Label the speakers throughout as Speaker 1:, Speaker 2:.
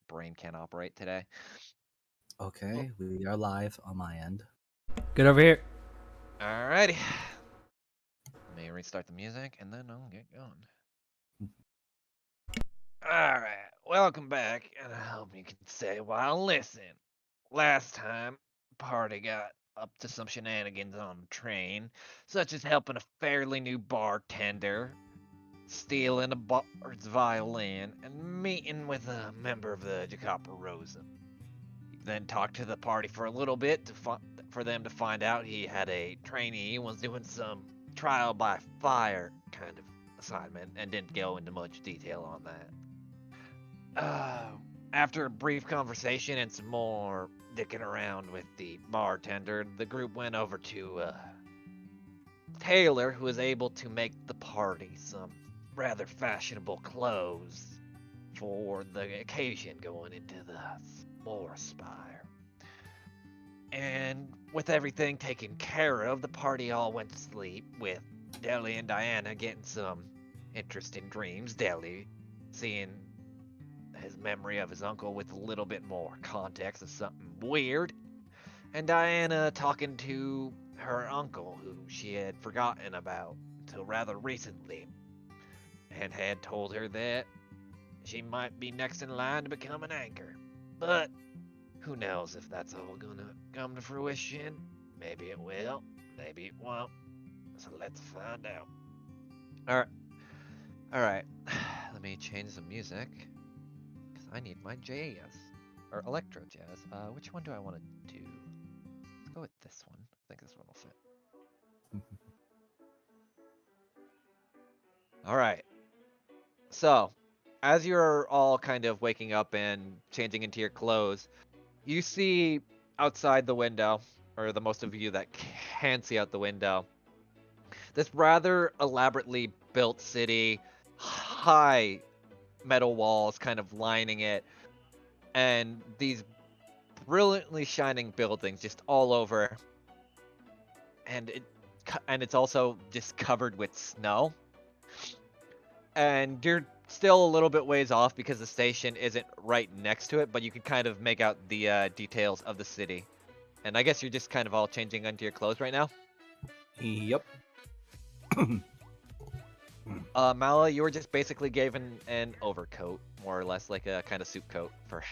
Speaker 1: brain can't operate today.
Speaker 2: Okay, we are live on my end.
Speaker 3: Get over here.
Speaker 1: Alrighty. Let me restart the music and then I'll get going. Alright, welcome back, and I hope you can say while listening. Last time, party got up to some shenanigans on the train, such as helping a fairly new bartender, stealing a bard's violin, and meeting with a member of the Jacapa Rosa. Then talked to the party for a little bit for them to find out he had a trainee was doing some trial by fire kind of assignment and didn't go into much detail on that. After a brief conversation and some more dicking around with the bartender, the group went over to Taylor, who was able to make the party some rather fashionable clothes for the occasion going into the S'more Spire. And with everything taken care of, the party all went to sleep, with Deli and Diana getting some interesting dreams. Deli seeing his memory of his uncle with a little bit more context of something weird, and Diana talking to her uncle, who she had forgotten about until rather recently, and had told her that she might be next in line to become an anchor. But who knows if that's all gonna come to fruition? Maybe it will, maybe it won't. So let's find out. Alright. Let me change the music, because I need my jazz. Or electro jazz. Which one do I want to do? Let's go with this one. I think this one will fit. Alright. So, as you're all kind of waking up and changing into your clothes, you see outside the window, or the most of you that can see out the window, this rather elaborately built city, high metal walls kind of lining it, and these brilliantly shining buildings just all over, and it's also just covered with snow. And you're still a little bit ways off because the station isn't right next to it, but you can kind of make out the details of the city. And I guess you're just kind of all changing into your clothes right now.
Speaker 2: Yep.
Speaker 1: Mala, you were just basically given an overcoat, more or less like a kind of soup coat for.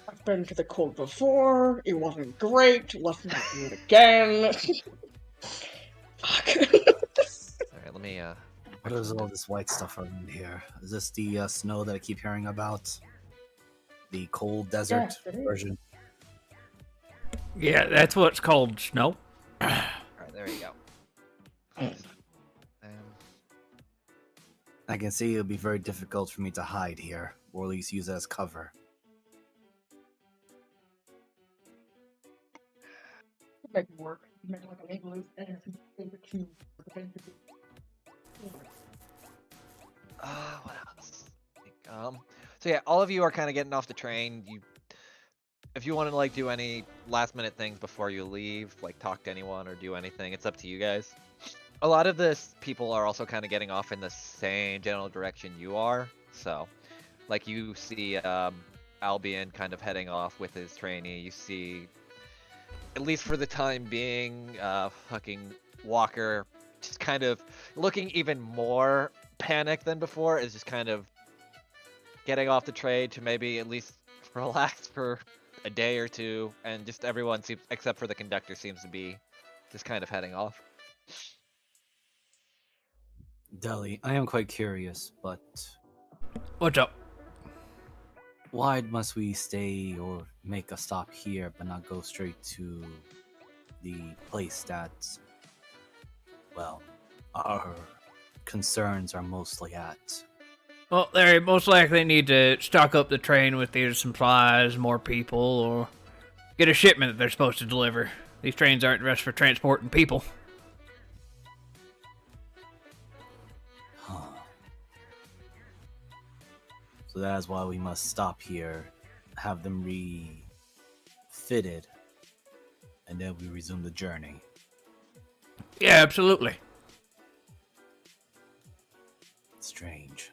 Speaker 4: I've been to the cold before. It wasn't great. Let's not do it again. Fuck.
Speaker 1: Alright, let me
Speaker 2: What is all this white stuff around here? Is this the snow that I keep hearing about? The cold desert version?
Speaker 3: Yeah, that's what's called snow.
Speaker 1: Alright, there you go.
Speaker 2: I can see it'll be very difficult for me to hide here, or at least use it as cover.
Speaker 4: Make it work. Make like an igloo and a cube.
Speaker 1: What else? So yeah, all of you are kind of getting off the train. If you want to like do any last minute things before you leave, like talk to anyone or do anything, it's up to you guys. A lot of this people are also kind of getting off in the same general direction you are. So, like you see Albion kind of heading off with his trainee. You see, at least for the time being, fucking Walker just kind of looking even more panicked than before, is just kind of getting off the train to maybe at least relax for a day or two, and just everyone seems, except for the conductor, seems to be just kind of heading off.
Speaker 2: Deli, I am quite curious, but
Speaker 3: What's up?
Speaker 2: why must we stay or make a stop here but not go straight to the place that, well, our concerns are mostly at?
Speaker 3: Well, they most likely need to stock up the train with either supplies, more people, or get a shipment that they're supposed to deliver. These trains aren't just for transporting people.
Speaker 2: Huh. So that is why we must stop here, have them refitted, and then we resume the journey.
Speaker 3: Yeah, absolutely.
Speaker 2: Strange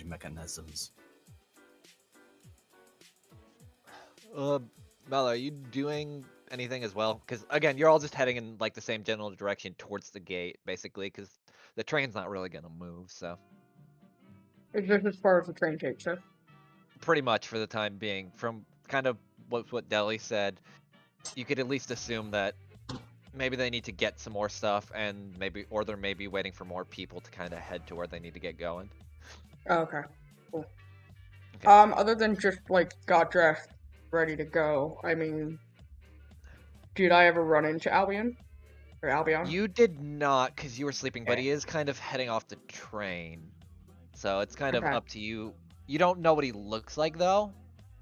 Speaker 2: mechanisms.
Speaker 1: Mel, are you doing anything as well? Because again, you're all just heading in like the same general direction towards the gate, basically, because the train's not really gonna move. So
Speaker 4: Is this as far as the train takes us?
Speaker 1: pretty much for the time being, from kind of what Deli said, you could at least assume that maybe they need to get some more stuff, and or they're maybe waiting for more people to kind of head to where they need to get going.
Speaker 4: Oh, okay. Cool.
Speaker 1: Okay.
Speaker 4: Other than just like got dressed, ready to go. I mean, did I ever run into Albion or Albion?
Speaker 1: You did not, because you were sleeping, but
Speaker 4: Okay.
Speaker 1: he is kind of heading off the train, so it's kind of
Speaker 4: Okay.
Speaker 1: up to you. You don't know what he looks like though.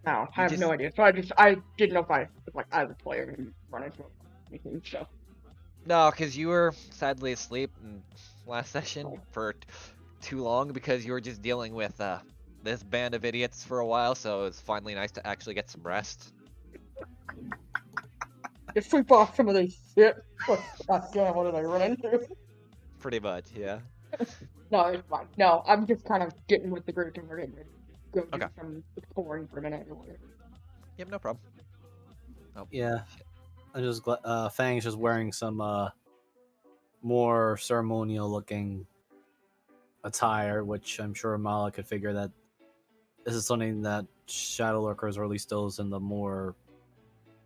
Speaker 4: No, I
Speaker 1: You
Speaker 4: have no
Speaker 1: just-
Speaker 4: idea. So I didn't know if I was like I was a player and run into anything. So
Speaker 1: No, because you were sadly asleep in last session for too long because you were just dealing with this band of idiots for a while, so it was finally nice to actually get some rest.
Speaker 4: just sweep off some of these shit. God damn, what did I run into?
Speaker 1: Pretty much, yeah.
Speaker 4: No, it's fine. No, I'm just kind of getting with the group and we're getting ready to go do
Speaker 1: Okay.
Speaker 4: some exploring for a minute or whatever.
Speaker 1: Yep, no problem. Oh,
Speaker 2: Yeah.
Speaker 1: shit.
Speaker 2: I just Fang's just wearing some more ceremonial looking attire, which I'm sure Mala could figure that this is something that shadow lurkers, or at least those in the more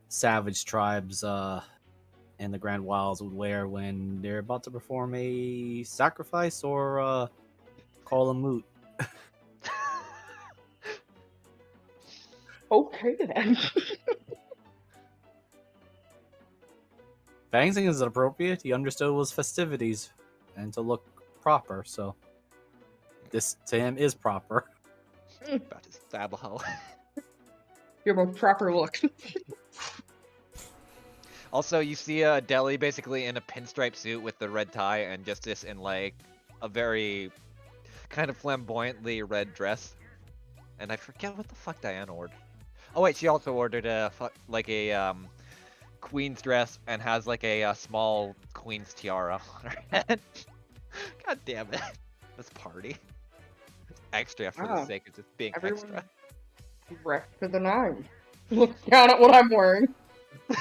Speaker 2: savage tribes in the Grand Wilds, would wear when they're about to perform a sacrifice or call a moot.
Speaker 4: Okay then.
Speaker 2: Fang thinks it's appropriate. He understood it was festivities and to look proper, so this to him is proper.
Speaker 1: About to stab a hoe.
Speaker 4: Give him a proper look.
Speaker 1: Also, you see Deli basically in a pinstripe suit with the red tie and Justice in like a very kind of flamboyantly red dress. And I forget what the fuck Diana ordered. Oh wait, she also ordered a queen's dress and has like a small queen's tiara on her head. God damn it. This party. Extra for the
Speaker 4: Wow.
Speaker 1: sake of just being
Speaker 4: Everyone
Speaker 1: extra.
Speaker 4: wrecked to the nine. Look down at what I'm wearing. A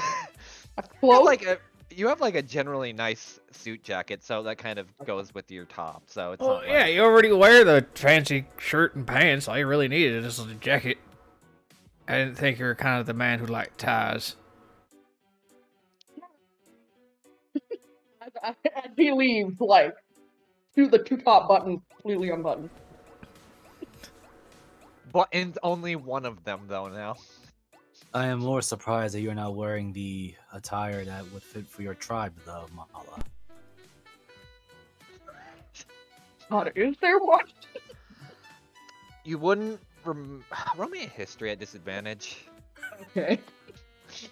Speaker 1: You have,
Speaker 4: cloak?
Speaker 1: you have like a generally nice suit jacket, so that kind of goes with your top. So it's
Speaker 3: Well,
Speaker 1: not
Speaker 3: yeah,
Speaker 1: like...
Speaker 3: you already wear the fancy shirt and pants. All you really needed is a jacket. I didn't think you were kind of the man who liked ties.
Speaker 4: As he leaves, like, the two top buttons completely unbuttoned.
Speaker 1: But in only one of them though now.
Speaker 2: I am more surprised that you're not wearing the attire that would fit for your tribe, though, Mala.
Speaker 4: God, is there one?
Speaker 1: You wouldn't roll me a history at disadvantage.
Speaker 4: Okay. It's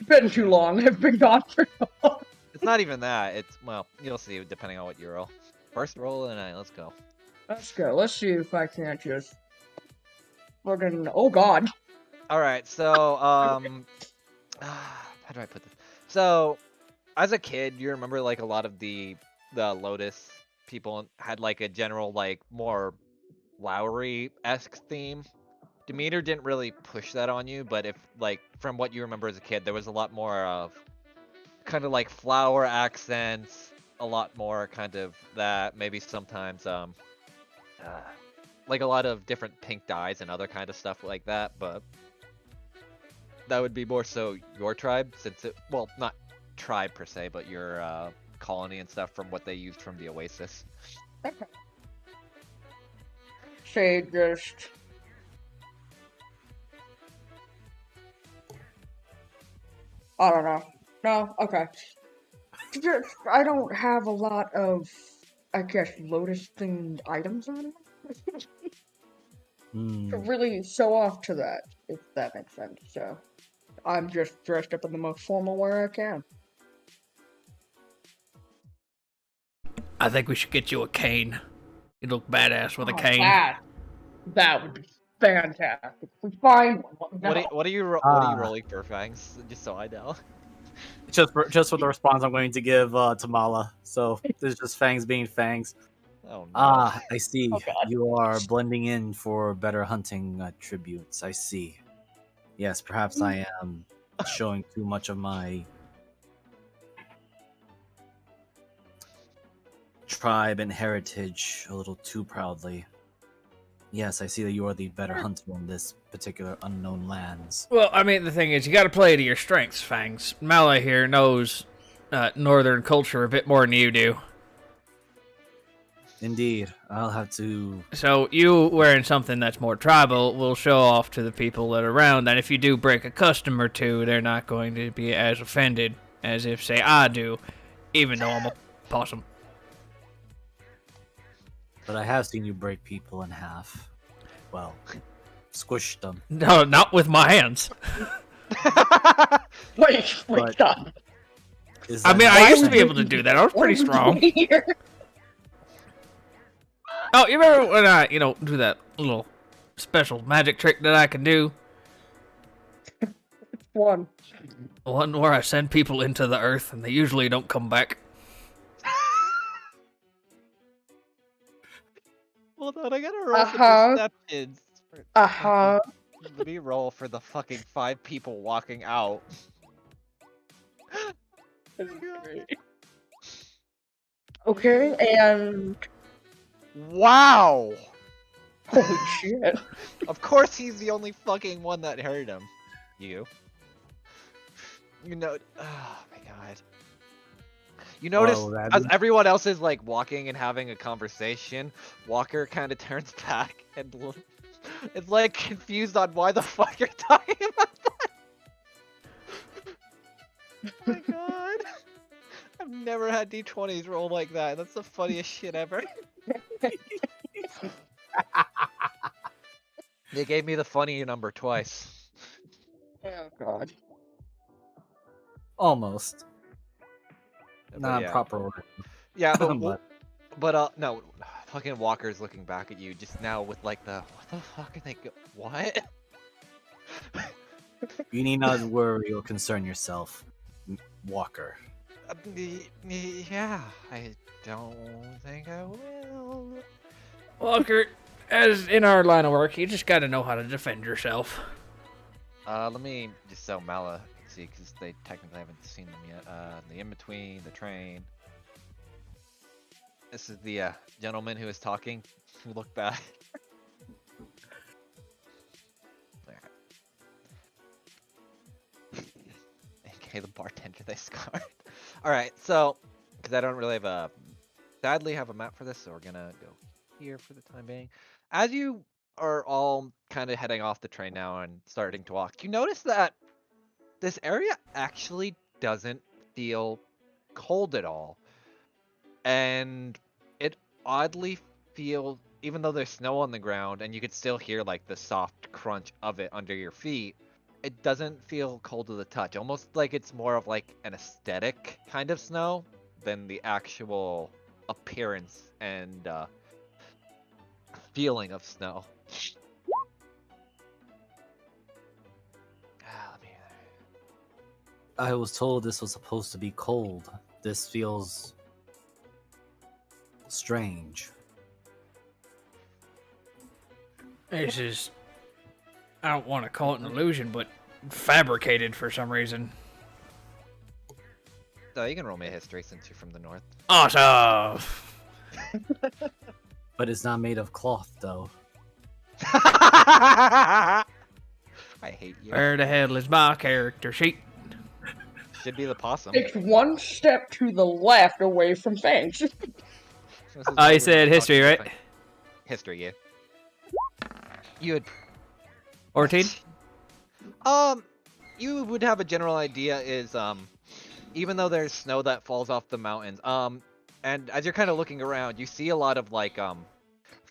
Speaker 4: been too long. I've been gone for so long.
Speaker 1: It's not even that. It's, well, you'll see depending on what you roll. First roll of the night. Let's go.
Speaker 4: Let's go. Let's see if I can't just... Fucking... Oh, God.
Speaker 1: All right. So, how do I put this? So, as a kid, you remember like a lot of the Lotus people had like a general like more Lowry-esque theme. Demeter didn't really push that on you, but if like from what you remember as a kid, there was a lot more of kind of like flower accents, a lot more kind of that, maybe sometimes like a lot of different pink dyes and other kind of stuff like that, but that would be more so your tribe, since it, well, not tribe per se, but your colony and stuff from what they used from the Oasis.
Speaker 4: Okay. Say just... I don't know. No? Okay. Just, I don't have a lot of, I guess, Lotus-themed items on it.
Speaker 2: Hmm.
Speaker 4: To really show off to that, if that makes sense. So, I'm just dressed up in the most formal wear I can.
Speaker 3: I think we should get you a cane. You look badass with a cane.
Speaker 4: That would be fantastic. If we find one, let me know.
Speaker 1: What are you rolling for, Fangs? Just so I know.
Speaker 2: Just for the response I'm going to give to Mala. So there's just Fangs being Fangs.
Speaker 1: Oh no.
Speaker 2: Ah, I see.
Speaker 4: Oh, God.
Speaker 2: You are blending in for better hunting attributes. I see. Yes, perhaps I am showing too much of my tribe and heritage a little too proudly. Yes, I see that you are the better hunter in this particular unknown lands.
Speaker 3: Well, I mean, the thing is, you got to play to your strengths, Fangs. Mala here knows northern culture a bit more than you do.
Speaker 2: Indeed, I'll have to...
Speaker 3: So you wearing something that's more tribal will show off to the people that are around that if you do break a custom or two, they're not going to be as offended as if, say, I do, even though I'm a possum.
Speaker 2: But I have seen you break people in half. Well, squish them.
Speaker 3: No, not with my hands.
Speaker 4: Wait,
Speaker 2: But-
Speaker 4: stop.
Speaker 2: Is
Speaker 3: I
Speaker 2: that
Speaker 3: mean,
Speaker 2: not
Speaker 3: I used to
Speaker 2: fair?
Speaker 3: be able to do that. I was pretty
Speaker 4: What are we
Speaker 3: strong.
Speaker 4: doing here?
Speaker 3: Oh, you remember when I, do that little special magic trick that I can do?
Speaker 4: One.
Speaker 3: One where I send people into the earth and they usually don't come back.
Speaker 1: Hold on, I gotta roll for perceptions. Let me roll for the fucking 5 people walking out.
Speaker 4: Okay, and
Speaker 1: Wow!
Speaker 4: holy shit.
Speaker 1: Of course he's the only fucking one that heard him. You. Oh my god. You notice,
Speaker 2: Oh, that
Speaker 1: as
Speaker 2: is-
Speaker 1: everyone else is like walking and having a conversation, Walker kind of turns back and is like confused on why the fuck you're talking about that. Oh my god. I've never had D20s roll like that. That's the funniest shit ever. They gave me the funny number twice.
Speaker 4: Oh god.
Speaker 2: Almost.
Speaker 1: But
Speaker 2: Not
Speaker 1: yeah.
Speaker 2: proper order.
Speaker 1: Yeah,
Speaker 2: But-
Speaker 1: no, fucking Walker's looking back at you just now with like what the fuck are they what?
Speaker 2: You need not worry or concern yourself, Walker.
Speaker 1: Yeah, I don't think I will.
Speaker 3: Walker, as in our line of work, you just gotta know how to defend yourself.
Speaker 1: Let me just so Mala can see because they technically haven't seen them yet. The in between, the train. This is the gentleman who is talking. Who looked back. Okay, the bartender they scarred. Alright, so, because I don't really sadly have a map for this, so we're gonna go here for the time being. As you are all kind of heading off the train now and starting to walk, you notice that this area actually doesn't feel cold at all. And it oddly feels, even though there's snow on the ground and you could still hear like the soft crunch of it under your feet, it doesn't feel cold to the touch. Almost like it's more of like an aesthetic kind of snow than the actual appearance and feeling of snow. Let me...
Speaker 2: I was told this was supposed to be cold. This feels strange.
Speaker 3: This is, I don't want to call it an illusion, but fabricated for some reason.
Speaker 1: So you can roll me a history since you're from the north.
Speaker 3: Awesome!
Speaker 2: But it's not made of cloth, though.
Speaker 1: I hate you.
Speaker 3: Where the hell is my character sheet?
Speaker 1: Should be the possum.
Speaker 4: It's one step to the left away from Fangs.
Speaker 1: This is
Speaker 3: Oh,
Speaker 1: what
Speaker 3: you
Speaker 1: we
Speaker 3: said
Speaker 1: were
Speaker 3: history,
Speaker 1: talking
Speaker 3: right?
Speaker 1: about. History, yeah. You had
Speaker 3: 14?
Speaker 1: You would have a general idea is, even though there's snow that falls off the mountains, and as you're kind of looking around, you see a lot of, like,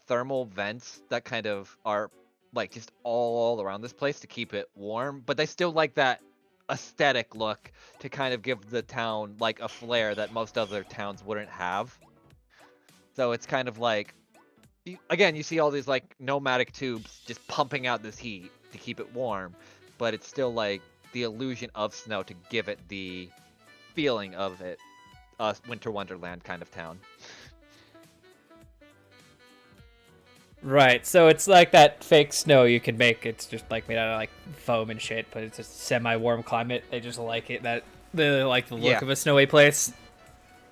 Speaker 1: thermal vents that kind of are, like, just all around this place to keep it warm, but they still like that aesthetic look to kind of give the town, like, a flair that most other towns wouldn't have. So it's kind of like, again, you see all these, like, nomadic tubes just pumping out this heat to keep it warm, but it's still, like, the illusion of snow to give it the feeling of it, Winter Wonderland kind of town.
Speaker 3: Right, so it's like that fake snow you can make. It's just like made out of like foam and shit, but it's a semi-warm climate. They just like it. They like the look
Speaker 1: Yeah.
Speaker 3: of a snowy place.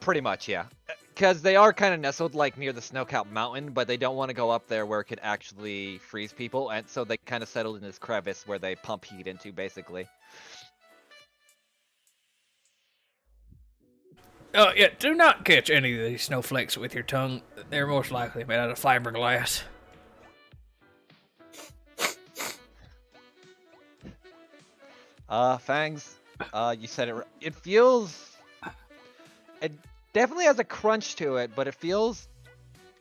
Speaker 1: Pretty much, yeah. Because they are kind of nestled like near the snow-capped mountain, but they don't want to go up there where it could actually freeze people, and so they kind of settled in this crevice where they pump heat into, basically.
Speaker 3: Oh yeah, do not catch any of these snowflakes with your tongue. They're most likely made out of fiberglass.
Speaker 1: Fangs, you said it. It feels. It definitely has a crunch to it, but it feels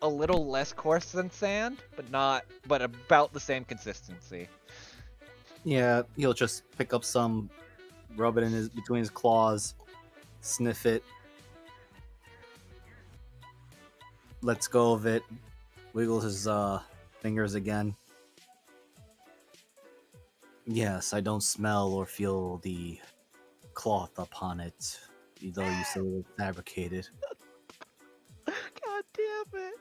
Speaker 1: a little less coarse than sand, but about the same consistency.
Speaker 2: Yeah, he'll just pick up some, rub it in between his claws, sniff it, lets go of it, wiggles his fingers again. Yes, I don't smell or feel the cloth upon it, though you say it was fabricated.
Speaker 1: God damn it!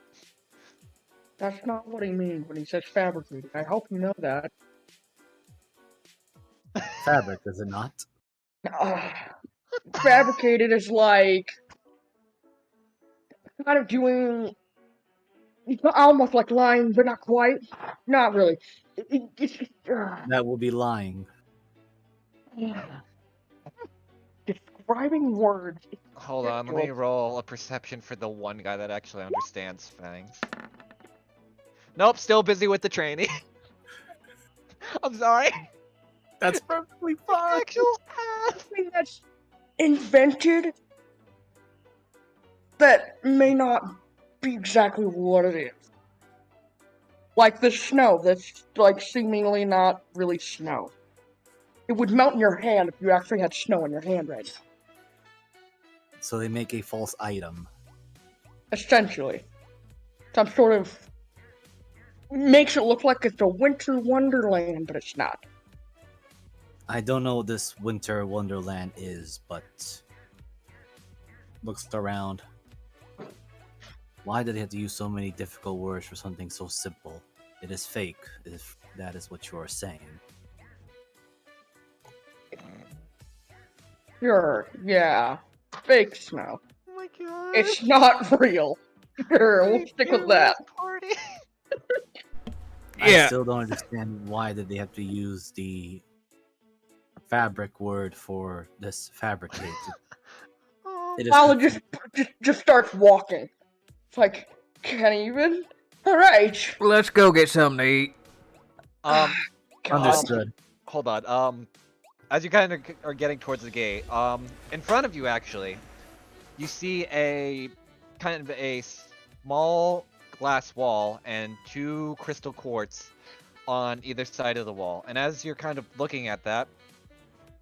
Speaker 4: That's not what he means when he says fabricated. I hope you know that.
Speaker 2: Fabric, is it not?
Speaker 4: Fabricated is like kind of doing almost like lying, but not quite. Not really. It's
Speaker 2: That will be lying.
Speaker 4: describing words.
Speaker 1: Hold on, let me roll a perception for the one guy that actually understands Fangs. Nope, still busy with the training. I'm sorry.
Speaker 2: That's perfectly fine.
Speaker 1: Actual ass.
Speaker 4: Something that's invented that may not be exactly what it is. Like the snow that's like seemingly not really snow. It would melt in your hand if you actually had snow in your hand right now.
Speaker 2: So they make a false item.
Speaker 4: Essentially. Some sort of makes it look like it's a winter wonderland, but it's not.
Speaker 2: I don't know what this winter wonderland is, but looks around. Why did they have to use so many difficult words for something so simple? It is fake, if that is what you are saying.
Speaker 4: Sure, yeah. Fake snow.
Speaker 1: Oh my god.
Speaker 4: It's not real. Sure, we'll stick with that.
Speaker 1: Party.
Speaker 2: I
Speaker 3: Yeah.
Speaker 2: still don't understand why did they have to use the fabric word for this fabricated.
Speaker 1: Oh,
Speaker 2: It is
Speaker 4: Alan just starts walking. It's like, can't even? Alright.
Speaker 3: Let's go get something to eat.
Speaker 4: God.
Speaker 2: understood.
Speaker 1: Hold on. As you kind of are getting towards the gate, in front of you actually, you see a kind of a small glass wall and two crystal quartz on either side of the wall. And as you're kind of looking at that,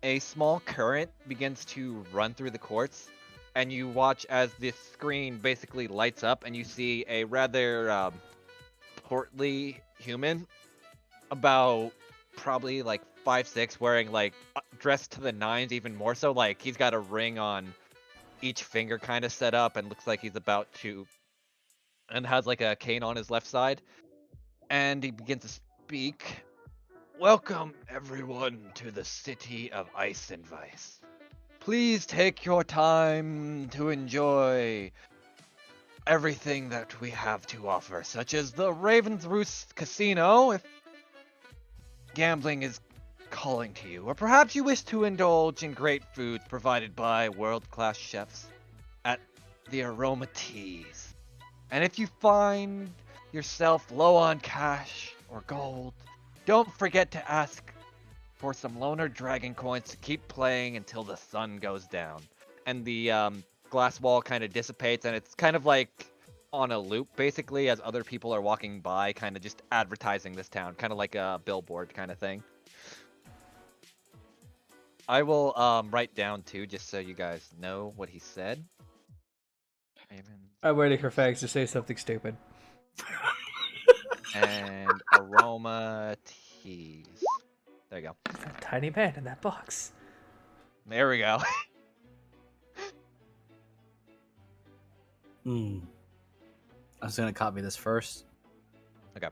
Speaker 1: a small current begins to run through the quartz, and you watch as this screen basically lights up, and you see a rather portly human, about probably like 5'6", wearing like dressed to the nines, even more so. Like he's got a ring on each finger, kind of set up, and looks like he's about to, and has like a cane on his left side. And he begins to speak. Welcome, everyone, to the city of Ice and Vice. Please take your time to enjoy everything that we have to offer, such as the Raven's Roost Casino, if gambling is calling to you, or perhaps you wish to indulge in great foods provided by world-class chefs at the Aroma Teas. And if you find yourself low on cash or gold, don't forget to ask for some Loner Dragon coins to keep playing until the sun goes down. And the glass wall kind of dissipates, and it's kind of like on a loop, basically, as other people are walking by, kind of just advertising this town, kind of like a billboard kind of thing. I will write down, too, just so you guys know what he said.
Speaker 3: I'm waiting for Fags to say something stupid.
Speaker 1: And Aroma Teas. There you go.
Speaker 3: That tiny man in that box.
Speaker 1: There we go.
Speaker 2: I'm just gonna copy this first.
Speaker 1: Okay.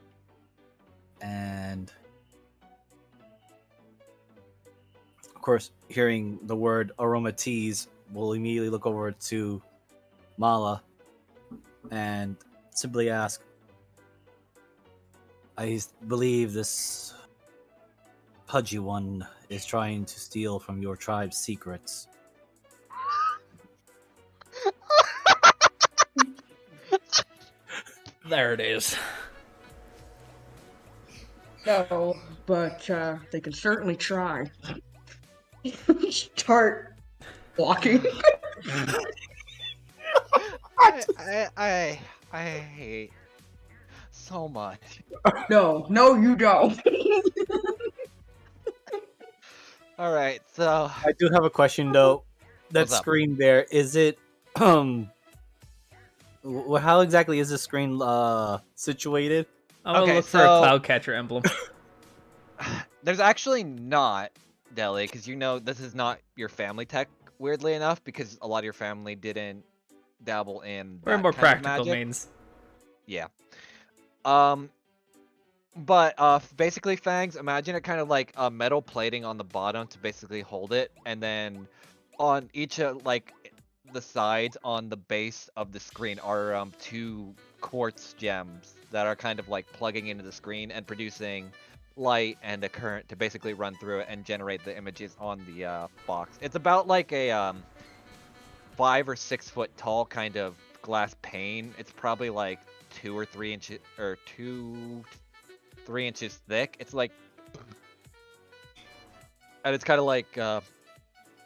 Speaker 2: of course, hearing the word aroma teas, will immediately look over to Mala and simply ask, I believe this pudgy one is trying to steal from your tribe's secrets.
Speaker 3: There it is.
Speaker 4: No, but they can certainly try. Start walking.
Speaker 1: I hate so much.
Speaker 4: No, you don't.
Speaker 1: All right, so
Speaker 2: I do have a question though. That
Speaker 1: What's up?
Speaker 2: screen there, is it how exactly is this screen situated?
Speaker 3: I'm gonna
Speaker 1: Okay,
Speaker 3: look for a
Speaker 1: so-
Speaker 3: cloud catcher emblem.
Speaker 1: there's actually not, Deli, because you know this is not your family tech. Weirdly enough, because a lot of your family didn't dabble in
Speaker 3: Or
Speaker 1: that
Speaker 3: more
Speaker 1: kind of
Speaker 3: practical
Speaker 1: magic.
Speaker 3: means.
Speaker 1: Yeah. But basically, Fangs, imagine it kind of like a metal plating on the bottom to basically hold it, and then on each like the sides on the base of the screen are 2 quartz gems that are kind of like plugging into the screen and producing light and a current to basically run through it and generate the images on the box. It's about like a 5 or 6 foot tall kind of glass pane. It's probably like 2 or 3 inches or 3 inches thick. It's like, and it's kind of like,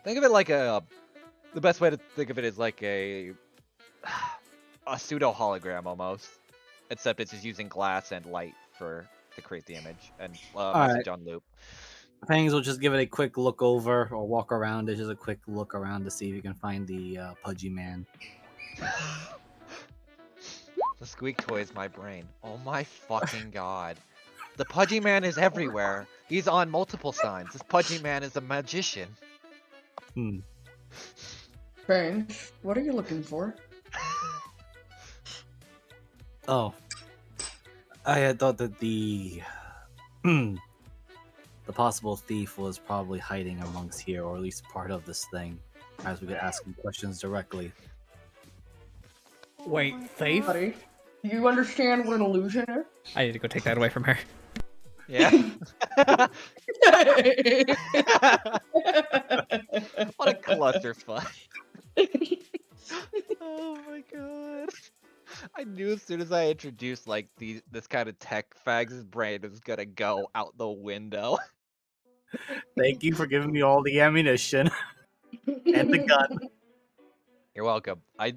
Speaker 1: think of it like the best way to think of it is like a pseudo hologram almost, except it's just using glass and light to create the image and message on loop.
Speaker 2: Fangs will just give it a quick look over or walk around it, just a quick look around to see if you can find the pudgy man.
Speaker 1: The squeak toy is my brain. Oh my fucking god. The pudgy man is everywhere. He's on multiple signs. This pudgy man is a magician.
Speaker 4: Fangs, what are you looking for?
Speaker 2: Oh, I had thought that the the possible thief was probably hiding amongst here, or at least part of this thing, as we could ask him questions directly.
Speaker 3: Wait, thief?
Speaker 4: Buddy, do you understand what an illusion is?
Speaker 3: I need to go take that away from her.
Speaker 1: Yeah. What a clusterfuck. Oh my god. I knew as soon as I introduced like this kind of tech, Fags' brain was gonna go out the window.
Speaker 2: Thank you for giving me all the ammunition and the gun.
Speaker 1: You're welcome. I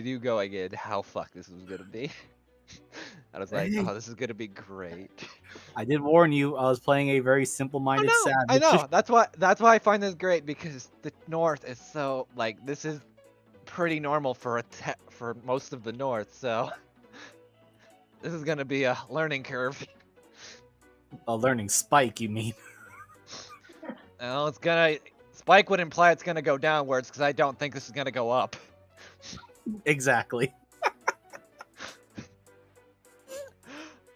Speaker 1: do go again how fuck this was gonna be. I was like,
Speaker 2: Hey.
Speaker 1: oh, this is gonna be great.
Speaker 2: I did warn you, I was playing a very simple-minded savage.
Speaker 1: I know. That's why I find this great, because the North is so like this is pretty normal for for most of the North, so this is gonna be a learning curve.
Speaker 2: A learning spike, you mean?
Speaker 1: Well, it's gonna spike would imply it's gonna go downwards, because I don't think this is gonna go up.
Speaker 2: Exactly.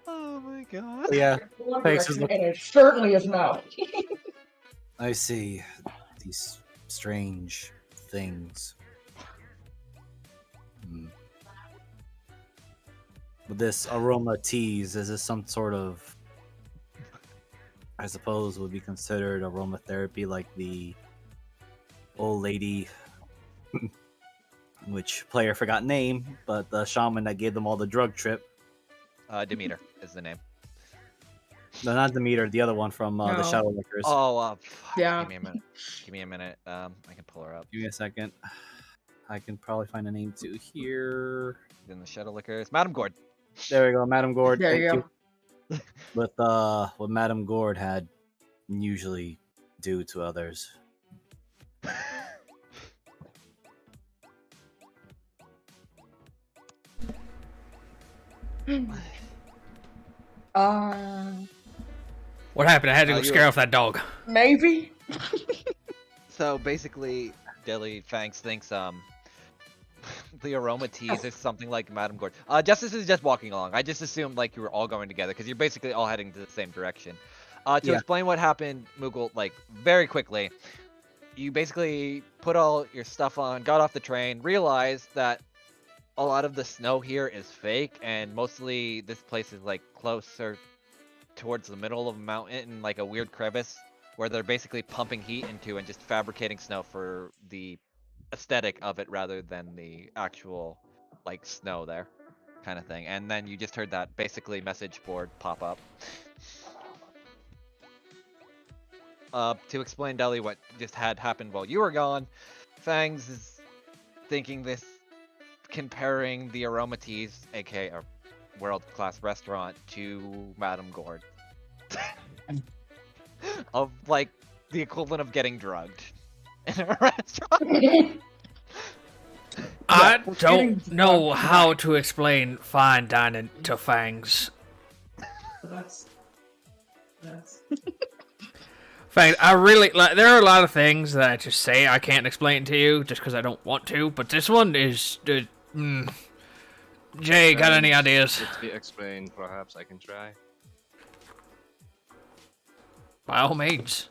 Speaker 1: Oh my god.
Speaker 2: Yeah,
Speaker 4: One
Speaker 2: Thanks,
Speaker 4: direction,
Speaker 2: look-
Speaker 4: and it certainly is not.
Speaker 2: I see these strange things. With this aroma teas, is this some sort of, I suppose, would be considered aromatherapy, like the old lady, which player forgot name, but the shaman that gave them all the drug trip.
Speaker 1: Demeter is the name.
Speaker 2: No, not Demeter, the other one from the
Speaker 4: No.
Speaker 2: Shadow Lickers.
Speaker 1: Oh, fuck.
Speaker 4: Yeah.
Speaker 1: Give me a minute. Give me a minute. I can pull her up.
Speaker 2: Give me a second. I can probably find a name too here.
Speaker 1: In the Shadow Lickers, Madam Gord.
Speaker 2: There we go, Madam Gord.
Speaker 4: There
Speaker 2: Thank
Speaker 4: you
Speaker 2: you. With what Madam Gord had usually do to others.
Speaker 3: What happened? I had to go
Speaker 1: You-
Speaker 3: scare off that dog.
Speaker 4: Maybe.
Speaker 1: So basically, Dilly Fangs thinks the aroma teas is something like Madam Gord. Justice is just walking along. I just assumed like you were all going together because you're basically all heading to the same direction. To
Speaker 2: Yeah.
Speaker 1: explain what happened, Moogle, like very quickly, you basically put all your stuff on, got off the train, realized that a lot of the snow here is fake, and mostly this place is like closer towards the middle of a mountain in like a weird crevice where they're basically pumping heat into and just fabricating snow for the aesthetic of it rather than the actual like snow there kind of thing. And then you just heard that basically message board pop up. To explain, Deli, what just had happened while you were gone, Fangs is thinking this, comparing the Aromateas, aka a world-class restaurant, to Madame Gord. Of, like, the equivalent of getting drugged in a restaurant.
Speaker 3: I
Speaker 4: we're
Speaker 3: don't
Speaker 4: getting
Speaker 3: know
Speaker 4: drunk
Speaker 3: how to explain fine dining to Fangs.
Speaker 5: That's
Speaker 3: Fangs, I really like. There are a lot of things that I just say I can't explain to you just because I don't want to. But this one is. Jay, got any ideas?
Speaker 6: Let me explain. Perhaps I can try.
Speaker 3: By all means.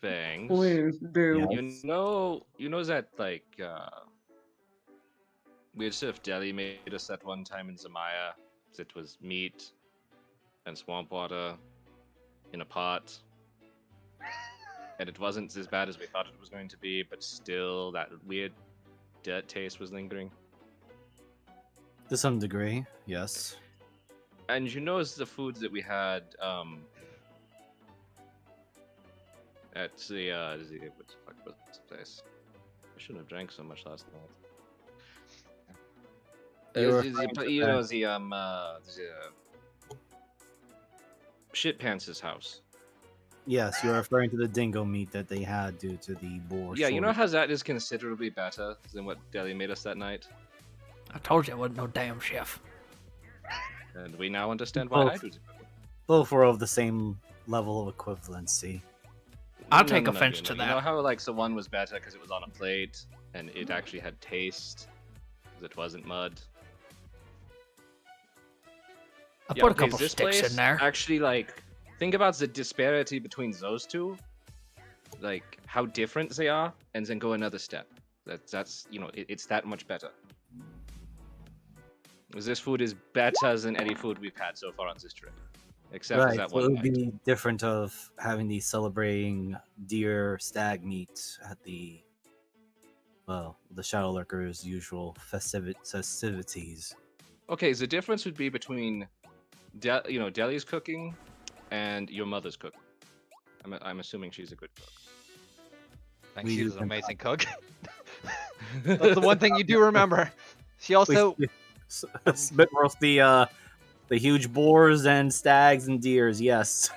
Speaker 6: Fangs.
Speaker 4: Please do.
Speaker 2: Yeah.
Speaker 6: You know that like weird stuff Deli made us that one time in Zamaya. It was meat and swamp water in a pot. And it wasn't as bad as we thought it was going to be, but still that weird dirt taste was lingering.
Speaker 2: To some degree, yes.
Speaker 6: And you know the foods that we had at the what the fuck was the place? I shouldn't have drank so much last night.
Speaker 2: You were
Speaker 6: the shit pants' house.
Speaker 2: Yes, you're referring to the dingo meat that they had due to the boar.
Speaker 6: Yeah, you know
Speaker 2: shortage.
Speaker 6: how that is considerably better than what Deli made us that night?
Speaker 3: I told you I wasn't no damn chef.
Speaker 6: And we now understand why
Speaker 2: Both.
Speaker 6: I do.
Speaker 2: Both were of the same level of equivalency.
Speaker 3: I'll take offense to
Speaker 6: You
Speaker 3: that.
Speaker 6: know how like the one was better because it was on a plate and it actually had taste? 'Cause it wasn't mud.
Speaker 3: I
Speaker 6: Yeah,
Speaker 3: put a
Speaker 6: okay,
Speaker 3: couple
Speaker 6: this
Speaker 3: sticks
Speaker 6: place
Speaker 3: in there.
Speaker 6: Actually, like, think about the disparity between those two, like how different they are, and then go another step. That's it's that much better. 'Cause this food is better than any food we've had so far on this trip, except for
Speaker 2: Right,
Speaker 6: that
Speaker 2: so it
Speaker 6: one
Speaker 2: would
Speaker 6: night.
Speaker 2: be different of having the celebrating deer stag meat at the, well, the Shadow Lurker's usual festivities.
Speaker 6: Okay, the difference would be between, Deli's cooking and your mother's cooking. I'm assuming she's a good cook.
Speaker 1: Thanks,
Speaker 2: We
Speaker 1: she's
Speaker 2: use
Speaker 1: an
Speaker 2: them.
Speaker 1: amazing cook. That's the one thing you do remember. She also
Speaker 2: Spit roast the huge boars and stags and deers, yes.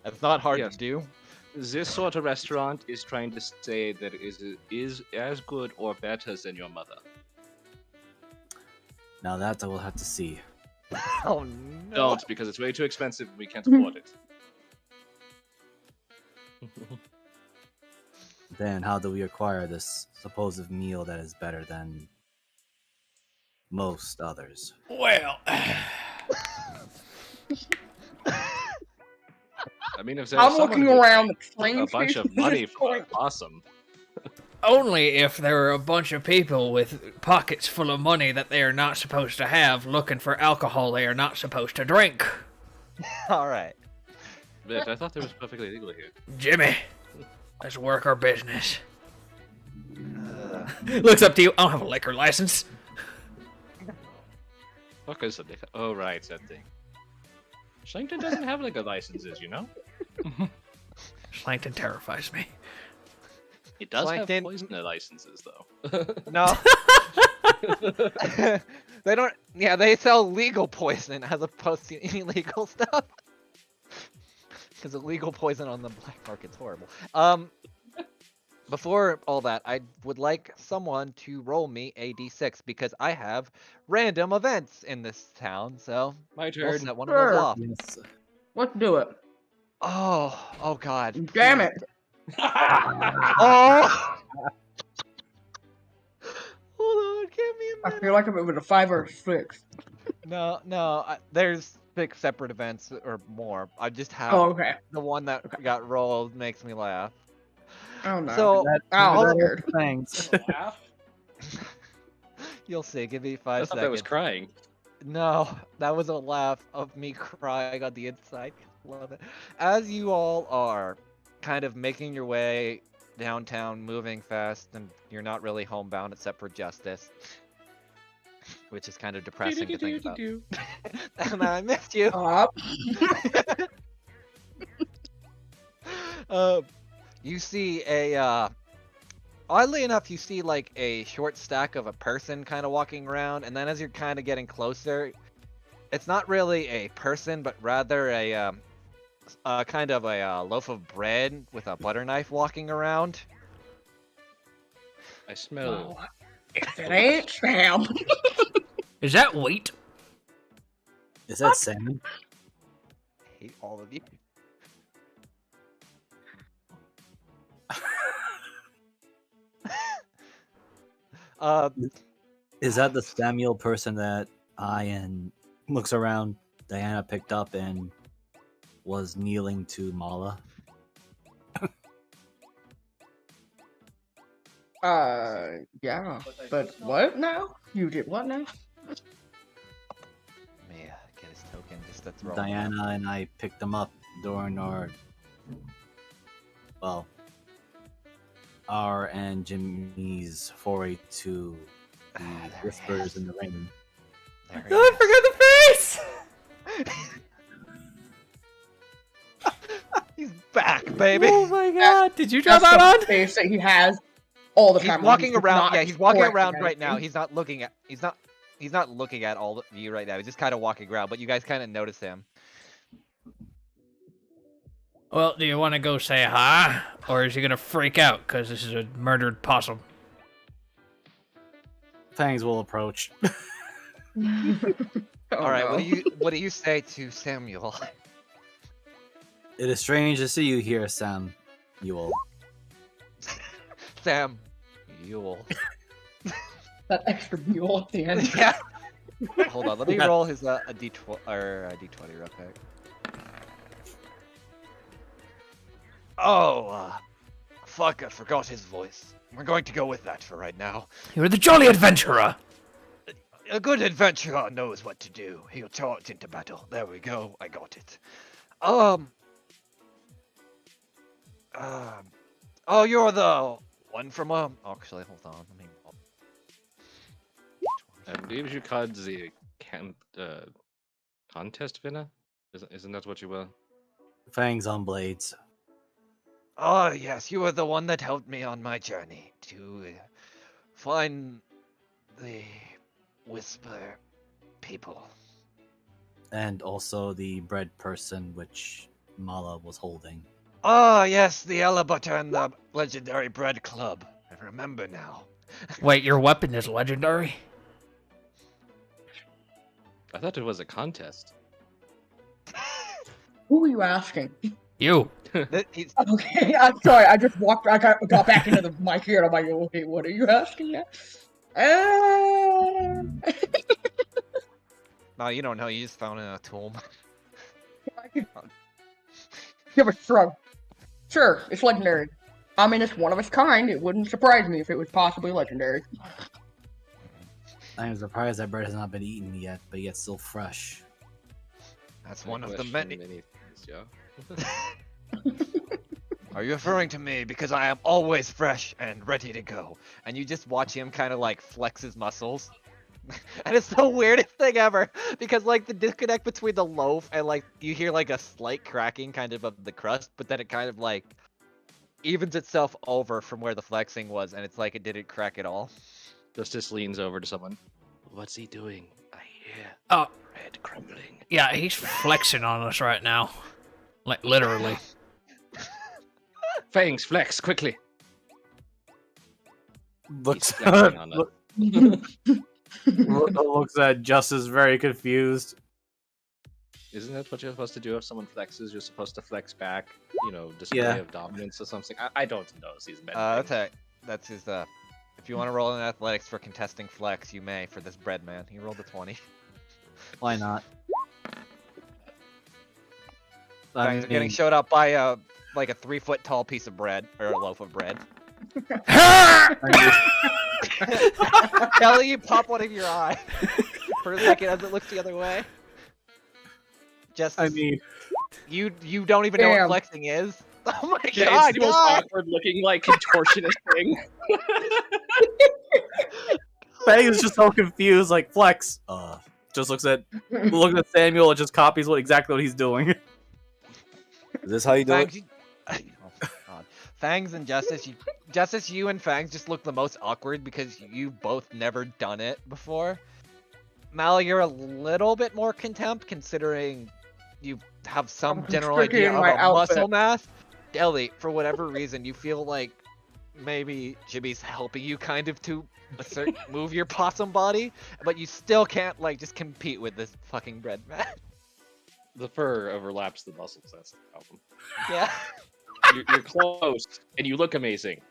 Speaker 1: That's not hard
Speaker 6: Yes.
Speaker 1: to do.
Speaker 6: This sort of restaurant is trying to say that it is as good or better than your mother.
Speaker 2: Now that I will have to see.
Speaker 1: Oh no.
Speaker 6: Don't, because it's way too expensive and we can't afford it.
Speaker 2: Then how do we acquire this supposed meal that is better than most others?
Speaker 3: Well,
Speaker 6: I mean, if there's
Speaker 4: I'm
Speaker 6: someone
Speaker 4: looking
Speaker 6: who
Speaker 4: around the
Speaker 6: took
Speaker 4: train
Speaker 6: a bunch
Speaker 4: station
Speaker 6: of money
Speaker 4: at this
Speaker 6: for it,
Speaker 4: point.
Speaker 6: awesome.
Speaker 3: only if there are a bunch of people with pockets full of money that they are not supposed to have looking for alcohol they are not supposed to drink.
Speaker 1: All right.
Speaker 6: But I thought it was perfectly legal here.
Speaker 3: Jimmy, let's work our business. Looks up to you. I don't have a liquor license.
Speaker 6: Fuck is it? Oh, right, that thing. Shankton doesn't have liquor licenses, you know?
Speaker 3: Slankton terrifies me.
Speaker 6: It does have
Speaker 1: Plankton-
Speaker 6: poisoner licenses, though.
Speaker 1: No. They don't. Yeah, they sell legal poison as opposed to illegal stuff. Because illegal poison on the black market's horrible. Before all that, I would like someone to roll me a d6 because I have random events in this town. So
Speaker 6: My
Speaker 1: we'll
Speaker 6: turn.
Speaker 1: set one of those
Speaker 4: Sure.
Speaker 1: off.
Speaker 2: Yes.
Speaker 4: Let's do it.
Speaker 1: Oh God.
Speaker 4: Damn
Speaker 1: please.
Speaker 4: it.
Speaker 1: Oh. Hold on, give me a
Speaker 4: I
Speaker 1: minute.
Speaker 4: feel like if it was a 5 or a 6.
Speaker 1: No, there's pick separate events or more. I just have
Speaker 4: Oh, okay.
Speaker 1: the one that
Speaker 4: Okay.
Speaker 1: got rolled makes me laugh.
Speaker 4: Oh no.
Speaker 1: So
Speaker 4: Oh,
Speaker 2: that
Speaker 4: weird.
Speaker 2: thanks.
Speaker 5: Laugh.
Speaker 1: you'll see. Give me
Speaker 6: I
Speaker 1: 5
Speaker 6: thought that was
Speaker 1: seconds.
Speaker 6: crying.
Speaker 1: No, that was a laugh of me crying on the inside. Love it. As you all are kind of making your way downtown, moving fast, and you're not really homebound except for Justice, which is kind of depressing to think about. And I missed you. You see a oddly enough, you see like a short stack of a person kind of walking around, and then as you're kind of getting closer, it's not really a person, but rather a kind of a loaf of bread with a butter knife walking around.
Speaker 6: I smell.
Speaker 4: Oh, if it ain't Sam.
Speaker 3: Is that wheat?
Speaker 2: Is that salmon?
Speaker 1: I hate all of you.
Speaker 2: Is that the Samuel person that I and looks around Diana picked up and was kneeling to Mala?
Speaker 4: Yeah. But what now? You did what now?
Speaker 1: Let me get his token just to throw him out.
Speaker 2: Diana and I picked them up during our and Jimmy's foray to the
Speaker 1: There he
Speaker 2: Whispers
Speaker 1: is.
Speaker 2: in the Rain.
Speaker 1: There he
Speaker 3: No, I
Speaker 1: is.
Speaker 3: forgot the face!
Speaker 1: He's back, baby.
Speaker 3: Oh my god, did you draw
Speaker 4: That's
Speaker 3: that
Speaker 4: the
Speaker 3: on?
Speaker 4: face that he has all the
Speaker 1: He's
Speaker 4: time. when
Speaker 1: walking
Speaker 4: just
Speaker 1: around.
Speaker 4: not
Speaker 1: Yeah, he's walking
Speaker 4: correcting
Speaker 1: around right now.
Speaker 4: anything.
Speaker 1: He's not looking at. He's not looking at all of you right now. He's just kind of walking around. But you guys kind of notice him.
Speaker 3: Well, do you want to go say hi? Or is he gonna freak out because this is a murdered possum?
Speaker 2: Fangs will approach.
Speaker 4: Oh,
Speaker 1: All right.
Speaker 4: no.
Speaker 1: What do you say to Samuel?
Speaker 2: It is strange to see you here, Sam. Samuel.
Speaker 1: Samuel.
Speaker 4: That extra mule at the end.
Speaker 1: Yeah. Hold on. Let me roll his a d12 or a d20 real quick. Oh, fuck! I forgot his voice. We're going to go with that for right now.
Speaker 3: You're the jolly adventurer!
Speaker 1: A good adventurer knows what to do. He'll charge into battle. There we go. I got it. Oh, you're the one from Actually, hold on. Let me.
Speaker 6: I believe you called the contest winner. Isn't that what you were?
Speaker 2: Fangs on blades.
Speaker 1: Oh yes, you were the one that helped me on my journey to find the Whisper people.
Speaker 2: And also the bread person which Mala was holding.
Speaker 1: Oh yes, the Ella Butter and the legendary bread club. I remember now.
Speaker 3: Wait, your weapon is legendary?
Speaker 6: I thought it was a contest.
Speaker 4: Who are you asking?
Speaker 3: You.
Speaker 1: He's,
Speaker 4: Okay, I'm sorry. I just walked. I got back into the mic here, and I'm like, okay, what are you asking now?
Speaker 1: no, you don't know. You just found it in a tomb.
Speaker 4: Give a shrug. Sure, it's legendary. I mean, it's one of its kind. It wouldn't surprise me if it was possibly legendary.
Speaker 2: I am surprised that bread has not been eaten yet, but yet still fresh.
Speaker 1: That's
Speaker 6: I
Speaker 1: one of the
Speaker 6: question
Speaker 1: many.
Speaker 6: things, yeah.
Speaker 1: Are you referring to me? Because I am always fresh and ready to go. And you just watch him kind of like flex his muscles. And it's the weirdest thing ever. Because like the disconnect between the loaf and like you hear like a slight cracking kind of the crust, but then it kind of like evens itself over from where the flexing was, and it's like it didn't crack at all.
Speaker 6: Justice leans over to someone. What's he doing? I hear
Speaker 3: Oh,
Speaker 6: bread crumbling.
Speaker 3: yeah, he's flexing on us right now. Like, literally.
Speaker 6: Fangs, flex, quickly.
Speaker 2: Looks
Speaker 6: He's flexing on us.
Speaker 2: looks at Justice very confused.
Speaker 6: Isn't that what you're supposed to do if someone flexes? You're supposed to flex back, display
Speaker 2: Yeah.
Speaker 6: of dominance or something. I don't know. He's meant
Speaker 1: That's his if you want to roll in athletics for contesting flex, you may for this bread man. He rolled a 20.
Speaker 2: Why not?
Speaker 1: Fangs are getting showed up by like a 3-foot tall piece of bread or a loaf of bread. Kelly, you pop one of your eye for a second as it looks the other way. Just
Speaker 2: I mean,
Speaker 1: you don't even know what
Speaker 4: Damn.
Speaker 1: flexing is. Oh my
Speaker 6: Yeah,
Speaker 1: god,
Speaker 6: it's the most
Speaker 1: God!
Speaker 6: awkward looking, like, contortionist thing.
Speaker 2: Fangs is just so confused, like Flex. Just looks at Samuel and just copies exactly what he's doing. Is this how you do
Speaker 1: Fangs,
Speaker 2: it?
Speaker 1: oh my god. Fangs and Justice, you and Fangs just look the most awkward because you've both never done it before. Mal, you're a little bit more contempt considering you have some
Speaker 4: I'm
Speaker 1: general
Speaker 4: sticking
Speaker 1: idea
Speaker 4: in
Speaker 1: of
Speaker 4: my
Speaker 1: a muscle
Speaker 4: outfit.
Speaker 1: mass. Ellie, for whatever reason, you feel like maybe Jimmy's helping you kind of to move your possum body, but you still can't like just compete with this fucking bread man.
Speaker 6: The fur overlaps the muscles, that's the problem.
Speaker 1: Yeah.
Speaker 6: You're close, and you look amazing,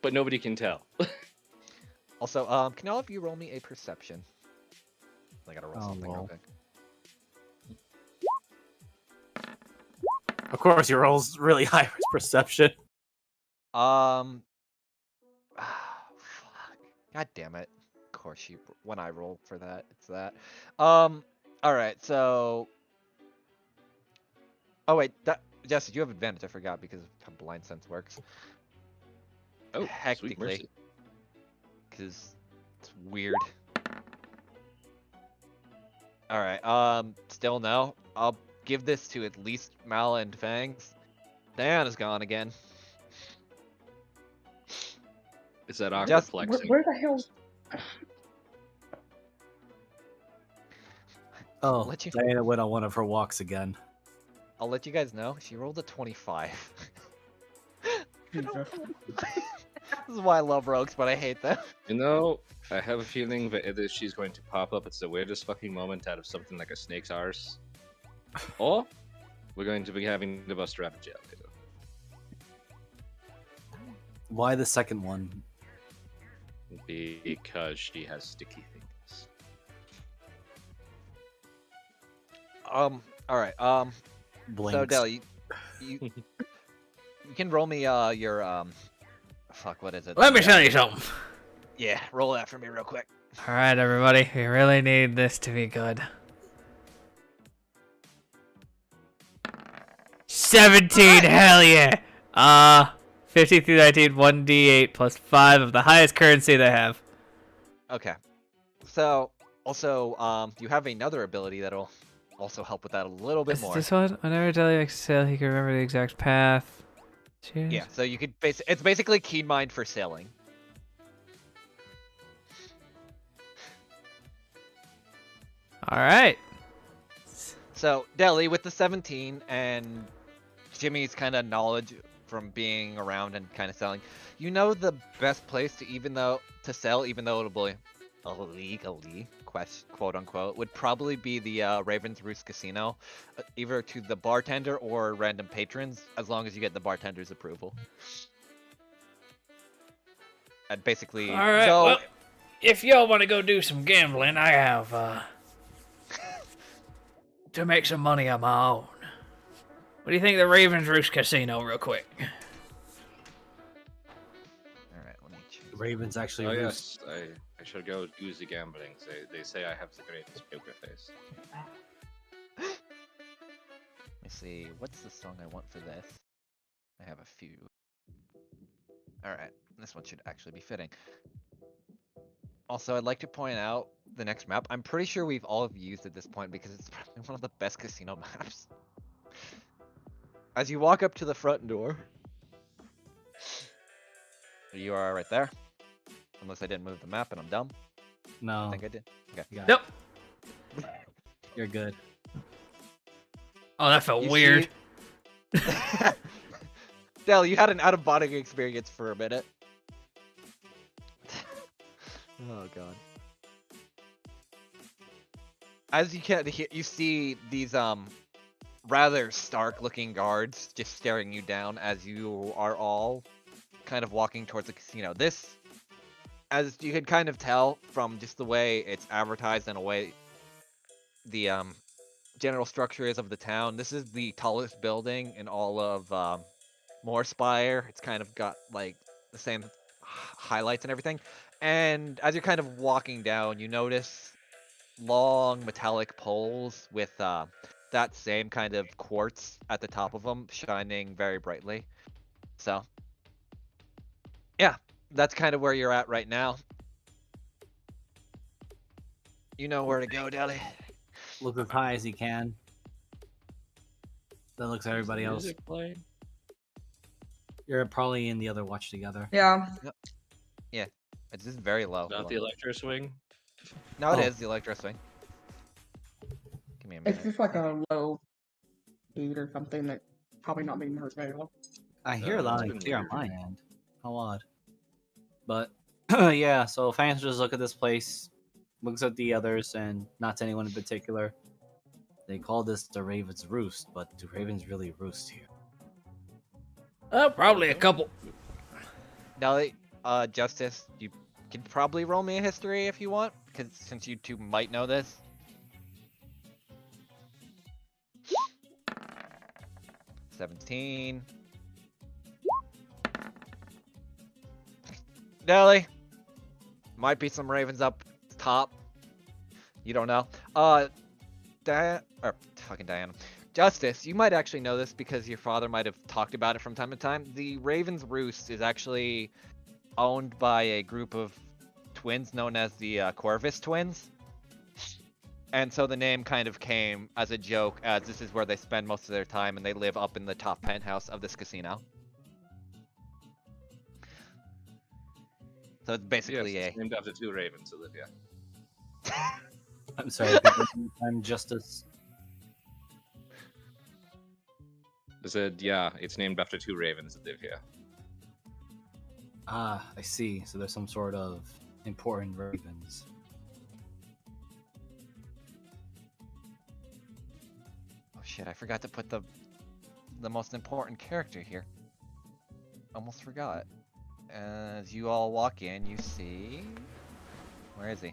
Speaker 6: but nobody can tell.
Speaker 1: Also, can all of you roll me a perception? I gotta roll something real
Speaker 2: well.
Speaker 1: quick.
Speaker 2: Of course, your roll's really high for perception.
Speaker 1: Fuck. God damn it. Of course, when I roll for that, it's that. Alright, so... Oh wait, Jesse, you have advantage, I forgot, because of how blind sense works.
Speaker 6: Oh, sweet
Speaker 1: Hectically.
Speaker 6: mercy.
Speaker 1: Because it's weird. Alright, still no. I'll give this to at least Mal and Fangs. Diana's gone again.
Speaker 6: Is that awkward
Speaker 1: Just-
Speaker 6: flexing?
Speaker 4: Where the hell?
Speaker 2: Oh,
Speaker 1: Let you-
Speaker 2: Diana went on one of her walks again.
Speaker 1: I'll let you guys know, she rolled a 25.
Speaker 4: Jesus.
Speaker 1: This is why I love rogues, but I hate them.
Speaker 6: You know, I have a feeling that either she's going to pop up, it's the weirdest fucking moment out of something like a snake's arse, or we're going to be having to bust her out of jail later.
Speaker 2: Why the second one?
Speaker 6: Because she has sticky fingers.
Speaker 1: Alright,
Speaker 2: Blinks.
Speaker 1: so Del, you you can roll me your fuck, what is it?
Speaker 3: Let me tell you something.
Speaker 1: Yeah, roll that for me real quick.
Speaker 3: All right, everybody, we really need this to be good. 17, hell yeah! 50 through 19, 1d8 plus 5 of the highest currency they have.
Speaker 1: Okay. So also you have another ability that'll also help with that a little bit
Speaker 3: Is
Speaker 1: more.
Speaker 3: this one? Whenever Deli makes a sale, he can remember the exact path. Cheers.
Speaker 1: Yeah, so you could it's basically keen mind for sailing.
Speaker 3: All right.
Speaker 1: So Deli with the 17 and Jimmy's kind of knowledge from being around and kind of selling, you know the best place to sell, even though it'll be illegally, quote unquote, would probably be the Raven's Roost Casino, either to the bartender or random patrons, as long as you get the bartender's approval. And basically,
Speaker 3: All right.
Speaker 1: so
Speaker 3: Well, if y'all want to go do some gambling, I have to make some money on my own. What do you think of the Raven's Roost Casino, real quick?
Speaker 1: all right, let me choose.
Speaker 2: Ravens actually
Speaker 6: Oh
Speaker 2: roost.
Speaker 6: yes, I should go use the gambling. They say I have the greatest poker face.
Speaker 1: Let me see, what's the song I want for this? I have a few. Alright, this one should actually be fitting. Also, I'd like to point out the next map. I'm pretty sure we've all used at this point because it's probably one of the best casino maps. As you walk up to the front door, you are right there. Unless I didn't move the map and I'm dumb. I
Speaker 2: No,
Speaker 1: think I did. Okay.
Speaker 3: Nope.
Speaker 2: you're good.
Speaker 3: Oh, that felt
Speaker 1: You
Speaker 3: weird.
Speaker 1: see- Del, you had an out-of-body experience for a minute. Oh god. As you can hear, you see these rather stark-looking guards just staring you down as you are all kind of walking towards the casino. This, as you can kind of tell from just the way it's advertised and the way the general structure is of the town. This is the tallest building in all of Moorspire. It's kind of got like the same highlights and everything. And as you're kind of walking down, you notice long metallic poles with that same kind of quartz at the top of them, shining very brightly. So, yeah, that's kind of where you're at right now. You know where to go, Deli.
Speaker 2: Look as high as he can. Then looks at everybody else.
Speaker 3: Music playing.
Speaker 2: You're probably in the other watch together.
Speaker 4: Yeah.
Speaker 1: It's just very low.
Speaker 6: Not the electro swing.
Speaker 1: No, it
Speaker 2: Oh.
Speaker 1: is the electro swing. Give me a minute.
Speaker 4: It's just like a low beat or something that probably not being heard very well.
Speaker 2: I hear
Speaker 6: No,
Speaker 2: loud
Speaker 6: it's
Speaker 2: and
Speaker 6: been
Speaker 2: clear on
Speaker 6: weird.
Speaker 2: my end. How odd. But yeah, so fans just look at this place, looks at the others, and not to anyone in particular. They call this the Raven's Roost, but do ravens really roost here?
Speaker 3: Probably a couple.
Speaker 1: Deli, Justice, you can probably roll me a history if you want, because since you two might know this. $17. Deli, might be some ravens up top. You don't know. Diana. Justice, you might actually know this because your father might have talked about it from time to time. The Raven's Roost is actually owned by a group of twins known as the Corvus twins. And so the name kind of came as a joke, as this is where they spend most of their time, and they live up in the top penthouse of this casino. So it's basically
Speaker 6: Yes, it's named after two ravens who live here.
Speaker 2: I'm sorry, I'm Justice.
Speaker 6: I said, yeah, it's named after two ravens that live here.
Speaker 2: Ah, I see. So there's some sort of important ravens.
Speaker 1: Oh shit, I forgot to put the most important character here. Almost forgot. As you all walk in, you see... Where is he?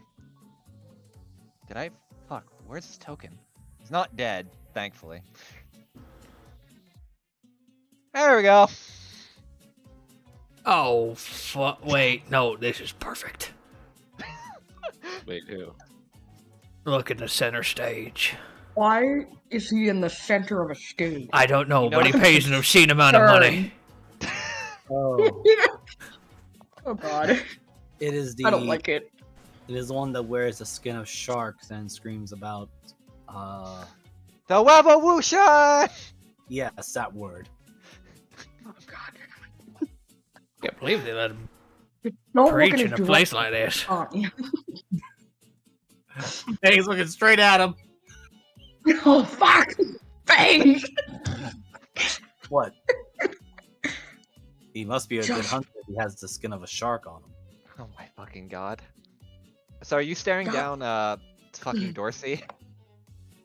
Speaker 1: Did I... Fuck, where's his token? He's not dead, thankfully. There we go.
Speaker 3: Oh, wait. No, this is perfect.
Speaker 6: Wait, who?
Speaker 3: Look at the center stage.
Speaker 4: Why is he in the center of a stage?
Speaker 3: I don't know,
Speaker 1: You know
Speaker 3: but he
Speaker 1: what?
Speaker 3: pays an obscene amount of money.
Speaker 2: Oh,
Speaker 4: Oh god.
Speaker 2: it is the.
Speaker 4: I don't like it.
Speaker 2: It is the one that wears the skin of sharks and screams about.
Speaker 1: The Wabawusha!
Speaker 2: Yes, that word.
Speaker 4: Oh god.
Speaker 3: Can't believe they let him
Speaker 4: Don't look
Speaker 3: preach
Speaker 4: at his
Speaker 3: in a place like this.
Speaker 2: And he's looking straight at him.
Speaker 4: Oh fuck! Face!
Speaker 2: What? He must be a good
Speaker 4: Just-
Speaker 2: hunter if he has the skin of a shark on him.
Speaker 1: Oh my fucking god. So are you staring
Speaker 4: God.
Speaker 1: down, fucking Dorsey?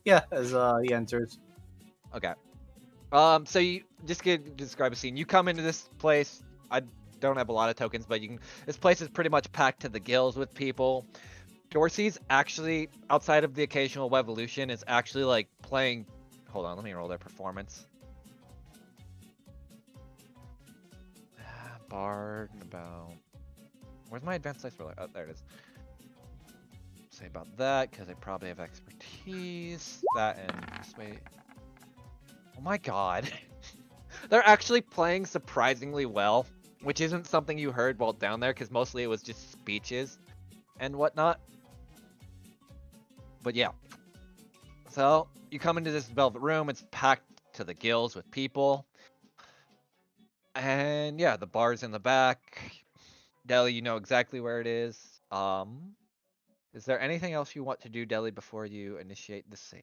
Speaker 2: Yeah, as he enters.
Speaker 1: Okay. So you just get describe a scene. You come into this place. I don't have a lot of tokens, but you can. This place is pretty much packed to the gills with people. Dorsey's actually outside of the occasional revolution is actually like playing. Hold on, let me roll their performance. Bard about. Where's my advanced dice roller? Oh, there it is. Say about that because I probably have expertise. That and wait. Oh my god. They're actually playing surprisingly well, which isn't something you heard while down there because mostly it was just speeches and whatnot. But yeah. So you come into this velvet room, it's packed to the gills with people. And yeah, the bar's in the back. Deli, you know exactly where it is. Is there anything else you want to do, Deli, before you initiate the scene?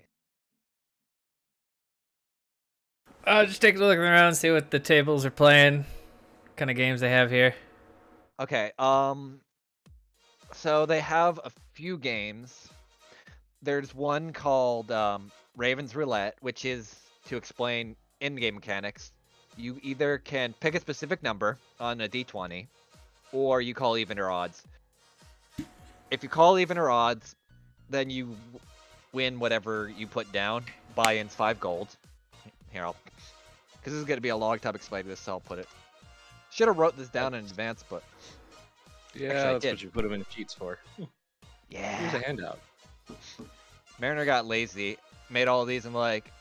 Speaker 3: Just take a look around, see what the tables are playing, what kind of games they have here.
Speaker 1: Okay, so they have a few games. There's one called Raven's Roulette, which is, to explain in-game mechanics, you either can pick a specific number on a d20, or you call even or odds. If you call even or odds, then you win whatever you put down. buy-ins 5 gold. Here, because this is going to be a long time explaining this, so I'll put it. Should have wrote this down in advance, but
Speaker 6: Yeah,
Speaker 1: actually, I
Speaker 6: that's
Speaker 1: did.
Speaker 6: what you put them in cheats for. Here's
Speaker 1: yeah.
Speaker 6: a handout.
Speaker 1: Mariner got lazy, made all of these, and like,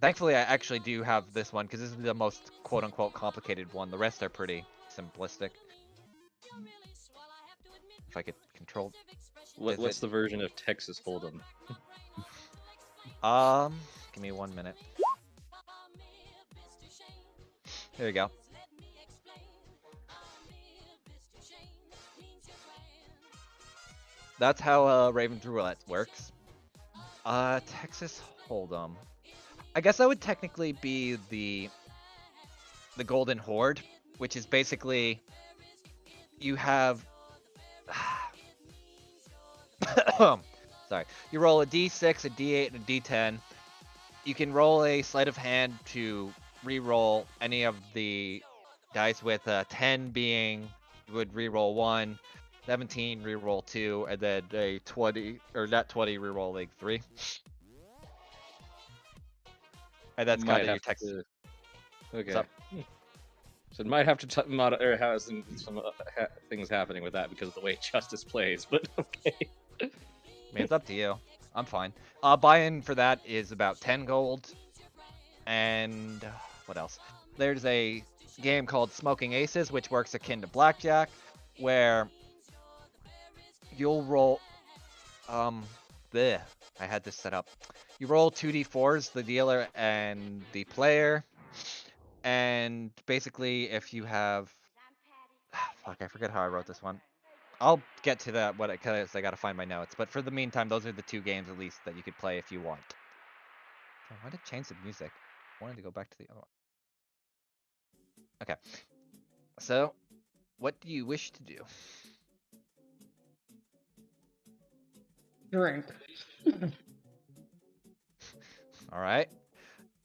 Speaker 1: thankfully I actually do have this one because this is the most quote-unquote complicated one. The rest are pretty simplistic. If I could control.
Speaker 6: What's the version of Texas Hold'em?
Speaker 1: Give me 1 minute. There you go. That's how Raven's Roulette works. Texas Hold'em. I guess that would technically be the Golden Horde, which is basically you have. Sorry. You roll a d6, a d8, and a d10. You can roll a sleight of hand to re-roll any of the dice, with 10 being you would re-roll 1, 17 re-roll 2, and then a 20 or not 20 re-roll like 3. And that's kind of your Texas.
Speaker 6: Okay.
Speaker 1: So-
Speaker 6: So it might have to or have some things happening with that because of the way Justice plays, but okay.
Speaker 1: I mean, it's up to you. I'm fine. Buy-in for that is about 10 gold. And what else? There's a game called Smoking Aces, which works akin to Blackjack, where you'll roll. I had this set up. You roll 2d4s, the dealer and the player. And basically, if you have. Fuck, I forget how I wrote this one. I'll get to that because I gotta find my notes. But for the meantime, those are the 2 games at least that you could play if you want. Oh, why did it change the music? I wanted to go back to the other one. Okay. So, what do you wish to do?
Speaker 4: Drink.
Speaker 1: All right.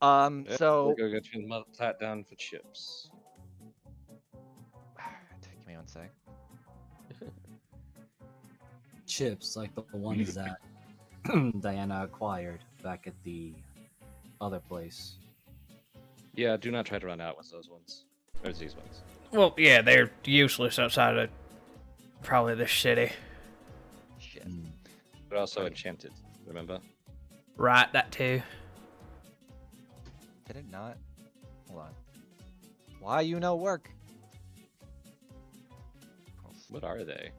Speaker 6: Yeah,
Speaker 1: So
Speaker 6: we'll go get you that down for chips.
Speaker 1: give me 1 sec.
Speaker 2: Chips, like the ones that Diana acquired back at the other place.
Speaker 6: Yeah, do not try to run out with those ones. Or these ones.
Speaker 3: Well, yeah, they're useless outside of probably the city.
Speaker 1: Shit.
Speaker 2: Mm.
Speaker 6: But also enchanted, remember?
Speaker 3: Right, that too.
Speaker 1: Did it not? Hold on. Why you no work?
Speaker 6: What are they?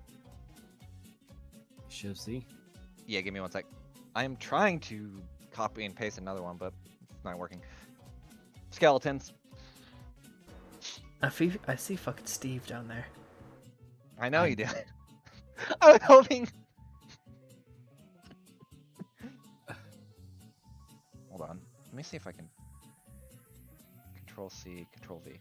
Speaker 2: Shivsy.
Speaker 1: Yeah, give me 1 sec. I am trying to copy and paste another one, but it's not working. Skeletons.
Speaker 3: I see fucking Steve down there.
Speaker 1: I know you do. I was hoping. Hold on. Let me see if I can. Control C, Control V.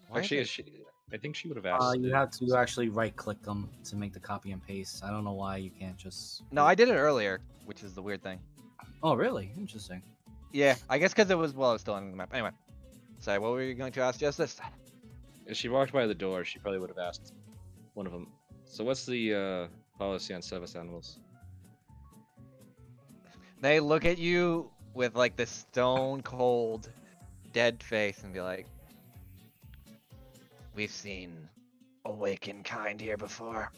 Speaker 1: Why is
Speaker 6: Actually, I think she would have asked.
Speaker 2: You have to actually right-click them to make the copy and paste. I don't know why you can't just.
Speaker 1: No, I did it earlier, which is the weird thing.
Speaker 2: Oh, really? Interesting.
Speaker 1: Yeah, I guess because it was I was still on the map. Anyway, sorry. What were you going to ask, Justice?
Speaker 6: If she walked by the door, she probably would have asked one of them. So what's the policy on service animals?
Speaker 1: They look at you with like this stone cold, dead face and be like, "We've seen awakened kind here before.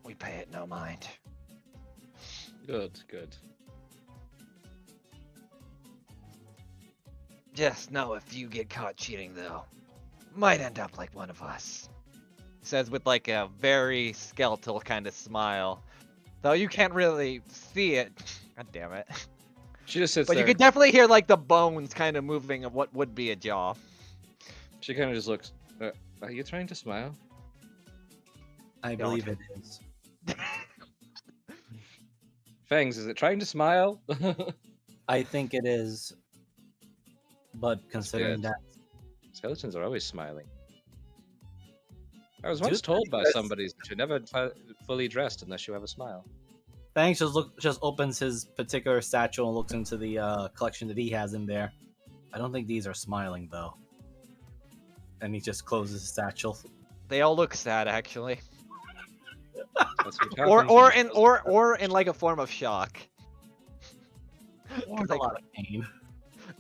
Speaker 1: We pay it no mind."
Speaker 6: Good, good.
Speaker 1: Just know if you get caught cheating, though, might end up like one of us. Says with like a very skeletal kind of smile, though you can't really see it. God damn it!
Speaker 6: She just sits
Speaker 1: But
Speaker 6: there.
Speaker 1: you could definitely hear like the bones kind of moving of what would be a jaw.
Speaker 6: She kind of just looks. Are you trying to smile?
Speaker 2: I
Speaker 1: Don't.
Speaker 2: believe it is.
Speaker 6: Fangs, is it trying to smile?
Speaker 2: I think it is. But considering
Speaker 6: good.
Speaker 2: that.
Speaker 6: Skeletons are always smiling. I was
Speaker 2: Dude,
Speaker 6: once told by
Speaker 2: that's-
Speaker 6: somebody that you're never fully dressed unless you have a smile.
Speaker 2: Thanks just opens his particular satchel and looks into the collection that he has in there. I don't think these are smiling though. And he just closes his satchel.
Speaker 1: They all look sad, actually,
Speaker 6: That's what
Speaker 1: or
Speaker 6: happens when you
Speaker 1: in like a form of shock.
Speaker 2: Or a
Speaker 1: Like,
Speaker 2: lot of pain.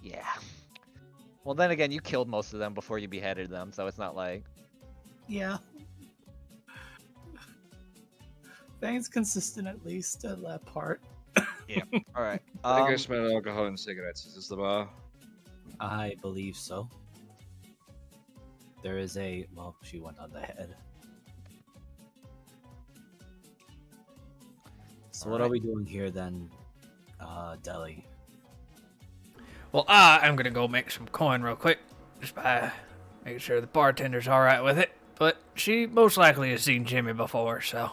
Speaker 1: yeah. Well, then again, you killed most of them before you beheaded them, so it's not like.
Speaker 2: Yeah. Things consistent at least at that part.
Speaker 1: All right.
Speaker 6: I think I smell alcohol and cigarettes. Is this the bar?
Speaker 2: I believe so. There is a well, she went on the head. So what are we doing here then, Deli?
Speaker 3: Well, I'm gonna go make some coin real quick, just by making sure the bartender's all right with it. But she most likely has seen Jimmy before, so.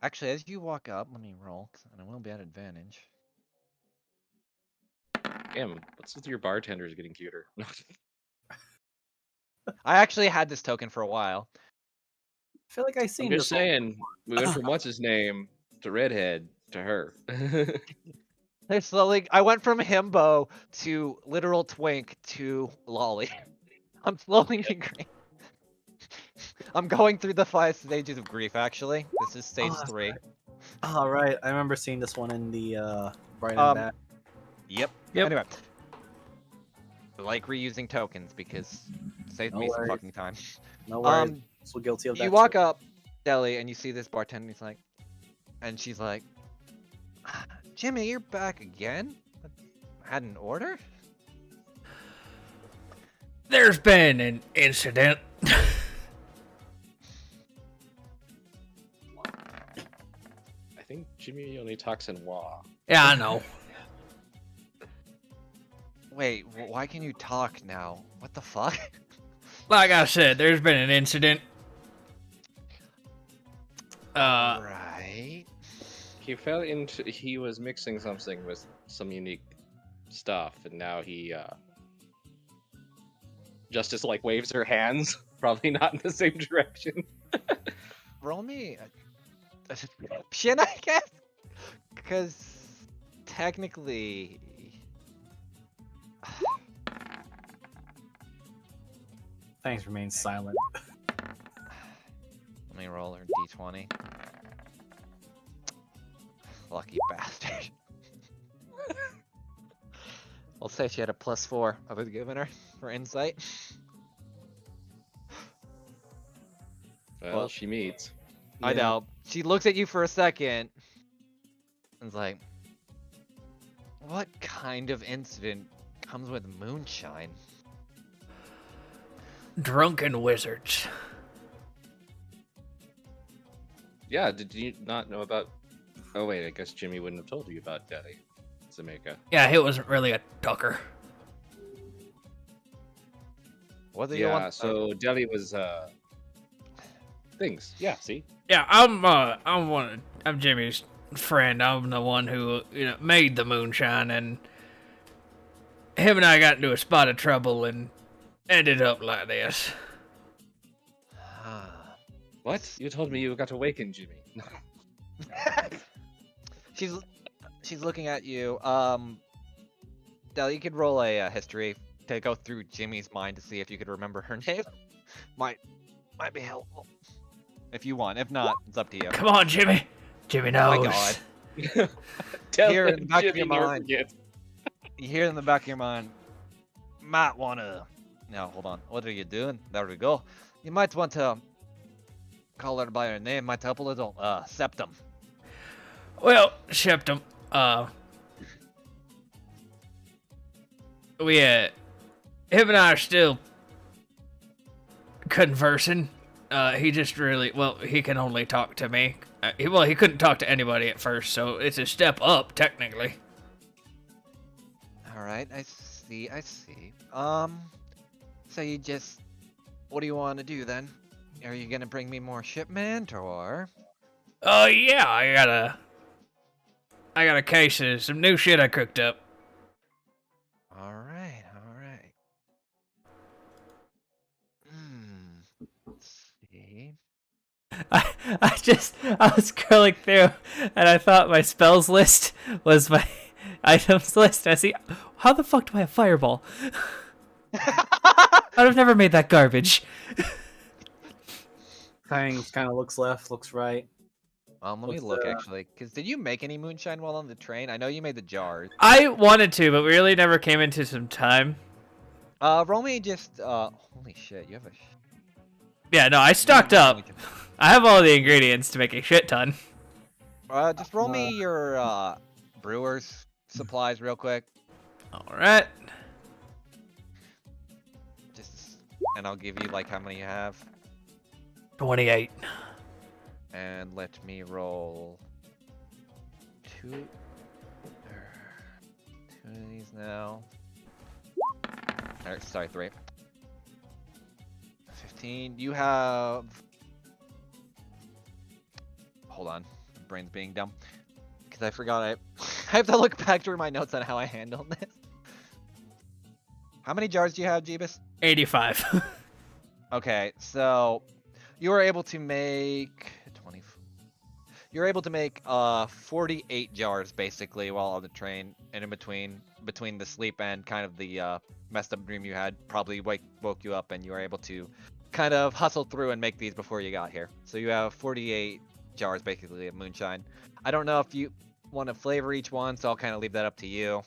Speaker 1: Actually, as you walk up, let me roll, and I will be at advantage.
Speaker 6: Damn, what's with your bartenders getting cuter?
Speaker 1: I actually had this token for a while.
Speaker 2: I feel like I've
Speaker 6: I'm
Speaker 2: seen
Speaker 6: just
Speaker 2: this.
Speaker 6: saying, we went from what's his name to redhead to her.
Speaker 1: They're slowly. I went from himbo to literal twink to lolly. I'm slowly degrading. I'm going through the 5 stages of grief. Actually, this is stage
Speaker 2: that's
Speaker 1: 3.
Speaker 2: right. Oh, right. I remember seeing this one in the right on that.
Speaker 1: Yep.
Speaker 3: Yep.
Speaker 1: Anyway, I like reusing tokens because it saves
Speaker 2: No
Speaker 1: me some
Speaker 2: worries.
Speaker 1: fucking time.
Speaker 2: No worries. So guilty of that.
Speaker 1: You walk
Speaker 2: too.
Speaker 1: up, Deli, and you see this bartender. And he's like, and she's like, "Jimmy, you're back again? Had an order?"
Speaker 3: There's been an incident.
Speaker 6: I think Jimmy only talks in Wah.
Speaker 3: Yeah, I know.
Speaker 1: Wait, why can you talk now? What the fuck?
Speaker 3: Like I said, there's been an incident.
Speaker 1: Right.
Speaker 6: He was mixing something with some unique stuff, and now he, Justice, like, waves her hands, probably not in the same direction.
Speaker 1: Roll me a description, I guess? Because technically...
Speaker 2: Thanks, remain silent.
Speaker 1: Let me roll her d20. Lucky bastard. I'll say she had a +4 I was giving her for insight.
Speaker 6: Well, she meets.
Speaker 1: I know. She looks at you for a second and's like, what kind of incident comes with moonshine?
Speaker 3: Drunken wizards.
Speaker 6: Yeah, did you not know about... Oh wait, I guess Jimmy wouldn't have told you about Daddy Zamaica.
Speaker 3: Yeah, it wasn't really a tucker.
Speaker 1: What do you
Speaker 6: Yeah,
Speaker 1: want?
Speaker 6: so Deli was, things. Yeah, see?
Speaker 3: Yeah, I'm Jimmy's friend. I'm the one who, made the moonshine, and him and I got into a spot of trouble and ended up like this.
Speaker 6: What? You told me you got awakened, Jimmy.
Speaker 1: She's looking at you. Del, you could roll a history to go through Jimmy's mind to see if you could remember her name. might be helpful if you want. If not, it's up to you.
Speaker 3: Come on, Jimmy. Jimmy knows.
Speaker 1: Oh my god.
Speaker 6: Tell
Speaker 1: Here in
Speaker 6: him
Speaker 1: the back of
Speaker 6: Jimmy
Speaker 1: your
Speaker 6: never
Speaker 1: mind.
Speaker 6: forgets.
Speaker 1: You hear in the back of your mind, might want to... Now, hold on. What are you doing? There we go. You might want to call her by her name. Might help a little. Septum.
Speaker 3: Well, Sheptum, him and I are still conversing. He just really, he can only talk to me. He couldn't talk to anybody at first, so it's a step up, technically.
Speaker 1: Alright, I see. So you just... What do you want to do then? Are you gonna bring me more shipment, or...?
Speaker 3: Yeah, I got a case of some new shit I cooked up.
Speaker 1: Alright. Let's see...
Speaker 3: I was scrolling through, and I thought my spells list was my items list. I see, how the fuck do I have Fireball? I've never made that garbage.
Speaker 2: Fangs kind of looks left, looks right.
Speaker 1: Let me
Speaker 2: What's
Speaker 1: look
Speaker 2: the-
Speaker 1: actually, because did you make any moonshine while on the train? I know you made the jars.
Speaker 3: I wanted to, but we really never came into some time.
Speaker 1: Roll me just, holy shit, you have a...
Speaker 3: Yeah, no, I stocked up. I have all the ingredients to make a shit ton.
Speaker 1: Just roll me your, brewer's supplies real quick.
Speaker 3: Alright.
Speaker 1: And I'll give you, like, how many you have.
Speaker 3: 28.
Speaker 1: And let me roll two of these now. Alright, sorry, 3. 15. You have... Hold on. My brain's being dumb. Because I forgot I have to look back through my notes on how I handled this. How many jars do you have, Jeebus?
Speaker 3: 85.
Speaker 1: Okay, so you were able to make 20. You're able to make 48 jars basically while on the train, and in between the sleep and kind of the messed up dream you had, probably woke you up, and you were able to kind of hustle through and make these before you got here. So you have 48 jars basically of moonshine. I don't know if you want to flavor each one, so I'll kind of leave that up to you.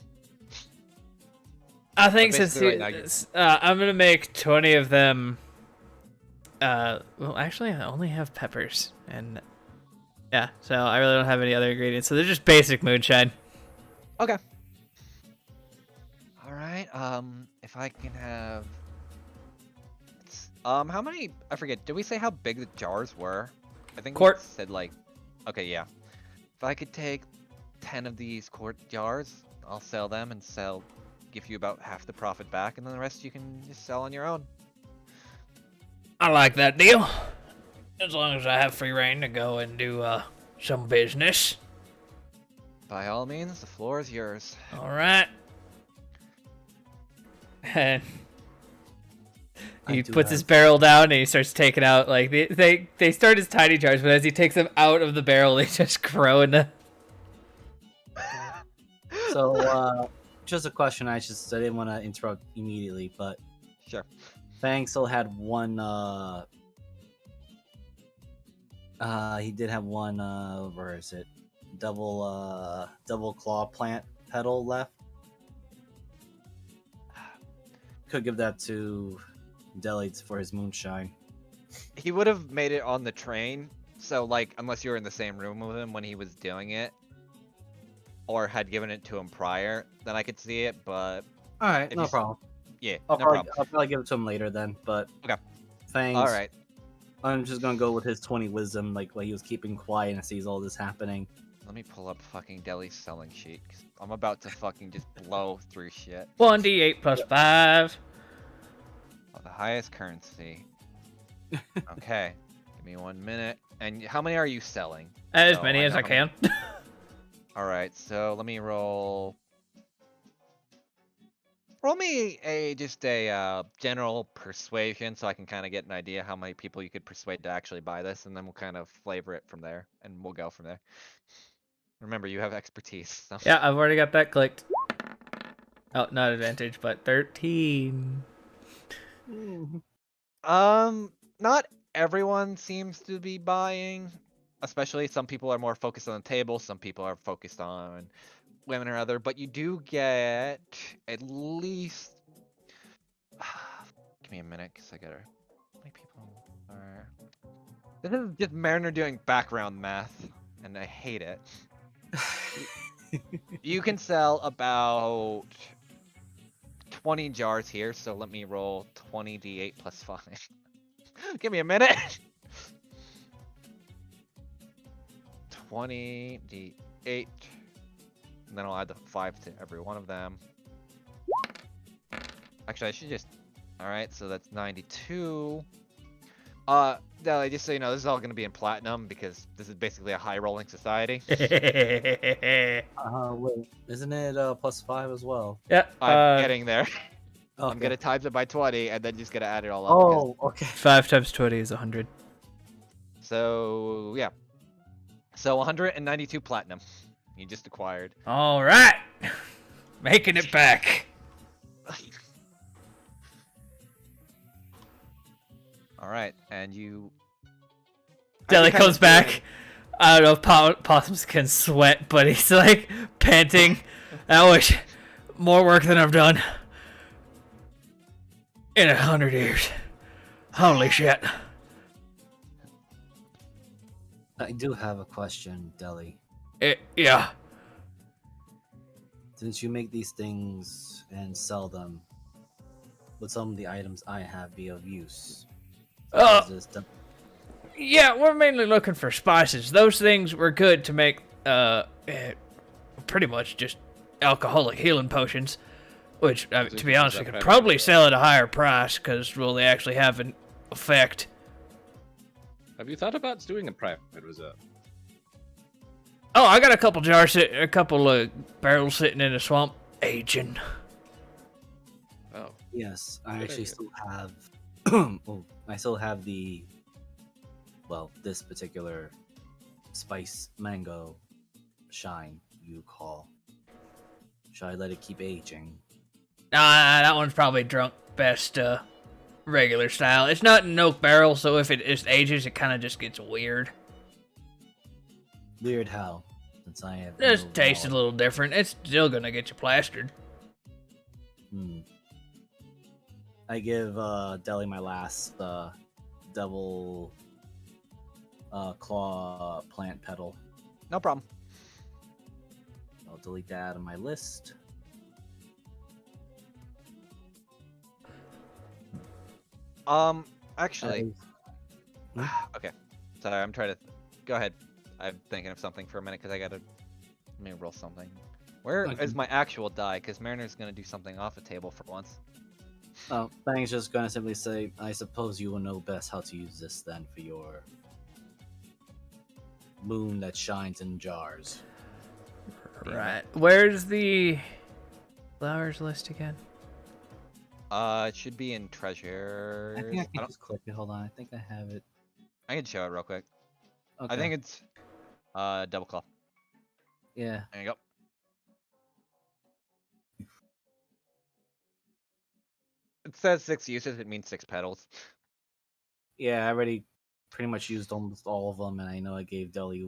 Speaker 3: I think
Speaker 1: But
Speaker 3: since
Speaker 1: basically
Speaker 3: you,
Speaker 1: right now
Speaker 3: I'm gonna make 20 of them. Well, actually, I only have peppers, and yeah, so I really don't have any other ingredients. So they're just basic moonshine.
Speaker 1: Okay. All right. If I can have, how many? I forget. Did we say how big the jars were? I think
Speaker 3: Quart.
Speaker 1: we said like, okay, yeah. If I could take 10 of these quart jars, I'll sell them and give you about half the profit back, and then the rest you can just sell on your own.
Speaker 3: I like that deal. As long as I have free reign to go and do some business.
Speaker 1: By all means, the floor is yours.
Speaker 3: All right. And he puts his barrel down and he starts taking out, like, they start as tiny jars, but as he takes them out of the barrel, they just grow into...
Speaker 2: So, just a question. I didn't want to interrupt immediately, but
Speaker 1: Sure.
Speaker 2: Fang still had one. He did have one. Where is it? Double claw plant petal left. Could give that to Deli for his moonshine.
Speaker 1: He would have made it on the train, so like, unless you were in the same room with him when he was doing it, or had given it to him prior, then I could see it, but...
Speaker 2: All right,
Speaker 1: If
Speaker 2: no
Speaker 1: you-
Speaker 2: problem.
Speaker 1: Yeah,
Speaker 2: I'll
Speaker 1: no problem.
Speaker 2: probably give it to him later then. But
Speaker 1: Okay.
Speaker 2: Thanks.
Speaker 1: All right.
Speaker 2: I'm just gonna go with his 20 wisdom, like while he was keeping quiet and sees all this happening.
Speaker 1: Let me pull up fucking Deli's selling sheet, 'cause I'm about to fucking just blow through shit.
Speaker 3: 1d8 plus 5.
Speaker 1: Oh, the highest currency. Okay. Give me 1 minute. And how many are you selling?
Speaker 3: As
Speaker 1: So
Speaker 3: many as
Speaker 1: know
Speaker 3: I
Speaker 1: how
Speaker 3: can.
Speaker 1: Alright, so let me roll... Roll me just a general persuasion so I can kind of get an idea how many people you could persuade to actually buy this, and then we'll kind of flavor it from there, and we'll go from there. Remember, you have expertise. So.
Speaker 3: Yeah, I've already got that clicked. Oh, not advantage, but 13.
Speaker 1: Not everyone seems to be buying, especially some people are more focused on the table, some people are focused on women or other, but you do get at least... Give me a minute, because I gotta... How many people are... This is just Mariner doing background math, and I hate it. You can sell about 20 jars here, so let me roll 20d8 plus 5. Give me a minute! 20d8. And then I'll add the 5 to every one of them. Actually, I should just... Alright, so that's 92. Deli, just so you know, this is all going to be in platinum because this is basically a high-rolling society.
Speaker 2: Wait, isn't it plus 5 as well?
Speaker 3: Yeah,
Speaker 1: I'm getting there.
Speaker 2: Okay.
Speaker 1: I'm going to times it by 20 and then just going to add it all up. because-
Speaker 2: Oh, okay.
Speaker 3: 5 times 20 is 100.
Speaker 1: So, yeah. So 192 platinum. You just acquired.
Speaker 3: All right, making it back.
Speaker 1: All right, and you.
Speaker 3: Deli
Speaker 1: How'd you
Speaker 3: comes
Speaker 1: kinda
Speaker 3: back. I don't know if possums can sweat, but he's like panting. I wish more work than I've done in 100 years. Holy shit.
Speaker 2: I do have a question, Deli.
Speaker 3: Yeah.
Speaker 2: Since you make these things and sell them, would some of the items I have be of use? Such as this
Speaker 3: Yeah, we're mainly looking for spices. Those things were good to make, pretty much just alcoholic healing potions. Which, to be honest, we could probably sell at a higher price, because, well, they actually have an effect.
Speaker 6: Have you thought about doing a private reserve?
Speaker 3: Oh, I got a couple jars, a couple barrels sitting in a swamp, aging.
Speaker 6: Oh.
Speaker 2: Yes, I
Speaker 6: Good
Speaker 2: actually
Speaker 6: idea.
Speaker 2: still have. I still have the. Well, this particular spice mango shine you call. Should I let it keep aging?
Speaker 3: Nah, that one's probably drunk best regular style. It's not an oak barrel, so if it just ages, it kind of just gets weird.
Speaker 2: Weird how? Since I have.
Speaker 3: Just
Speaker 2: no
Speaker 3: tastes a
Speaker 2: knowledge.
Speaker 3: little different. It's still gonna get you plastered.
Speaker 2: I give Deli my last devil claw plant petal.
Speaker 1: No problem.
Speaker 2: I'll delete that out of my list.
Speaker 1: Actually,
Speaker 2: Hmm?
Speaker 1: okay. Sorry, I'm trying to. Go ahead. I'm thinking of something for a minute because I gotta. Let me roll something. Where
Speaker 2: Okay.
Speaker 1: is my actual die? Because Mariner's gonna do something off the table for once.
Speaker 2: Oh, Bang's just gonna simply say, I suppose you will know best how to use this then for your moon that shines in jars.
Speaker 3: Right. Where's the flowers list again?
Speaker 1: It should be in treasures.
Speaker 2: I think I
Speaker 1: I
Speaker 2: can
Speaker 1: don't-
Speaker 2: just click it. Hold on, I think I have it.
Speaker 1: I can show it real quick.
Speaker 2: Okay.
Speaker 1: I think it's double claw.
Speaker 2: Yeah.
Speaker 1: There you go. It says 6 uses. It means 6 petals.
Speaker 2: Yeah, I already pretty much used almost all of them, and I know I gave Deli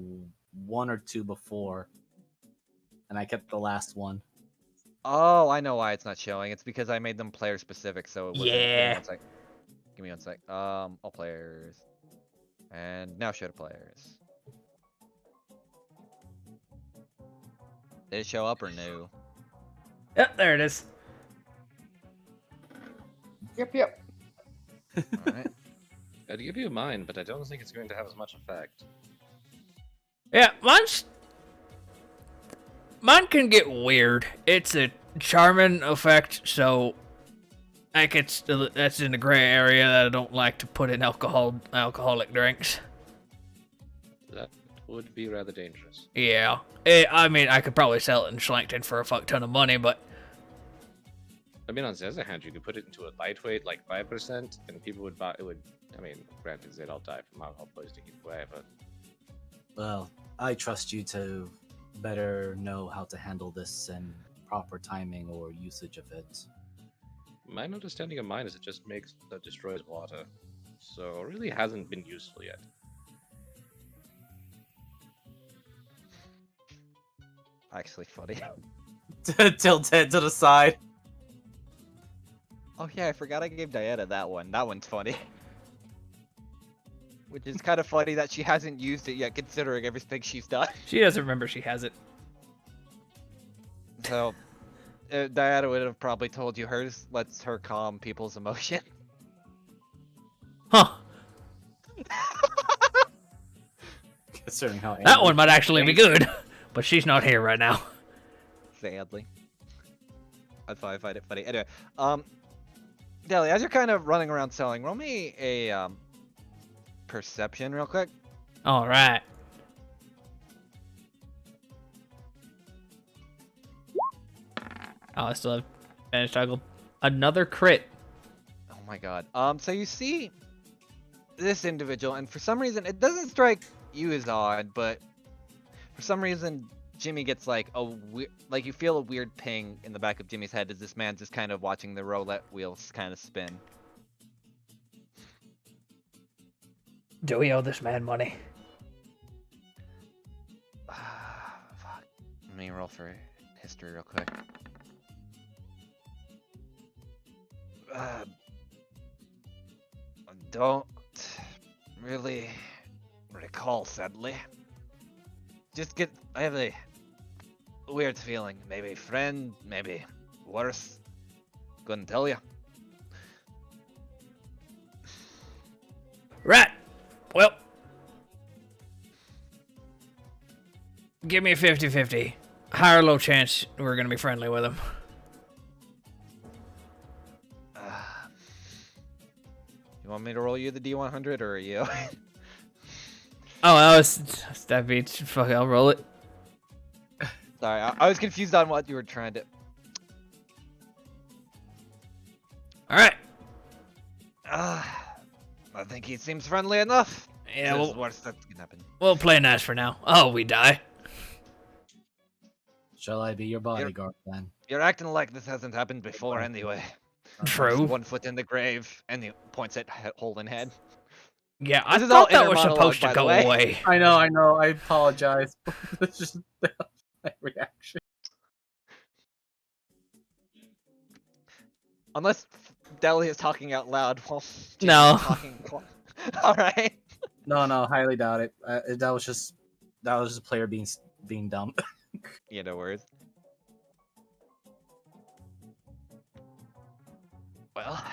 Speaker 2: 1 or 2 before, and I kept the last one.
Speaker 1: Oh, I know why it's not showing. It's because I made them player specific, so it wasn't.
Speaker 3: Yeah.
Speaker 1: Give me one sec. All players. And now show to players. Did it show up or no?
Speaker 3: Yep, there it is.
Speaker 4: Yep.
Speaker 1: Alright.
Speaker 6: I'd give you mine, but I don't think it's going to have as much effect.
Speaker 3: Yeah, mine can get weird. It's a charming effect, so that's in the gray area that I don't like to put in alcoholic drinks.
Speaker 6: That would be rather dangerous.
Speaker 3: Yeah, I mean, I could probably sell it in Schlankton for a fuck ton of money, but
Speaker 6: I mean, on the other hand, you could put it into a lightweight, like 5%, and people would buy it. Would, I mean, granted, they'd all die from alcohol poisoning either way, but
Speaker 2: Well, I trust you to better know how to handle this and proper timing or usage of it.
Speaker 6: my understanding of mine is it just destroys water, so it really hasn't been useful yet.
Speaker 1: Actually funny.
Speaker 2: Tilt head to the side.
Speaker 1: Oh yeah, I forgot I gave Diana that one. That one's funny. Which is kind of funny that she hasn't used it yet, considering everything she's done.
Speaker 3: she doesn't remember she has it.
Speaker 1: So, Diana would have probably told you hers lets her calm people's emotion.
Speaker 3: Huh.
Speaker 2: Considering how
Speaker 3: That one might actually be good, but she's not here right now.
Speaker 1: Sadly. That's why I find it funny. Anyway, Deli, as you're kind of running around selling, roll me a perception real quick.
Speaker 3: All right. Oh, I still have advantage toggle. Another crit.
Speaker 1: Oh my god. So you see this individual, and for some reason, it doesn't strike you as odd, but for some reason, Jimmy gets like like you feel a weird ping in the back of Jimmy's head as this man's just kind of watching the roulette wheels kind of spin.
Speaker 3: Do we owe this man money?
Speaker 1: me roll for history real quick. I don't really recall, sadly. I have a weird feeling. Maybe friend, maybe worse. Couldn't tell you.
Speaker 3: Right. Well, give me a 50-50. High or low chance we're going to be friendly with him.
Speaker 1: You want me to roll you the D100 or are you?
Speaker 3: Oh, that beats. Fuck, I'll roll it.
Speaker 1: Sorry, I was confused on what you were trying to.
Speaker 3: All right.
Speaker 1: I think he seems friendly enough.
Speaker 3: Yeah,
Speaker 1: There's
Speaker 3: well,
Speaker 1: worse that can happen.
Speaker 3: we'll play nice for now. Oh, we die.
Speaker 2: Shall I be your bodyguard then?
Speaker 1: You're acting like this hasn't happened before anyway.
Speaker 3: True.
Speaker 1: One foot in the grave, and he points at Holden Head.
Speaker 3: Yeah, I
Speaker 1: This is all
Speaker 3: thought that
Speaker 1: inner
Speaker 3: was
Speaker 1: monologue,
Speaker 3: supposed to
Speaker 1: by the
Speaker 3: go
Speaker 1: way.
Speaker 3: away.
Speaker 5: I know. I apologize. It's just my reaction.
Speaker 1: Unless Deli is talking out loud while Jason's
Speaker 3: No.
Speaker 1: talking. All right.
Speaker 5: No, highly doubt it. That was just a player being dumb.
Speaker 1: Yeah, no worries. Well,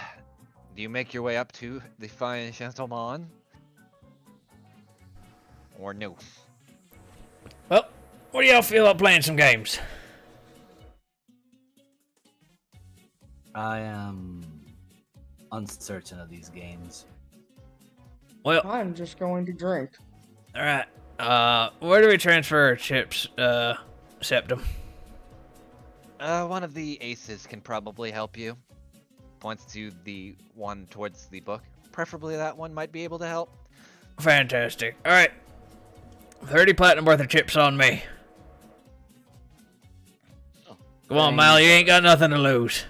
Speaker 1: do you make your way up to the fine gentleman? Or no?
Speaker 3: Well, what do y'all feel about playing some games?
Speaker 2: I am uncertain of these games.
Speaker 3: Well,
Speaker 4: I'm just going to drink.
Speaker 3: all right. Where do we transfer chips, Septum?
Speaker 1: One of the aces can probably help you. Points to the one towards the book. Preferably that one might be able to help.
Speaker 3: Fantastic. All right. 30 platinum worth of chips on me. Come on, Mal, you ain't got nothing to lose.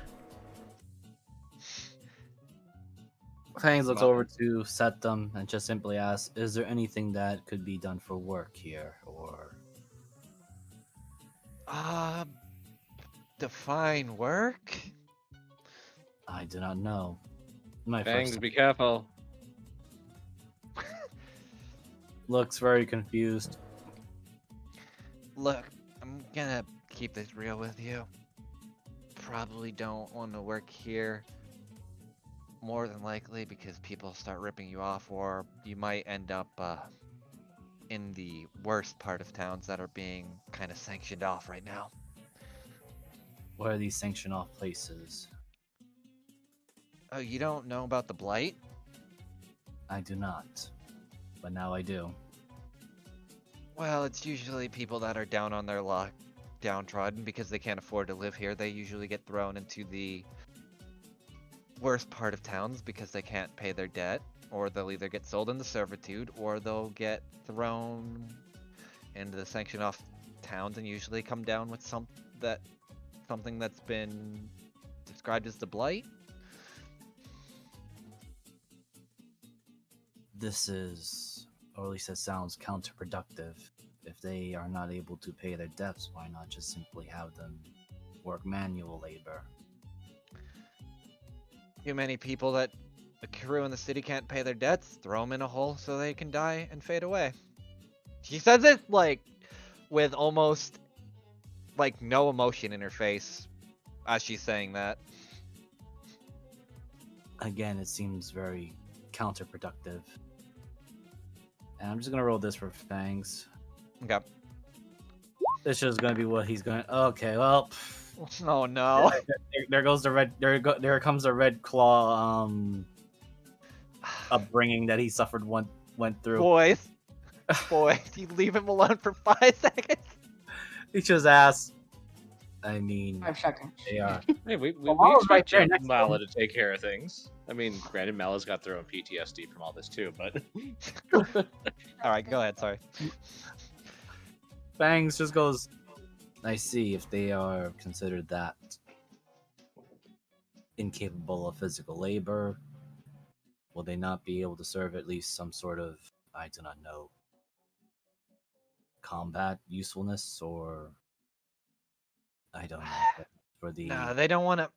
Speaker 2: Fangs looks over to Septum and just simply asks, "Is there anything that could be done for work here, or?"
Speaker 1: Define work?
Speaker 2: I do not know. My
Speaker 6: Fangs,
Speaker 2: first
Speaker 6: be careful.
Speaker 2: looks very confused.
Speaker 1: Look, I'm gonna keep this real with you. Probably don't want to work here. More than likely because people start ripping you off, or you might end up in the worst part of towns that are being kind of sanctioned off right now.
Speaker 2: What are these sanctioned off places?
Speaker 1: Oh, you don't know about the Blight?
Speaker 2: I do not, but now I do.
Speaker 1: Well, it's usually people that are down on their luck, downtrodden because they can't afford to live here. They usually get thrown into the worst part of towns because they can't pay their debt, or they'll either get sold into servitude, or they'll get thrown into the sanction off towns and usually come down with something that's been described as the Blight.
Speaker 2: This is, or at least it sounds counterproductive. If they are not able to pay their debts, why not just simply have them work manual labor?
Speaker 1: Too many people that accrue in the city can't pay their debts, throw them in a hole so they can die and fade away. She says it like with almost like no emotion in her face as she's saying that.
Speaker 2: Again, it seems very counterproductive. And I'm just gonna roll this for Fangs.
Speaker 1: Okay.
Speaker 2: This is gonna be what he's going. Okay, well,
Speaker 1: Oh no.
Speaker 2: there goes the red. There comes the red claw. Upbringing that he suffered went through.
Speaker 1: Boys, you leave him alone for 5 seconds.
Speaker 2: He just asked. I mean,
Speaker 4: 5 seconds.
Speaker 2: they are.
Speaker 6: Hey, we
Speaker 4: Well, I was right
Speaker 6: expect
Speaker 4: there next to
Speaker 6: Mala to take care of things. I mean, granted, Mala's got their own PTSD from all this too, but
Speaker 1: All right, go ahead. Sorry.
Speaker 2: Fangs just goes. I see. If they are considered that incapable of physical labor, will they not be able to serve at least some sort of, I do not know, combat usefulness or I don't know. But for the
Speaker 1: Nah, they don't want to.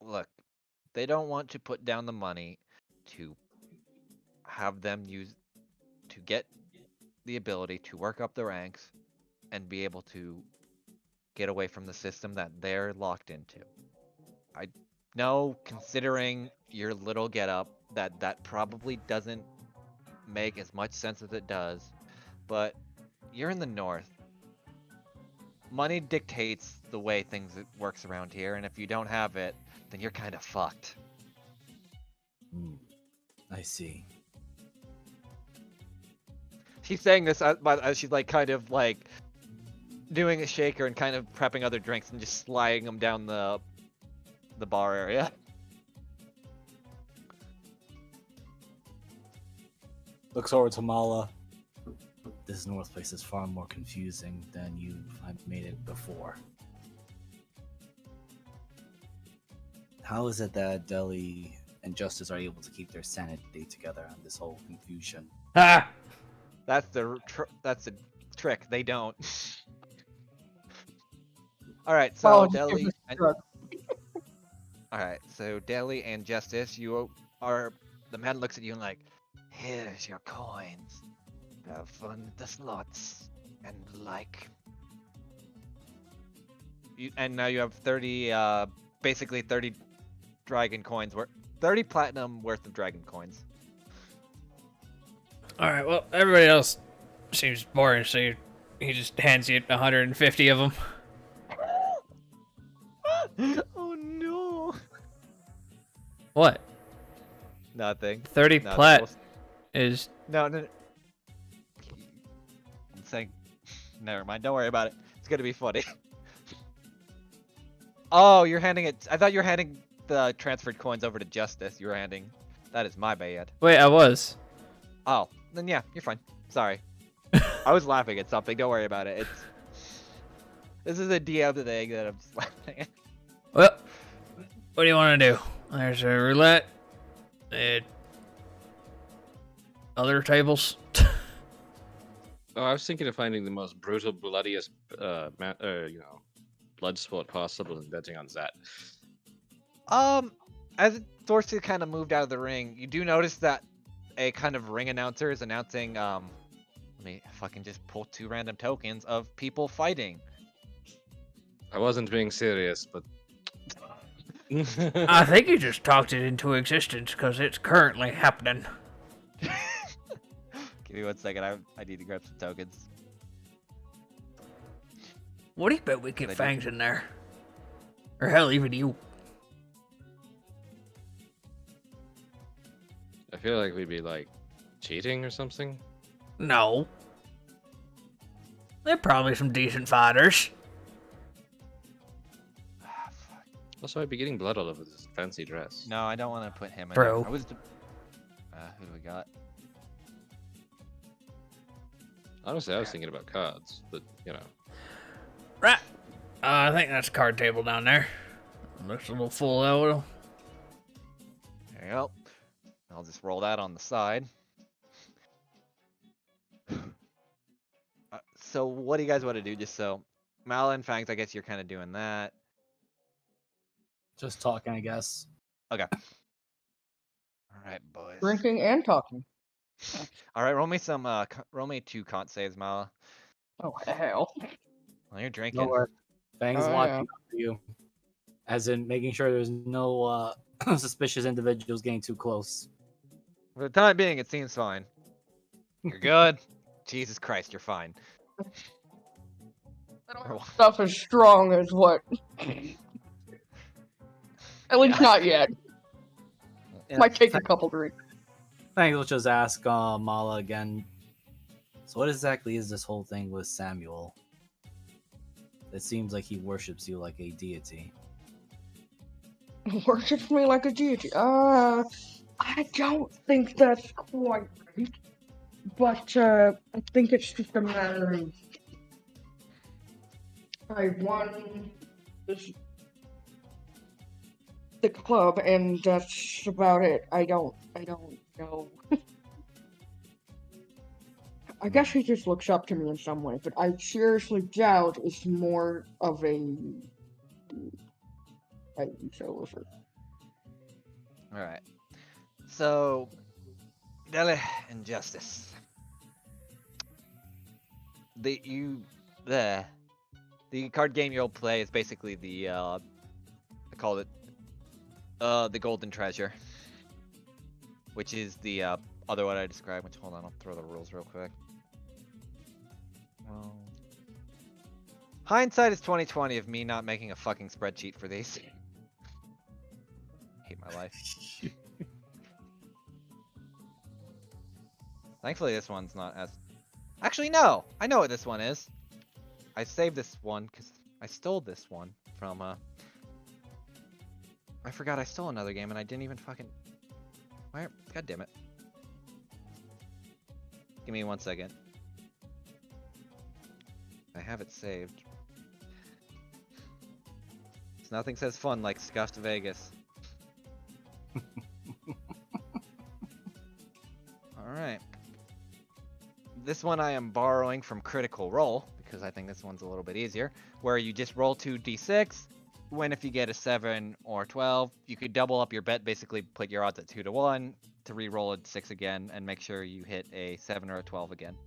Speaker 1: Look, they don't want to put down the money to have them use to get the ability to work up the ranks and be able to get away from the system that they're locked into. I know, considering your little getup, that probably doesn't make as much sense as it does, but you're in the north. Money dictates the way things works around here, and if you don't have it, then you're kind of fucked.
Speaker 2: I see.
Speaker 1: She's saying this as she's like kind of like doing a shaker and kind of prepping other drinks and just sliding them down the bar area.
Speaker 5: Looks over to Mala.
Speaker 2: This north place is far more confusing than I've made it before. How is it that Deli and Justice are able to keep their sanity together on this whole confusion?
Speaker 3: Ah!
Speaker 1: That's the trick. They don't. All right, so
Speaker 4: Well,
Speaker 1: Deli.
Speaker 4: drug.
Speaker 1: All right, so Deli and Justice, you are. The man looks at you and like, here's your coins. Have fun with the slots and like. And now you have 30, basically 30 dragon coins worth, 30 platinum worth of dragon coins.
Speaker 3: All right. Well, everybody else seems boring, so he just hands you 150 of them.
Speaker 1: Oh no!
Speaker 3: What?
Speaker 1: Nothing.
Speaker 3: 30
Speaker 1: Nothing.
Speaker 3: plat is.
Speaker 1: No. I'm saying, never mind. Don't worry about it. It's gonna be funny. Oh, you're handing it. I thought you were handing the transferred coins over to Justice. You were handing. That is my bad.
Speaker 3: Wait, I was.
Speaker 1: Oh, then yeah, you're fine. Sorry. I was laughing at something. Don't worry about it. This is a DM thing that I'm just laughing at.
Speaker 3: Well, what do you want to do? There's a roulette. Other tables.
Speaker 6: Oh, I was thinking of finding the most brutal, bloodiest, blood sport possible and betting on that.
Speaker 1: As Dorsey kind of moved out of the ring, you do notice that a kind of ring announcer is announcing, let me fucking just pull 2 random tokens of people fighting.
Speaker 6: I wasn't being serious, but
Speaker 3: I think you just talked it into existence because it's currently happening.
Speaker 1: Give me 1 second, I need to grab some tokens.
Speaker 3: What do you bet we get
Speaker 1: They do.
Speaker 3: Fangs in there? Or hell, even you.
Speaker 6: I feel like we'd be like cheating or something.
Speaker 3: No. They're probably some decent fighters.
Speaker 1: Ah, fuck.
Speaker 6: Also, I'd be getting blood all over this fancy dress.
Speaker 1: No, I don't want to put him in
Speaker 3: Bro.
Speaker 1: there. Who do we got?
Speaker 6: Honestly, I was thinking about cards, but
Speaker 3: Right. I think that's a card table down there. Looks a little full though.
Speaker 1: There you go. I'll just roll that on the side. So what do you guys want to do? Just so Mala and Fangs, I guess you're kind of doing that.
Speaker 5: Just talking, I guess.
Speaker 1: Okay. All right, boys.
Speaker 4: Drinking and talking.
Speaker 1: All right, roll me 2 con saves, Mala.
Speaker 4: Oh hell.
Speaker 1: While you're drinking.
Speaker 5: Don't worry. Fangs
Speaker 4: Oh,
Speaker 5: watching
Speaker 4: yeah.
Speaker 5: out for you. As in making sure there's no suspicious individuals getting too close.
Speaker 1: For the time being, it seems fine. You're good. Jesus Christ, you're fine.
Speaker 4: I don't have stuff as strong as what. At least not yet.
Speaker 1: Yeah.
Speaker 4: Might take a couple drinks.
Speaker 5: Fangs will just ask Mala again. So what exactly is this whole thing with Samuel? It seems like he worships you like a deity.
Speaker 4: Worships me like a deity. I don't think that's quite right. But I think it's just a matter of I won the club, and that's about it. I don't know. I guess he just looks up to me in some way, but I seriously doubt it's more of a I shall listen.
Speaker 1: All right. So, Dele and Justice. The card game you'll play is basically I call it the Golden Treasure, which is the other one I described. Which, hold on, I'll throw the rules real quick. Hindsight is 20/20 of me not making a fucking spreadsheet for these. Hate my life. Thankfully, this one's not as. Actually, no. I know what this one is. I saved this one because I stole this one from I forgot I stole another game and I didn't even fucking. Where? God damn it. Give me 1 second. I have it saved. Nothing says fun like Scuffed Vegas. Alright. This one I am borrowing from Critical Role, because I think this one's a little bit easier, where you just roll 2d6, when if you get a 7 or 12, you could double up your bet, basically put your odds at 2-1, to re-roll a 6 again, and make sure you hit a 7 or a 12 again.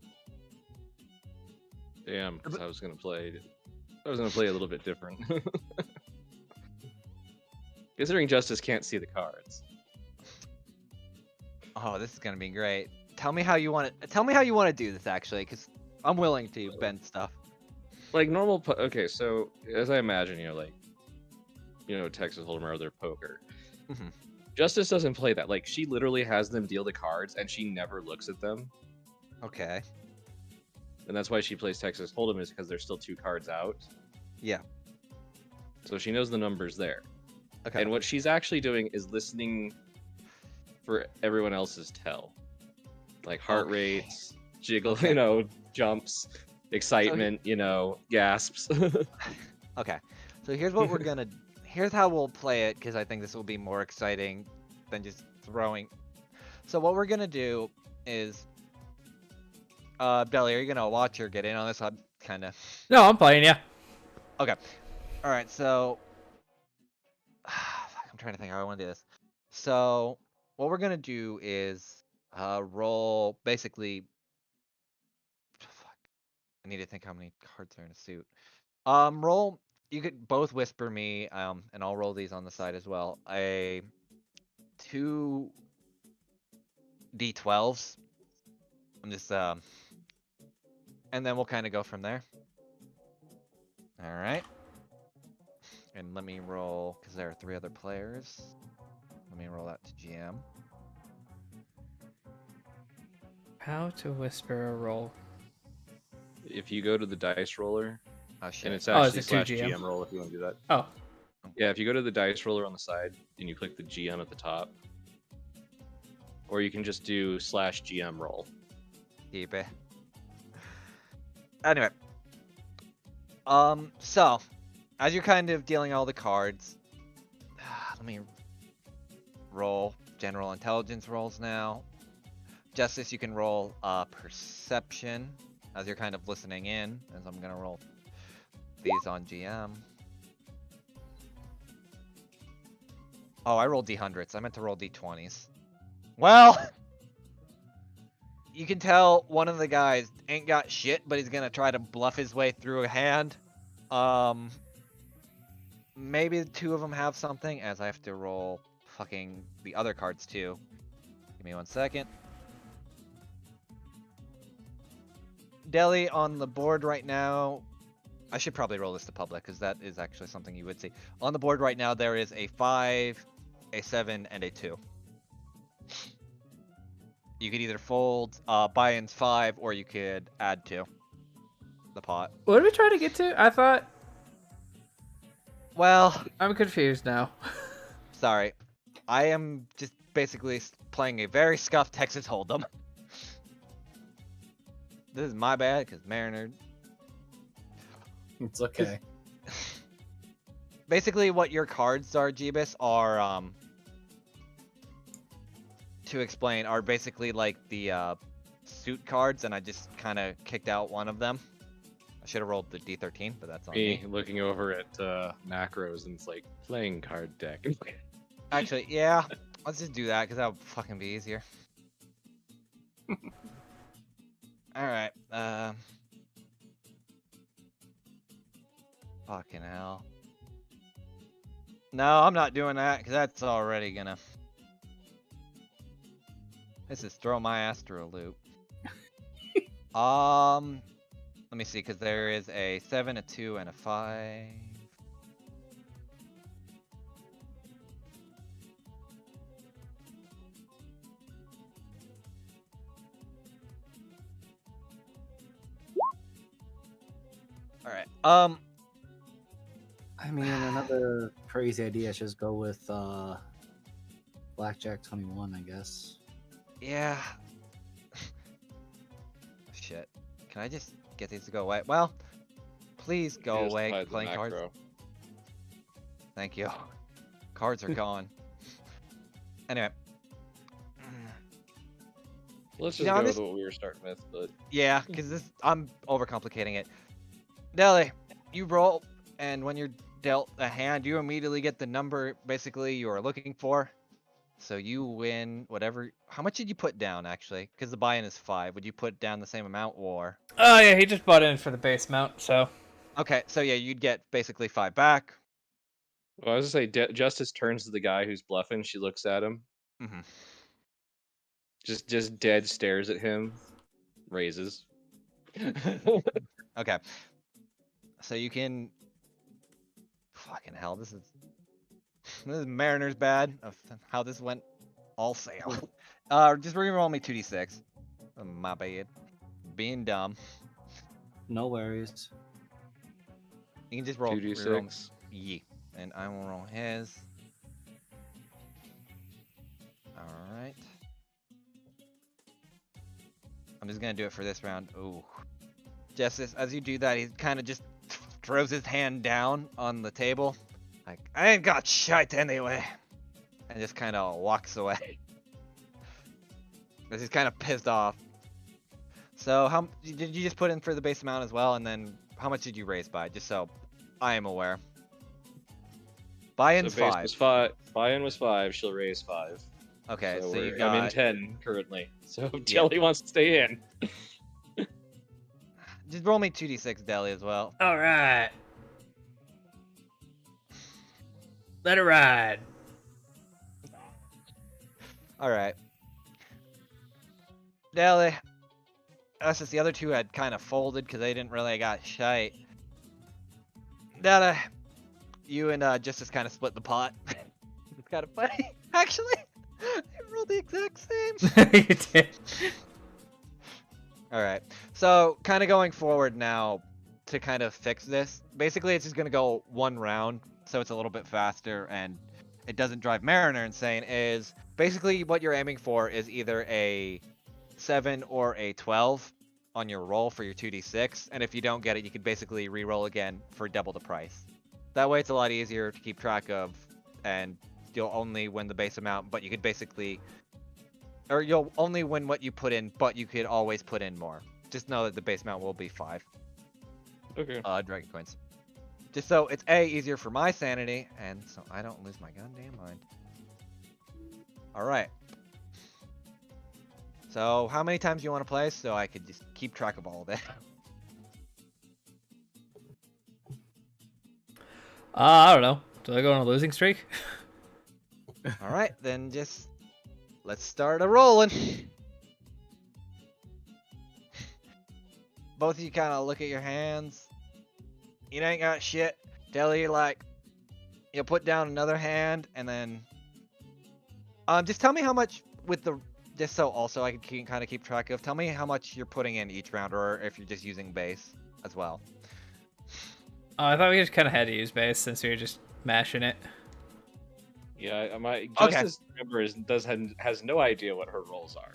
Speaker 6: Damn, because I was gonna play a little bit different. Considering Justice can't see the cards.
Speaker 1: Oh, this is gonna be great. Tell me how you want to do this, actually, because I'm willing to bend stuff.
Speaker 6: Like normal. Okay, so as I imagine, Texas Hold'em or other poker.
Speaker 1: Mhm.
Speaker 6: Justice doesn't play that. Like she literally has them deal the cards, and she never looks at them.
Speaker 1: Okay.
Speaker 6: And that's why she plays Texas Hold'em, is because there's still 2 cards out.
Speaker 1: Yeah.
Speaker 6: So she knows the numbers there.
Speaker 1: Okay.
Speaker 6: And what she's actually doing is listening for everyone else's tell. Like heart rates, jiggle, jumps, excitement, gasps.
Speaker 1: Okay. So here's what here's how we'll play it, because I think this will be more exciting than just throwing. So what we're gonna do is, Belly, are you gonna watch or get in on this? I'm kind of.
Speaker 3: No, I'm playing, yeah.
Speaker 1: Okay. All right. So I'm trying to think how I want to do this. So what we're gonna do is roll basically. Fuck. I need to think how many cards are in a suit. Roll. You could both whisper me, and I'll roll these on the side as well. 2 d12s. I'm just and then we'll kind of go from there. All right. And let me roll, because there are 3 other players. Let me roll that to GM.
Speaker 3: How to whisper a roll.
Speaker 6: If you go to the dice roller,
Speaker 1: Oh shit.
Speaker 6: and it's
Speaker 3: Oh, is
Speaker 6: actually
Speaker 3: it 2
Speaker 6: /GM
Speaker 3: GM?
Speaker 6: roll if you want to do that.
Speaker 3: Oh.
Speaker 6: Yeah, if you go to the dice roller on the side and you click the GM at the top, or you can just do /GM roll.
Speaker 1: Keep it. Anyway. So, as you're kind of dealing all the cards, let me roll general intelligence rolls now. Justice, you can roll perception as you're kind of listening in, as I'm gonna roll these on GM. Oh, I rolled D100s. I meant to roll D20s. Well, you can tell one of the guys ain't got shit, but he's gonna try to bluff his way through a hand. Maybe the 2 of them have something, as I have to roll fucking the other cards too. Give me 1 second. Deli on the board right now. I should probably roll this to public, because that is actually something you would see. On the board right now, there is a 5, a 7, and a 2. You could either fold buy-ins 5, or you could add 2. The pot.
Speaker 3: What are we trying to get to? I thought.
Speaker 1: Well,
Speaker 3: I'm confused now.
Speaker 1: sorry. I am just basically playing a very scuffed Texas Hold'em. This is my bad, because Mariner.
Speaker 5: It's okay.
Speaker 1: Basically, what your cards are, Jeebus, are to explain, are basically like the suit cards, and I just kind of kicked out one of them. I should have rolled the D13, but that's on
Speaker 6: Me
Speaker 1: me.
Speaker 6: looking over at macros and it's like playing card deck.
Speaker 1: Actually, yeah. Let's just do that because that'll fucking be easier. Alright, fucking hell. No, I'm not doing that because that's already gonna. This is throw my ass through a loop. Let me see, because there is a 7, a 2, and a 5. Alright,
Speaker 5: I mean, another crazy idea is just go with Blackjack 21, I guess.
Speaker 1: yeah. Shit. Can I just get these to go away? Well, please go
Speaker 6: Just
Speaker 1: away,
Speaker 6: hide the
Speaker 1: playing cards.
Speaker 6: macro.
Speaker 1: Thank you. Cards are gone. Anyway.
Speaker 6: Let's just
Speaker 1: Yeah,
Speaker 6: go
Speaker 1: this-
Speaker 6: with what we were starting with, but
Speaker 1: Yeah, because I'm overcomplicating it. Deli, you roll, and when you're dealt a hand, you immediately get the number basically you are looking for. So you win whatever. How much did you put down actually? Because the buy-in is 5. Would you put down the same amount or?
Speaker 3: Oh yeah, he just bought in for the base mount, so.
Speaker 1: Okay, so yeah, you'd get basically 5 back.
Speaker 6: well, I was gonna say Justice turns to the guy who's bluffing. She looks at him,
Speaker 1: Hmm.
Speaker 6: just dead stares at him, raises.
Speaker 1: Okay. So you can. Fucking hell, this is Mariner's bad of how this went all sail. Just re-roll me 2d6. My bad. Being dumb.
Speaker 5: No worries.
Speaker 1: You can just roll
Speaker 6: 2d6.
Speaker 1: Yeah. And I will roll his. Alright. I'm just gonna do it for this round. Ooh. Justice, as you do that, he kind of just throws his hand down on the table. Like, I ain't got shite anyway. And just kind of walks away. Because he's kind of pissed off. So, how did you just put in for the base amount as well? And then, how much did you raise by? Just so I am aware. Buy-in's
Speaker 6: So base
Speaker 1: 5.
Speaker 6: was 5. Buy-in was 5. She'll raise 5.
Speaker 1: Okay, so you
Speaker 6: I'm
Speaker 1: got.
Speaker 6: in 10 currently. So Jelly wants to stay in.
Speaker 1: Just roll me 2d6 Deli as well.
Speaker 3: Alright. Let it ride.
Speaker 1: Alright. Deli. That's just the other two had kind of folded because they didn't really got shite. Deli. You and Justice kind of split the pot. It's kind of funny. Actually, I rolled the exact same.
Speaker 3: You did.
Speaker 1: Alright. So, kind of going forward now to kind of fix this. Basically, it's just going to go one round, so it's a little bit faster and it doesn't drive Mariner insane. Is basically what you're aiming for is either a 7 or a 12 on your roll for your 2d6. And if you don't get it, you could basically re-roll again for double the price. That way, it's a lot easier to keep track of, and you'll only win the base amount, but you could basically. Or you'll only win what you put in, but you could always put in more. Just know that the base amount will be 5
Speaker 6: Okay.
Speaker 1: dragon coins. Just so it's A, easier for my sanity, and so I don't lose my goddamn mind. Alright. So how many times do you want to play so I could just keep track of all of it?
Speaker 3: I don't know. Do I go on a losing streak?
Speaker 1: Alright, then just let's start a rolling. Both of you kind of look at your hands. You ain't got shit. Deli, you're like, you'll put down another hand, and then just tell me how much with the, just so also I can kind of keep track of. Tell me how much you're putting in each round, or if you're just using base as well.
Speaker 3: Oh, I thought we just kind of had to use base since we were just mashing it.
Speaker 6: Yeah, my
Speaker 1: Okay.
Speaker 6: Justice remember has no idea what her roles are.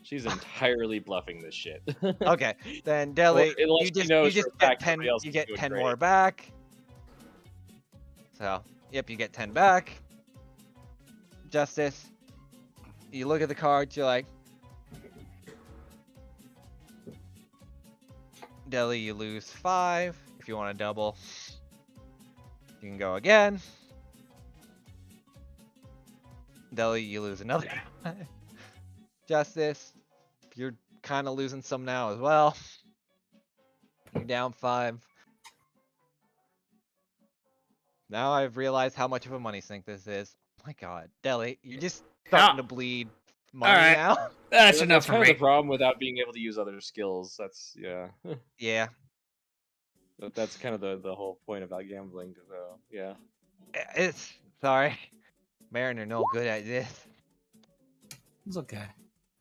Speaker 6: She's entirely bluffing this shit.
Speaker 1: Okay, then Deli,
Speaker 6: unless
Speaker 1: you
Speaker 6: she
Speaker 1: just
Speaker 6: knows
Speaker 1: get
Speaker 6: for a fact
Speaker 1: 10.
Speaker 6: everybody else
Speaker 1: You
Speaker 6: is
Speaker 1: get
Speaker 6: doing
Speaker 1: 10
Speaker 6: great.
Speaker 1: more back. So, yep, you get 10 back. Justice, you look at the cards. You're like, Deli, you lose 5. If you want to double, you can go again. Deli, you lose another. Justice, you're kind of losing some now as well. You're down 5. Now I've realized how much of a money sink this is. My God, Deli, you're just starting to bleed money
Speaker 3: Alright.
Speaker 1: now.
Speaker 3: That's
Speaker 6: Yeah,
Speaker 3: enough for
Speaker 6: kind of
Speaker 3: me.
Speaker 6: the problem without being able to use other skills. That's yeah.
Speaker 1: Yeah,
Speaker 6: That's kind of the whole point about gambling. So yeah.
Speaker 1: it's sorry, Mariner, no good at this.
Speaker 5: It's okay.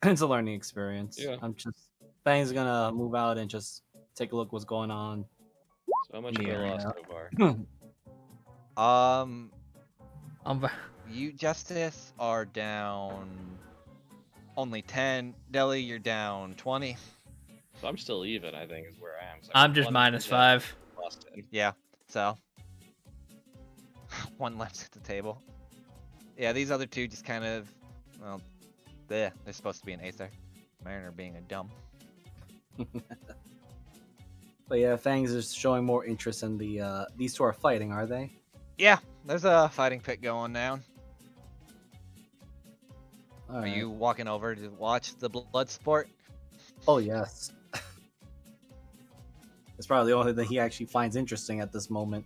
Speaker 5: It's a learning experience.
Speaker 6: Yeah.
Speaker 5: I'm just Fang's gonna move out and just take a look what's going on.
Speaker 6: So how much have I
Speaker 5: Yeah,
Speaker 6: lost
Speaker 5: yeah.
Speaker 6: so far?
Speaker 1: You Justice are down only 10. Deli, you're down 20.
Speaker 6: So I'm still even. I think is where I am. So
Speaker 3: I'm just minus 5.
Speaker 6: Lost 10.
Speaker 1: Yeah, so 1 left at the table. Yeah, these other two just kind of, well, they're supposed to be an ace there. Mariner being a dumb.
Speaker 5: But yeah, Fangs is showing more interest in the these two are fighting, are they?
Speaker 1: Yeah, there's a fighting pit going down.
Speaker 5: All
Speaker 1: Are
Speaker 5: right.
Speaker 1: you walking over to watch the blood sport?
Speaker 5: Oh yes. It's probably the only thing he actually finds interesting at this moment.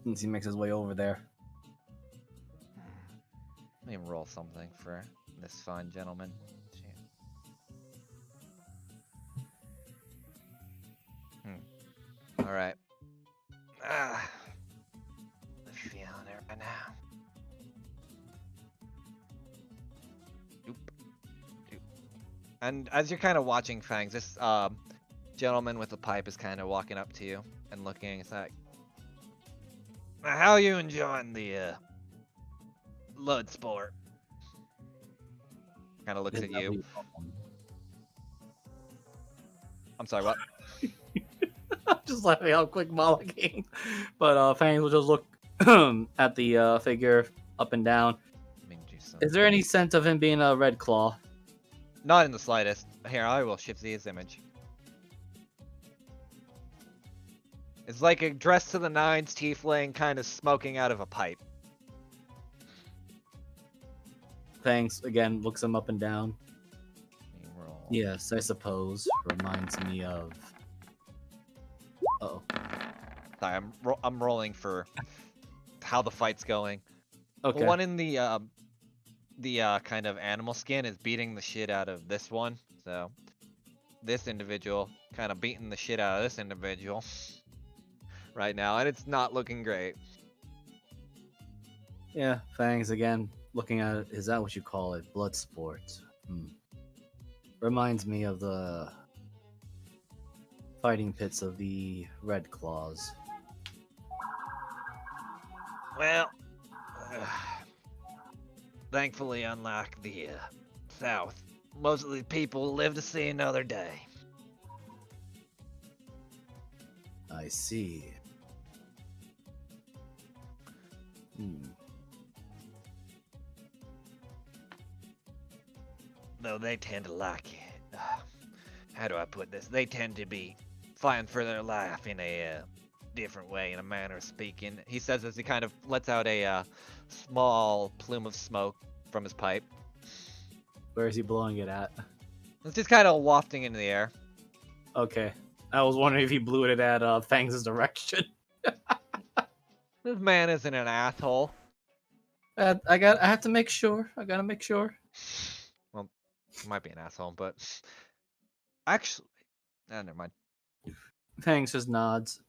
Speaker 5: Since he makes his way over there.
Speaker 1: Let me roll something for this fine gentleman. All right. I'm feeling it right now. Oop. Oop. And as you're kind of watching Fangs, this gentleman with the pipe is kind of walking up to you and looking. It's like, how are you enjoying the blood sport? Kind of looks at you. I'm sorry, what?
Speaker 5: Just laughing how quick Mala came. But Fangs will just look at the figure up and down.
Speaker 1: I mean, geez,
Speaker 5: Is there any sense of him being a Red Claw?
Speaker 1: Not in the slightest. Here, I will shift his image. It's like a dress to the nines tiefling kind of smoking out of a pipe.
Speaker 5: Fangs again looks him up and down.
Speaker 1: Let me roll.
Speaker 5: Yes, I suppose. Reminds me of. Uh-oh.
Speaker 1: Sorry, I'm rolling for how the fight's going.
Speaker 5: Okay.
Speaker 1: The one in the kind of animal skin is beating the shit out of this one. So this individual kind of beating the shit out of this individual right now, and it's not looking great.
Speaker 5: Yeah, Fangs again looking at it. Is that what you call it? Blood sport. Reminds me of the fighting pits of the Red Claws.
Speaker 1: Well, thankfully, unlike the South, most of the people live to see another day.
Speaker 5: I see.
Speaker 1: Though they tend to like it. How do I put this? They tend to be fighting for their life in a different way, in a manner of speaking. He says as he kind of lets out a small plume of smoke from his pipe.
Speaker 5: Where is he blowing it at?
Speaker 1: It's just kind of wafting into the air.
Speaker 5: Okay. I was wondering if he blew it at Fangs' direction.
Speaker 1: This man isn't an asshole.
Speaker 5: I have to make sure. I gotta make sure.
Speaker 1: Well, he might be an asshole, but actually, never mind.
Speaker 5: Fangs just nods.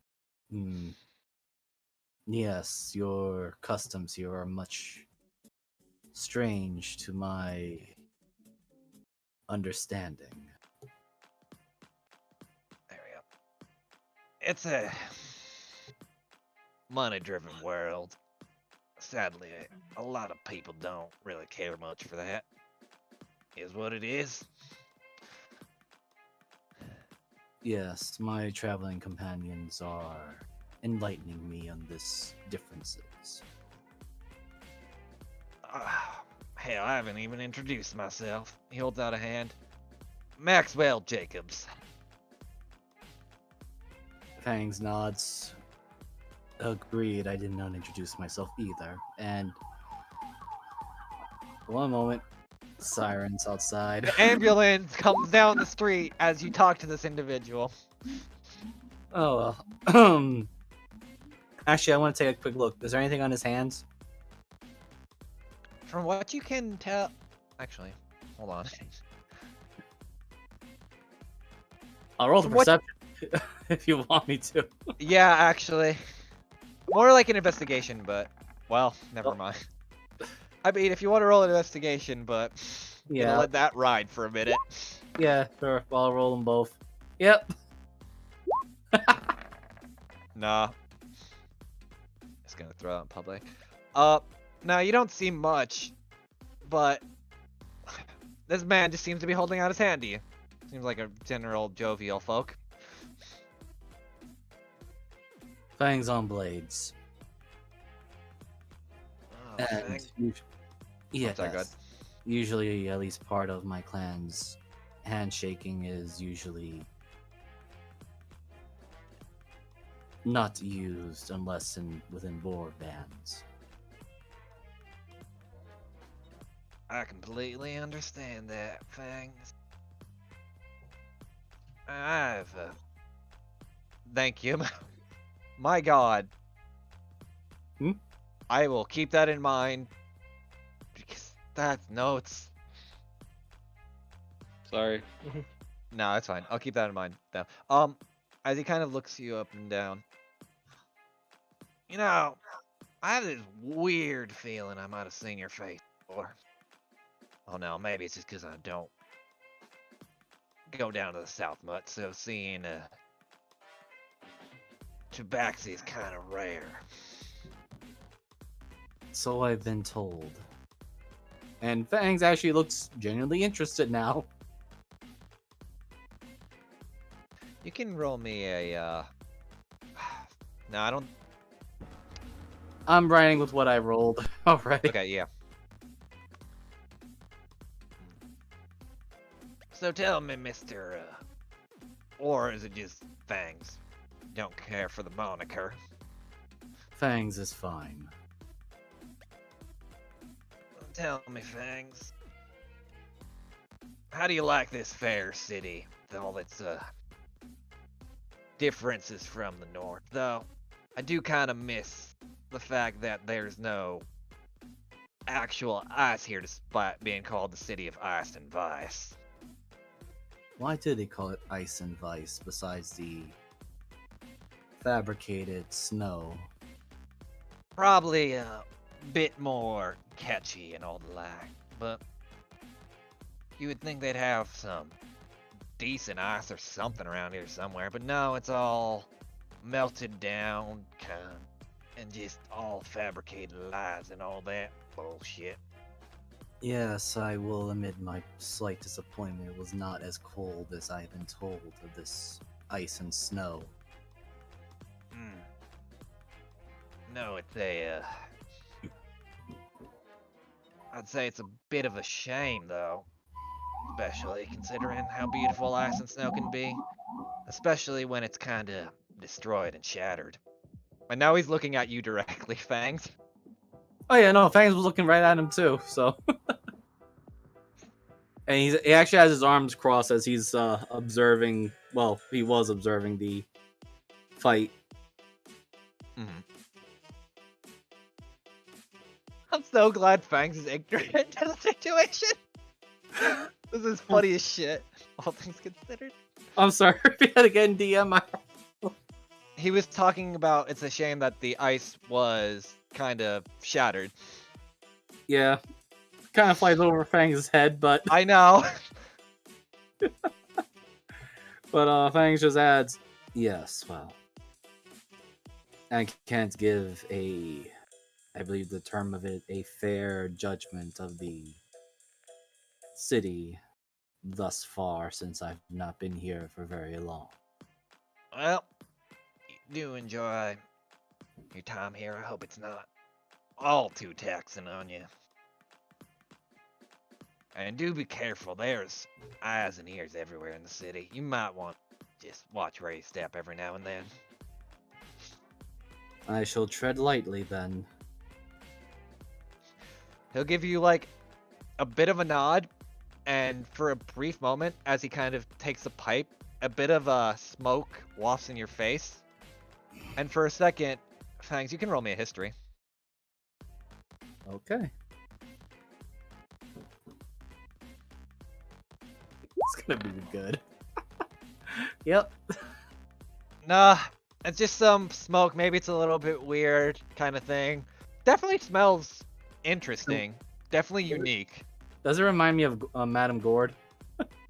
Speaker 5: Yes, your customs here are much strange to my understanding.
Speaker 1: There we go. It's a money-driven world. Sadly, a lot of people don't really care much for that. Is what it is.
Speaker 5: Yes, my traveling companions are enlightening me on this differences.
Speaker 1: Hell, I haven't even introduced myself. He holds out a hand. Maxwell Jacobs.
Speaker 5: Fangs nods. Agreed, I did not introduce myself either. And one moment, sirens outside.
Speaker 1: The ambulance comes down the street as you talk to this individual.
Speaker 5: Oh well. Actually, I want to take a quick look. Is there anything on his hands?
Speaker 1: From what you can tell, actually, hold on.
Speaker 5: I'll roll the
Speaker 1: From what-
Speaker 5: perception if you want me to.
Speaker 1: Yeah, actually, more like an investigation, but well, never
Speaker 5: Oh.
Speaker 1: mind. I mean, if you want to roll an investigation, but
Speaker 5: Yeah.
Speaker 1: gonna let that ride for a minute.
Speaker 5: Yeah, sure. I'll roll them both. Yep.
Speaker 1: Nah. Just gonna throw out in public. Now you don't see much, but this man just seems to be holding out his hand to you. Seems like a general jovial folk.
Speaker 5: Fangs on blades.
Speaker 1: Oh,
Speaker 5: And
Speaker 1: thank-
Speaker 5: yes,
Speaker 1: sorry, go ahead.
Speaker 5: usually at least part of my clan's handshaking is usually not used unless within war bands.
Speaker 1: I completely understand that, Fangs. Thank you. My God.
Speaker 5: Hmm?
Speaker 1: I will keep that in mind. Because that's notes.
Speaker 6: Sorry.
Speaker 1: No, it's fine. I'll keep that in mind. Though. As he kind of looks you up and down. You know, I have this weird feeling I might have seen your face before. Oh no, maybe it's just because I don't go down to the south much, so seeing Tabaxi is kind of rare.
Speaker 5: So I've been told. And Fangs actually looks genuinely interested now.
Speaker 1: You can roll me a No, I don't.
Speaker 5: I'm writing with what I rolled already.
Speaker 1: Okay, yeah. So tell me, Mr. Or is it just Fangs? Don't care for the moniker.
Speaker 5: Fangs is fine.
Speaker 1: Tell me, Fangs. How do you like this fair city with all its differences from the north? Though, I do kind of miss the fact that there's no actual ice here despite being called the city of ice and vice.
Speaker 5: Why did they call it ice and vice besides the fabricated snow?
Speaker 1: Probably a bit more catchy and all the like, but you would think they'd have some decent ice or something around here somewhere, but no, it's all melted down, and just all fabricated lies and all that bullshit.
Speaker 5: Yes, I will admit my slight disappointment. It was not as cold as I had been told of this ice and snow.
Speaker 1: No, it's I'd say it's a bit of a shame, though. Especially considering how beautiful ice and snow can be. Especially when it's kinda destroyed and shattered. And now he's looking at you directly, Fangs.
Speaker 5: Oh yeah, no, Fangs was looking right at him too, so. And he actually has his arms crossed as he's observing, well, he was observing the fight.
Speaker 1: I'm so glad Fangs is ignorant to the situation. This is funny as shit, all things considered.
Speaker 5: I'm sorry, repeat that again, DM.
Speaker 1: He was talking about it's a shame that the ice was kind of shattered.
Speaker 5: Yeah, kind of flies over Fangs' head, but
Speaker 1: I know.
Speaker 5: Fangs just adds, yes, well, I can't give I believe the term of it, a fair judgment of the city thus far, since I've not been here for very long.
Speaker 1: Well, you do enjoy your time here. I hope it's not all too taxing on you. And do be careful. There's eyes and ears everywhere in the city. You might want to just watch where you step every now and then.
Speaker 5: I shall tread lightly then.
Speaker 1: He'll give you like a bit of a nod, and for a brief moment, as he kind of takes a pipe, a bit of smoke wafts in your face. And for a second, Fangs, you can roll me a history.
Speaker 5: Okay. It's gonna be good. Yep.
Speaker 1: Nah, it's just some smoke. Maybe it's a little bit weird kind of thing. Definitely smells interesting. Definitely unique.
Speaker 5: Does it remind me of Madame Gord?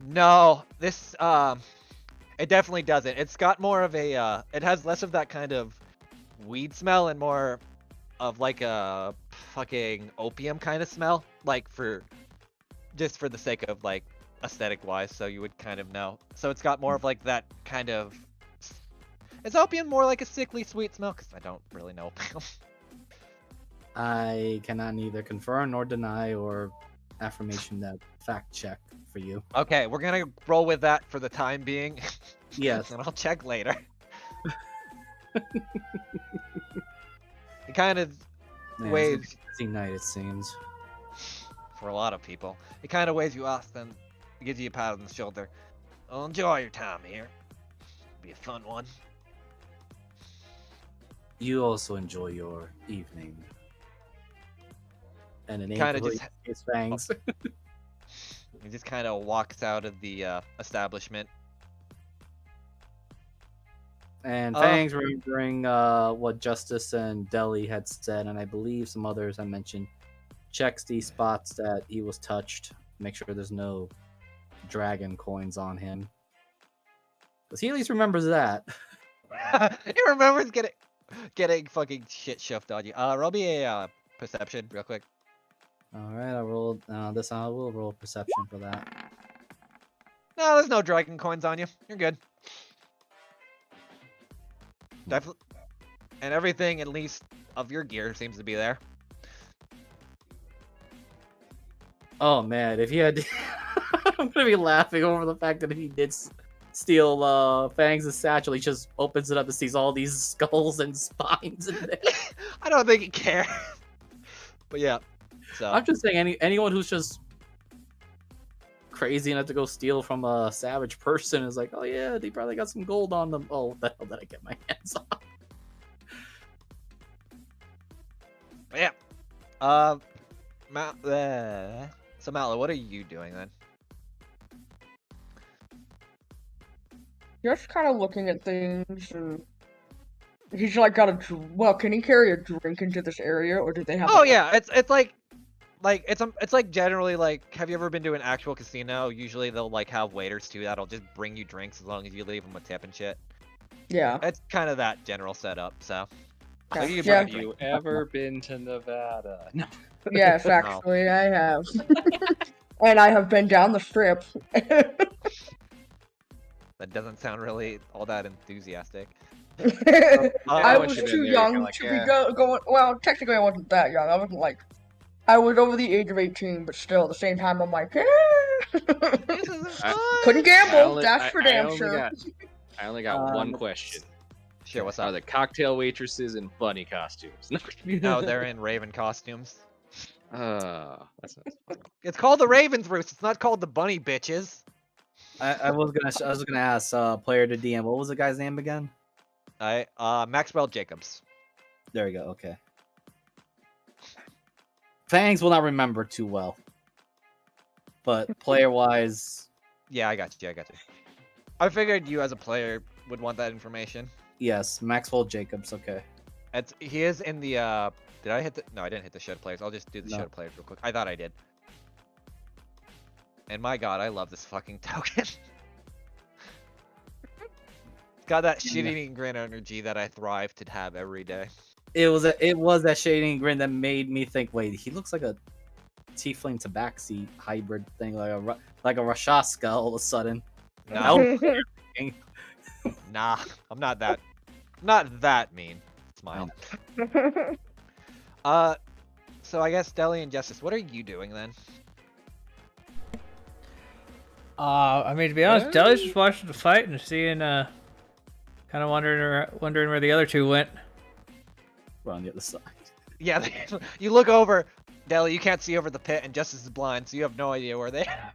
Speaker 1: No, this it definitely doesn't. It's got more of a it has less of that kind of weed smell and more of like a fucking opium kind of smell, like for just for the sake of like aesthetic wise, so you would kind of know. So it's got more of like that kind of, is opium more like a sickly sweet smell? Because I don't really know opium.
Speaker 5: I cannot neither confirm nor deny or affirmation that fact check for you.
Speaker 1: Okay, we're gonna roll with that for the time being.
Speaker 5: Yes.
Speaker 1: And I'll check later. It kind of
Speaker 5: Man,
Speaker 1: weighs,
Speaker 5: it's a busy night, it seems.
Speaker 1: for a lot of people, it kind of weighs you off, then gives you a pat on the shoulder. Well, enjoy your time here. Be a fun one.
Speaker 5: You also enjoy your evening. And an
Speaker 1: Kinda
Speaker 5: ankle
Speaker 1: just-
Speaker 5: his fangs.
Speaker 1: He just kind of walks out of the establishment.
Speaker 5: And
Speaker 1: Oh.
Speaker 5: Fangs, remembering what Justice and Deli had said, and I believe some others I mentioned, checks these spots that he was touched. Make sure there's no dragon coins on him. Because he at least remembers that.
Speaker 1: He remembers getting fucking shit shoved on you. Roll me a perception real quick.
Speaker 5: Alright, I rolled this. I will roll perception for that.
Speaker 1: No, there's no dragon coins on you. You're good. Definitely. And everything, at least of your gear, seems to be there.
Speaker 5: Oh man, if he had. I'm gonna be laughing over the fact that if he did steal Fangs' satchel, he just opens it up and sees all these skulls and spines in there.
Speaker 1: I don't think he cares. But yeah. So
Speaker 5: I'm just saying, anyone who's just crazy enough to go steal from a savage person is like, oh yeah, they probably got some gold on them. Oh, what the hell did I get my hands on?
Speaker 1: but yeah. So Mallow, what are you doing then?
Speaker 4: Just kind of looking at things, and he's like got a. Well, can he carry a drink into this area, or do they have?
Speaker 1: Oh yeah, it's like it's like generally like, have you ever been to an actual casino? Usually they'll like have waiters too that'll just bring you drinks as long as you leave them a tip and shit.
Speaker 4: Yeah.
Speaker 1: It's kind of that general setup. So
Speaker 4: Yeah.
Speaker 1: you
Speaker 4: Yeah.
Speaker 6: Have you ever been to Nevada? No.
Speaker 4: Yes, actually, I have. And I have been down the strip.
Speaker 1: That doesn't sound really all that enthusiastic.
Speaker 4: I
Speaker 6: once
Speaker 4: was
Speaker 6: you've been
Speaker 4: too
Speaker 6: there,
Speaker 4: young
Speaker 6: you're like,
Speaker 4: to
Speaker 6: yeah.
Speaker 4: be going. Well, technically, I wasn't that young. I wasn't like. I was over the age of 18, but still, at the same time, I'm like,
Speaker 1: This isn't fun.
Speaker 4: couldn't gamble. That's for damn
Speaker 6: only
Speaker 4: sure.
Speaker 6: I only got one question.
Speaker 1: Sure, what's
Speaker 6: Are
Speaker 1: up?
Speaker 6: the cocktail waitresses in bunny costumes?
Speaker 1: No, they're in Raven costumes.
Speaker 6: That's not funny.
Speaker 1: It's called the Raven's Roost. It's not called the Bunny Bitches.
Speaker 5: I was gonna ask player to DM. What was the guy's name again?
Speaker 1: Maxwell Jacobs.
Speaker 5: There we go. Okay. Fangs will not remember too well, but player wise,
Speaker 1: Yeah, I got you. I figured you as a player would want that information.
Speaker 5: yes, Maxwell Jacobs. Okay.
Speaker 1: He is in the did I hit the no, I didn't hit the shed players. I'll just do the
Speaker 5: No.
Speaker 1: shed players real quick. I thought I did. And my god, I love this fucking token. It's got that shit-eating grin energy that I thrive to have every day.
Speaker 5: It was that shading grin that made me think. Wait, he looks like a tiefling tabaxi hybrid thing, like a Rashaska all of a sudden.
Speaker 1: No,
Speaker 5: Nope.
Speaker 1: nah, I'm not that mean. Smile. So I guess Deli and Justice, what are you doing then?
Speaker 3: I mean, to be honest, Deli's just watching the fight and seeing, kind of wondering where the other two went.
Speaker 5: We're on the other side.
Speaker 1: Yeah, you look over, Deli, you can't see over the pit, and Justice is blind, so you have no idea where they are.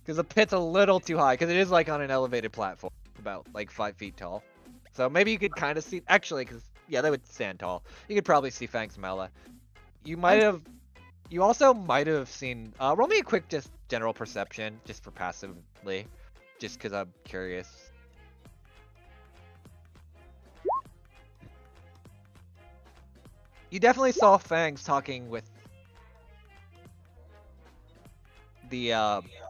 Speaker 1: Because the pit's a little too high, because it is like on an elevated platform, about like 5 feet tall. So maybe you could kind of see, actually, because, yeah, they would stand tall. You could probably see Fang's Mela. You also might have seen, roll me a quick just general perception, just for passively, just because I'm curious. You definitely saw Fangs talking with the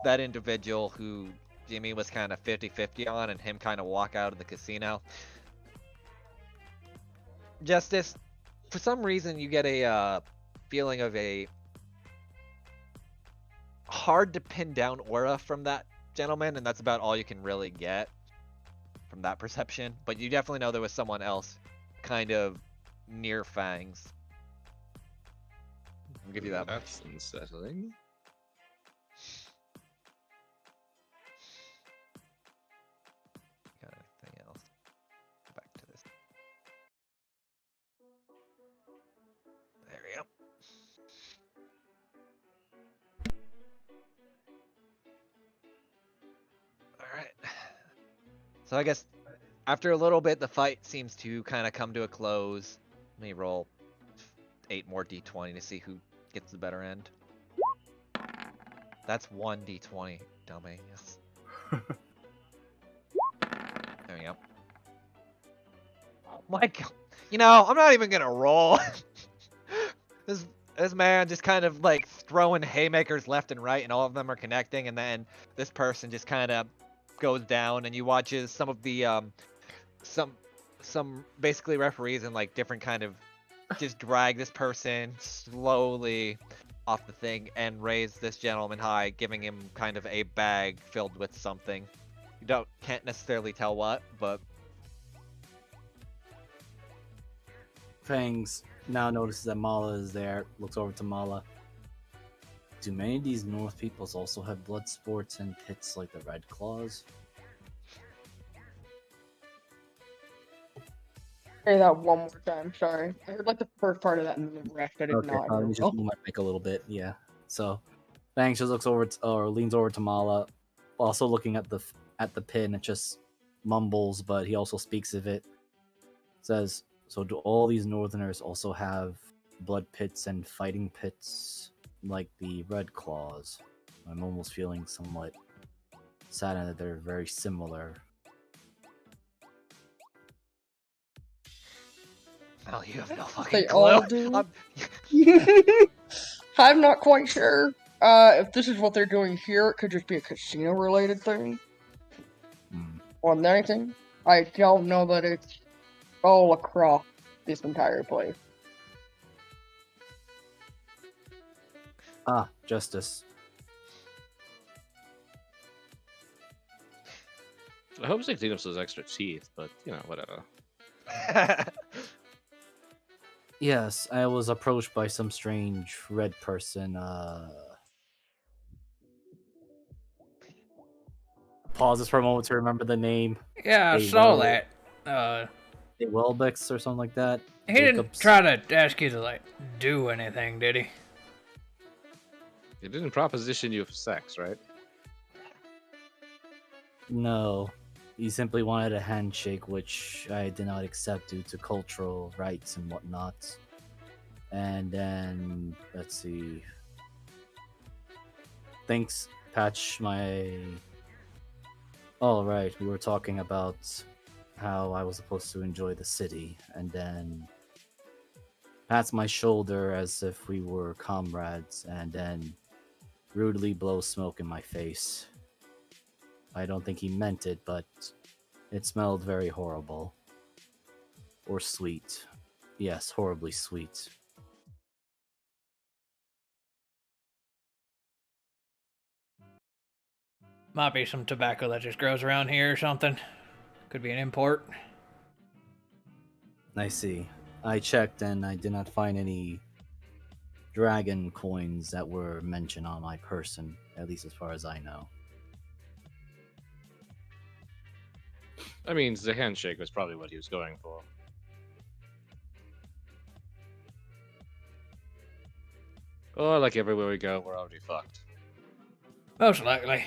Speaker 1: that individual who Jimmy was kind of 50-50 on, and him kind of walk out of the casino. Justice, for some reason you get a feeling of a hard to pin down aura from that gentleman, and that's about all you can really get from that perception. But you definitely know there was someone else kind of near Fangs. I'll give you that much.
Speaker 6: That's unsettling.
Speaker 1: Got anything else? Go back to this. There we go. Alright. So I guess after a little bit, the fight seems to kind of come to a close. Let me roll 8 more d20 to see who gets the better end. That's 1 d20, dumbass. There we go. Oh my god. You know, I'm not even gonna roll. This man just kind of like throwing haymakers left and right, and all of them are connecting, and then this person just kind of goes down, and you watch as some of the some basically referees and like different kind of just drag this person slowly off the thing and raise this gentleman high, giving him kind of a bag filled with something. You can't necessarily tell what, but
Speaker 5: Fangs now notices that Mala is there, looks over to Mala. Do many of these North peoples also have blood sports and pits like the Red Claws?
Speaker 4: Say that one more time. Sorry, I heard like the first part of that and then the rest I did
Speaker 5: Okay,
Speaker 4: not.
Speaker 5: let me just move my mic a little bit. Yeah. So, Fangs just looks over or leans over to Mala, also looking at the pit, and it just mumbles, but he also speaks of it. Says, "So do all these Northerners also have blood pits and fighting pits like the Red Claws?" I'm almost feeling somewhat saddened that they're very similar.
Speaker 1: oh, you have no fucking
Speaker 4: They
Speaker 1: clue.
Speaker 4: all do. I'm not quite sure. If this is what they're doing here, it could just be a casino-related thing. More than anything. I don't know that it's all across this entire place.
Speaker 5: Ah, Justice.
Speaker 6: I hope they clean up those extra teeth, but you know, whatever.
Speaker 5: Yes, I was approached by some strange red person. Pauses for a moment to remember the name.
Speaker 3: Yeah, I
Speaker 5: Hey,
Speaker 3: saw
Speaker 5: well-
Speaker 3: that.
Speaker 5: Hey, Welbex or something like that.
Speaker 3: He didn't
Speaker 5: Jacobs?
Speaker 3: try to ask you to, like, do anything, did he?
Speaker 6: He didn't proposition you for sex, right?
Speaker 5: No. He simply wanted a handshake, which I did not accept due to cultural rights and whatnot. And then, let's see. Thanks, Patch, my... Oh, right, we were talking about how I was supposed to enjoy the city, and then pats my shoulder as if we were comrades, and then rudely blows smoke in my face. I don't think he meant it, but it smelled very horrible. Or sweet. Yes, horribly sweet.
Speaker 3: Might be some tobacco that just grows around here or something. Could be an import.
Speaker 5: I see. I checked and I did not find any dragon coins that were mentioned on my person, at least as far as I know.
Speaker 6: I mean, the handshake was probably what he was going for. Or like everywhere we go, we're already fucked.
Speaker 3: Most likely.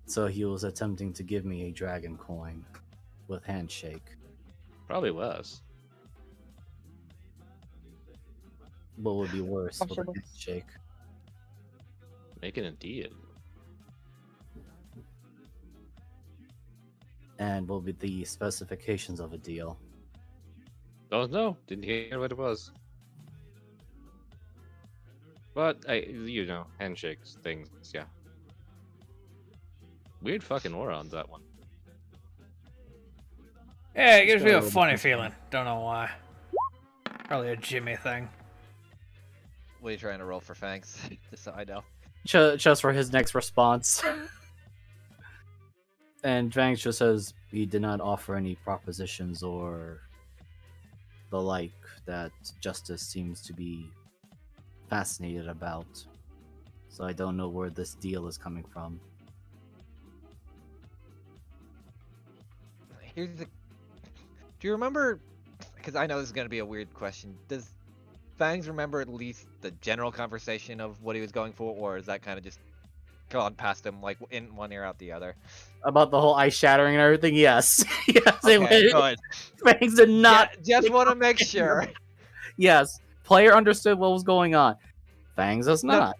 Speaker 5: So he was attempting to give me a dragon coin with handshake.
Speaker 6: Probably was.
Speaker 5: What would be worse with a
Speaker 4: Possible.
Speaker 5: handshake?
Speaker 6: Making a deal.
Speaker 5: And what would be the specifications of a deal?
Speaker 6: Don't know. Didn't hear what it was. But you know, handshakes, things, yeah. Weird fucking aura on that one.
Speaker 3: Yeah, it gives me a
Speaker 5: So-
Speaker 3: funny feeling. Don't know why. Probably a Jimmy thing.
Speaker 1: What are you trying to roll for Fangs? Just so I know.
Speaker 5: Just for his next response. And Fangs just says he did not offer any propositions or the like that Justice seems to be fascinated about. So I don't know where this deal is coming from.
Speaker 1: Here's the. Do you remember? Because I know this is gonna be a weird question. Does Fangs remember at least the general conversation of what he was going for, or is that kind of just gone past him, like in one ear out the other?
Speaker 5: About the whole ice shattering and everything, yes. Yes, it
Speaker 1: Okay,
Speaker 5: went-
Speaker 1: good.
Speaker 5: Fangs did not.
Speaker 1: Just want to make sure.
Speaker 5: Yes, player understood what was going on. Fangs does
Speaker 1: No.
Speaker 5: not.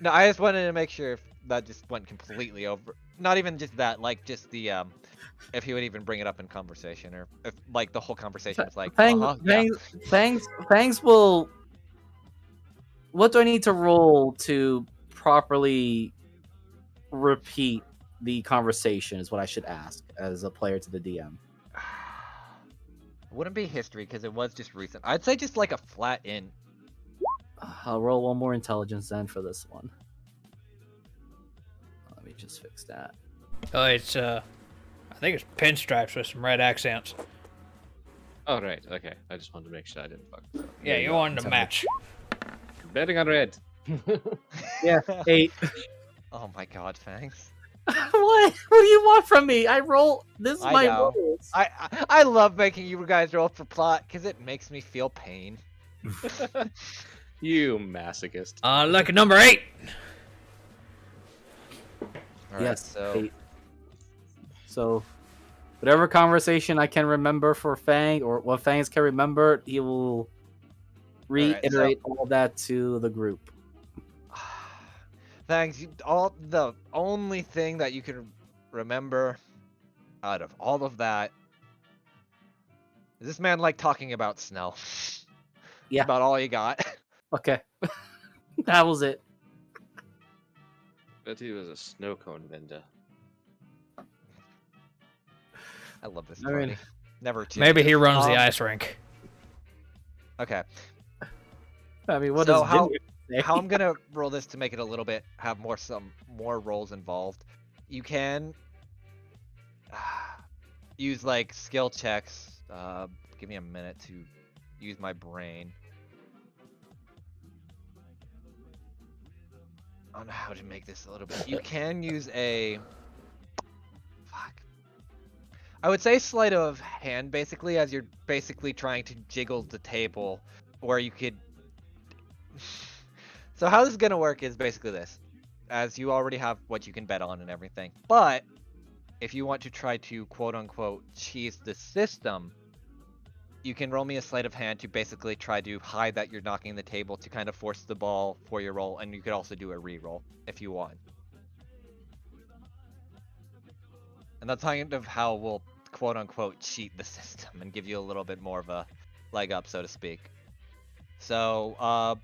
Speaker 1: No, I just wanted to make sure if that just went completely over. Not even just that, like just the if he would even bring it up in conversation, or if like the whole conversation was like,
Speaker 5: Fangs,
Speaker 1: yeah.
Speaker 5: Fangs will. What do I need to roll to properly repeat the conversation? Is what I should ask as a player to the DM.
Speaker 1: Wouldn't be history because it was just recent. I'd say just like a flat in.
Speaker 5: I'll roll one more intelligence then for this one. Let me just fix that.
Speaker 3: Oh, it's I think it's pinstripes with some red accents.
Speaker 6: Oh, right. Okay. I just wanted to make sure I didn't fuck this up.
Speaker 3: Yeah, you wanted to match.
Speaker 6: Betting on red.
Speaker 5: Yeah, 8.
Speaker 1: Oh my God, Fangs.
Speaker 5: What? What do you want from me? I roll. This is
Speaker 1: I
Speaker 5: my
Speaker 1: know.
Speaker 5: rolls.
Speaker 1: I love making you guys roll for plot because it makes me feel pain.
Speaker 6: You masochist.
Speaker 3: Lucky number 8.
Speaker 1: All right,
Speaker 5: Yes,
Speaker 1: so
Speaker 5: 8. So, whatever conversation I can remember for Fang, or what Fangs can remember, he will reiterate all that to the group.
Speaker 1: Fangs, the only thing that you can remember out of all of that is this man like talking about snow.
Speaker 5: Yeah.
Speaker 1: About all you got.
Speaker 5: Okay. That was it.
Speaker 6: Bet he was a snow cone vendor.
Speaker 1: I love this
Speaker 5: I mean,
Speaker 1: party. Never changes.
Speaker 3: Maybe he runs the
Speaker 1: Um,
Speaker 3: ice rink.
Speaker 1: Okay.
Speaker 5: I mean, what
Speaker 1: So
Speaker 5: does
Speaker 1: how-
Speaker 5: Ginger say?
Speaker 1: How I'm gonna roll this to make it a little bit have some more roles involved. You can use like skill checks. Give me a minute to use my brain on how to make this a little bit. You can use a I would say sleight of hand basically, as you're basically trying to jiggle the table, where you could. So how this is gonna work is basically this, as you already have what you can bet on and everything, but if you want to try to quote unquote cheese the system, you can roll me a sleight of hand to basically try to hide that you're knocking the table to kind of force the ball for your roll, and you could also do a re-roll if you want. And that's kind of how we'll quote unquote cheat the system and give you a little bit more of a leg up, so to speak. So,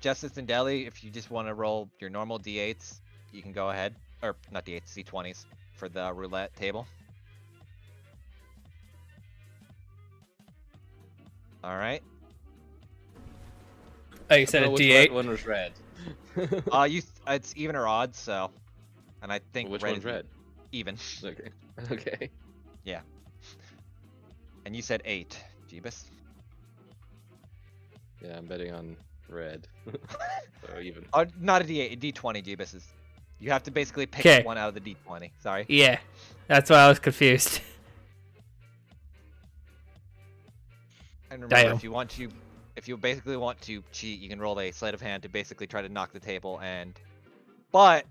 Speaker 1: Justice and Deli, if you just want to roll your normal d8s, you can go ahead. Or, not d8s, d20s for the roulette table. Alright.
Speaker 3: Oh, you said a
Speaker 6: Which
Speaker 3: D8.
Speaker 6: one was red?
Speaker 1: It's even or odd, so. And I think
Speaker 6: Which
Speaker 1: red
Speaker 6: one's
Speaker 1: is
Speaker 6: red?
Speaker 1: even.
Speaker 6: Okay. Okay.
Speaker 1: And you said 8, Jeebus.
Speaker 6: Yeah, I'm betting on red. So even.
Speaker 1: Not a d8, a d20, Jeebus is. You have to basically pick
Speaker 3: 'Kay.
Speaker 1: one out of the d20. Sorry.
Speaker 3: Yeah, that's why I was confused.
Speaker 1: And remember,
Speaker 3: Damn.
Speaker 1: if you want to if you basically want to cheat, you can roll a sleight of hand to basically try to knock the table but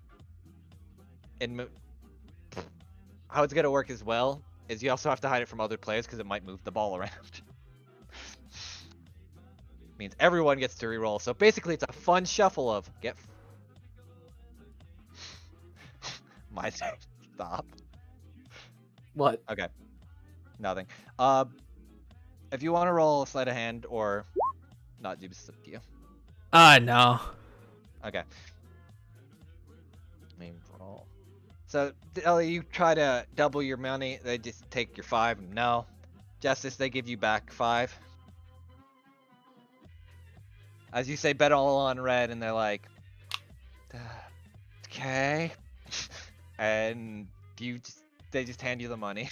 Speaker 1: how it's gonna work as well is you also have to hide it from other players because it might move the ball around. Means everyone gets to reroll. So basically, it's a fun shuffle of get. My stop.
Speaker 5: What?
Speaker 1: Okay, nothing. If you want to roll a sleight of hand or not, you just you.
Speaker 3: No.
Speaker 1: Okay. Let me roll. So Ellie, you try to double your money. They just take your 5. No. Justice, they give you back 5. As you say, bet all on red, and they're like, okay. And they just hand you the money.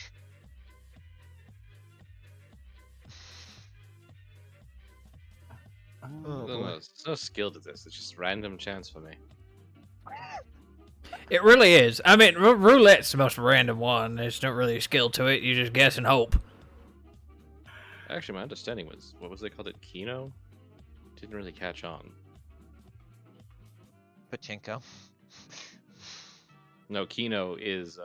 Speaker 5: Oh,
Speaker 6: I don't know, so skilled at this. It's just random chance for me.
Speaker 3: It really is. I mean, roulette's the most random one. There's not really a skill to it. You just guess and hope.
Speaker 6: Actually, my understanding was, what was they called it? Keno? Didn't really catch on.
Speaker 1: Pachinko.
Speaker 6: No, Keno is,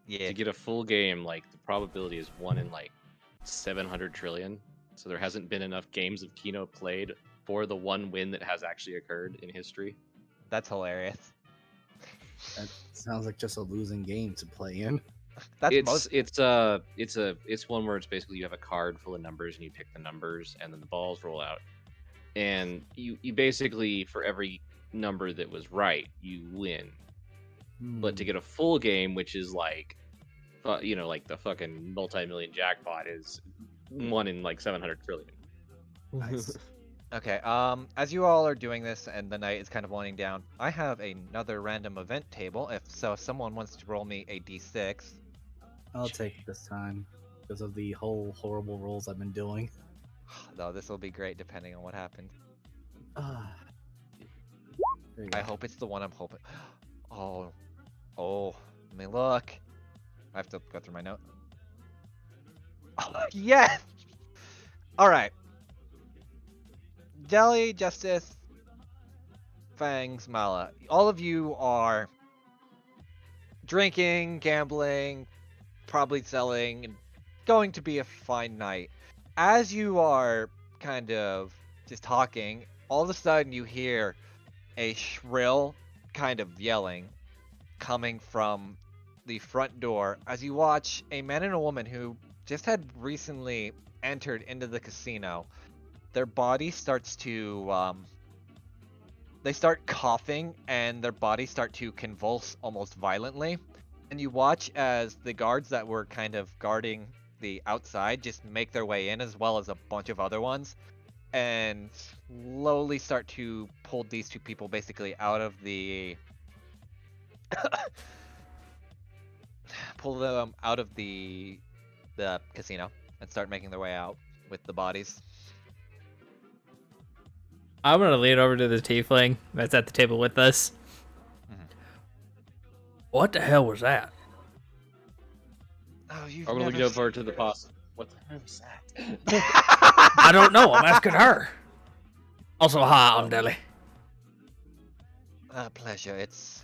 Speaker 1: Yeah.
Speaker 6: to get a full game, like, the probability is 1 in, like, 700 trillion. So there hasn't been enough games of Keno played for the one win that has actually occurred in history.
Speaker 1: That's hilarious.
Speaker 5: that sounds like just a losing game to play in.
Speaker 1: That's
Speaker 6: It's one where it's basically you have a card full of numbers and you pick the numbers and then the balls roll out. And you basically, for every number that was right, you win. But to get a full game, which is like, like the fucking multi-million jackpot, is 1 in like 700 trillion.
Speaker 5: Nice.
Speaker 1: Okay, as you all are doing this and the night is kind of winding down, I have another random event table. If someone wants to roll me a d6.
Speaker 5: I'll take it this time because of the whole horrible rolls I've been doing.
Speaker 1: Though this will be great depending on what happens.
Speaker 5: Ah. There you
Speaker 1: I
Speaker 5: go.
Speaker 1: hope it's the one I'm hoping. Oh, let me look. I have to go through my note. Oh, yes! Alright. Deli, Justice, Fangs, Mala. All of you are drinking, gambling, probably selling, and going to be a fine night. As you are kind of just talking, all of a sudden you hear a shrill kind of yelling coming from the front door as you watch a man and a woman who just had recently entered into the casino. Their body starts to they start coughing and their bodies start to convulse almost violently, and you watch as the guards that were kind of guarding the outside just make their way in, as well as a bunch of other ones, and slowly start to pull these two people basically out of the pull them out of the casino and start making their way out with the bodies.
Speaker 3: I'm gonna lean over to the tiefling that's at the table with us.
Speaker 1: Mhm.
Speaker 3: What the hell was that?
Speaker 1: Oh, you've
Speaker 6: I'm gonna
Speaker 1: never
Speaker 6: look over
Speaker 1: seen
Speaker 6: to the
Speaker 1: this.
Speaker 6: boss. What the hell is that?
Speaker 3: I don't know. I'm asking her. Also, hi, I'm Deli.
Speaker 1: Pleasure. It's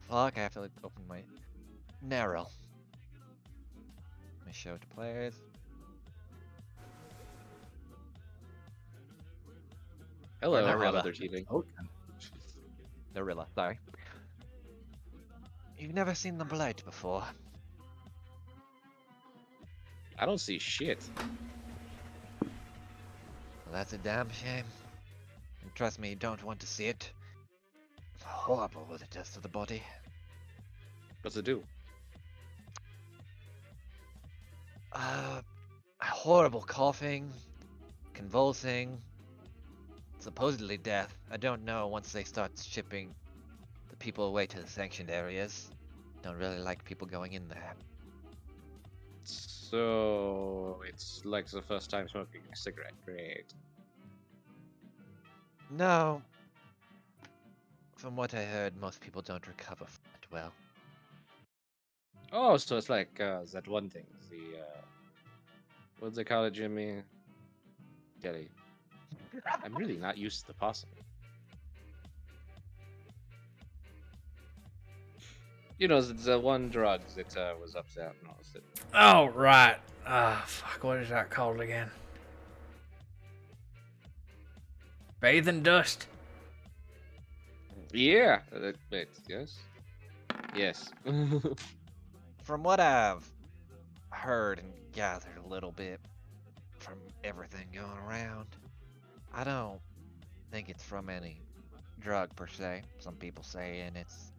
Speaker 1: fuck. I have to open my narrow. Let me show it to players.
Speaker 6: Hello,
Speaker 1: Or not really.
Speaker 6: other cheating.
Speaker 5: Token.
Speaker 1: Narilla, sorry. You've never seen the blight before.
Speaker 6: I don't see shit.
Speaker 1: Well, that's a damn shame. And trust me, you don't want to see it. It's horrible what it does to the body.
Speaker 6: What's it do?
Speaker 1: Horrible coughing, convulsing, supposedly death. I don't know once they start shipping the people away to the sanctioned areas. Don't really like people going in there.
Speaker 6: So it's like the first time smoking a cigarette. Great.
Speaker 1: No. From what I heard, most people don't recover from it well.
Speaker 6: Oh, so it's like that one thing. The what's they call it, Jimmy? Deli. I'm really not used to the possum. You know, the one drug that was upset and all that.
Speaker 3: Oh, right. Ah, fuck, what is that called again? Bathing dust.
Speaker 6: Yeah. Wait, yes? Yes.
Speaker 1: From what I've heard and gathered a little bit from everything going around, I don't think it's from any drug per se. Some people saying it's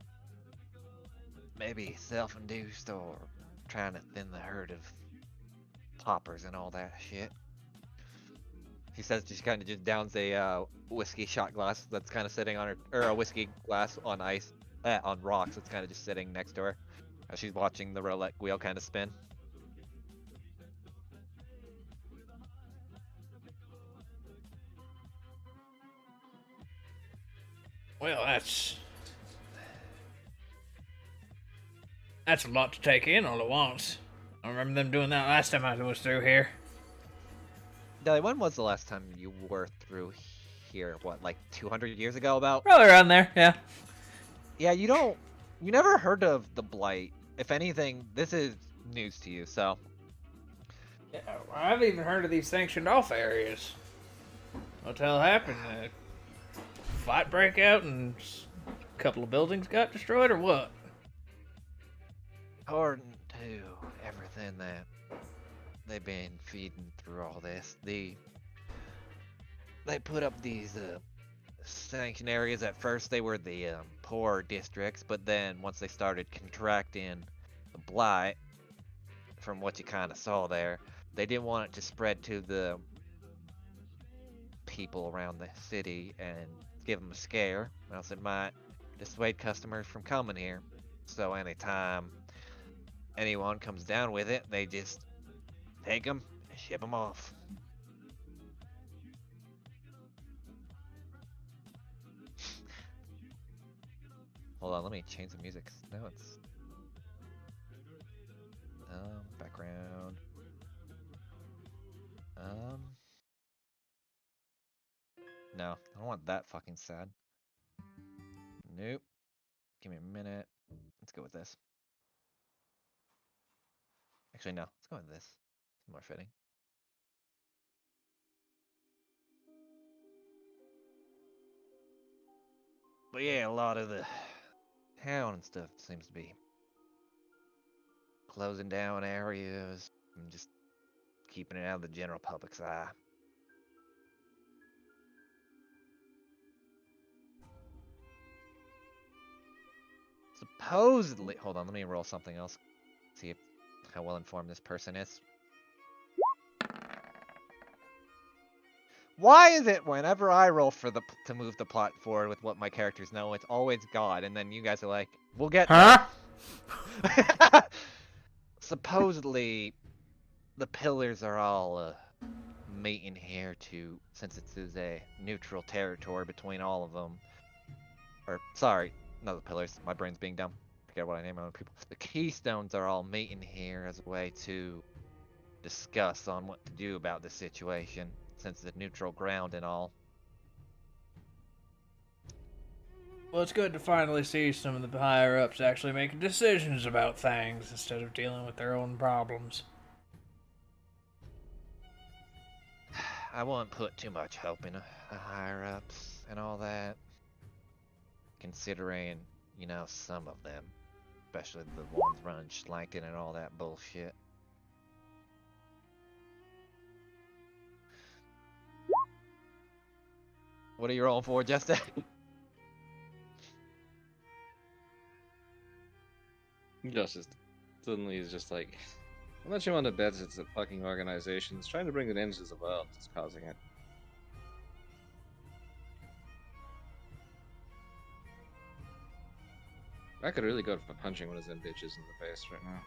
Speaker 1: maybe self-induced or trying to thin the herd of poppers and all that shit. He says she kind of just downs a whiskey shot glass that's kind of sitting on her, or a whiskey glass on ice, on rocks that's kind of just sitting next to her as she's watching the roulette wheel kind of spin.
Speaker 3: Well, that's a lot to take in all at once. I remember them doing that last time I was through here.
Speaker 1: Deli, when was the last time you were through here? What, like 200 years ago about?
Speaker 3: Probably around there, yeah.
Speaker 1: Yeah, you never heard of the Blight. If anything, this is news to you, so.
Speaker 3: Yeah, I've even heard of these sanctioned off areas. What the hell happened? Fight break out and a couple of buildings got destroyed, or what?
Speaker 1: According to everything that they've been feeding through all this, they put up these sanctioned areas. At first they were the poor districts, but then once they started contracting the Blight, from what you kind of saw there, they didn't want it to spread to the people around the city and give them a scare, else it might dissuade customers from coming here. So anytime anyone comes down with it, they just take them and ship them off. Hold on, let me change the music. No, it's background. No, I don't want that fucking sad. Nope. Give me a minute. Let's go with this. Actually, no. Let's go with this. It's more fitting. But yeah, a lot of the town and stuff seems to be closing down areas and just keeping it out of the general public's eye. Supposedly, hold on, let me roll something else. See if, how well informed this person is. Why is it whenever I roll for to move the plot forward with what my characters know, it's always God, and then you guys are like, we'll get there. Supposedly, the pillars are all meeting here to, since it is a neutral territory between all of them. Or, sorry, not the pillars, my brain's being dumb. Forget what I name my own people. The keystones are all meeting here as a way to discuss on what to do about the situation, since it's neutral ground and all.
Speaker 3: Well, it's good to finally see some of the higher-ups actually making decisions about things instead of dealing with their own problems.
Speaker 1: I won't put too much hope in the higher-ups and all that, considering, you know, some of them, especially the ones running Schlanken and all that bullshit. What are you rolling for, Justin?
Speaker 6: Justice suddenly is just like, how much you want to bet it's the fucking organizations trying to bring an end to the world that's causing it. I could really go for punching one of them bitches in the face right now.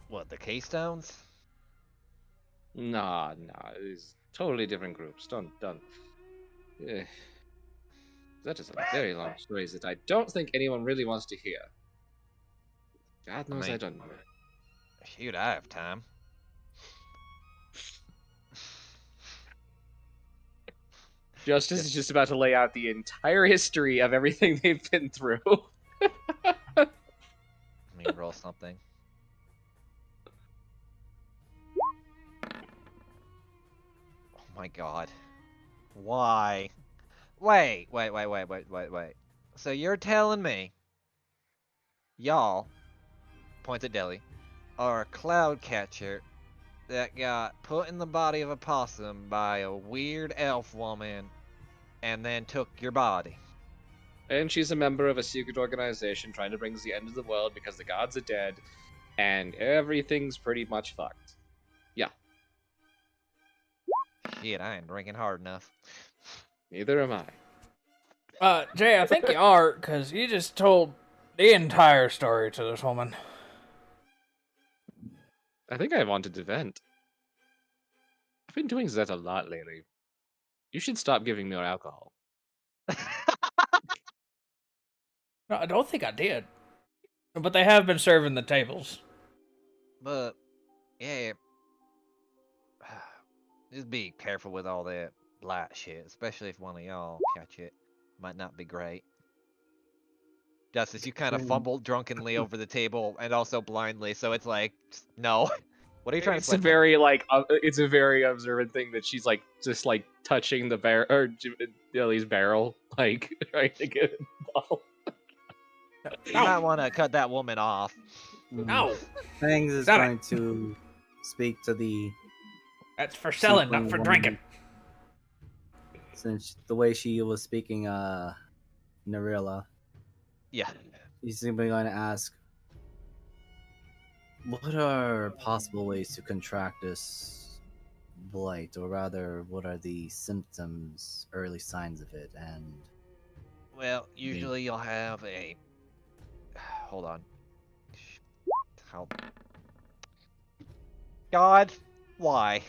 Speaker 1: What, the Keystones?
Speaker 6: Nah, it's totally different groups. Don't. Yeah. That is a very long story that I don't think anyone really wants to hear. God knows I don't know.
Speaker 1: Shoot, I have time.
Speaker 6: Justice
Speaker 1: Yes.
Speaker 6: is just about to lay out the entire history of everything they've been through.
Speaker 1: Let me roll something. Oh my god. Why? Wait. So you're telling me y'all, points at Deli, are a cloud catcher that got put in the body of a possum by a weird elf woman and then took your body.
Speaker 6: And she's a member of a secret organization trying to bring the end of the world because the gods are dead and everything's pretty much fucked. Yeah,
Speaker 1: Shit, I ain't drinking hard enough.
Speaker 6: neither am I.
Speaker 3: Jay, I think you are, because you just told the entire story to this woman.
Speaker 6: I think I wanted to vent. I've been doing that a lot lately. You should stop giving me more alcohol.
Speaker 3: No, I don't think I did. But they have been serving the tables.
Speaker 1: But, yeah. Just be careful with all that light shit, especially if one of y'all catch it. Might not be great. Justice, you kind of fumbled drunkenly over the table and also blindly, so it's like, no. What are you trying to
Speaker 6: It's
Speaker 1: say?
Speaker 6: a very it's a very observant thing that she's like just like touching the barrel or Dilly's barrel, like trying to get it involved.
Speaker 1: You might want to cut that woman off.
Speaker 3: No,
Speaker 2: Fangs is
Speaker 3: Stop it.
Speaker 2: going to speak to the
Speaker 3: that's for selling, not for
Speaker 2: Woman.
Speaker 3: drinking.
Speaker 2: since the way she was speaking Narilla.
Speaker 1: Yeah.
Speaker 2: He's simply going to ask, what are possible ways to contract this blight, or rather, what are the symptoms, early signs of it, and
Speaker 1: Well, usually you'll have a... Hold on. How... God, why?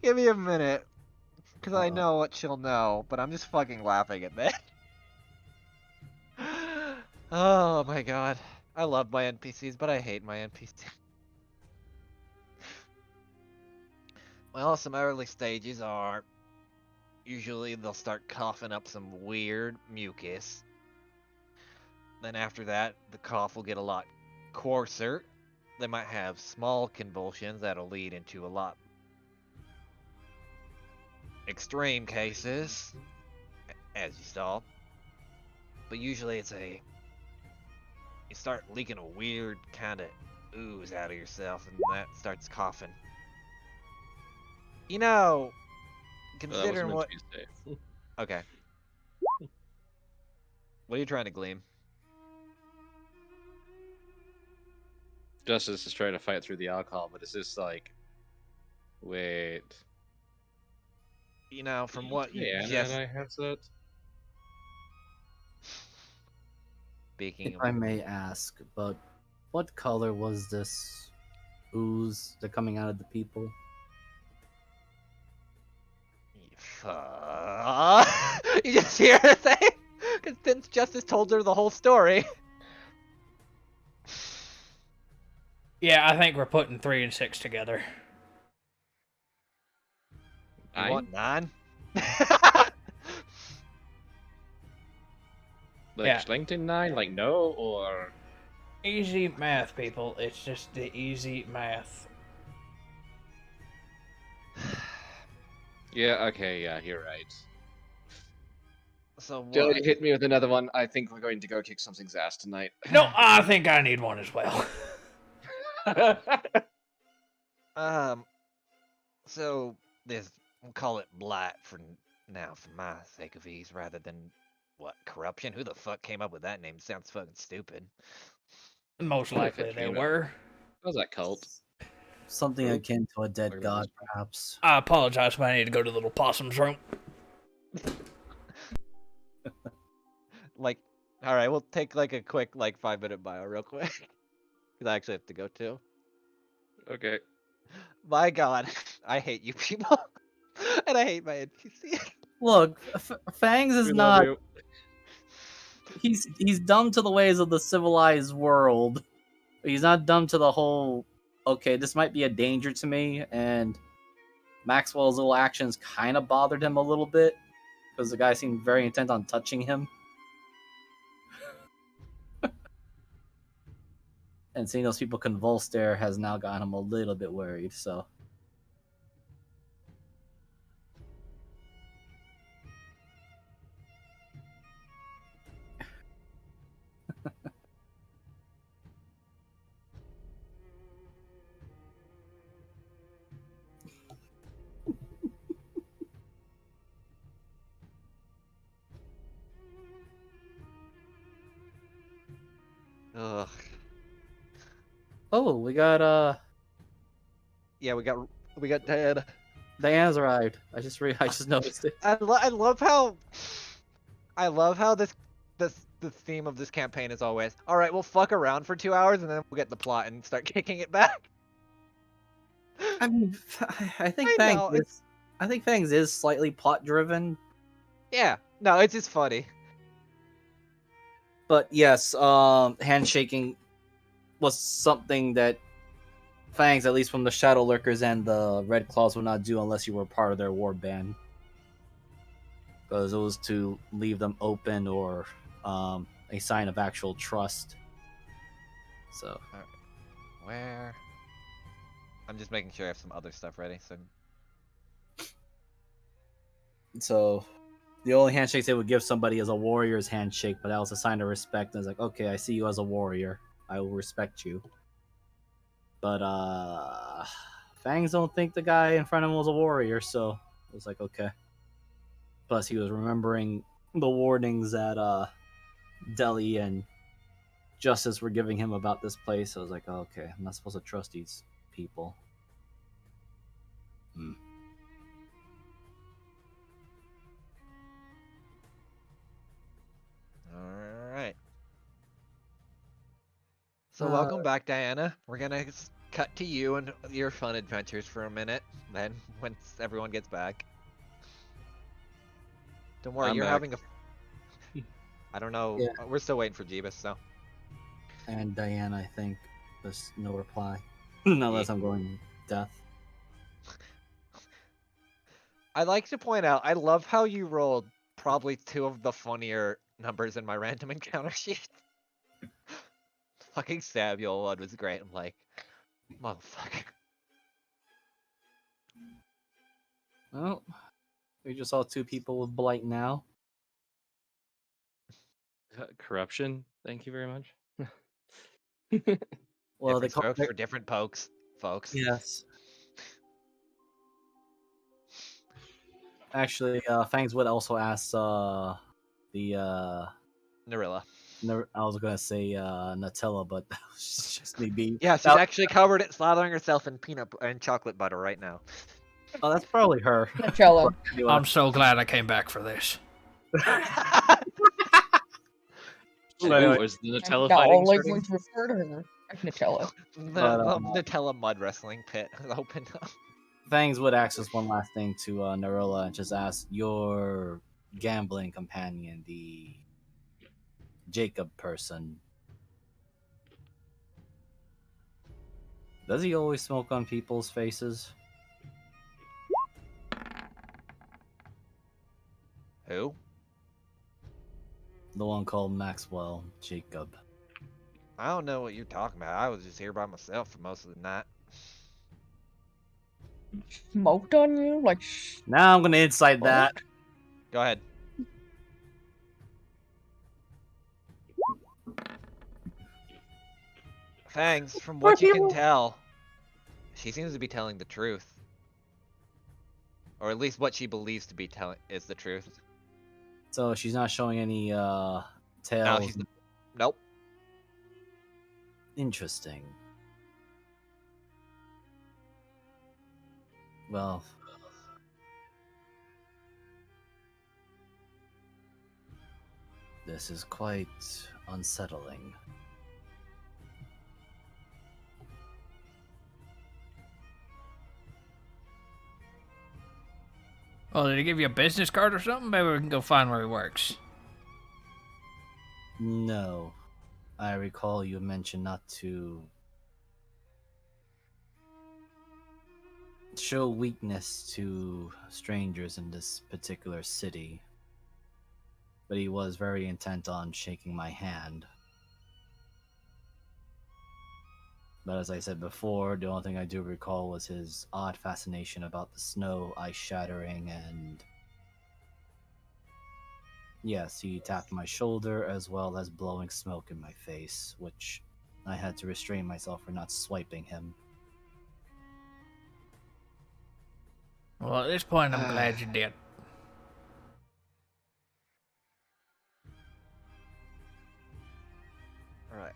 Speaker 1: Give me a minute. Because I know what she'll know, but I'm just fucking laughing at that. Oh my god. I love my NPCs, but I hate my NPCs. Well, some early stages are... Usually they'll start coughing up some weird mucus. Then after that, the cough will get a lot coarser. They might have small convulsions that'll lead into a lot extreme cases, as you saw. But usually it's you start leaking a weird kind of ooze out of yourself, and that starts coughing. You know, considering what... Okay. What are you trying to glean?
Speaker 6: Justice is trying to fight through the alcohol, but it's just like, wait.
Speaker 1: You know, from what you
Speaker 6: Yeah,
Speaker 1: just...
Speaker 6: and I have that.
Speaker 1: Speaking
Speaker 2: if
Speaker 1: of...
Speaker 2: I may ask, but what color was this ooze that coming out of the people?
Speaker 1: You just hear her say? Because since Justice told her the whole story.
Speaker 3: Yeah, I think we're putting 3 and 6 together.
Speaker 1: You want 9?
Speaker 6: Like
Speaker 3: Yeah.
Speaker 6: LinkedIn 9, like no, or
Speaker 3: Easy math, people. It's just the easy math.
Speaker 6: yeah, okay, yeah, you're right.
Speaker 1: So
Speaker 6: Jelly
Speaker 1: what?
Speaker 6: hit me with another one. I think we're going to go kick something's ass tonight.
Speaker 3: No, I think I need one as well.
Speaker 1: So this, we'll call it blight for now, for my sake of ease, rather than what, corruption? Who the fuck came up with that name? Sounds fucking stupid.
Speaker 3: Most likely they were.
Speaker 6: What was that cult?
Speaker 2: Something
Speaker 6: Who?
Speaker 2: akin to a dead
Speaker 6: Organization.
Speaker 2: god, perhaps.
Speaker 3: I apologize, but I need to go to the little possum's room.
Speaker 1: Like, all right, we'll take like a quick 5-minute bio real quick, because I actually have to go too.
Speaker 6: Okay.
Speaker 1: My God, I hate you people, and I hate my NPC.
Speaker 2: Look, Fangs is
Speaker 6: We
Speaker 2: not.
Speaker 6: love you.
Speaker 2: He's dumb to the ways of the civilized world. But he's not dumb to the whole. Okay, this might be a danger to me, and
Speaker 5: Maxwell's little actions kind of bothered him a little bit because the guy seemed very intent on touching him. And seeing those people convulse there has now gotten him a little bit worried, so.
Speaker 1: Ugh.
Speaker 5: Oh, we got
Speaker 1: Yeah, we got Diana.
Speaker 5: Diana's arrived. I just noticed it.
Speaker 1: I love how this the theme of this campaign is always, all right, we'll fuck around for 2 hours and then we'll get the plot and start kicking it back.
Speaker 5: I mean, I think
Speaker 1: I know,
Speaker 5: Fangs is slightly plot driven,
Speaker 1: Yeah, no, it's just funny.
Speaker 5: but yes, handshaking was something that Fangs, at least from the Shadow Lurkers and the Red Claws, would not do unless you were part of their war band. Because it was to leave them open or a sign of actual trust. So,
Speaker 1: Where? I'm just making sure I have some other stuff ready.
Speaker 5: so the only handshakes they would give somebody is a warrior's handshake, but that was a sign of respect. And it's like, okay, I see you as a warrior. I will respect you. But Fangs don't think the guy in front of him was a warrior, so it was like, okay. Plus, he was remembering the warnings that Deli and Justice were giving him about this place. So I was like, oh, okay, I'm not supposed to trust these people.
Speaker 1: All right. So welcome back, Diana. We're gonna cut to you and your fun adventures for a minute. Then, once everyone gets back, don't worry,
Speaker 6: I'm
Speaker 1: you're
Speaker 6: back.
Speaker 1: having a. I don't know.
Speaker 5: Yeah.
Speaker 1: We're still waiting for Jeebus, so.
Speaker 5: And Diana, I think, there's no reply. Unless I'm going death.
Speaker 1: I like to point out, I love how you rolled probably 2 of the funnier numbers in my random encounter sheet. Fucking Samuel one was great. I'm like, motherfucker.
Speaker 5: Well, we just saw 2 people with blight now.
Speaker 6: Corruption. Thank you very much.
Speaker 5: Well,
Speaker 1: Different strokes for different pokes, folks.
Speaker 5: Yes. Actually, Fangs would also ask the
Speaker 1: Narilla.
Speaker 5: I was gonna say Nutella, but that was just me being.
Speaker 1: Yeah, she's actually covered it, slathering herself in peanut and chocolate butter right now.
Speaker 5: Oh, that's probably her.
Speaker 4: Nutella.
Speaker 5: Anyway,
Speaker 3: I'm so glad I came back for this.
Speaker 6: Ooh,
Speaker 5: anyway.
Speaker 6: is the
Speaker 4: I'm
Speaker 6: Nutella
Speaker 4: not
Speaker 6: fighting
Speaker 4: only
Speaker 6: starting?
Speaker 4: going to refer to her as Nutella.
Speaker 1: The Nutella mud wrestling pit opened up.
Speaker 5: Fangs would ask us one last thing to Narilla and just ask your gambling companion, the Jacob person. Does he always smoke on people's faces?
Speaker 1: Who?
Speaker 5: The one called Maxwell Jacob.
Speaker 1: I don't know what you're talking about. I was just here by myself for most of the night.
Speaker 4: Smoked on you? Like,
Speaker 5: Now I'm gonna incite that.
Speaker 1: Go ahead. Fangs, from what you can tell, she seems to be telling the truth. Or at least what she believes to be telling is the truth.
Speaker 5: So she's not showing any
Speaker 1: No,
Speaker 5: tails.
Speaker 1: she's nope.
Speaker 5: Interesting. Well, this is quite unsettling.
Speaker 3: Oh, did he give you a business card or something? Maybe we can go find where he works.
Speaker 5: No. I recall you mentioned not to
Speaker 2: show weakness to strangers in this particular city, but he was very intent on shaking my hand. But as I said before, the only thing I do recall was his odd fascination about the snow, ice shattering, and yes, he tapped my shoulder as well as blowing smoke in my face, which I had to restrain myself for not swiping him.
Speaker 3: Well, at this point, I'm glad you did.
Speaker 1: Right.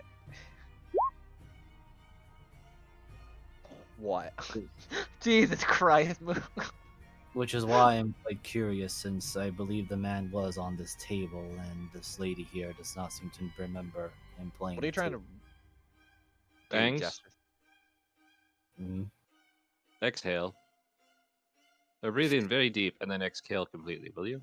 Speaker 1: What? Jesus Christ.
Speaker 2: Which is why I'm quite curious, since I believe the man was on this table, and this lady here does not seem to remember him playing.
Speaker 1: What are you trying to do,
Speaker 6: Thanks.
Speaker 1: Justice?
Speaker 6: Exhale. Now breathe in very deep and then exhale completely, will you?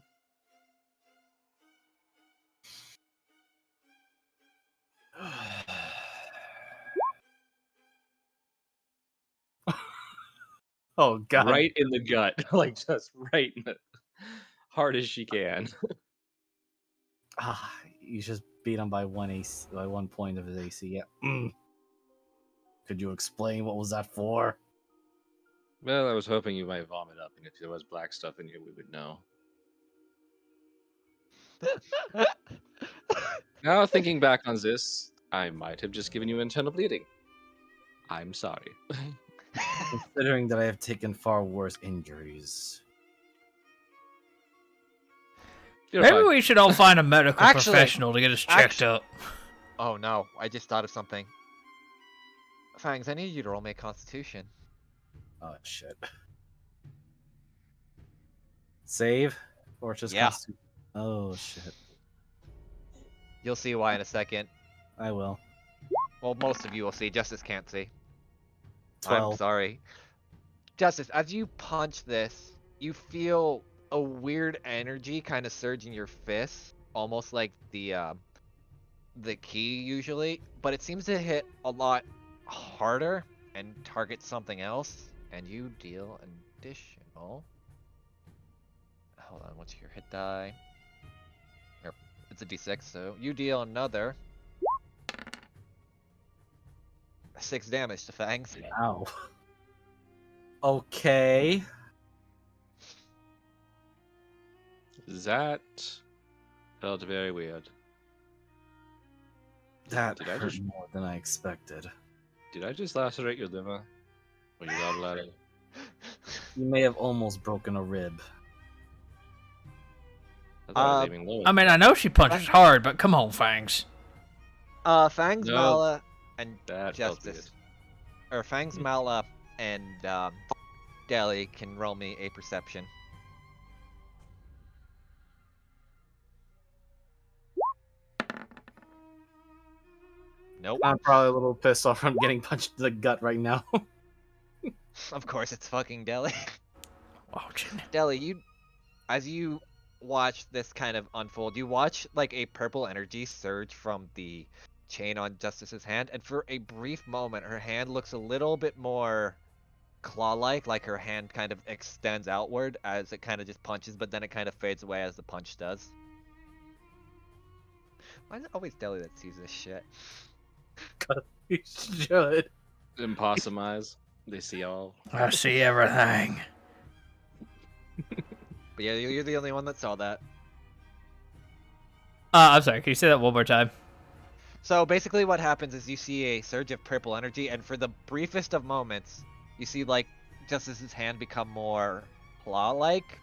Speaker 2: Oh God!
Speaker 6: Right in the gut. Like just right in the hard as she can.
Speaker 2: You just beat him by one AC, by 1 point of his AC. Yeah. Could you explain what was that for?
Speaker 6: Well, I was hoping you might vomit up, and if there was black stuff in here, we would know. Now, thinking back on this, I might have just given you internal bleeding. I'm sorry.
Speaker 2: Considering that I have taken far worse injuries.
Speaker 6: You're
Speaker 3: Maybe
Speaker 6: fine.
Speaker 3: we should all find a medical
Speaker 1: Actually-
Speaker 3: professional to get us checked up.
Speaker 1: Oh no, I just thought of something. Fangs, I need you to roll me a constitution.
Speaker 2: Oh shit. Save? Or just
Speaker 1: Yeah.
Speaker 2: Oh shit.
Speaker 1: You'll see why in a second.
Speaker 2: I will.
Speaker 1: Well, most of you will see. Justice can't see.
Speaker 2: 12.
Speaker 1: I'm sorry. Justice, as you punch this, you feel a weird energy kind of surge in your fist, almost like the key usually, but it seems to hit a lot harder and target something else, and you deal an additional. Hold on, what's your hit die? It's a d6, so you deal another 6 damage to Fangs.
Speaker 2: Ow. Okay.
Speaker 6: That felt very weird.
Speaker 2: That
Speaker 6: Did I
Speaker 2: hurt
Speaker 6: just-
Speaker 2: more than I expected.
Speaker 6: Did I just lacerate your liver? Or your gallbladder?
Speaker 2: You may have almost broken a rib.
Speaker 6: I thought I was aiming low.
Speaker 3: I mean, I know she punches hard, but come on, Fangs.
Speaker 1: Fangs,
Speaker 6: No.
Speaker 1: Mala, and
Speaker 6: That felt
Speaker 1: Justice. Or Fangs, Mala, and Deli can roll me a perception. Nope.
Speaker 2: I'm probably a little pissed off from getting punched in the gut right now.
Speaker 1: Of course, it's fucking Deli.
Speaker 3: Watching.
Speaker 1: Deli, as you watch this kind of unfold, you watch like a purple energy surge from the chain on Justice's hand, and for a brief moment, her hand looks a little bit more claw-like her hand kind of extends outward as it kind of just punches, but then it kind of fades away as the punch does. Why is it always Deli that sees this shit?
Speaker 2: You should.
Speaker 6: In possum eyes, they see all.
Speaker 3: I see everything.
Speaker 1: But yeah, you're the only one that saw that.
Speaker 3: I'm sorry, can you say that one more time?
Speaker 1: So basically what happens is you see a surge of purple energy, and for the briefest of moments, you see like Justice's hand become more claw-like,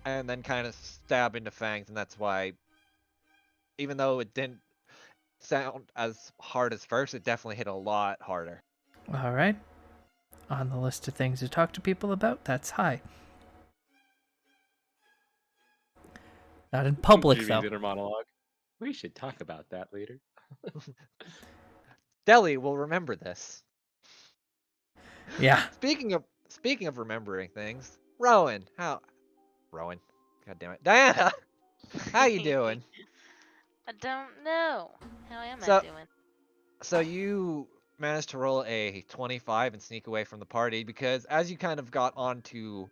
Speaker 1: and then kind of stab into Fangs, and that's why, even though it didn't sound as hard as first, it definitely hit a lot harder.
Speaker 3: All right. On the list of things to talk to people about, that's high. Not in public, though.
Speaker 6: Inner monologue. We should talk about that later.
Speaker 1: Deli will remember this.
Speaker 3: Yeah.
Speaker 1: Speaking of remembering things, Rowan, Rowan, god damn it, Diana, how you doing?
Speaker 7: I don't know. How am
Speaker 1: So-
Speaker 7: I doing?
Speaker 1: So you manage to roll a 25 and sneak away from the party because as you kind of got onto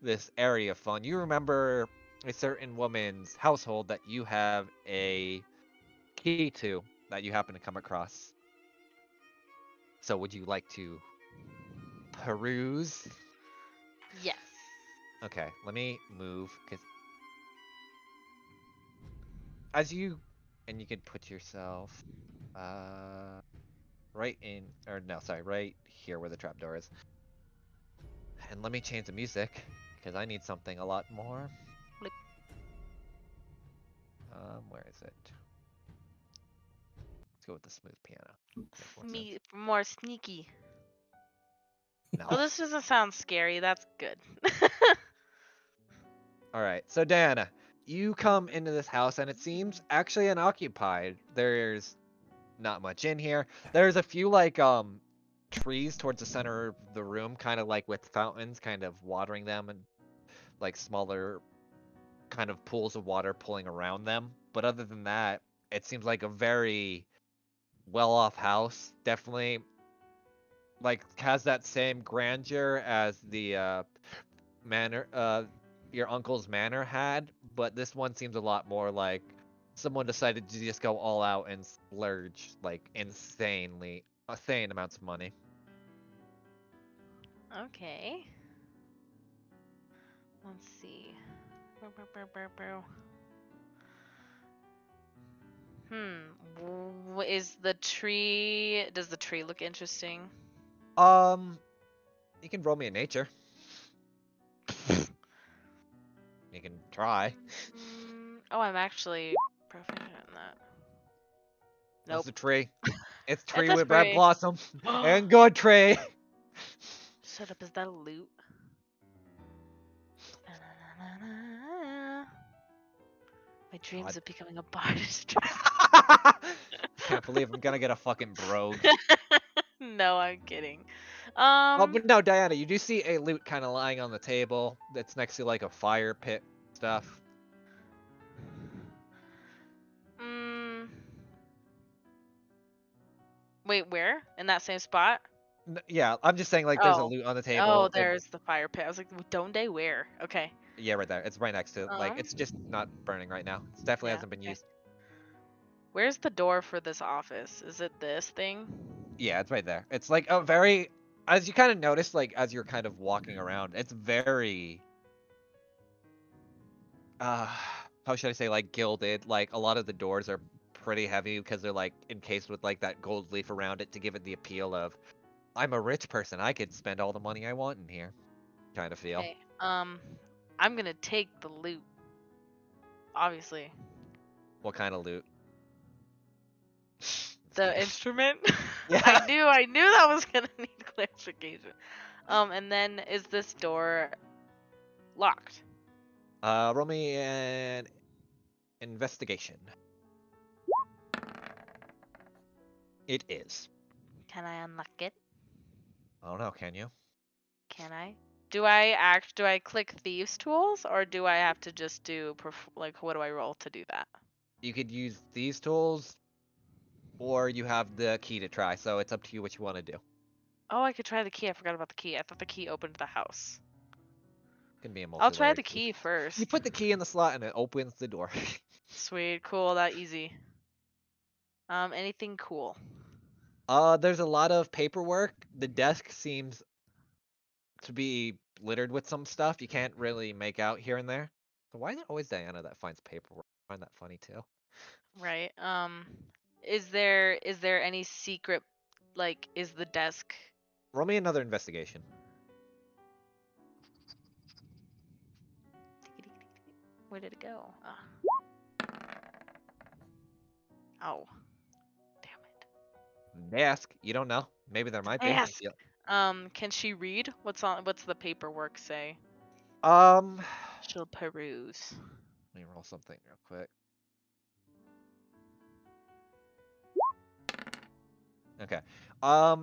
Speaker 1: this area of fun, you remember a certain woman's household that you have a key to that you happen to come across. So would you like to peruse?
Speaker 7: Yes.
Speaker 1: Okay, let me move because as you and you can put yourself right in or no, sorry, right here where the trapdoor is. And let me change the music because I need something a lot more.
Speaker 7: Blip.
Speaker 1: Where is it? Let's go with the smooth piano. Makes more sense.
Speaker 7: Me more sneaky.
Speaker 1: No.
Speaker 7: Oh, this doesn't sound scary. That's good.
Speaker 1: All right. So Diana, you come into this house and it seems actually unoccupied. There's not much in here. There's a few like trees towards the center of the room, kind of like with fountains, kind of watering them and like smaller kind of pools of water pulling around them. But other than that, it seems like a very well-off house. Definitely like has that same grandeur as the manor your uncle's manor had, but this one seems a lot more like someone decided to just go all out and splurge like insane amounts of money.
Speaker 7: Okay. Let's see. Bow, bow, bow, bow, bow. Is the tree? Does the tree look interesting?
Speaker 1: You can roll me a nature. You can try.
Speaker 7: Oh, I'm actually proficient in that.
Speaker 1: That's
Speaker 7: Nope.
Speaker 1: the tree. It's
Speaker 7: It's
Speaker 1: tree
Speaker 7: a
Speaker 1: with red
Speaker 7: tree.
Speaker 1: blossom and good tree.
Speaker 7: Shut up! Is that a loot? My dreams
Speaker 1: God.
Speaker 7: of becoming a bard is
Speaker 1: Can't believe I'm gonna get a fucking brogue.
Speaker 7: No, I'm kidding.
Speaker 1: Oh, but no, Diana, you do see a loot kind of lying on the table that's next to like a fire pit stuff.
Speaker 7: mm, Wait, where? In that same spot?
Speaker 1: Yeah, I'm just saying like there's a
Speaker 7: Oh.
Speaker 1: loot on the
Speaker 7: Oh,
Speaker 1: table.
Speaker 7: there's the fire pit. I was like, don't they where? Okay.
Speaker 1: Yeah, right there. It's right next to it. Like
Speaker 7: Um,
Speaker 1: it's just not burning right now. It definitely
Speaker 7: yeah.
Speaker 1: hasn't been
Speaker 7: Okay.
Speaker 1: used.
Speaker 7: Where's the door for this office? Is it this thing?
Speaker 1: Yeah, it's right there. It's like a very, as you kind of notice, like as you're kind of walking around, it's very, uh, how should I say, like gilded. Like a lot of the doors are pretty heavy because they're like encased with like that gold leaf around it to give it the appeal of, I'm a rich person. I could spend all the money I want in here, kind of feel.
Speaker 7: Okay. I'm gonna take the loot. Obviously.
Speaker 1: What kind of loot?
Speaker 7: The instrument?
Speaker 1: Yeah.
Speaker 7: I knew that was gonna need clarification. And then is this door locked?
Speaker 1: Roll me an investigation. It is.
Speaker 7: Can I unlock it?
Speaker 1: I don't know. Can you?
Speaker 7: Can I? Do I click thieves tools or do I have to just do like what do I roll to do that?
Speaker 1: You could use these tools, or you have the key to try. So it's up to you what you want to do.
Speaker 7: Oh, I could try the key. I forgot about the key. I thought the key opened the house.
Speaker 1: Can be a
Speaker 7: I'll try
Speaker 1: multi-layered
Speaker 7: the key first.
Speaker 1: You put the key in the slot and it opens the door.
Speaker 7: Sweet, cool, that easy. Anything cool?
Speaker 1: There's a lot of paperwork. The desk seems to be littered with some stuff you can't really make out here and there. So why is it always Diana that finds paperwork? I find that funny too.
Speaker 7: Right. Is there any secret, like, is the desk?
Speaker 1: Roll me another investigation.
Speaker 7: Where did it go? Oh. Damn it.
Speaker 1: Desk. You don't know. Maybe there might be.
Speaker 7: Desk. Can she read? What's the paperwork say?
Speaker 1: Let
Speaker 7: She'll peruse.
Speaker 1: me roll something real quick. Okay. A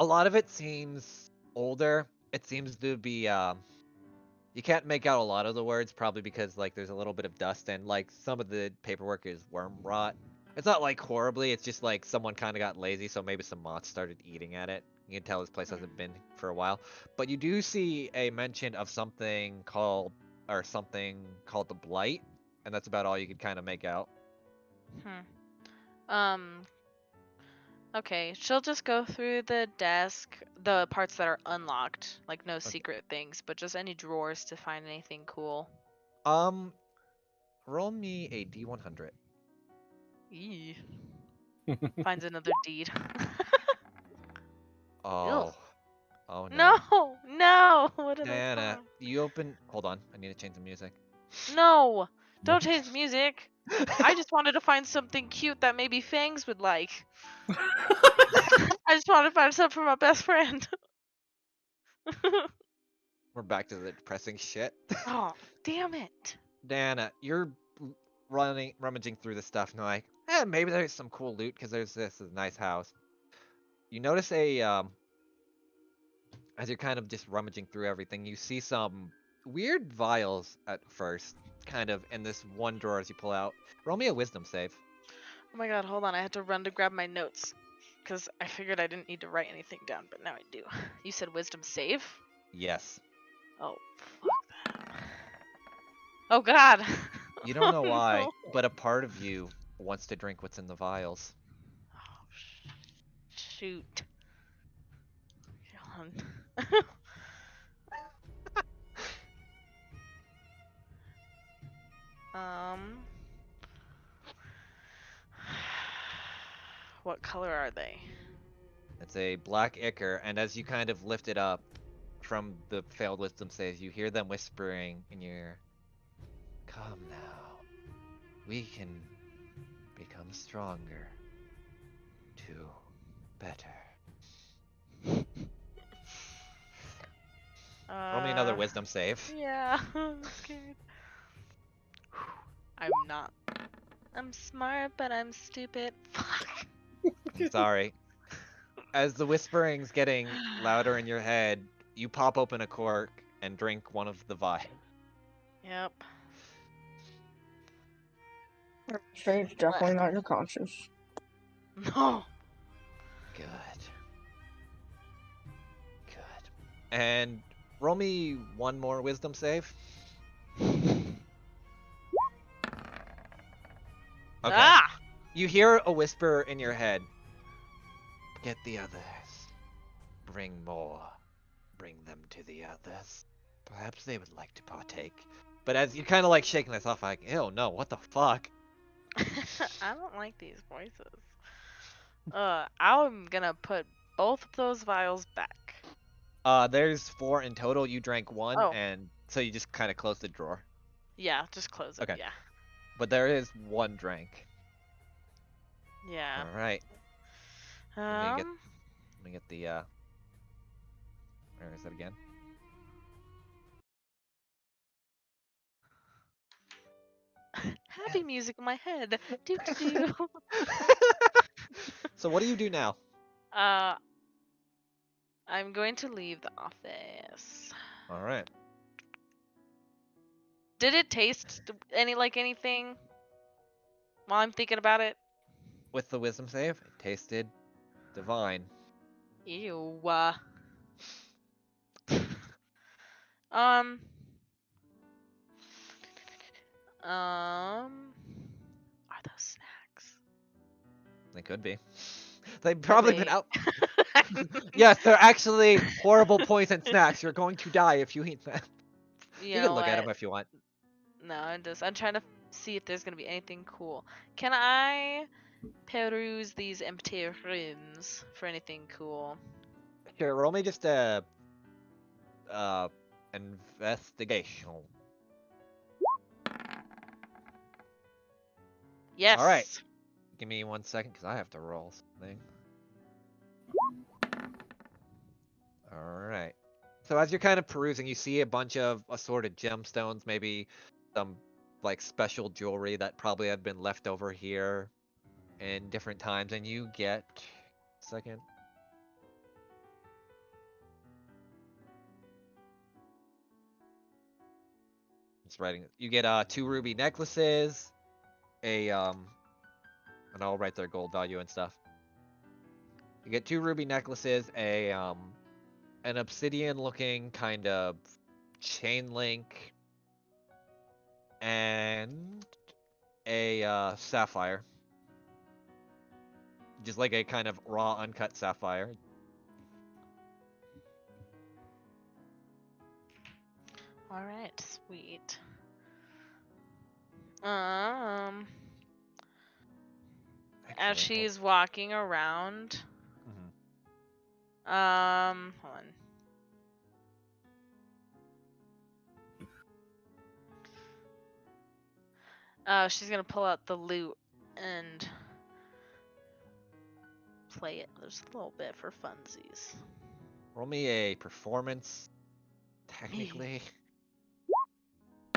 Speaker 1: lot of it seems older. It seems to be you can't make out a lot of the words probably because like there's a little bit of dust and like some of the paperwork is worm rot It's not like horribly, it's just like someone kind of got lazy, so maybe some moths started eating at it. You can tell this place hasn't been for a while. But you do see a mention of something called the Blight, and that's about all you could kind of make out.
Speaker 7: Okay, she'll just go through the desk, the parts that are unlocked, like no secret things, but just any drawers to find anything cool.
Speaker 1: Roll me a D100.
Speaker 7: Eee. Finds another deed.
Speaker 1: Oh. Oh no.
Speaker 7: No, no. What did I
Speaker 1: Diana,
Speaker 7: find?
Speaker 1: you open. Hold on, I need to change the music.
Speaker 7: No, don't change the music. I just wanted to find something cute that maybe Fangs would like. I just wanted to find something for my best friend.
Speaker 1: We're back to the depressing shit.
Speaker 7: Oh, damn it.
Speaker 1: Diana, you're rummaging through the stuff, and like, maybe there's some cool loot because there's this nice house. You notice as you're kind of just rummaging through everything, you see some weird vials at first, kind of in this one drawer as you pull out. Roll me a wisdom save.
Speaker 7: Oh my god, hold on. I had to run to grab my notes. Because I figured I didn't need to write anything down, but now I do. You said wisdom save?
Speaker 1: Yes.
Speaker 7: Oh, fuck that. Oh god.
Speaker 1: You don't know
Speaker 7: Oh,
Speaker 1: why,
Speaker 7: no.
Speaker 1: but a part of you wants to drink what's in the vials.
Speaker 7: Oh, shoot. Hold on. What color are they?
Speaker 1: It's a black ichor, and as you kind of lift it up from the failed wisdom saves, you hear them whispering in your ear. Come now. We can become stronger. Better. Roll me another wisdom save.
Speaker 7: Yeah, I'm scared. I'm not. I'm smart, but I'm stupid. Fuck.
Speaker 1: I'm sorry. As the whispering's getting louder in your head, you pop open a cork and drink one of the vials.
Speaker 7: Yep.
Speaker 4: It's definitely not your conscience.
Speaker 7: No.
Speaker 1: Good. And roll me one more wisdom save. Okay.
Speaker 7: Ah!
Speaker 1: You hear a whisper in your head. Get the others. Bring more. Bring them to the others. Perhaps they would like to partake. But as you're kind of like shaking this off, like, ew, no, what the fuck?
Speaker 7: I don't like these voices. I'm gonna put both of those vials back.
Speaker 1: There's 4 in total. You drank 1,
Speaker 7: Oh.
Speaker 1: and so you just kind of close the drawer.
Speaker 7: Yeah, just close it.
Speaker 1: Okay.
Speaker 7: Yeah.
Speaker 1: But there is 1 drink.
Speaker 7: Yeah.
Speaker 1: All right. Let me get the where is it again?
Speaker 7: Happy music in my head. Do do do.
Speaker 1: So what do you do now?
Speaker 7: I'm going to leave the office.
Speaker 1: All right.
Speaker 7: Did it taste anything while I'm thinking about it?
Speaker 1: With the wisdom save, it tasted divine.
Speaker 7: Ew. Are those snacks?
Speaker 1: They could be. They've probably been
Speaker 7: they-
Speaker 1: out. Yes, they're actually horrible poison snacks. You're going to die if you eat them. You
Speaker 7: You
Speaker 1: can
Speaker 7: know
Speaker 1: look at
Speaker 7: what?
Speaker 1: them if you want.
Speaker 7: No, I'm trying to see if there's gonna be anything cool. Can I peruse these empty rooms for anything cool?
Speaker 1: Sure, roll me just a investigation.
Speaker 7: Yes.
Speaker 1: All right. Give me 1 second because I have to roll something. All right. So as you're kind of perusing, you see a bunch of assorted gemstones, maybe some like special jewelry that probably had been left over here in different times, and you get second. Just writing. You get 2 ruby necklaces, a and I'll write their gold value and stuff. You get 2 ruby necklaces, an obsidian-looking kind of chain link, and a sapphire. Just like a kind of raw, uncut sapphire.
Speaker 7: All right, sweet. As
Speaker 1: Excellent.
Speaker 7: she's walking around,
Speaker 1: Mhm.
Speaker 7: hold on. She's gonna pull out the lute and play it just a little bit for funsies.
Speaker 1: Roll me a performance. Technically.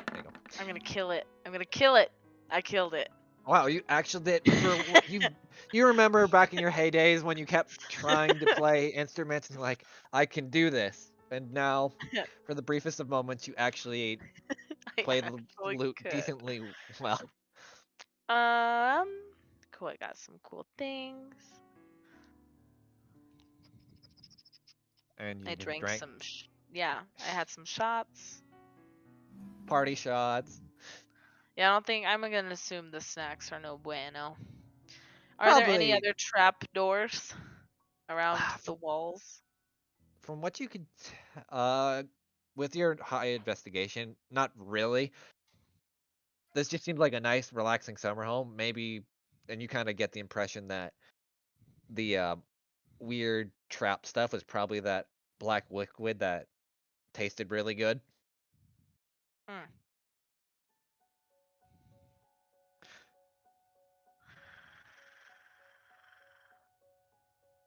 Speaker 1: There you go.
Speaker 7: I'm gonna kill it. I'm gonna kill it. I killed it.
Speaker 1: Wow, you actually did. You remember back in your heydays when you kept trying to play instruments and you're like, I can do this. And now, for the briefest of moments, you actually
Speaker 7: I
Speaker 1: play the
Speaker 7: actually
Speaker 1: lute
Speaker 7: could.
Speaker 1: decently well.
Speaker 7: Cool. I got some cool things.
Speaker 1: And
Speaker 7: I
Speaker 1: you
Speaker 7: drank
Speaker 1: drank
Speaker 7: some. Yeah, I had some shots.
Speaker 1: party shots.
Speaker 7: Yeah, I don't think I'm gonna assume the snacks are no bueno. Are there any
Speaker 1: Probably.
Speaker 7: other trap doors around the walls?
Speaker 1: From what you could, with your high investigation, not really. This just seems like a nice, relaxing summer home. Maybe, and you kind of get the impression that the weird trap stuff was probably that black liquid that tasted really good.
Speaker 7: Hmm.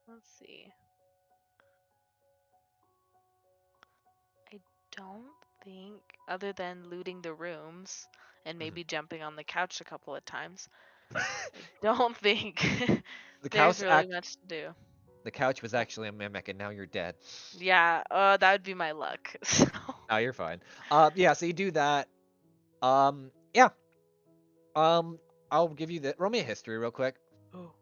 Speaker 7: Let's see. I don't think, other than looting the rooms and maybe jumping on the couch a couple of times, I don't think
Speaker 1: The
Speaker 7: there's
Speaker 1: couch
Speaker 7: really much to do.
Speaker 1: The couch was actually a mimic, and now you're dead.
Speaker 7: Yeah, that would be my luck. So.
Speaker 1: Now you're fine. Yeah. So you do that. Yeah. I'll give you the roll me a history real quick.
Speaker 7: Oh.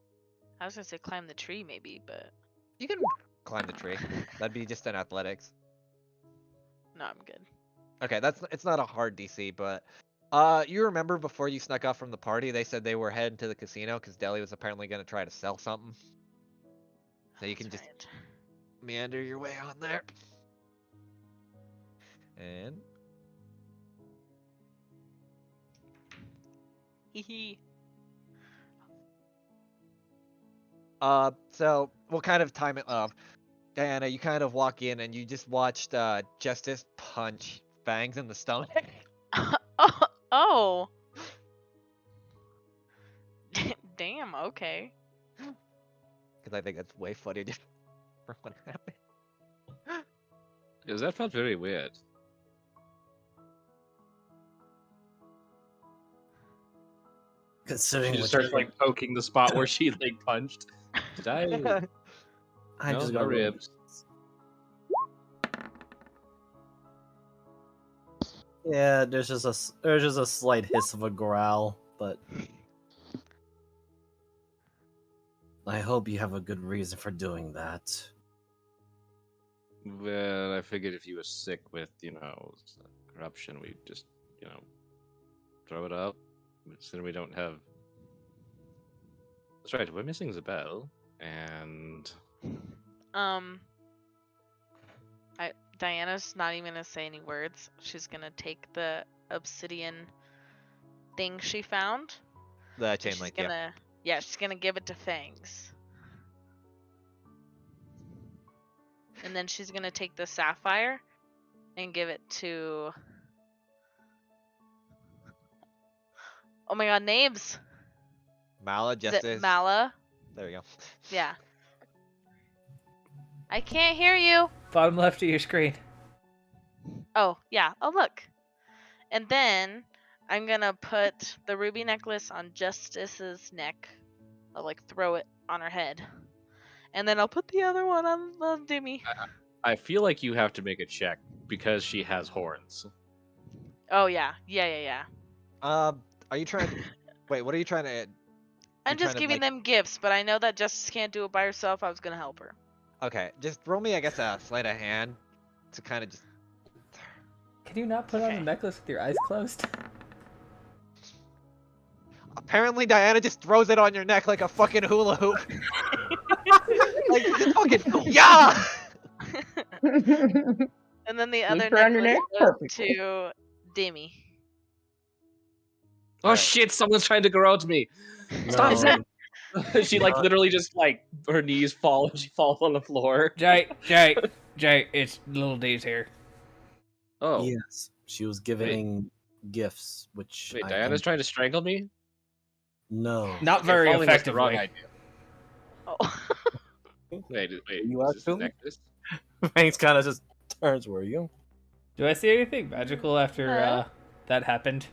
Speaker 7: I was gonna say climb the tree maybe, but
Speaker 1: You can climb the tree. That'd be just an athletics.
Speaker 7: no, I'm good.
Speaker 1: Okay, it's not a hard DC, but you remember before you snuck off from the party, they said they were heading to the casino because Deli was apparently going to try to sell something. So you can
Speaker 7: That's
Speaker 1: just meander your way on there. And
Speaker 7: Hee.
Speaker 1: so we'll kind of time it up. Diana, you kind of walk in and you just watched Justice punch Fangs in the stomach.
Speaker 7: Oh. Damn. Okay.
Speaker 1: Because I think that's way funny for what happened.
Speaker 6: Because that felt very weird.
Speaker 2: Considering
Speaker 6: She just
Speaker 2: what
Speaker 6: starts like poking the spot where she like punched. Did I?
Speaker 2: I
Speaker 6: No,
Speaker 2: just
Speaker 6: no
Speaker 2: got
Speaker 6: ribs.
Speaker 2: Yeah, there's just a slight hiss of a growl, but I hope you have a good reason for doing that.
Speaker 6: Well, I figured if you were sick with, corruption, we'd just, throw it up. Since we don't have. That's right, we're missing Zabel, and.
Speaker 7: Diana's not even gonna say any words. She's gonna take the obsidian thing she found.
Speaker 1: The chain link,
Speaker 7: Yeah, she's gonna give it to Fangs. And then she's gonna take the sapphire and give it to. Oh my god, names!
Speaker 1: Mala,
Speaker 7: Is
Speaker 1: Justice.
Speaker 7: it Mala?
Speaker 1: There we go.
Speaker 7: Yeah. I can't hear you.
Speaker 3: Bottom left of your screen.
Speaker 7: Oh, yeah. Oh, look. And then I'm gonna put the ruby necklace on Justice's neck. I'll like throw it on her head. And then I'll put the other one on Dimmy.
Speaker 6: I feel like you have to make a check because she has horns.
Speaker 7: Oh yeah. Yeah.
Speaker 1: Are you trying to... Wait, what are you trying to
Speaker 7: I'm just
Speaker 1: trying to,
Speaker 7: giving
Speaker 1: like-
Speaker 7: them gifts, but I know that Justice can't do it by herself. I was gonna help her.
Speaker 1: Okay, just roll me, I guess, a sleight of hand to kind of just.
Speaker 3: Can you not put on
Speaker 7: Okay.
Speaker 3: the necklace with your eyes closed?
Speaker 1: Apparently, Diana just throws it on your neck like a fucking hula hoop. Like fucking yeah.
Speaker 7: And then the other
Speaker 4: Leave her on your
Speaker 7: necklace
Speaker 4: neck?
Speaker 7: goes
Speaker 4: Perfect.
Speaker 7: to Demi.
Speaker 6: Oh
Speaker 1: Alright.
Speaker 6: shit! Someone's trying to grout me. Stop it! She like literally just like her knees fall and she falls on the floor.
Speaker 3: Jay, it's Little D's here.
Speaker 6: Oh,
Speaker 2: Yes, she was giving gifts, which
Speaker 6: wait,
Speaker 2: I
Speaker 6: Diana's trying to strangle me?
Speaker 2: No.
Speaker 3: Not very
Speaker 6: Falling was the wrong
Speaker 3: effectively.
Speaker 7: Oh.
Speaker 6: Wait,
Speaker 2: You
Speaker 6: is this the
Speaker 2: actually?
Speaker 6: necklace?
Speaker 2: Fangs kind of just turns. Where are you?
Speaker 3: Do I see anything magical after
Speaker 7: Huh?
Speaker 3: that happened?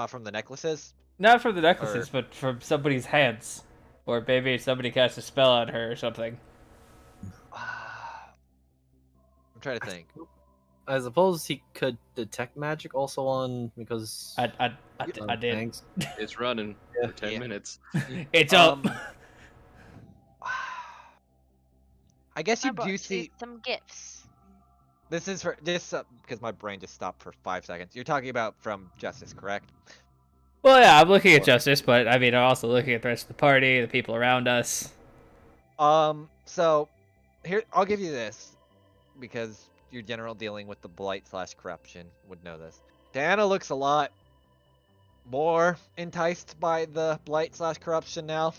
Speaker 1: From the necklaces.
Speaker 3: Not from the necklaces, but from somebody's hands. Or maybe somebody cast a spell on her or something.
Speaker 1: I'm trying to think.
Speaker 2: I suppose he could detect magic also on because
Speaker 3: I did.
Speaker 2: Fangs.
Speaker 6: It's running for 10
Speaker 1: Yeah.
Speaker 6: minutes.
Speaker 3: It's up.
Speaker 1: I guess
Speaker 7: I
Speaker 1: you
Speaker 7: bought
Speaker 1: do
Speaker 7: you
Speaker 1: see.
Speaker 7: some gifts.
Speaker 1: This is for this because my brain just stopped for 5 seconds. You're talking about from Justice, correct?
Speaker 3: Well, yeah, I'm looking at Justice, but I mean, I'm also looking at the rest of the party, the people around us.
Speaker 1: So here I'll give you this because your general dealing with the blight/corruption would know this. Diana looks a lot more enticed by the blight/corruption now.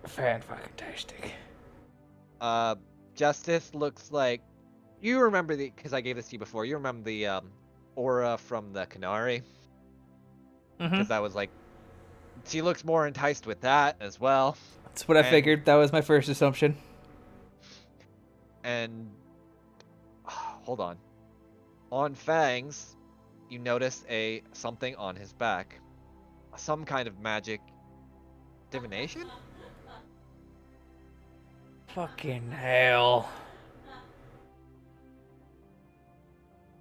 Speaker 3: Fan-fucking-tastic.
Speaker 1: Justice looks like you remember because I gave this to you before. You remember the aura from the Canary because that was like she looks more enticed with that as well.
Speaker 3: That's what I
Speaker 1: And-
Speaker 3: figured. That was my first assumption.
Speaker 1: And hold on Fangs, you notice something on his back, some kind of magic divination.
Speaker 3: Fucking hell.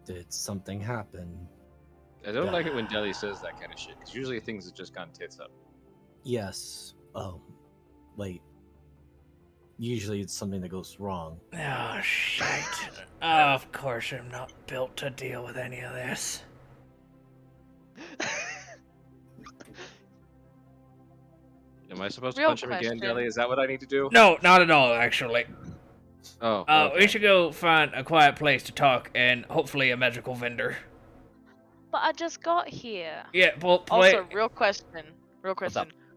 Speaker 2: Did something happen?
Speaker 6: I don't like it when Deli says that kind of shit, because usually things have just gone tits up.
Speaker 2: Yes. Oh, wait. Usually it's something that goes wrong.
Speaker 3: Oh, shit. Of course I'm not built to deal with any of this.
Speaker 6: Am I supposed to
Speaker 7: Real
Speaker 6: punch him again,
Speaker 7: question.
Speaker 6: Deli? Is that what I need to do?
Speaker 3: No, not at all, actually.
Speaker 6: Oh,
Speaker 3: We
Speaker 6: okay.
Speaker 3: should go find a quiet place to talk and hopefully a magical vendor.
Speaker 7: But I just got here.
Speaker 3: Yeah, well, wait.
Speaker 7: Also, real question.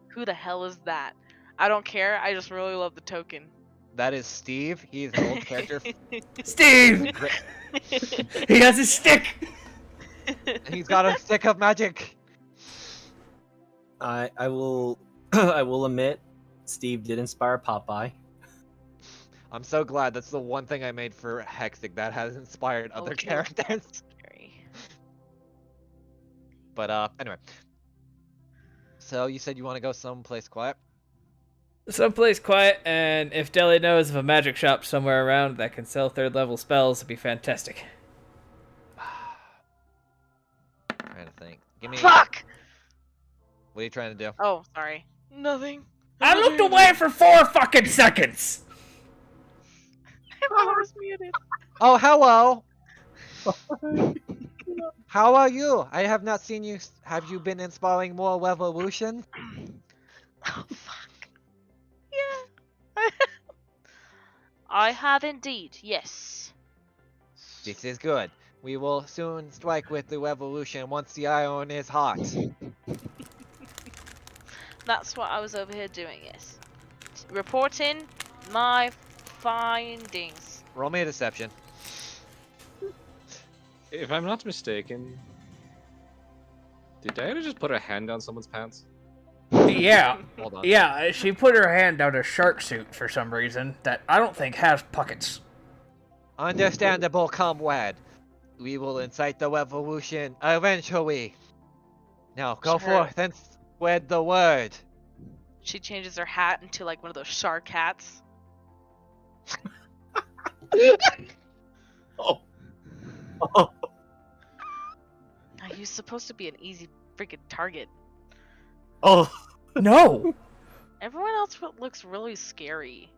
Speaker 7: Who the hell is that? I don't care. I just really love the token.
Speaker 1: That is Steve. He's an old character.
Speaker 3: Steve! He has a stick!
Speaker 1: He's got a stick of magic.
Speaker 2: I will I will admit, Steve did inspire Popeye.
Speaker 1: I'm so glad. That's the one thing I made for Hexic that has inspired other
Speaker 7: Okay.
Speaker 1: characters.
Speaker 7: Sorry.
Speaker 1: But anyway. So you said you want to go someplace quiet?
Speaker 3: Someplace quiet, and if Deli knows of a magic shop somewhere around that can sell 3rd level spells, it'd be fantastic.
Speaker 1: Trying to think. Give me.
Speaker 7: Fuck!
Speaker 1: What are you trying to do?
Speaker 7: Oh, sorry. Nothing.
Speaker 3: I looked away for 4 fucking seconds!
Speaker 7: I was muted.
Speaker 1: Oh, hello. How are you? I have not seen you. Have you been installing more revolution?
Speaker 7: Oh, fuck. Yeah. I have indeed, yes.
Speaker 1: This is good. We will soon strike with the revolution once the iron is hot.
Speaker 7: That's what I was over here doing, yes. Reporting my findings.
Speaker 1: Roll me a deception.
Speaker 6: If I'm not mistaken, did Diana just put her hand down someone's pants?
Speaker 3: Yeah.
Speaker 1: Hold on.
Speaker 3: Yeah, she put her hand down a shark suit for some reason that I don't think has pockets.
Speaker 1: Understandable, comrade. We will incite the revolution eventually. Now, go
Speaker 7: Sure.
Speaker 1: forth and spread the word.
Speaker 7: She changes her hat into like one of those shark hats.
Speaker 2: Oh.
Speaker 7: Now, you're supposed to be an easy freaking target.
Speaker 2: Oh.
Speaker 3: No.
Speaker 7: Everyone else looks really scary.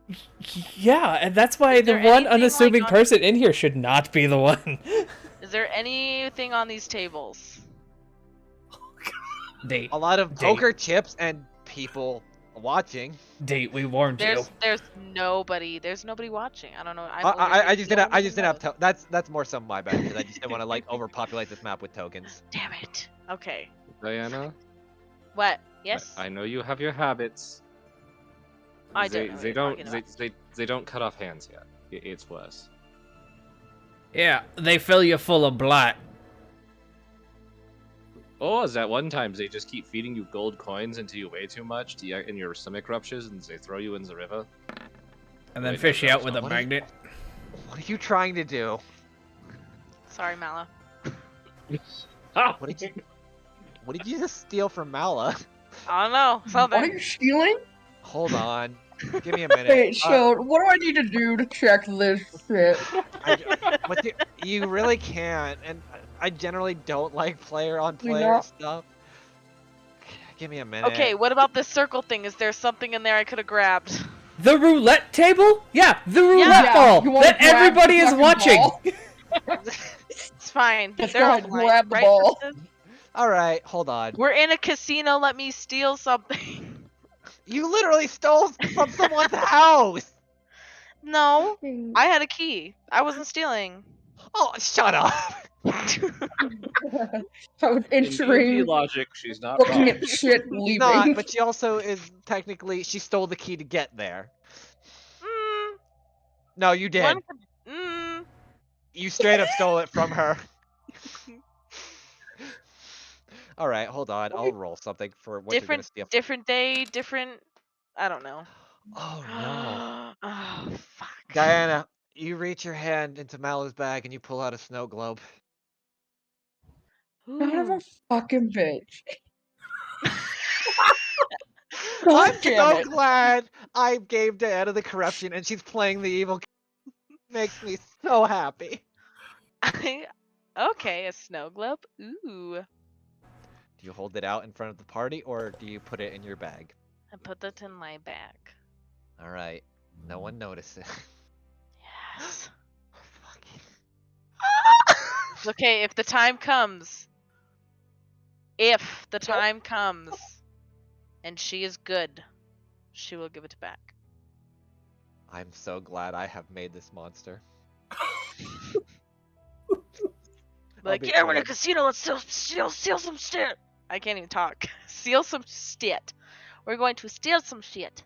Speaker 3: Yeah, and that's why
Speaker 7: Is
Speaker 3: the
Speaker 7: there
Speaker 3: one
Speaker 7: anything,
Speaker 3: unassuming
Speaker 7: like,
Speaker 3: person in here should not be the one.
Speaker 7: Is there anything on these tables?
Speaker 3: Date.
Speaker 1: A lot of poker chips and people watching.
Speaker 3: Date, we warned you.
Speaker 7: There's nobody. There's nobody watching. I don't know.
Speaker 1: I just didn't have that's more some my bad because I just didn't want to like overpopulate this map with tokens.
Speaker 7: Damn it. Okay.
Speaker 6: Diana,
Speaker 7: What? Yes.
Speaker 6: I know you have your habits.
Speaker 7: I don't know what
Speaker 6: They
Speaker 7: you're
Speaker 6: don't.
Speaker 7: talking about.
Speaker 6: They don't cut off hands yet. It's worse.
Speaker 3: Yeah, they fill you full of blight.
Speaker 6: Or is that one time they just keep feeding you gold coins until you weigh too much and your stomach ruptures and they throw you in the river?
Speaker 3: And then
Speaker 6: Wait,
Speaker 3: fish you
Speaker 6: no,
Speaker 3: out with a
Speaker 1: what
Speaker 3: magnet.
Speaker 1: What are you trying to do?
Speaker 7: Sorry, Mala.
Speaker 1: What did you just steal from Mala?
Speaker 7: I don't know.
Speaker 4: What
Speaker 7: Something.
Speaker 4: are you stealing?
Speaker 1: Hold on. Give me a minute.
Speaker 4: Wait, so what do I need to do to check this shit?
Speaker 1: You really can't, and I generally don't like player-on-player
Speaker 4: know-
Speaker 1: stuff. Give me a minute.
Speaker 7: Okay, what about this circle thing? Is there something in there I could have grabbed?
Speaker 3: The roulette table? Yeah, the roulette
Speaker 7: Yeah,
Speaker 3: ball
Speaker 4: you wanna
Speaker 3: that
Speaker 4: grab
Speaker 3: everybody
Speaker 4: the
Speaker 3: is
Speaker 4: fucking
Speaker 3: watching.
Speaker 4: ball?
Speaker 7: It's fine.
Speaker 4: Just
Speaker 7: They're
Speaker 4: go ahead,
Speaker 7: offline,
Speaker 4: grab the
Speaker 7: right,
Speaker 4: ball.
Speaker 7: Justin?
Speaker 1: All right, hold on.
Speaker 7: We're in a casino. Let me steal something.
Speaker 1: You literally stole from someone's house.
Speaker 7: No, I had a key. I wasn't stealing.
Speaker 1: Oh, shut up.
Speaker 4: I was
Speaker 6: In
Speaker 4: entering,
Speaker 6: D&D logic, she's not
Speaker 4: looking
Speaker 6: wrong.
Speaker 4: at shit, and
Speaker 1: She's
Speaker 4: leaving.
Speaker 1: not, but she also is technically she stole the key to get there.
Speaker 7: Mm,
Speaker 1: No, you did.
Speaker 7: one could- mm.
Speaker 1: You straight up stole it from her. All right, hold on. I'll roll something for what you're gonna steal.
Speaker 7: Different day, different. I don't know.
Speaker 1: Oh no,
Speaker 7: Oh fuck.
Speaker 1: Diana, you reach your hand into Mallo's bag and you pull out a snow globe.
Speaker 4: Son of a fucking bitch.
Speaker 1: I'm
Speaker 4: damn
Speaker 1: so
Speaker 4: it.
Speaker 1: glad I gave Diana the corruption and she's playing the evil. Makes me so happy.
Speaker 7: Okay, a snow globe. Ooh.
Speaker 1: Do you hold it out in front of the party or do you put it in your bag?
Speaker 7: I put that in my bag.
Speaker 1: All right, no one notices.
Speaker 7: Yes.
Speaker 1: Fucking-
Speaker 7: It's okay if the time comes. If the time comes and she is good, she will give it back.
Speaker 1: I'm so glad I have made this monster.
Speaker 7: Like,
Speaker 1: be
Speaker 7: yeah, we're in a
Speaker 1: clear.
Speaker 7: casino. Let's steal some shit. I can't even talk. Steal some shit. We're going to steal some shit.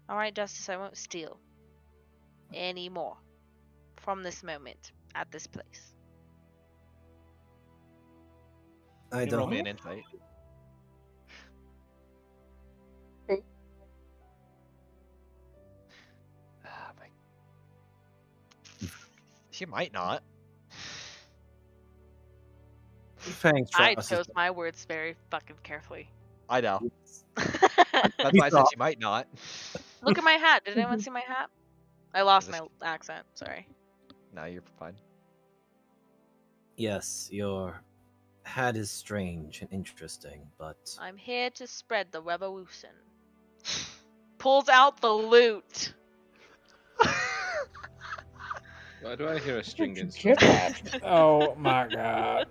Speaker 7: All right, Justice. I won't steal anymore from this moment at this place.
Speaker 2: I
Speaker 1: You can roll
Speaker 2: don't.
Speaker 1: me an insight. Ah, she might not.
Speaker 2: Fangs
Speaker 7: I
Speaker 2: trusts
Speaker 7: chose my words very fucking carefully.
Speaker 1: I know. That's why I said she might not.
Speaker 7: Look at my hat. Did anyone see my hat? I lost my accent. Sorry.
Speaker 1: No, you're fine.
Speaker 2: Yes, your hat is strange and interesting, but
Speaker 7: I'm here to spread the revolution. Pulls out the loot.
Speaker 6: Why do I hear a string
Speaker 4: Get
Speaker 6: instrument?
Speaker 4: that.
Speaker 3: Oh my god.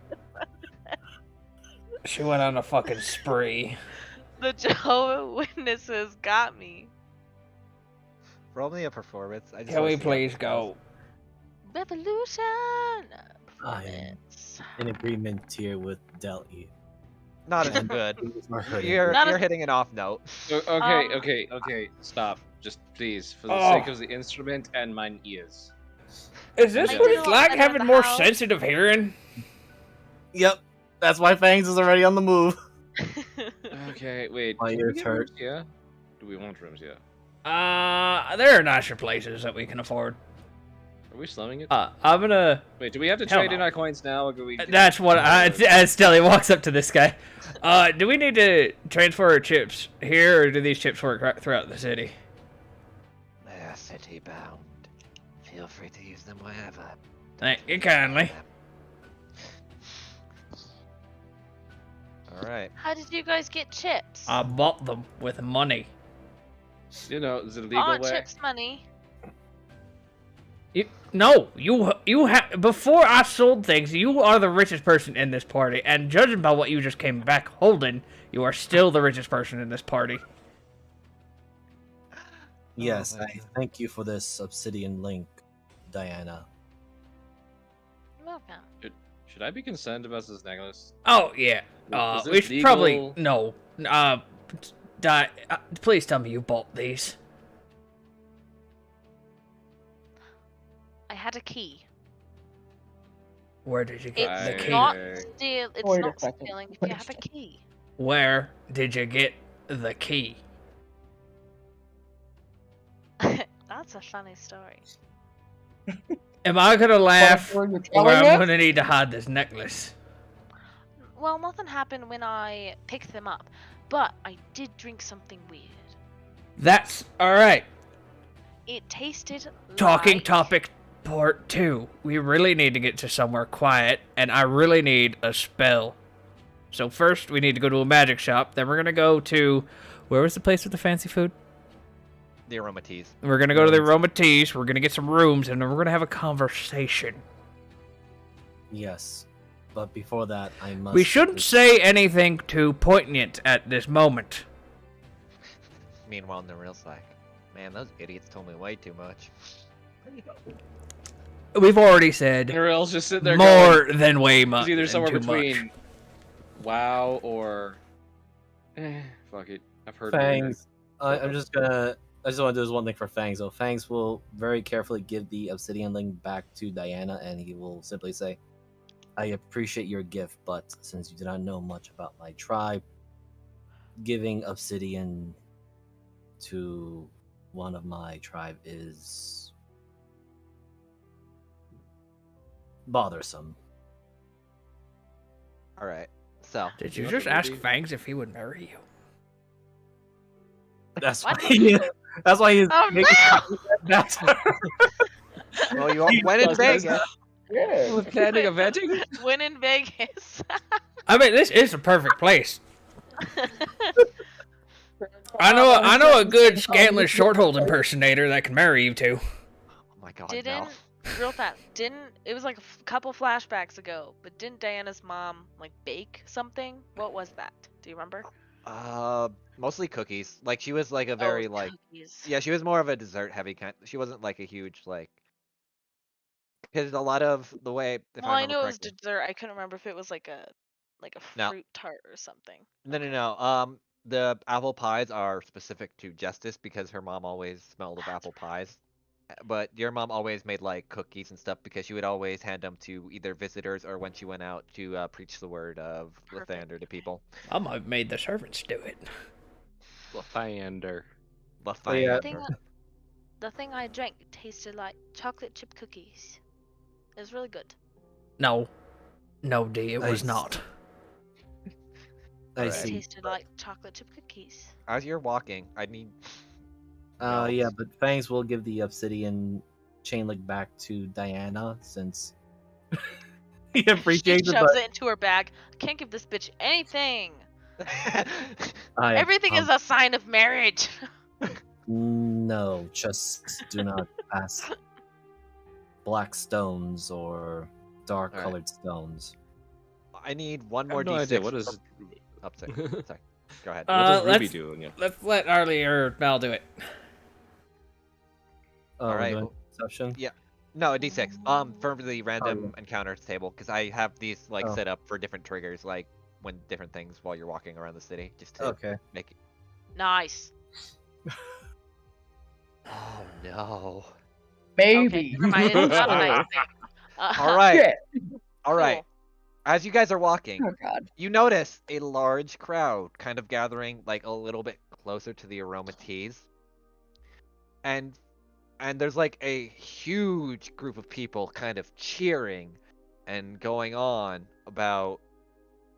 Speaker 3: She went on a fucking spree.
Speaker 7: The Jehovah's Witnesses got me.
Speaker 1: Roll me a performance. I just
Speaker 3: Can
Speaker 1: wanna
Speaker 3: we
Speaker 1: see how
Speaker 3: please
Speaker 1: this
Speaker 3: go?
Speaker 7: Revolution.
Speaker 2: I am
Speaker 7: Performance.
Speaker 2: in agreement here with Deli.
Speaker 1: goes. Not as good.
Speaker 2: Are hurting.
Speaker 1: You're
Speaker 7: Not as-
Speaker 1: hitting an off note.
Speaker 6: Okay, stop. Just please, for the
Speaker 3: Oh.
Speaker 6: sake of the instrument and mine ears.
Speaker 3: Is this
Speaker 6: I
Speaker 3: what
Speaker 6: do
Speaker 3: it's
Speaker 7: not
Speaker 3: like
Speaker 7: better
Speaker 3: having
Speaker 7: in the
Speaker 3: more
Speaker 7: house.
Speaker 3: sensitive hearing?
Speaker 2: Yep, that's why Fangs is already on the move.
Speaker 6: Okay, wait.
Speaker 2: My
Speaker 6: Can
Speaker 2: ears
Speaker 6: we get
Speaker 2: hurt.
Speaker 6: rooms here? Do we want rooms here?
Speaker 3: There are nicer places that we can afford.
Speaker 6: Are we slumming it?
Speaker 3: I'm gonna.
Speaker 6: Wait, do we have to
Speaker 3: hell
Speaker 6: trade in
Speaker 3: no.
Speaker 6: our coins now, or do we?
Speaker 3: That's what as Stelly walks up to this guy. Do we need to transfer our chips here, or do these chips work right throughout the city?
Speaker 1: They are city bound. Feel free to use them wherever.
Speaker 3: Thank you kindly.
Speaker 1: All right.
Speaker 7: How did you guys get chips?
Speaker 3: I bought them with money.
Speaker 6: You know, is it a legal
Speaker 7: Bought
Speaker 6: way?
Speaker 7: chips money.
Speaker 3: No, you have. Before I sold things, you are the richest person in this party, and judging by what you just came back holding, you are still the richest person in this party.
Speaker 2: Yes,
Speaker 1: my
Speaker 2: I
Speaker 1: God.
Speaker 2: thank you for this obsidian link, Diana.
Speaker 7: You're welcome.
Speaker 6: Should I be concerned about this necklace?
Speaker 3: Oh yeah.
Speaker 6: Was
Speaker 3: We
Speaker 6: this
Speaker 3: should probably
Speaker 6: legal?
Speaker 3: no. Please tell me you bought these.
Speaker 7: I had a key.
Speaker 3: Where did you get the
Speaker 7: It's
Speaker 3: key?
Speaker 7: not
Speaker 6: Okay.
Speaker 7: steal. It's
Speaker 4: Wait a
Speaker 7: not
Speaker 4: second.
Speaker 7: stealing if
Speaker 4: Wait
Speaker 7: you
Speaker 4: a
Speaker 7: have a
Speaker 4: second.
Speaker 7: key.
Speaker 3: Where did you get the key?
Speaker 7: That's a funny story.
Speaker 3: Am I gonna laugh,
Speaker 4: Whatever you're
Speaker 3: or
Speaker 4: telling
Speaker 3: I'm
Speaker 4: us?
Speaker 3: gonna need to hide this necklace?
Speaker 7: Well, nothing happened when I picked them up, but I did drink something weird.
Speaker 3: That's all right.
Speaker 7: It tasted
Speaker 3: Talking
Speaker 7: like...
Speaker 3: topic part 2. We really need to get to somewhere quiet, and I really need a spell. So first, we need to go to a magic shop. Then we're gonna go to where was the place with the fancy food?
Speaker 1: The aroma teas.
Speaker 3: We're gonna go to the Aroma Teas. We're gonna get some rooms, and then we're gonna have a conversation.
Speaker 2: Yes, but before that, I must.
Speaker 3: We shouldn't say anything too poignant at this moment.
Speaker 1: Meanwhile, Naril's like, man, those idiots told me way too much.
Speaker 3: We've already said
Speaker 6: Narelle's just sitting there
Speaker 3: more
Speaker 6: going,
Speaker 3: than way much.
Speaker 6: it's either somewhere
Speaker 3: too
Speaker 6: between
Speaker 3: much.
Speaker 6: wow or fuck it. I've heard of it.
Speaker 2: Fangs. I'm just gonna. I just want to do this one thing for Fangs. So Fangs will very carefully give the obsidian link back to Diana, and he will simply say, "I appreciate your gift, but since you do not know much about my tribe, giving obsidian to one of my tribe is bothersome."
Speaker 1: All right. So,
Speaker 3: Did
Speaker 6: You
Speaker 3: you
Speaker 6: want
Speaker 3: just
Speaker 6: the
Speaker 3: ask
Speaker 6: ruby?
Speaker 3: Fangs if he would marry you?
Speaker 2: That's
Speaker 7: What?
Speaker 2: why. That's why he's.
Speaker 7: Oh
Speaker 2: making
Speaker 7: no!
Speaker 2: That's
Speaker 1: well, you went in Vegas.
Speaker 4: Yeah.
Speaker 6: Was planning a wedding?
Speaker 7: Win in Vegas.
Speaker 3: I mean, this is a perfect place. I know a good Scantless Shorthold impersonator that can marry you two.
Speaker 1: Oh my god,
Speaker 7: Didn't
Speaker 1: no.
Speaker 7: real fast. It was like a couple flashbacks ago, but didn't Diana's mom like bake something? What was that? Do you remember?
Speaker 1: Mostly cookies. Like she was like a very like
Speaker 7: cookies.
Speaker 1: yeah, she was more of a dessert heavy kind. She wasn't like a huge like because a lot of the way if
Speaker 7: Well,
Speaker 1: I
Speaker 7: I
Speaker 1: remember
Speaker 7: know it was
Speaker 1: correctly.
Speaker 7: dessert. I couldn't remember if it was like a
Speaker 1: No.
Speaker 7: fruit tart or something.
Speaker 1: No. The apple pies are specific to Justice because her mom always smelled of
Speaker 7: That's
Speaker 1: apple pies. But your mom always made like cookies and stuff because she would always hand them to either visitors or when she went out to preach the word of
Speaker 7: Perfect.
Speaker 1: Lathander to people.
Speaker 3: I might have made the servants do it.
Speaker 6: Lathander.
Speaker 1: Lathander.
Speaker 7: The thing I drank tasted like chocolate chip cookies. It was really good.
Speaker 3: No, D, it was
Speaker 2: Nice.
Speaker 3: not.
Speaker 2: I
Speaker 1: Alright.
Speaker 7: It
Speaker 2: see.
Speaker 7: tasted like chocolate chip cookies.
Speaker 1: As you're walking, I need
Speaker 2: Yeah, but Fangs will give the obsidian chain link back to Diana since he
Speaker 7: She
Speaker 2: appreciates it.
Speaker 7: shoves
Speaker 2: But
Speaker 7: it into her bag. I can't give this bitch anything.
Speaker 2: I
Speaker 7: Everything is a sign of marriage.
Speaker 2: no, just do not pass black stones or dark colored stones.
Speaker 1: I need one
Speaker 6: I
Speaker 1: more
Speaker 6: have no
Speaker 1: D6.
Speaker 6: idea. What is
Speaker 1: Oh, sorry. Sorry. Go ahead.
Speaker 6: what does Ruby
Speaker 3: let's-
Speaker 6: do? Yeah.
Speaker 3: Let's let Arlie or Mal do it.
Speaker 2: Oh,
Speaker 1: Alright.
Speaker 2: we're doing perception.
Speaker 1: Yeah. No, a D6. For the random encounters table, because I have these like
Speaker 2: Oh.
Speaker 1: set up for different triggers, like when different things while you're walking around the city, just to
Speaker 2: Okay.
Speaker 1: make it.
Speaker 7: Nice.
Speaker 1: Oh no.
Speaker 4: Maybe.
Speaker 7: Okay, never mind. It's not a nice thing.
Speaker 1: All right.
Speaker 4: Shit.
Speaker 1: All right. As you guys are walking,
Speaker 4: Oh god.
Speaker 1: you notice a large crowd kind of gathering like a little bit closer to the aroma teas. And there's like a huge group of people kind of cheering and going on about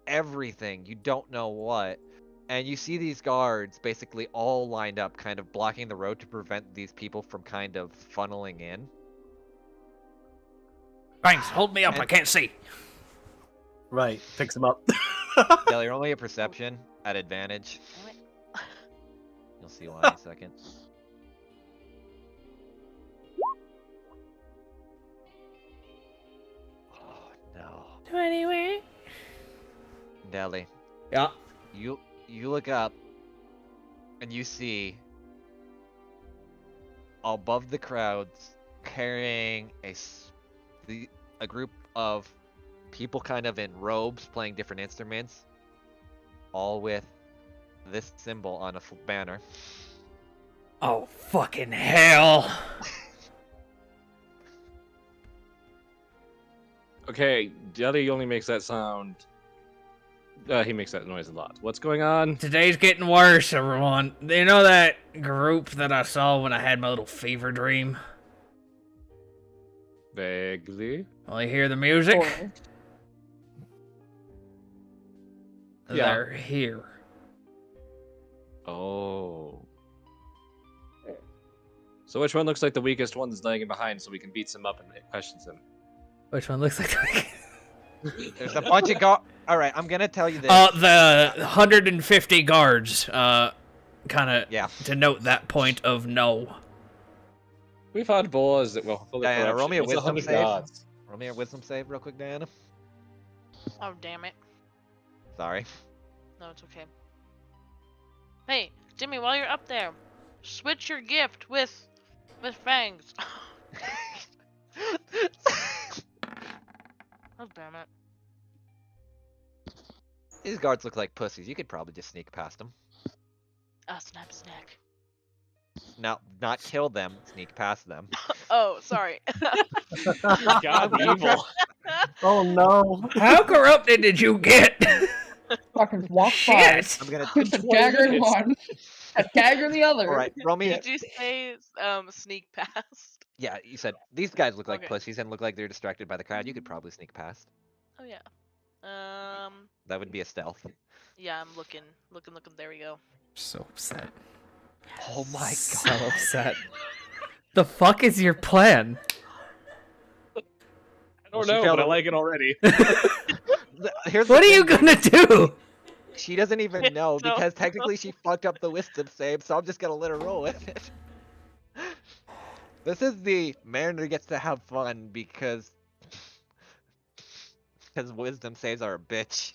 Speaker 1: everything. You don't know what. And you see these guards basically all lined up, kind of blocking the road to prevent these people from kind of funneling in.
Speaker 3: Thanks, hold me up, I can't see.
Speaker 2: Right, picks him up.
Speaker 1: Deli, roll me a perception at advantage.
Speaker 7: Damn it.
Speaker 1: You'll see why in a second. Oh no.
Speaker 3: 20.
Speaker 1: Deli,
Speaker 3: Yeah.
Speaker 1: you look up and you see above the crowds carrying a group of people kind of in robes playing different instruments, all with this symbol on a banner.
Speaker 3: Oh, fucking hell.
Speaker 6: Okay, Deli only makes that sound. He makes that noise a lot. What's going on?
Speaker 3: Today's getting worse, everyone. You know that group that I saw when I had my little fever dream?
Speaker 6: Vaguely.
Speaker 3: Well, you hear the music?
Speaker 4: Or-
Speaker 6: Yeah.
Speaker 3: They're here.
Speaker 6: Oh. So which one looks like the weakest one that's lagging behind so we can beat some up and questions him?
Speaker 3: Which one looks like
Speaker 1: There's a bunch of Alright, I'm gonna tell you this.
Speaker 3: the 150 guards, kind of
Speaker 1: Yeah.
Speaker 3: denote that point of no.
Speaker 6: We've had boars that were full of
Speaker 1: Diana, roll
Speaker 6: corruption.
Speaker 1: me a
Speaker 6: What's
Speaker 1: wisdom
Speaker 6: 100
Speaker 1: save.
Speaker 6: guards?
Speaker 1: Roll me a wisdom save real quick, Diana.
Speaker 7: Oh, damn it.
Speaker 1: Sorry.
Speaker 7: No, it's okay. Hey, Jimmy, while you're up there, switch your gift with fangs. Oh, damn it.
Speaker 1: These guards look like pussies. You could probably just sneak past them.
Speaker 7: Snap his neck.
Speaker 1: No, not kill them. Sneak past them.
Speaker 7: Oh, sorry.
Speaker 6: God, evil.
Speaker 5: Oh no.
Speaker 3: How corrupted did you get?
Speaker 4: Fucking walk by.
Speaker 3: Shit!
Speaker 1: I'm gonna.
Speaker 4: Put the dagger in one, a dagger in the other.
Speaker 1: All right, roll me.
Speaker 7: Did you say sneak past?
Speaker 1: Yeah, you said these guys look like
Speaker 7: Okay.
Speaker 1: pussies and look like they're distracted by the crowd. You could probably sneak past.
Speaker 7: Oh yeah.
Speaker 1: That would be a stealth.
Speaker 7: Yeah, I'm looking. There we go.
Speaker 3: So upset.
Speaker 1: Oh my
Speaker 3: So
Speaker 1: god.
Speaker 3: upset. The fuck is your plan?
Speaker 6: I
Speaker 1: Well,
Speaker 6: don't
Speaker 1: she
Speaker 6: know,
Speaker 1: failed
Speaker 6: but I
Speaker 1: a-
Speaker 6: like it already.
Speaker 1: Here's the
Speaker 3: What are you
Speaker 1: thing,
Speaker 3: gonna do?
Speaker 1: She doesn't even know
Speaker 7: No.
Speaker 1: because technically she fucked up the wisdom save, so I'm just gonna let her roll with it. This is the Mariner gets to have fun because wisdom saves are a bitch.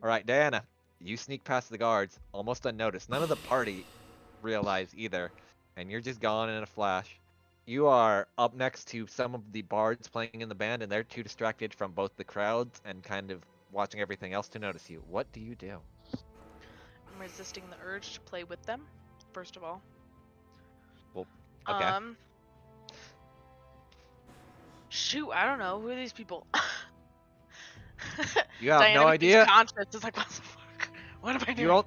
Speaker 1: Alright, Diana, you sneak past the guards, almost unnoticed. None of the party realize either, and you're just gone in a flash. You are up next to some of the bards playing in the band, and they're too distracted from both the crowds and kind of watching everything else to notice you. What do you do?
Speaker 7: I'm resisting the urge to play with them. First of all.
Speaker 1: Okay.
Speaker 7: Shoot, I don't know. Who are these people?
Speaker 1: You have
Speaker 7: Diana
Speaker 1: no
Speaker 7: becomes
Speaker 1: idea?
Speaker 7: conscious. It's like, what the fuck? What am I
Speaker 1: You
Speaker 7: doing?
Speaker 1: don't.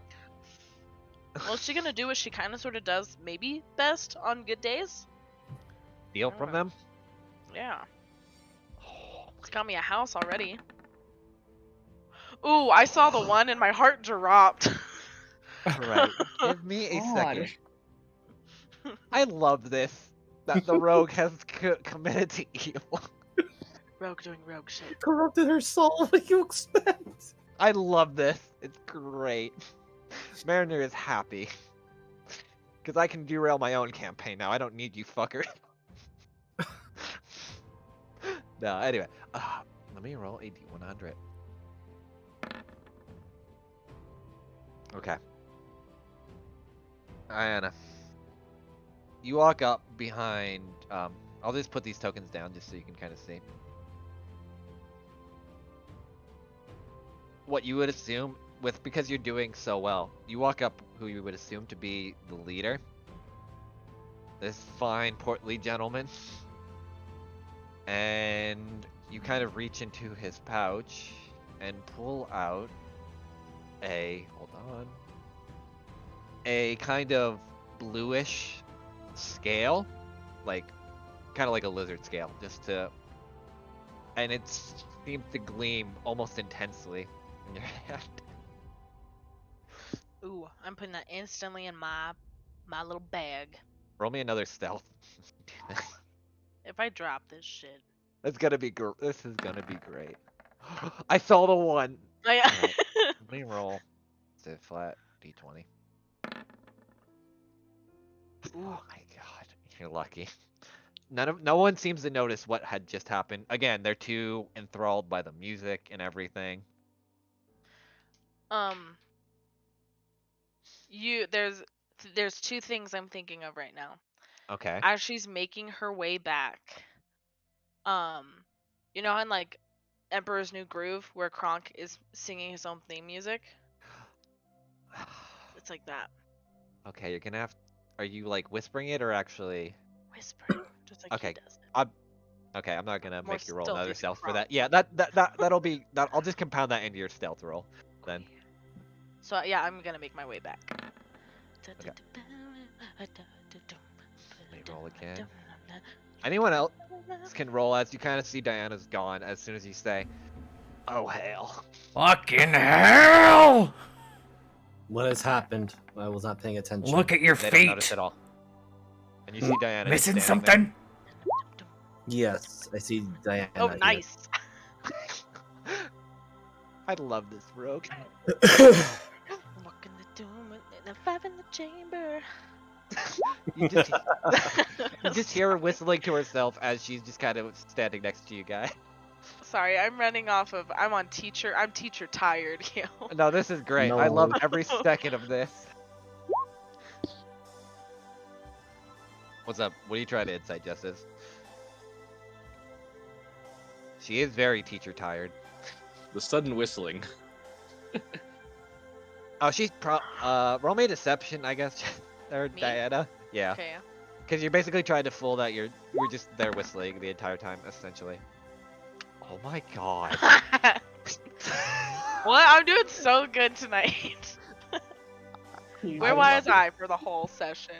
Speaker 7: Well, is she gonna do what she kind of sort of does, maybe best on good days?
Speaker 1: Steal
Speaker 7: I don't
Speaker 1: from
Speaker 7: know.
Speaker 1: them?
Speaker 7: Yeah. It's got me a house already. Ooh, I saw the one and my heart dropped.
Speaker 1: Right. Give me a
Speaker 4: God.
Speaker 1: second. I love this. That the rogue has committed to evil.
Speaker 7: Rogue doing rogue shit.
Speaker 5: Corrupted her soul. What do you expect?
Speaker 1: I love this. It's great. Mariner is happy. Because I can derail my own campaign now. I don't need you fucker. No, anyway. Let me roll a D100. Okay. Diana. You walk up behind, I'll just put these tokens down just so you can kind of see. What you would assume, because you're doing so well, you walk up who you would assume to be the leader. This fine, portly gentleman. And you kind of reach into his pouch and pull out hold on, a kind of bluish scale, like kind of like a lizard scale, and it seems to gleam almost intensely in your hand.
Speaker 7: Ooh, I'm putting that instantly in my little bag.
Speaker 1: Roll me another stealth.
Speaker 7: If I drop this shit.
Speaker 1: This is gonna be great. I saw the one.
Speaker 7: Oh, yeah.
Speaker 1: Alright. Let me roll. It's a flat d20. Oh my god, you're lucky. No one seems to notice what had just happened. Again, they're too enthralled by the music and everything.
Speaker 7: There's two things I'm thinking of right now.
Speaker 1: Okay.
Speaker 7: As she's making her way back, you know, in like Emperor's New Groove, where Kronk is singing his own theme music. It's like that.
Speaker 1: Okay, you're gonna have. Are you like whispering it or actually?
Speaker 7: Whispering, just like
Speaker 1: Okay.
Speaker 7: he does.
Speaker 1: Okay, I'm not gonna
Speaker 7: More
Speaker 1: make you roll
Speaker 7: stealthy
Speaker 1: another
Speaker 7: than
Speaker 1: stealth for
Speaker 7: Kronk.
Speaker 1: that. Yeah, that'll be that. I'll just compound that into your stealth roll then.
Speaker 7: So yeah, I'm gonna make my way back.
Speaker 1: Okay. Let me roll again. Anyone else can roll as you kind of see Diana's gone as soon as you say, "Oh hell."
Speaker 3: Fucking hell!
Speaker 5: What has happened? I was not paying attention.
Speaker 3: Look at your
Speaker 1: They don't notice
Speaker 3: feet.
Speaker 1: at all. And you see Diana just
Speaker 3: Missing
Speaker 1: standing there.
Speaker 3: something?
Speaker 5: Yes, I see Diana.
Speaker 7: Oh,
Speaker 5: here.
Speaker 7: nice.
Speaker 1: I love this rogue.
Speaker 7: Walking the doom and a five in the chamber.
Speaker 1: You just, you just hear her whistling to herself as she's just kind of standing next to you guys.
Speaker 7: Sorry, I'm running off of. I'm teacher tired, yo.
Speaker 1: No, this is great.
Speaker 5: No
Speaker 1: I love
Speaker 5: worries.
Speaker 1: every second of this. What's up? What are you trying to incite, Justice? She is very teacher tired.
Speaker 6: The sudden whistling.
Speaker 1: Oh, she's roll me deception, I guess. Or
Speaker 7: Me?
Speaker 1: Diana. Yeah.
Speaker 7: Okay.
Speaker 1: Because you're basically trying to fool that you're just there whistling the entire time, essentially. Oh my god.
Speaker 7: What? I'm doing so good tonight. Where was I for the whole session?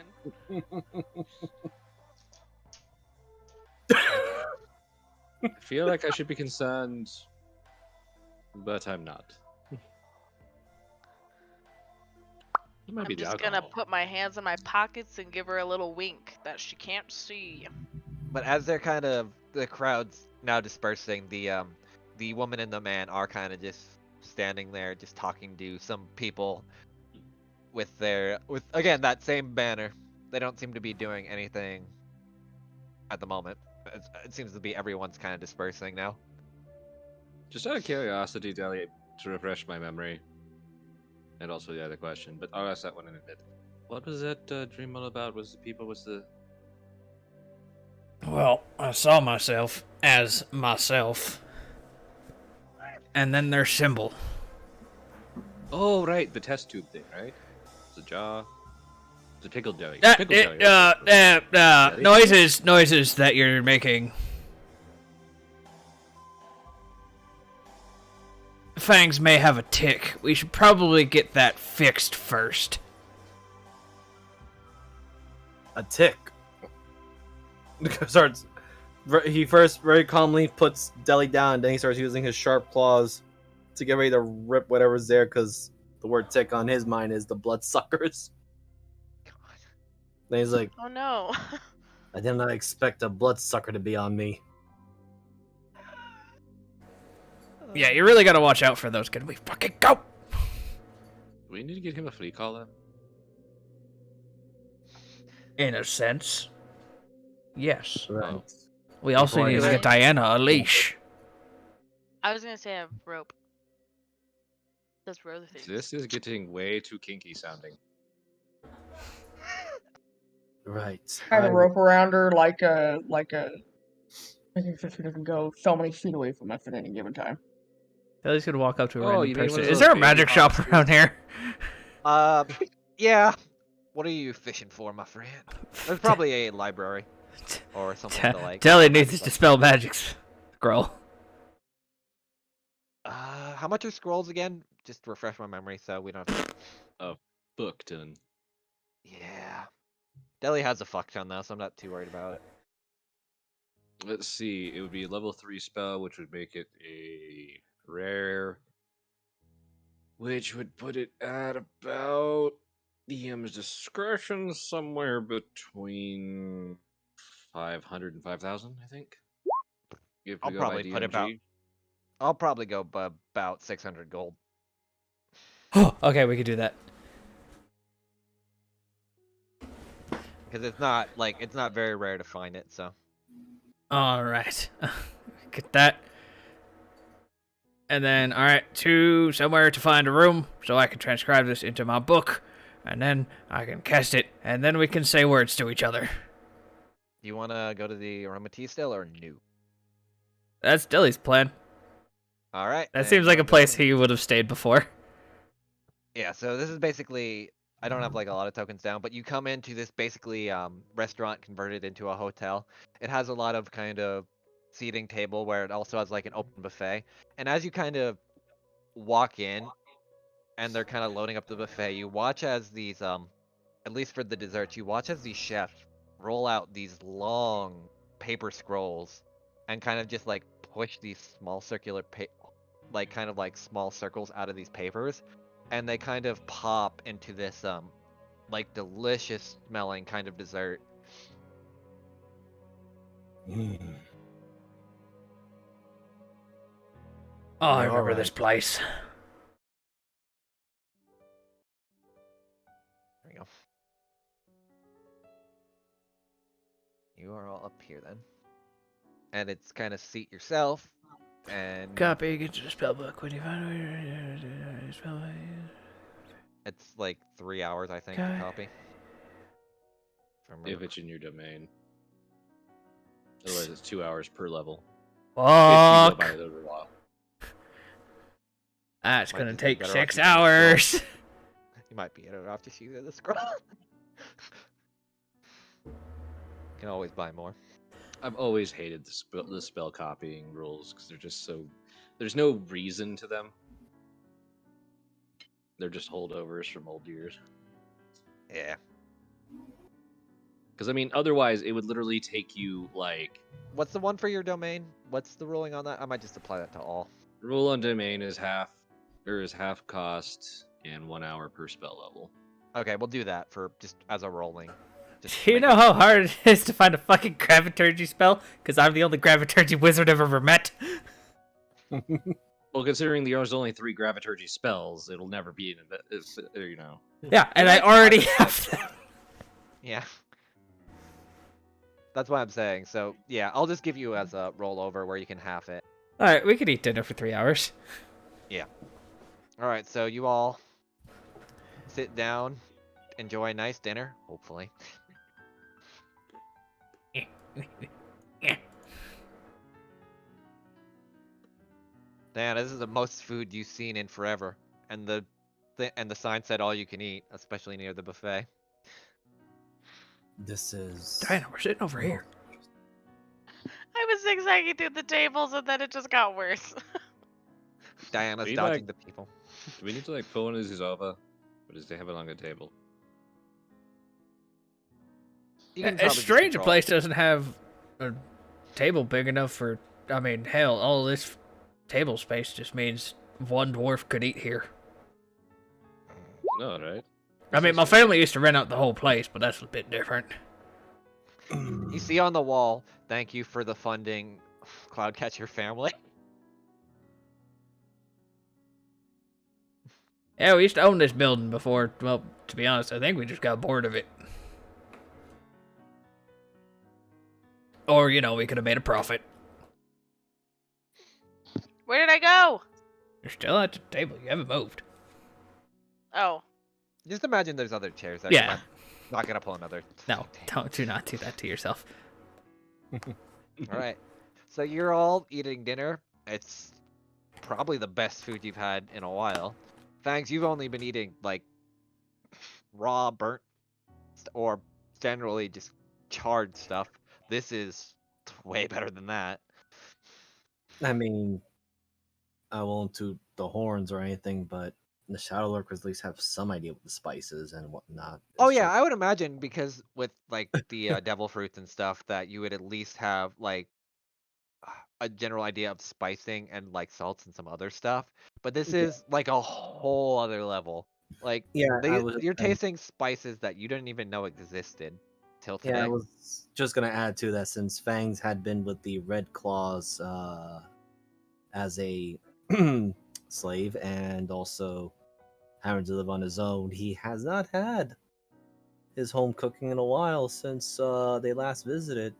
Speaker 6: I feel like I should be concerned, but I'm not. It might
Speaker 7: I'm
Speaker 6: be the
Speaker 7: just gonna
Speaker 6: alcohol.
Speaker 7: put my hands in my pockets and give her a little wink that she can't see.
Speaker 1: But as they're kind of the crowd's now dispersing, the woman and the man are kind of just standing there, just talking to some people with again that same banner. They don't seem to be doing anything at the moment. It seems to be everyone's kind of dispersing now.
Speaker 6: Just out of curiosity, Deli, to refresh my memory, and also the other question, but I'll ask that one in a bit. What was that dream all about? Was the
Speaker 3: Well, I saw myself as myself. And then their symbol.
Speaker 6: Oh, right, the test tube thing, right? The jaw. The pickled jelly. Pickled jelly.
Speaker 3: Noises that you're making. Fangs may have a tick. We should probably get that fixed first.
Speaker 5: A tick. Starts. He first very calmly puts Deli down, then he starts using his sharp claws to get ready to rip whatever's there, because the word tick on his mind is the bloodsuckers. Then he's like,
Speaker 7: Oh no.
Speaker 5: I did not expect a bloodsucker to be on me.
Speaker 3: Yeah, you really gotta watch out for those. Can we fucking go?
Speaker 6: We need to get him a flea collar.
Speaker 3: In a sense. Yes.
Speaker 5: Right.
Speaker 3: We also need to
Speaker 7: Right.
Speaker 3: get Diana a leash.
Speaker 7: I was gonna say a rope. Those roller things.
Speaker 6: This is getting way too kinky sounding.
Speaker 5: Right.
Speaker 4: Kind of rope around her like a. I think she doesn't go so many feet away from us at any given time.
Speaker 3: Ellie's gonna walk up to a
Speaker 6: Oh,
Speaker 3: random
Speaker 6: you mean one
Speaker 3: person.
Speaker 6: of
Speaker 3: Is
Speaker 6: those
Speaker 3: there a
Speaker 6: baby
Speaker 3: magic shop
Speaker 6: hops,
Speaker 3: around here?
Speaker 1: Yeah. What are you fishing for, my friend? There's probably a library or something to like.
Speaker 3: Telly needs to dispel magic scroll.
Speaker 1: How much are scrolls again? Just to refresh my memory so we don't have to...
Speaker 6: Book done.
Speaker 1: Yeah. Deli has a fuck ton though, so I'm not too worried about it.
Speaker 6: Let's see. It would be a level 3 spell, which would make it a rare. Which would put it at about DM's discretion, somewhere between 500 and 5,000, I think. If we
Speaker 1: I'll
Speaker 6: go
Speaker 1: probably
Speaker 6: by
Speaker 1: put
Speaker 6: DMG.
Speaker 1: about I'll probably go about 600 gold.
Speaker 3: Okay, we could do that.
Speaker 1: Because it's not very rare to find it, so.
Speaker 3: All right. Get that. And then, all right, to somewhere to find a room so I can transcribe this into my book, and then I can cast it, and then we can say words to each other.
Speaker 1: You want to go to the Aromatisse still or no?
Speaker 3: That's Dilly's plan.
Speaker 1: All right.
Speaker 3: That
Speaker 1: then
Speaker 3: seems
Speaker 1: you
Speaker 3: like a
Speaker 1: wanna go
Speaker 3: place
Speaker 1: to-
Speaker 3: he would have stayed before.
Speaker 1: Yeah, so this is basically, I don't have like a lot of tokens down, but you come into this basically restaurant converted into a hotel. It has a lot of kind of seating table where it also has like an open buffet. And as you kind of walk in and they're kind of loading up the buffet, you watch as these at least for the desserts, you watch as these chefs roll out these long paper scrolls and kind of just like push these small circular like kind of like small circles out of these papers, and they kind of pop into this like delicious smelling kind of dessert.
Speaker 3: Oh, I remember
Speaker 2: Alright.
Speaker 3: this place.
Speaker 1: There we go. You are all up here then. And it's kind of seat yourself and
Speaker 3: Copy, get to the spellbook when you find a spellbook.
Speaker 1: it's like 3 hours I think to
Speaker 3: Okay.
Speaker 1: copy.
Speaker 6: If it's in your domain. Otherwise, it's 2 hours per level. If you go
Speaker 3: Fuck.
Speaker 6: by the law.
Speaker 3: That's
Speaker 1: Might
Speaker 3: gonna
Speaker 1: just be
Speaker 3: take
Speaker 1: better off
Speaker 3: 6
Speaker 1: using the scroll.
Speaker 3: hours.
Speaker 1: You might be better off just using the scroll. Can always buy more.
Speaker 6: I've always hated the spell copying rules because they're just so. There's no reason to them. They're just holdovers from old years.
Speaker 1: Yeah.
Speaker 6: Because I mean, otherwise it would literally take you like.
Speaker 1: What's the one for your domain? What's the ruling on that? I might just apply that to all.
Speaker 6: Rule on domain is half cost and 1 hour per spell level.
Speaker 1: Okay, we'll do that for just as a rolling. Just
Speaker 3: Do you
Speaker 1: make
Speaker 3: know
Speaker 1: it-
Speaker 3: how hard it is to find a fucking graviturgy spell? Because I'm the only graviturgy wizard I've ever met.
Speaker 6: Well, considering there's only 3 graviturgy spells, it'll never be you know.
Speaker 3: Yeah, and I already have them.
Speaker 1: Yeah. That's what I'm saying. So yeah, I'll just give you as a rollover where you can half it.
Speaker 3: Alright, we could eat dinner for 3 hours.
Speaker 1: All right, so you all sit down, enjoy a nice dinner, hopefully. Dan, this is the most food you've seen in forever, and the sign said all you can eat, especially near the buffet.
Speaker 2: This is.
Speaker 3: Diana, we're sitting over here.
Speaker 7: I was zigzagging through the tables and then it just got worse.
Speaker 1: Diana's
Speaker 6: We
Speaker 1: dodging
Speaker 6: like-
Speaker 1: the people.
Speaker 6: Do we need to like pull one of these over? Or does they have it on the table?
Speaker 1: You can
Speaker 3: It's
Speaker 1: probably just
Speaker 3: strange a
Speaker 1: control
Speaker 3: place doesn't have a table big enough for. I mean, hell, all this table space just means one dwarf could eat here.
Speaker 6: No, right?
Speaker 3: I mean, my family used to rent out the whole place, but that's a bit different.
Speaker 1: You see on the wall, thank you for the funding, Cloudcatcher family.
Speaker 3: Yeah, we used to own this building before. Well, to be honest, I think we just got bored of it. Or, you know, we could have made a profit.
Speaker 7: Where did I go?
Speaker 3: You're still at the table. You haven't moved.
Speaker 7: Oh.
Speaker 1: Just imagine there's other chairs there. 'cause
Speaker 3: Yeah.
Speaker 1: I'm not gonna pull another.
Speaker 3: No, do not do that to yourself.
Speaker 1: All right. So you're all eating dinner. It's probably the best food you've had in a while. Fangs, you've only been eating like raw, burnt, or generally just charred stuff. This is way better than that.
Speaker 2: I mean, I won't toot the horns or anything, but the Shadow Lurkers at least have some idea what the spices and whatnot.
Speaker 1: Oh
Speaker 2: It's
Speaker 1: yeah,
Speaker 2: just-
Speaker 1: I would imagine because with like the devil fruits and stuff that you would at least have like a general idea of spicing and like salts and some other stuff. But this
Speaker 2: Yeah.
Speaker 1: is like a whole other level. Like
Speaker 2: Yeah, I was-
Speaker 1: you're tasting spices that you didn't even know existed till today.
Speaker 2: Yeah, I was just gonna add to that since Fangs had been with the Red Claws as a slave and also having to live on his own. He has not had his home cooking in a while since they last visited,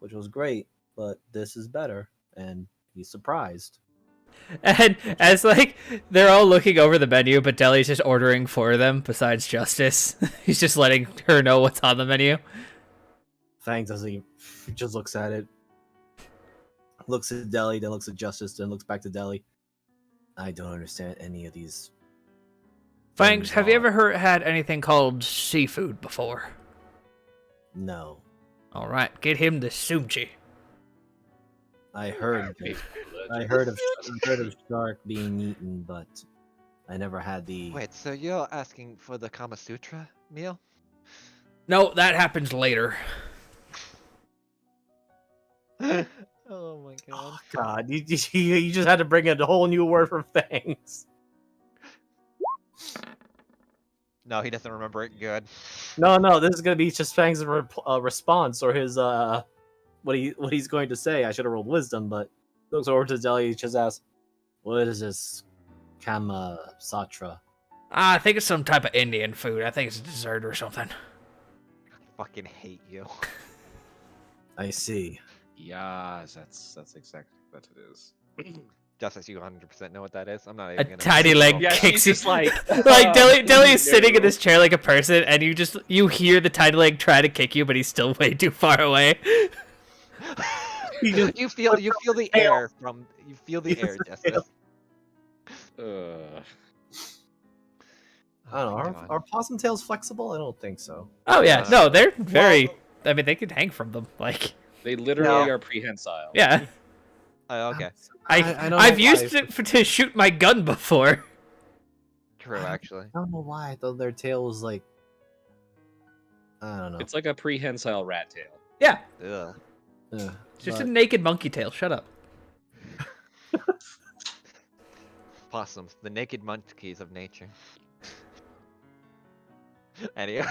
Speaker 2: which was great. But this is better, and he's surprised.
Speaker 3: And as like they're all looking over the menu, but Deli's just ordering for them. Besides Justice, he's just letting her know what's on the menu.
Speaker 2: Fangs doesn't. He just looks at it, looks at Deli, then looks at Justice, then looks back to Deli. I don't understand any of these.
Speaker 3: Fangs,
Speaker 2: things
Speaker 3: have you
Speaker 2: are-
Speaker 3: ever had anything called seafood before?
Speaker 2: No,
Speaker 3: All right, get him the sushi.
Speaker 2: I heard. I heard of shark being eaten, but I never had the.
Speaker 1: Wait, so you're asking for the Kama Sutra meal?
Speaker 3: No, that happens later.
Speaker 1: Oh my god.
Speaker 2: God, you just had to bring in a whole new word for Fangs.
Speaker 1: No, he doesn't remember it good.
Speaker 2: No, this is gonna be just Fangs' response or his what he's going to say. I should have rolled wisdom, but looks over to Deli, he just asks, "What is this Kama Sutra?"
Speaker 3: I think it's some type of Indian food. I think it's a dessert or something.
Speaker 1: I fucking hate you.
Speaker 2: I see.
Speaker 6: Yes, that's exactly what it is.
Speaker 1: Justice, you 100% know what that is? I'm not
Speaker 3: A
Speaker 1: even gonna...
Speaker 3: tiny leg
Speaker 6: Yeah,
Speaker 3: kicks
Speaker 6: she's
Speaker 3: you.
Speaker 6: just like,
Speaker 3: Like Deli is sitting in
Speaker 6: no.
Speaker 3: this chair like a person, and you hear the tiny leg try to kick you, but he's still way too far away.
Speaker 1: you feel the air from... You feel the air, Justice.
Speaker 2: I don't know.
Speaker 1: my
Speaker 2: Are,
Speaker 1: God.
Speaker 2: are possum tails flexible? I don't think so.
Speaker 3: Oh yeah, no, they're very. I mean, they can hang from them. Like,
Speaker 6: They literally are prehensile.
Speaker 3: yeah,
Speaker 1: Oh, okay.
Speaker 2: I don't know
Speaker 3: I've
Speaker 2: why.
Speaker 3: used it to shoot my gun before.
Speaker 1: True, actually.
Speaker 2: I don't know why. I thought their tail was like. I don't know.
Speaker 6: It's like a prehensile rat tail.
Speaker 3: Yeah,
Speaker 1: Ugh.
Speaker 2: Yeah,
Speaker 3: it's just
Speaker 2: but-
Speaker 3: a naked monkey tail. Shut up.
Speaker 1: Possums, the naked monkeys of nature. Anyway.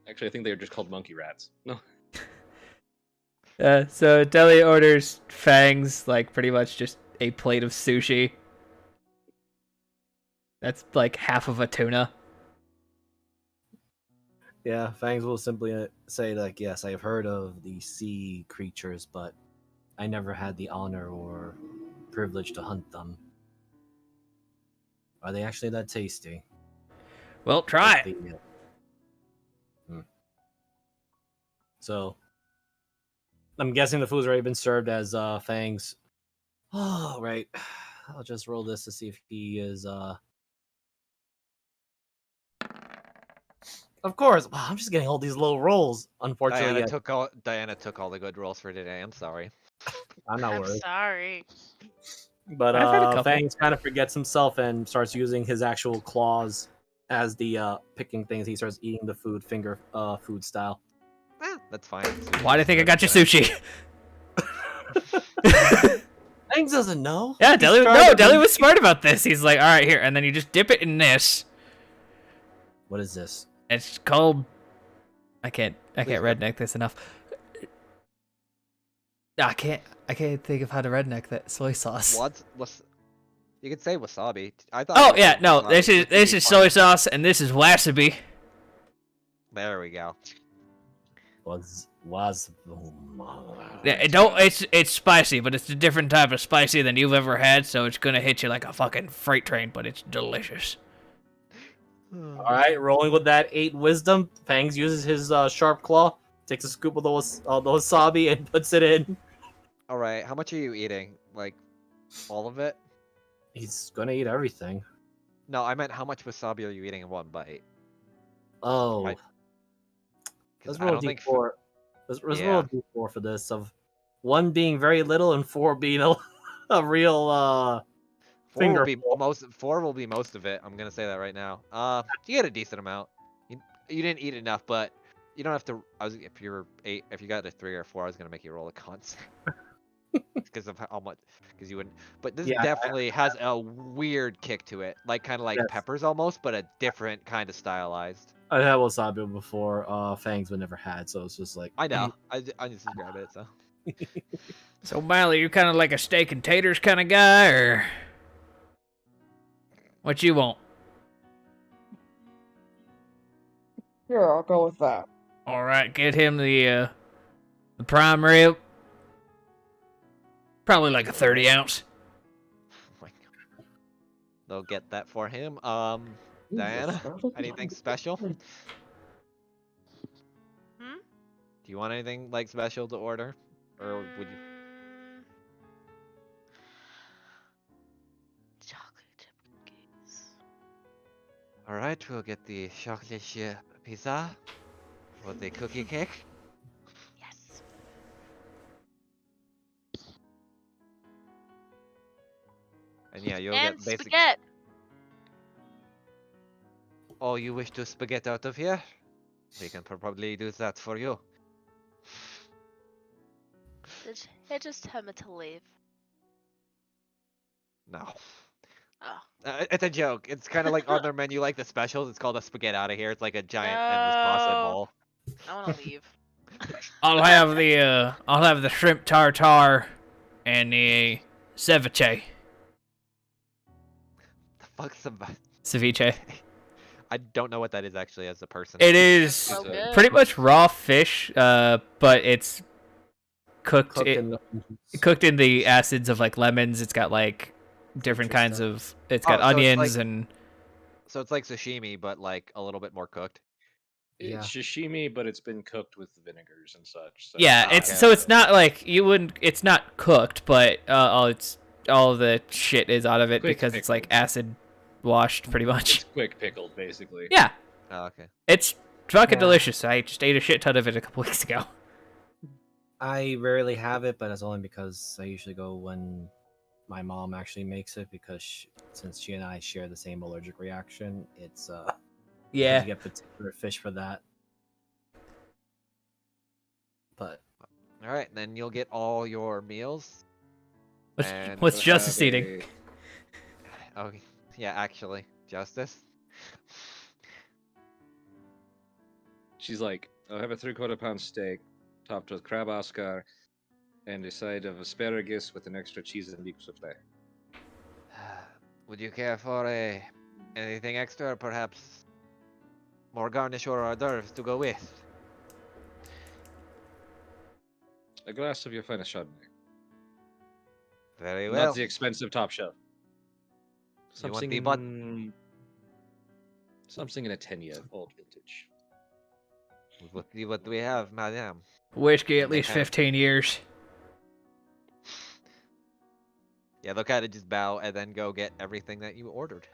Speaker 6: Actually, I think they were just called monkey rats. No.
Speaker 3: So Deli orders Fangs like pretty much just a plate of sushi. That's like half of a tuna.
Speaker 2: Yeah, Fangs will simply say like, "Yes, I have heard of the sea creatures, but I never had the honor or privilege to hunt them. Are they actually that tasty?"
Speaker 3: Well, try it.
Speaker 2: The, So, I'm guessing the food's already been served as Fangs. Oh, right. I'll just roll this to see if he is. Of course. Wow, I'm just getting all these low rolls. Unfortunately,
Speaker 1: Diana took all the good rolls for today. I'm sorry.
Speaker 2: I'm not
Speaker 7: I'm
Speaker 2: worried.
Speaker 7: sorry.
Speaker 2: But
Speaker 3: I've had a couple.
Speaker 2: Fangs kind of forgets himself and starts using his actual claws as the picking things. He starts eating the food, finger food style.
Speaker 1: That's fine.
Speaker 3: Why do you think I got you sushi?
Speaker 2: Fangs doesn't know.
Speaker 3: Yeah,
Speaker 2: He's
Speaker 3: Deli.
Speaker 2: trying
Speaker 3: No,
Speaker 2: to-
Speaker 3: Deli was smart about this. He's like, all right, here, and then you just dip it in this.
Speaker 2: What is this?
Speaker 3: It's called. I can't redneck this enough. I can't think of how to redneck that soy sauce.
Speaker 1: What's you could say wasabi. I thought.
Speaker 3: Oh
Speaker 1: you
Speaker 3: yeah,
Speaker 1: said
Speaker 3: no,
Speaker 1: wasabi,
Speaker 3: this
Speaker 1: which would
Speaker 3: is
Speaker 1: be
Speaker 3: soy
Speaker 1: fine.
Speaker 3: sauce and this is wasabi.
Speaker 1: There we go.
Speaker 2: Was
Speaker 3: Yeah, it don't. It's spicy, but it's a different type of spicy than you've ever had, so it's gonna hit you like a fucking freight train. But it's delicious.
Speaker 2: All right, rolling with that 8 wisdom. Fangs uses his sharp claw, takes a scoop of the wasabi and puts it in.
Speaker 1: All right, how much are you eating? Like, all of it?
Speaker 2: He's gonna eat everything.
Speaker 1: No, I meant how much wasabi are you eating in one bite?
Speaker 2: Oh,
Speaker 1: Right. 'Cause
Speaker 2: let's
Speaker 1: I
Speaker 2: roll a
Speaker 1: don't think
Speaker 2: d4. Let's roll
Speaker 1: Yeah.
Speaker 2: a d4 for this. Of 1 being very little and 4 being a real finger full.
Speaker 1: 4 will be most of it. I'm gonna say that right now. You get a decent amount. You didn't eat enough, but you don't have to. If you got a 3 or 4, I was gonna make you roll a cons. Because of how much, because you wouldn't. But this
Speaker 2: Yeah,
Speaker 1: definitely has a weird kick to it, like kind of like
Speaker 2: Yes.
Speaker 1: peppers almost, but a different kind of stylized.
Speaker 2: I had wasabi before. Fangs but never had, so it's just like
Speaker 1: I know. I just grabbed it. So
Speaker 3: So, Miley, you kind of like a steak and taters kind of guy, or what you want?
Speaker 4: Here, I'll go with that.
Speaker 3: All right, get him the prime rib. Probably like a 30 ounce.
Speaker 1: Oh my God. They'll get that for him. Diana,
Speaker 4: Jesus,
Speaker 1: anything special? Do
Speaker 7: Hmm?
Speaker 1: you want anything like special to order, or would you?
Speaker 7: Chocolate chip cookies.
Speaker 1: All right, we'll get the chocolate chip pizza or the cookie cake.
Speaker 7: Yes.
Speaker 1: And yeah, you'll
Speaker 7: And
Speaker 1: get basic.
Speaker 7: spaghetti.
Speaker 1: Oh, you wish to spaghetti out of here? We can probably do that for you.
Speaker 7: They just tell me to leave.
Speaker 1: No.
Speaker 7: Oh.
Speaker 1: It's a joke. It's kind of like on their menu, like the specials. It's called a spaghetti out of here. It's like a giant endless pasta
Speaker 7: No.
Speaker 1: ball.
Speaker 7: I want to leave.
Speaker 3: I'll have the shrimp tartare and the ceviche.
Speaker 1: The fuck's about?
Speaker 3: Ceviche.
Speaker 1: I don't know what that is actually as a person.
Speaker 3: It is
Speaker 7: So good.
Speaker 3: pretty much raw fish, but it's cooked
Speaker 5: Cooked
Speaker 3: in the acids of like lemons. It's got like different kinds of. It's got
Speaker 1: Oh, so it's
Speaker 3: onions
Speaker 1: like-
Speaker 3: and.
Speaker 1: So it's like sashimi, but like a little bit more cooked.
Speaker 5: Yeah.
Speaker 6: It's sashimi, but it's been cooked with vinegars and such. So
Speaker 3: Yeah,
Speaker 1: Oh,
Speaker 3: it's
Speaker 1: okay.
Speaker 3: so it's not like you wouldn't. It's not cooked, but all the shit is out of it
Speaker 6: Quick
Speaker 3: because it's like
Speaker 6: pickled.
Speaker 3: acid washed, pretty much.
Speaker 6: It's quick pickled, basically.
Speaker 3: Yeah,
Speaker 1: Oh, okay.
Speaker 3: it's fucking
Speaker 5: Yeah.
Speaker 3: delicious. I just ate a shit ton of it a couple weeks ago.
Speaker 2: I rarely have it, but it's only because I usually go when my mom actually makes it because since she and I share the same allergic reaction, it's
Speaker 3: Yeah,
Speaker 2: you get particular fish for that. But
Speaker 1: All right, then you'll get all your meals. And
Speaker 3: what's
Speaker 6: we'll
Speaker 3: Justice
Speaker 6: have
Speaker 3: eating?
Speaker 1: Oh, yeah, actually, Justice.
Speaker 6: She's like, I'll have a 3/4 pound steak, topped with crab Oscar, and a side of asparagus with an extra cheese and beef souffle.
Speaker 1: Would you care for anything extra, or perhaps more garnish or hors d'oeuvres to go with?
Speaker 6: A glass of your finest Chardonnay.
Speaker 1: Very well.
Speaker 6: Not the expensive top shelf.
Speaker 1: You want
Speaker 6: Something,
Speaker 1: the
Speaker 6: something in a 10-year old vintage.
Speaker 1: What do we have, madame?
Speaker 3: Whiskey at
Speaker 1: They
Speaker 3: least
Speaker 1: kinda-
Speaker 3: 15 years.
Speaker 1: Yeah, they'll kind of just bow and then go get everything that you ordered.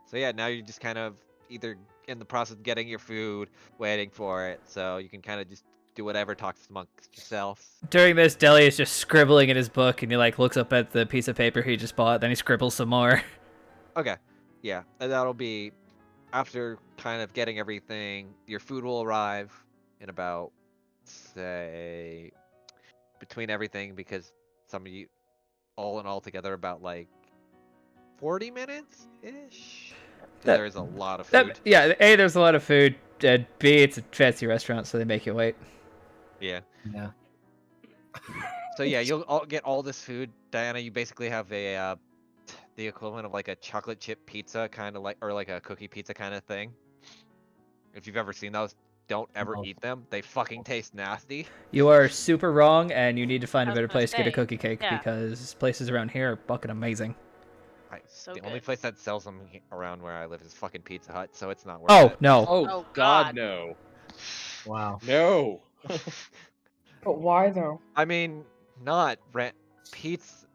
Speaker 1: So yeah, now you're just kind of either in the process of getting your food, waiting for it, so you can kind of just do whatever, talk amongst yourselves.
Speaker 3: During this, Deli is just scribbling in his book, and he like looks up at the piece of paper he just bought. Then he scribbles some more.
Speaker 1: Okay, yeah, and that'll be after kind of getting everything. Your food will arrive in about, say, between everything, because some of you, all in all together, about like 40 minutes ish.
Speaker 3: That-
Speaker 1: There is a lot of food.
Speaker 3: Yeah, A, there's a lot of food. And B, it's a fancy restaurant, so they make you wait.
Speaker 1: Yeah.
Speaker 2: yeah,
Speaker 1: So yeah, you'll all get all this food. Diana, you basically have a the equivalent of like a chocolate chip pizza, kind of like, or like a cookie pizza kind of thing. If you've ever seen those, don't ever
Speaker 2: No.
Speaker 1: eat them. They fucking taste nasty.
Speaker 3: You are super wrong, and you need to find
Speaker 7: I
Speaker 3: a
Speaker 7: was
Speaker 3: better
Speaker 7: gonna
Speaker 3: place to get a
Speaker 7: say,
Speaker 3: cookie cake
Speaker 7: yeah.
Speaker 3: because places around here are fucking amazing.
Speaker 7: So
Speaker 1: The only
Speaker 7: good.
Speaker 1: place that sells them around where I live is fucking Pizza Hut, so it's not worth
Speaker 3: Oh
Speaker 1: it.
Speaker 3: no,
Speaker 6: Oh,
Speaker 7: Oh,
Speaker 6: God,
Speaker 7: God.
Speaker 6: no.
Speaker 2: wow.
Speaker 6: No.
Speaker 4: But why though?
Speaker 1: I mean, not rent Pizza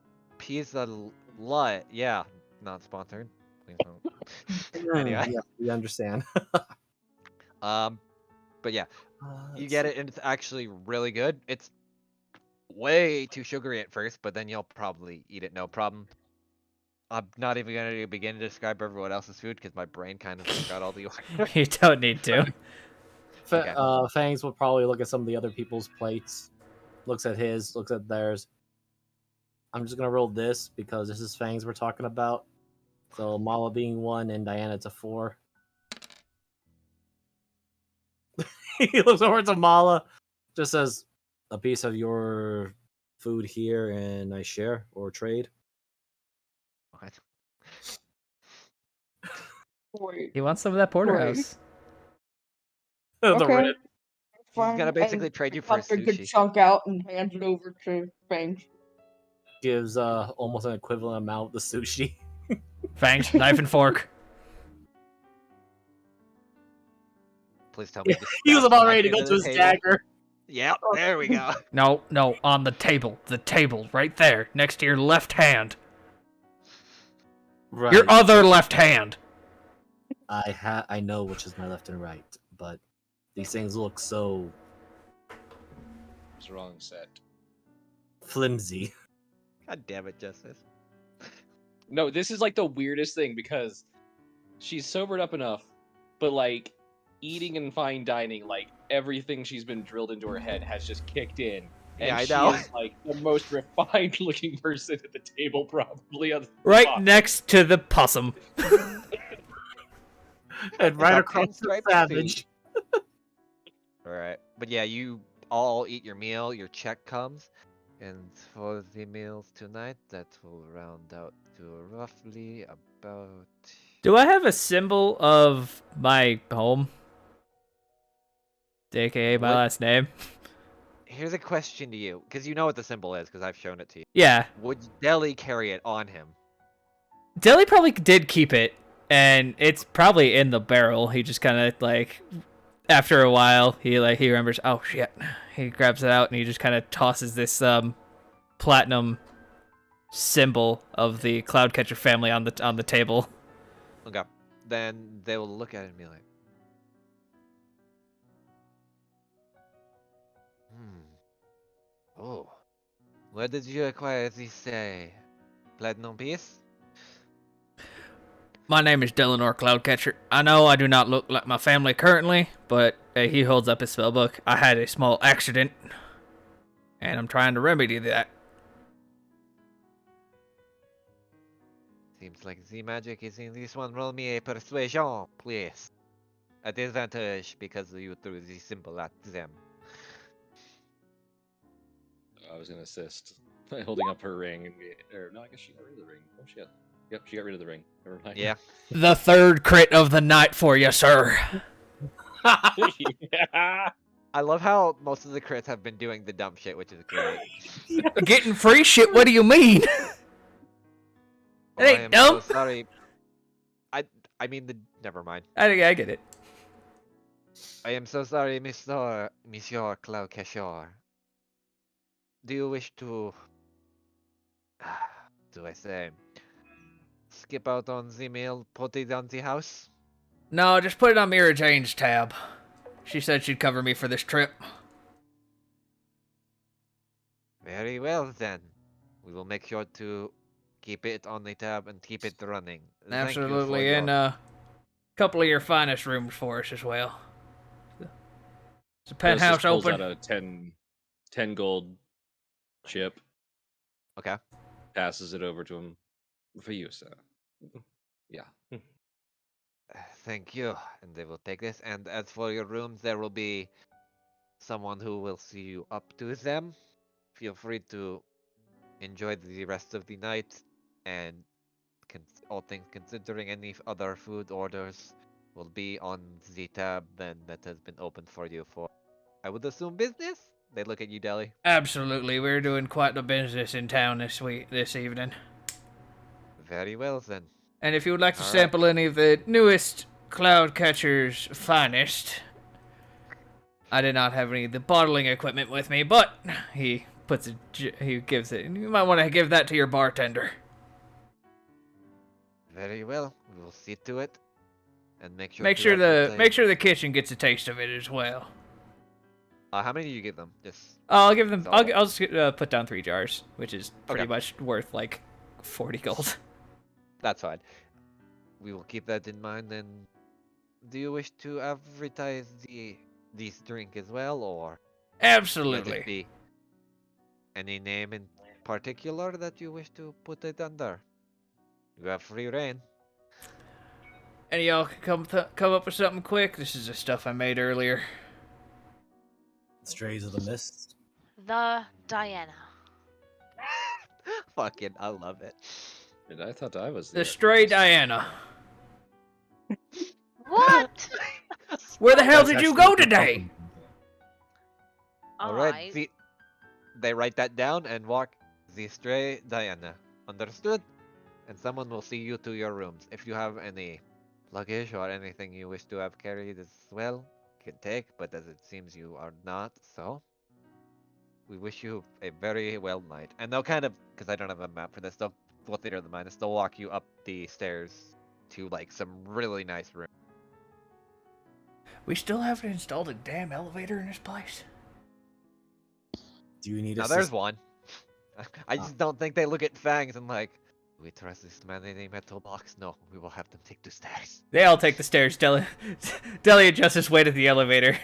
Speaker 1: Hut. Yeah, not sponsored. Please don't. Anyway.
Speaker 2: Yeah, we understand.
Speaker 1: But yeah, you
Speaker 2: Let's
Speaker 1: get
Speaker 2: see.
Speaker 1: it, and it's actually really good. It's way too sugary at first, but then you'll probably eat it no problem. I'm not even gonna begin to describe everyone else's food because my brain kind of forgot all the order.
Speaker 3: you don't need to.
Speaker 1: Okay.
Speaker 5: Fangs will probably look at some of the other people's plates, looks at his, looks at theirs. I'm just gonna roll this because this is Fangs we're talking about. So Mala being 1 and Diana it's a 4. He looks over to Mala, just says, a piece of your food here and I share or trade.
Speaker 1: What?
Speaker 4: Wait.
Speaker 3: He wants some of that porterhouse.
Speaker 5: The
Speaker 4: Okay.
Speaker 5: red.
Speaker 4: Fine.
Speaker 1: gonna basically
Speaker 4: And
Speaker 1: trade
Speaker 4: he
Speaker 1: you for a
Speaker 4: cuts a good
Speaker 1: sushi.
Speaker 4: chunk out and hands it over to Fangs.
Speaker 5: Gives almost an equivalent amount of the sushi.
Speaker 3: Fangs, knife and fork.
Speaker 1: Please tell me this.
Speaker 5: He was
Speaker 1: grabs
Speaker 5: about
Speaker 1: the
Speaker 5: ready to
Speaker 1: knife
Speaker 5: go
Speaker 1: into
Speaker 5: to
Speaker 1: the
Speaker 5: his
Speaker 1: table.
Speaker 5: dagger.
Speaker 1: Yep, there we go.
Speaker 3: No, on the table. The table, right there, next to your left hand.
Speaker 5: Right.
Speaker 3: Your other left hand.
Speaker 5: I know which is my left and right, but these things look so
Speaker 6: It's the wrong set.
Speaker 5: flimsy.
Speaker 1: God damn it, Justice.
Speaker 6: No, this is like the weirdest thing because she's sobered up enough, but like eating and fine dining, like everything she's been drilled into her head has just kicked in. And
Speaker 1: Yeah, I
Speaker 6: she
Speaker 1: know.
Speaker 6: is like the most refined looking person at the table, probably. On the
Speaker 3: Right
Speaker 6: block.
Speaker 3: next to the possum.
Speaker 5: And right
Speaker 1: got
Speaker 5: across the
Speaker 1: pinstripe
Speaker 5: savage.
Speaker 1: Alright. But yeah, you all eat your meal, your check comes. And for the meals tonight, that will round out to roughly about...
Speaker 3: Do I have a symbol of my home? AKA my
Speaker 1: What?
Speaker 3: last name?
Speaker 1: Here's a question to you, because you know what the symbol is, because I've shown it to you.
Speaker 3: Yeah.
Speaker 1: Would Deli carry it on him?
Speaker 3: Deli probably did keep it, and it's probably in the barrel. He just kind of, like, after a while, he remembers, oh, shit. He grabs it out, and he just kind of tosses this, platinum symbol of the Cloudcatcher family on the table.
Speaker 1: Okay. Then they will look at it and be like, Oh. Where did you acquire this, platinum piece?
Speaker 3: My name is Delanor Cloudcatcher. I know I do not look like my family currently, but he holds up his spellbook. I had a small accident, and I'm trying to remedy that.
Speaker 1: Seems like the magic is in this one. Roll me a persuasion, please. At disadvantage because you threw the symbol at them.
Speaker 6: I was gonna assist by holding up her ring and no, I guess she got rid of the ring. Oh shit. Yep, she got rid of the ring. Never mind.
Speaker 1: Yeah.
Speaker 3: The third crit of the night for you, sir.
Speaker 6: Yeah.
Speaker 1: I love how most of the crits have been doing the dumb shit, which is great.
Speaker 3: Getting free shit? What do you mean?
Speaker 1: Oh,
Speaker 3: ain't
Speaker 1: I am
Speaker 3: dumb.
Speaker 1: so sorry. I mean never mind.
Speaker 3: I get it.
Speaker 1: I am so sorry, Monsieur Cloudcatcher. Do you wish to do I say skip out on the meal, put it on the house?
Speaker 3: No, just put it on Mira Jane's tab. She said she'd cover me for this trip.
Speaker 1: Very well then. We will make sure to keep it on the tab and keep it running. Thank you for
Speaker 3: Absolutely,
Speaker 1: your-
Speaker 3: and a couple of your finest rooms for us as well. Is the penthouse
Speaker 6: Pulls
Speaker 3: open?
Speaker 6: out a 10 gold chip,
Speaker 1: Okay.
Speaker 6: passes it over to him. For you, sir. Yeah.
Speaker 1: Thank you. And they will take this. And as for your rooms, there will be someone who will see you up to them. Feel free to enjoy the rest of the night. And all things considering, any other food orders will be on the tab then that has been opened for you for, I would assume, business? They look at you, Deli.
Speaker 3: Absolutely, we're doing quite the business in town this evening.
Speaker 1: Very well then.
Speaker 3: And if you would like to
Speaker 1: All right.
Speaker 3: sample any of the newest Cloudcatcher's finest, I did not have any of the bottling equipment with me, but he gives it. You might want to give that to your bartender.
Speaker 1: Very well. We will see to it. And make sure
Speaker 3: Make
Speaker 1: to
Speaker 3: sure
Speaker 1: advertise-
Speaker 3: the kitchen gets a taste of it as well.
Speaker 1: How many do you give them? Just
Speaker 3: I'll give them.
Speaker 1: That's all.
Speaker 3: I'll just put down 3 jars, which is pretty
Speaker 1: Okay.
Speaker 3: much worth like 40 gold.
Speaker 1: That's fine. We will keep that in mind. And do you wish to advertise this drink as well, or will it
Speaker 3: Absolutely.
Speaker 1: be any name in particular that you wish to put it under? You have free reign.
Speaker 3: And y'all can come up with something quick. This is the stuff I made earlier.
Speaker 5: Strays of the Mist.
Speaker 7: The Diana.
Speaker 1: Fucking, I love it.
Speaker 6: And I thought I was
Speaker 3: The stray
Speaker 6: most-
Speaker 3: Diana.
Speaker 7: What?
Speaker 3: Where the hell
Speaker 2: That's
Speaker 3: did you
Speaker 2: actually
Speaker 3: go
Speaker 2: a good
Speaker 3: today?
Speaker 2: compliment.
Speaker 1: All right, see, they write that down and walk the stray Diana. Understood? And someone will see you to your rooms. If you have any luggage or anything you wish to have carried as well, you can take, but as it seems you are not, so we wish you a very well night. And they'll kind of, because I don't have a map for this, they'll theater of the mind, they'll walk you up the stairs to like some really nice rooms.
Speaker 3: We still haven't installed a damn elevator in this place.
Speaker 2: Do you need
Speaker 1: Now there's one. I just don't think they look at Fangs and like, do we trust this man in a metal box? No, we will have them take the stairs.
Speaker 3: They all take the stairs. Deli and Justice wait at the elevator.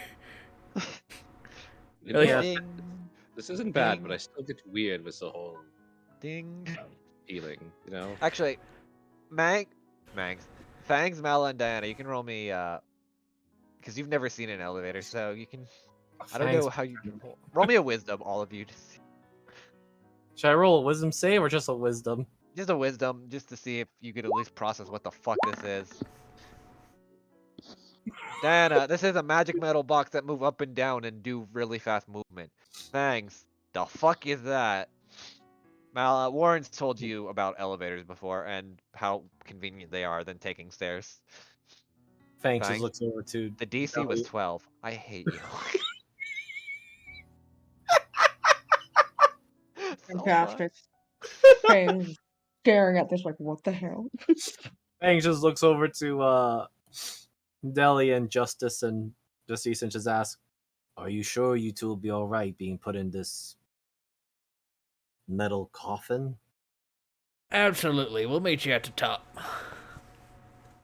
Speaker 6: You know,
Speaker 3: Yeah.
Speaker 1: Ding,
Speaker 6: This isn't bad,
Speaker 1: Ding.
Speaker 6: but I still get weird with the whole
Speaker 1: ding.
Speaker 6: feeling, you know?
Speaker 1: Actually, Fangs, Mala, and Diana, you can roll me, because you've never seen an elevator, so you can, I don't know how you, roll me a wisdom, all of you.
Speaker 8: Should I roll a wisdom save or just a wisdom?
Speaker 1: Just a wisdom, just to see if you could at least process what the fuck this is. Diana, this is a magic metal box that move up and down and do really fast movement. Fangs, the fuck is that? Warren's told you about elevators before and how convenient they are than taking stairs.
Speaker 8: Fangs
Speaker 1: Fangs.
Speaker 8: just looks over to
Speaker 1: The DC was
Speaker 8: W.
Speaker 1: 12. I hate you. So much.
Speaker 4: Fantastic. Fangs staring at this like, what the hell?
Speaker 8: Fangs just looks over to Deli and Justice and Justice and just asks, "Are you sure you two will be all right being put in this metal coffin?
Speaker 3: Absolutely. We'll meet you at the top.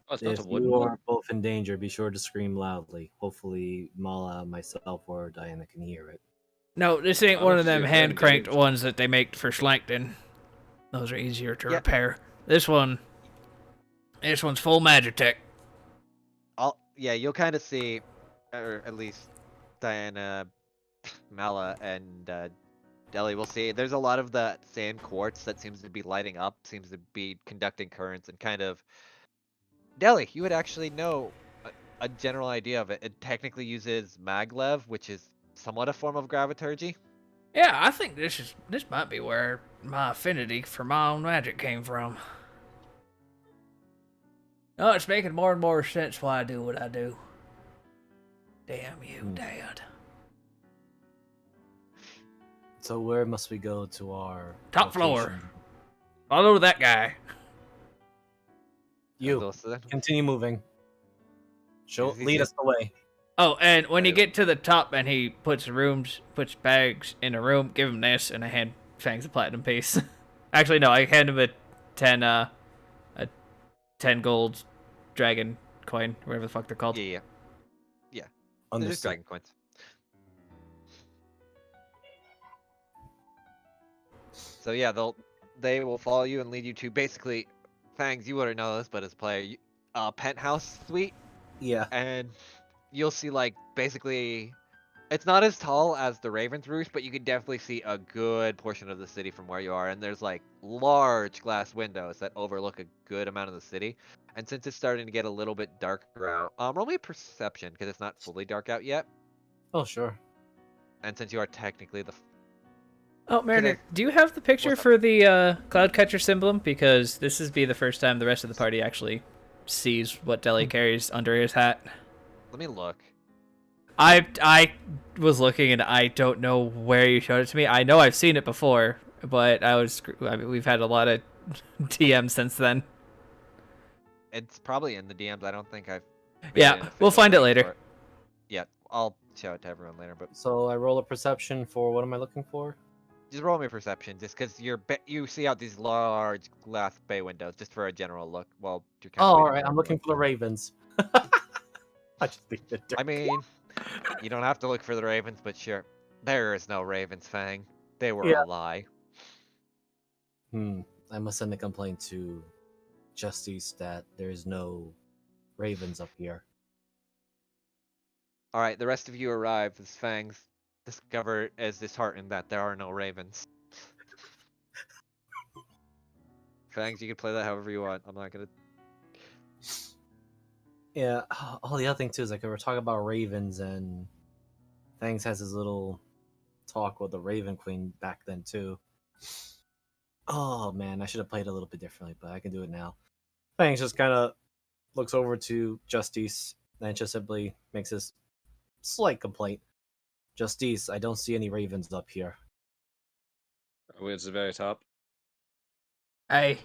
Speaker 6: Oh, it's not
Speaker 8: If
Speaker 6: a wooden
Speaker 8: you
Speaker 6: one.
Speaker 8: are both in danger, be sure to scream loudly. Hopefully, Mala, myself, or Diana can hear it."
Speaker 3: No, this ain't
Speaker 6: I'm
Speaker 3: one
Speaker 6: a
Speaker 3: of them
Speaker 6: fear
Speaker 3: hand cranked
Speaker 6: engaged.
Speaker 3: ones that they make for Slankton. Those are easier to
Speaker 1: Yeah.
Speaker 3: repair. This one's full Magitech.
Speaker 1: Yeah, you'll kind of see, or at least Diana, Mala, and Deli will see. There's a lot of the sand quartz that seems to be lighting up, seems to be conducting currents, and kind of. Deli, you would actually know a general idea of it. It technically uses maglev, which is somewhat a form of graviturgy.
Speaker 3: Yeah, I think this might be where my affinity for my own magic came from. Oh, it's making more and more sense why I do what I do. Damn you, Dad.
Speaker 8: So where must we go to our
Speaker 3: Top floor.
Speaker 8: location?
Speaker 3: Follow that guy.
Speaker 8: You
Speaker 1: Those of them.
Speaker 8: continue moving. Show,
Speaker 1: Easy,
Speaker 8: lead
Speaker 1: easy.
Speaker 8: us the way.
Speaker 3: Oh, and when you
Speaker 6: Right.
Speaker 3: get to the top and he puts bags in a room, give him this, and I hand Fangs a platinum piece. Actually, no, I hand him a 10 gold dragon coin, whatever the fuck they're called.
Speaker 1: Yeah. They're just
Speaker 8: Understood.
Speaker 1: dragon coins. So yeah, they will follow you and lead you to basically, Fangs, you wouldn't know this, but as a player, penthouse suite,
Speaker 8: Yeah.
Speaker 1: and you'll see like basically, it's not as tall as the Raven's Roost, but you can definitely see a good portion of the city from where you are, and there's like large glass windows that overlook a good amount of the city. And since it's starting to get a little bit darker out, roll me a perception because it's not fully dark out yet.
Speaker 8: Oh, sure.
Speaker 1: And since you are technically the
Speaker 3: Oh, Mariner, do you have the picture
Speaker 1: What's up?
Speaker 3: for the Cloudcatcher symbol? Because this is be the first time the rest of the party actually sees what Deli carries under his hat.
Speaker 1: let me look.
Speaker 3: I was looking and I don't know where you showed it to me. I know I've seen it before, but we've had a lot of DMs since then.
Speaker 1: It's probably in the DMs. I don't think I've. made
Speaker 3: Yeah,
Speaker 1: an
Speaker 3: we'll
Speaker 1: official
Speaker 3: find it
Speaker 1: link
Speaker 3: later.
Speaker 1: for Yeah, I'll show it to everyone later. But
Speaker 8: So I roll a perception for what am I looking for?
Speaker 1: just roll me perception, just because you see out these large glass bay windows, just for a general look. Well, you're kind
Speaker 8: Oh,
Speaker 1: of
Speaker 8: all
Speaker 1: waiting
Speaker 8: right.
Speaker 1: for
Speaker 8: I'm looking
Speaker 1: everyone.
Speaker 8: for the ravens. I just think that
Speaker 1: I mean, you don't have to look for the ravens, but sure, there is no ravens, Fang. They were
Speaker 8: Yeah.
Speaker 1: a lie.
Speaker 8: I must send a complaint to Justice that there is no ravens up here.
Speaker 1: All right, the rest of you arrive as Fangs discover as disheartened that there are no ravens. Fangs, you can play that however you want. I'm not gonna.
Speaker 8: Yeah. Oh, the other thing too is like we were talking about ravens, and Fangs has his little talk with the Raven Queen back then too. Oh man, I should have played a little bit differently, but I can do it now. Fangs just kind of looks over to Justice and just simply makes this slight complaint. Justice, I don't see any ravens up here.
Speaker 6: Are we at the very top?
Speaker 3: Hey.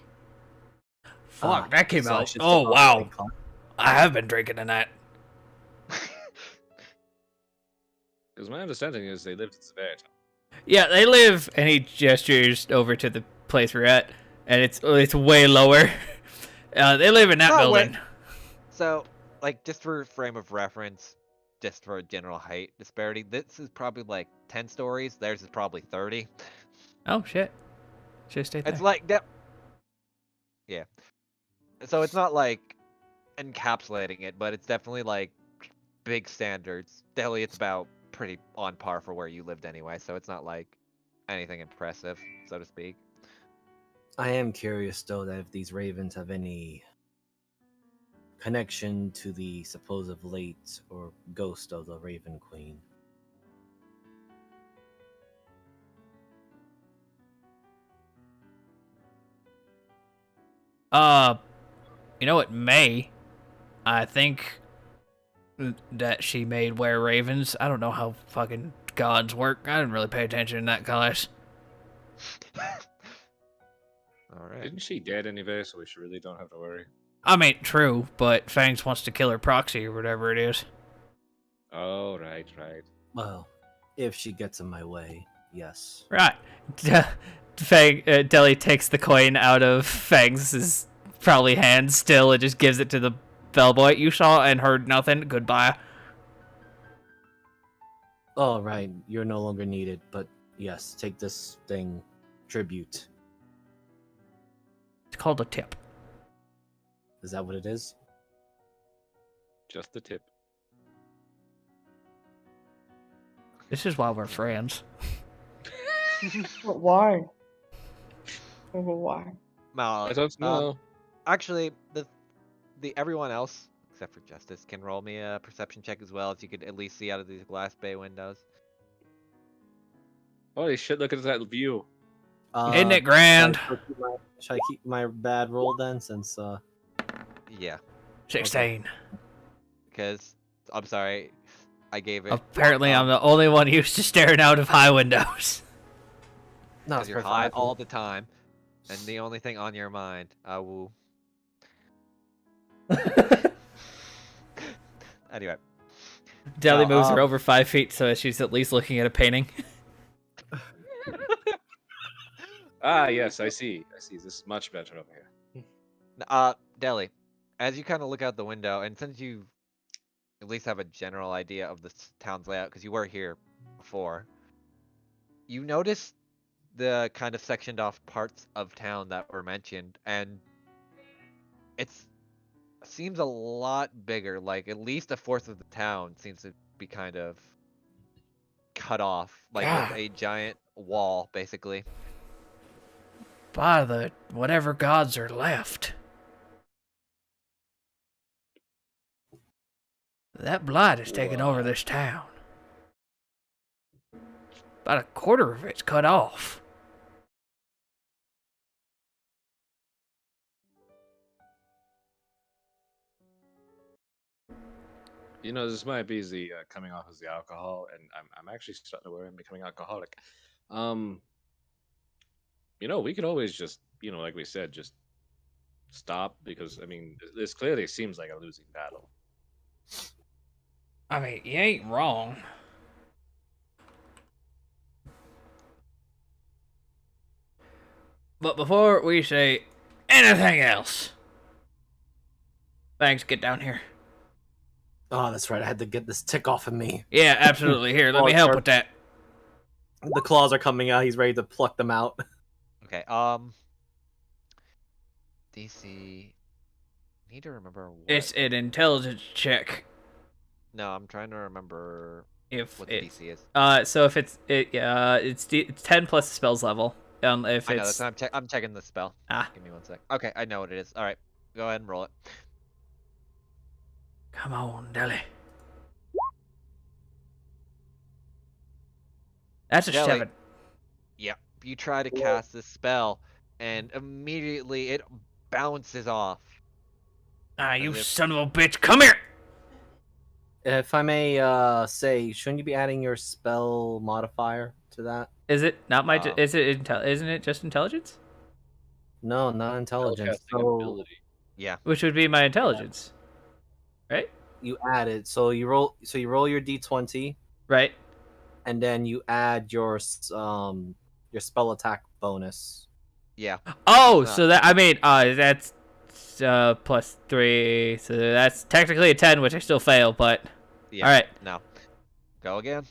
Speaker 3: Fuck, that came
Speaker 8: so I
Speaker 3: out.
Speaker 8: should
Speaker 3: Oh,
Speaker 8: step up
Speaker 3: wow.
Speaker 8: and climb.
Speaker 3: I have been drinking tonight.
Speaker 6: Because my understanding is they lived at the very top.
Speaker 3: Yeah, they live, and he gestures over to the place we're at, and it's way lower. They live in that
Speaker 1: Oh, wait.
Speaker 3: building.
Speaker 1: So, like, just for frame of reference, just for a general height disparity, this is probably like 10 stories. Theirs is probably 30.
Speaker 3: Oh, shit. Should've stayed there.
Speaker 1: It's like that. Yeah. So it's not like encapsulating it, but it's definitely like big standards. Delhi, it's about pretty on par for where you lived anyway, so it's not like anything impressive, so to speak.
Speaker 8: I am curious though that if these ravens have any connection to the supposed late or ghost of the Raven Queen.
Speaker 3: You know what, May? I think that she made were ravens. I don't know how fucking gods work. I didn't really pay attention in that class.
Speaker 1: Alright.
Speaker 6: Didn't she dead anyway, so we really don't have to worry?
Speaker 3: I mean, true, but Fangs wants to kill her proxy or whatever it is.
Speaker 6: Oh, right.
Speaker 8: Well, if she gets in my way, yes.
Speaker 3: Right. Deli takes the coin out of Fangs' probably hand still and just gives it to the bellboy. You saw and heard nothing. Goodbye.
Speaker 8: Oh, right, you're no longer needed, but yes, take this thing, tribute.
Speaker 3: It's called a tip.
Speaker 8: Is that what it is?
Speaker 6: Just the tip.
Speaker 3: This is why we're friends.
Speaker 4: But why? Oh, why?
Speaker 1: Well,
Speaker 6: I don't know.
Speaker 1: actually, the everyone else except for Justice can roll me a perception check as well, if you could at least see out of these glass bay windows.
Speaker 6: Holy shit, look at that view.
Speaker 3: Isn't it grand?
Speaker 8: Should I keep my bad roll then, since
Speaker 1: Yeah,
Speaker 3: 16.
Speaker 1: because I'm sorry, I gave it.
Speaker 3: Apparently, I'm the only one used to staring out of high windows.
Speaker 8: no,
Speaker 1: Because you're high all the time, and the only thing on your mind, woo. Anyway,
Speaker 3: Deli
Speaker 1: No,
Speaker 3: moves her over 5 feet so she's at least looking at a painting.
Speaker 6: Ah, yes, I see. This is much better over here.
Speaker 1: Deli, as you kind of look out the window, and since you at least have a general idea of this town's layout, because you were here before, you notice the kind of sectioned off parts of town that were mentioned, and it's seems a lot bigger. Like at least a fourth of the town seems to be kind of cut off, like
Speaker 3: God.
Speaker 1: with a giant wall, basically.
Speaker 3: By the whatever gods are left. That blight has taken over this town. About a quarter of it's cut off.
Speaker 6: You know, this might be the coming off as the alcohol, and I'm actually starting to worry I'm becoming alcoholic. You know, we could always just, you know, like we said, just stop, because I mean, this clearly seems like a losing battle.
Speaker 3: I mean, you ain't wrong. But before we say anything else, thanks, get down here.
Speaker 8: Oh, that's right. I had to get this tick off of me.
Speaker 3: Yeah, absolutely. Here, let me help with that.
Speaker 8: The claws are coming out. He's ready to pluck them out.
Speaker 1: Okay, DC. Need to remember what.
Speaker 3: It's an intelligence check.
Speaker 1: No, I'm trying to remember.
Speaker 3: If
Speaker 1: what the
Speaker 3: it,
Speaker 1: DC is.
Speaker 3: so if it's 10 plus the spell's level. If
Speaker 1: I know,
Speaker 3: it's
Speaker 1: that's why I'm checking the spell.
Speaker 3: Ah.
Speaker 1: Give me 1 sec. Okay, I know what it is. All right, go ahead and roll it.
Speaker 3: Come on, Deli. That's a
Speaker 1: Deli.
Speaker 3: 7.
Speaker 1: Yep. You try to cast this spell, and immediately it bounces off.
Speaker 3: Ah,
Speaker 1: As
Speaker 3: you
Speaker 1: if-
Speaker 3: son of a bitch! Come here.
Speaker 8: If I may say, shouldn't you be adding your spell modifier to that?
Speaker 3: Is it not my?
Speaker 1: Um,
Speaker 3: Isn't it just intelligence?
Speaker 8: No, not intelligence.
Speaker 6: Spellcasting
Speaker 8: So
Speaker 6: ability.
Speaker 1: Yeah.
Speaker 3: Which would be my intelligence, right?
Speaker 8: you add it. So you roll. So you roll your d20,
Speaker 3: Right.
Speaker 8: and then you add your spell attack bonus.
Speaker 1: Yeah.
Speaker 3: Oh,
Speaker 1: It's not-
Speaker 3: so that's +3, so that's technically a 10, which I still fail, but
Speaker 1: Yeah.
Speaker 3: all right.
Speaker 1: No. Go again.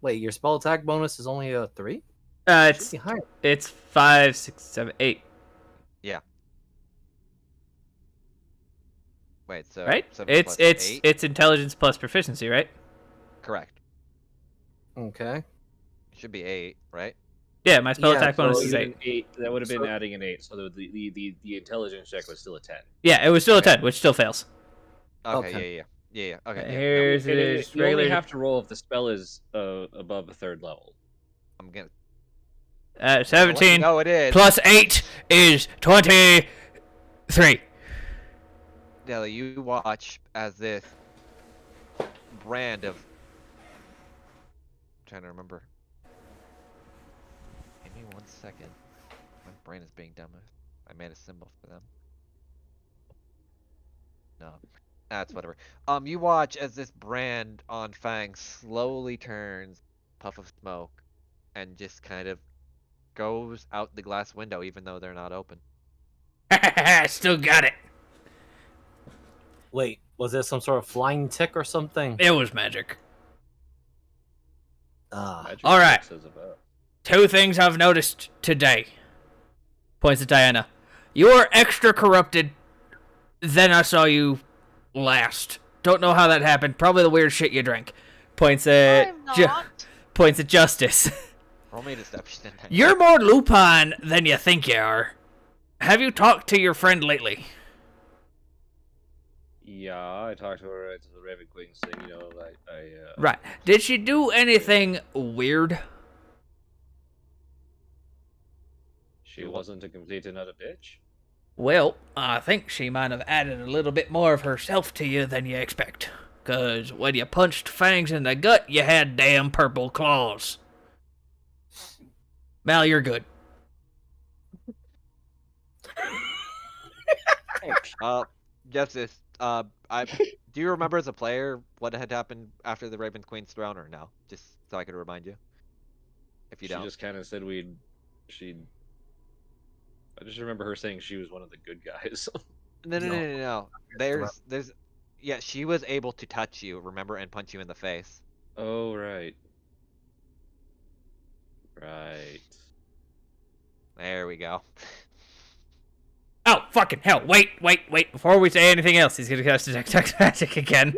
Speaker 8: Wait, your spell attack bonus is only a 3?
Speaker 3: It's
Speaker 8: Should be higher.
Speaker 3: it's 5, 6, 7, 8,
Speaker 1: Wait. So.
Speaker 3: right?
Speaker 1: 7
Speaker 3: It's
Speaker 1: plus 8?
Speaker 3: it's intelligence plus proficiency, right?
Speaker 1: Correct.
Speaker 8: Okay.
Speaker 1: It should be 8, right?
Speaker 3: Yeah, my spell
Speaker 8: Yeah,
Speaker 3: attack
Speaker 8: so
Speaker 3: bonus
Speaker 6: So
Speaker 3: is 8.
Speaker 6: that would have been
Speaker 8: So-
Speaker 6: adding an 8, so the intelligence check was still a 10.
Speaker 3: Yeah, it was still a 10, which still fails.
Speaker 1: Okay. Yeah. Okay. Yeah.
Speaker 3: Here's
Speaker 6: You
Speaker 3: his
Speaker 6: only
Speaker 3: regular.
Speaker 6: have to roll if the spell is above a 3rd level.
Speaker 1: I'm gonna.
Speaker 3: 17
Speaker 1: No, it is.
Speaker 3: plus 8 is 23.
Speaker 1: Deli, you watch as this brand of. I'm trying to remember. Give me 1 second. My brain is being dumb. I made a symbol for them. No. That's whatever. You watch as this brand on Fang slowly turns, puff of smoke, and just kind of goes out the glass window, even though they're not open.
Speaker 3: Still got it.
Speaker 8: Wait, was there some sort of flying tick or something?
Speaker 3: It was magic.
Speaker 6: Magic
Speaker 3: all right.
Speaker 6: says above.
Speaker 3: 2 things I've noticed today. Points at Diana. You are extra corrupted than I saw you last. Don't know how that happened. Probably the weird shit you drank. Points at
Speaker 7: I'm not.
Speaker 3: points at Justice.
Speaker 1: Roll me a deception.
Speaker 3: You're more lupine than you think you are. Have you talked to your friend lately?
Speaker 6: Yeah, I talked to her at the Raven Queen's thing,
Speaker 3: Right. Did she do anything weird?
Speaker 6: she wasn't a complete and utter bitch.
Speaker 3: Well, I think she might have added a little bit more of herself to you than you expect. 'Cause when you punched Fangs in the gut, you had damn purple claws. Mal, you're good.
Speaker 1: Justice, I do you remember as a player what had happened after the Raven Queen's throne, or no? Just so I could remind you. If you
Speaker 6: She
Speaker 1: don't.
Speaker 6: just kind of said I just remember her saying she was one of the good guys.
Speaker 1: No. There's yeah, she was able to touch you, remember, and punch you in the face.
Speaker 6: Oh, right. Right.
Speaker 1: There we go.
Speaker 3: Oh, fucking hell. Wait. Before we say anything else, he's gonna cast Detect Magic again. Is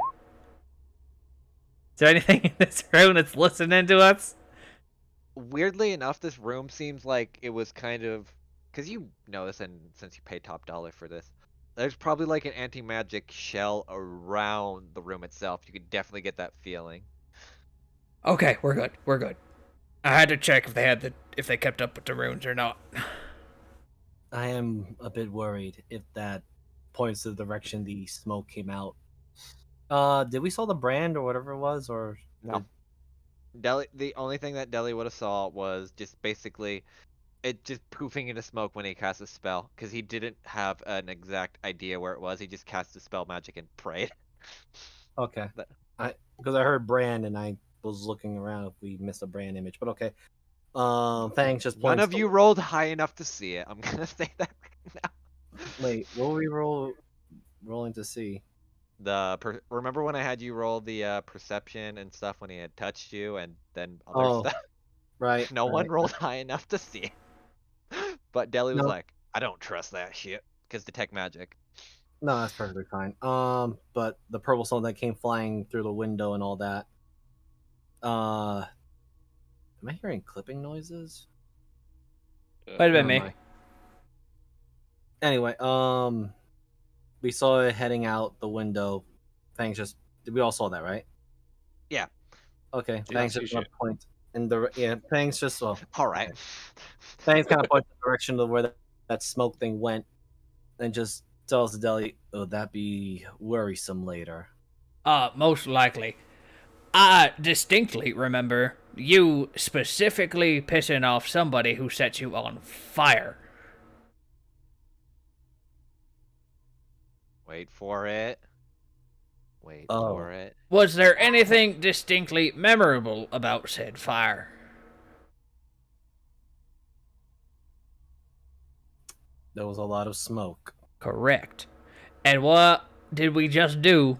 Speaker 3: there anything in this room that's listening to us?
Speaker 1: Weirdly enough, this room seems like it was kind of, because you know this, and since you paid top dollar for this, there's probably like an anti-magic shell around the room itself. You could definitely get that feeling.
Speaker 3: Okay, we're good. I had to check if they kept up with the runes or not.
Speaker 8: I am a bit worried if that points to the direction the smoke came out. Did we saw the brand or whatever it was, or
Speaker 1: No. Deli, the only thing that Deli would have saw was just basically it just poofing into smoke when he cast a spell, because he didn't have an exact idea where it was. He just cast a spell magic and prayed.
Speaker 8: Okay.
Speaker 1: But-
Speaker 8: Because I heard brand and I was looking around if we missed a brand image, but okay. Thanks. Just
Speaker 1: None
Speaker 8: points
Speaker 1: of
Speaker 8: to-
Speaker 1: you rolled high enough to see it. I'm gonna say that right now.
Speaker 8: Wait, what were we rolling to see?
Speaker 1: Remember when I had you roll the perception and stuff when he had touched you, and then other
Speaker 8: Oh,
Speaker 1: stuff?
Speaker 8: Right.
Speaker 1: No one
Speaker 8: right.
Speaker 1: rolled high enough to see it. But Deli was
Speaker 8: No.
Speaker 1: like, I don't trust that shit, because detect magic.
Speaker 8: No, that's perfectly fine. But the purple stone that came flying through the window and all that. Am I hearing clipping noises?
Speaker 3: Might have been
Speaker 8: Never
Speaker 3: me.
Speaker 8: mind. Anyway, we saw it heading out the window. Fangs just we all saw that, right?
Speaker 1: Yeah.
Speaker 8: Okay.
Speaker 6: Yeah,
Speaker 8: Fangs
Speaker 6: see
Speaker 8: just
Speaker 6: shit.
Speaker 8: point in the Fangs just
Speaker 1: All right.
Speaker 8: okay. Fangs kind of points the direction of where that smoke thing went, and just tells the deli, "Oh, that be worrisome later."
Speaker 3: Most likely. I distinctly remember you specifically pissing off somebody who set you on fire.
Speaker 1: Wait for it. Wait
Speaker 8: Oh.
Speaker 1: for it.
Speaker 3: Was there anything distinctly memorable about said fire?
Speaker 8: There was a lot of smoke.
Speaker 3: Correct. And what did we just do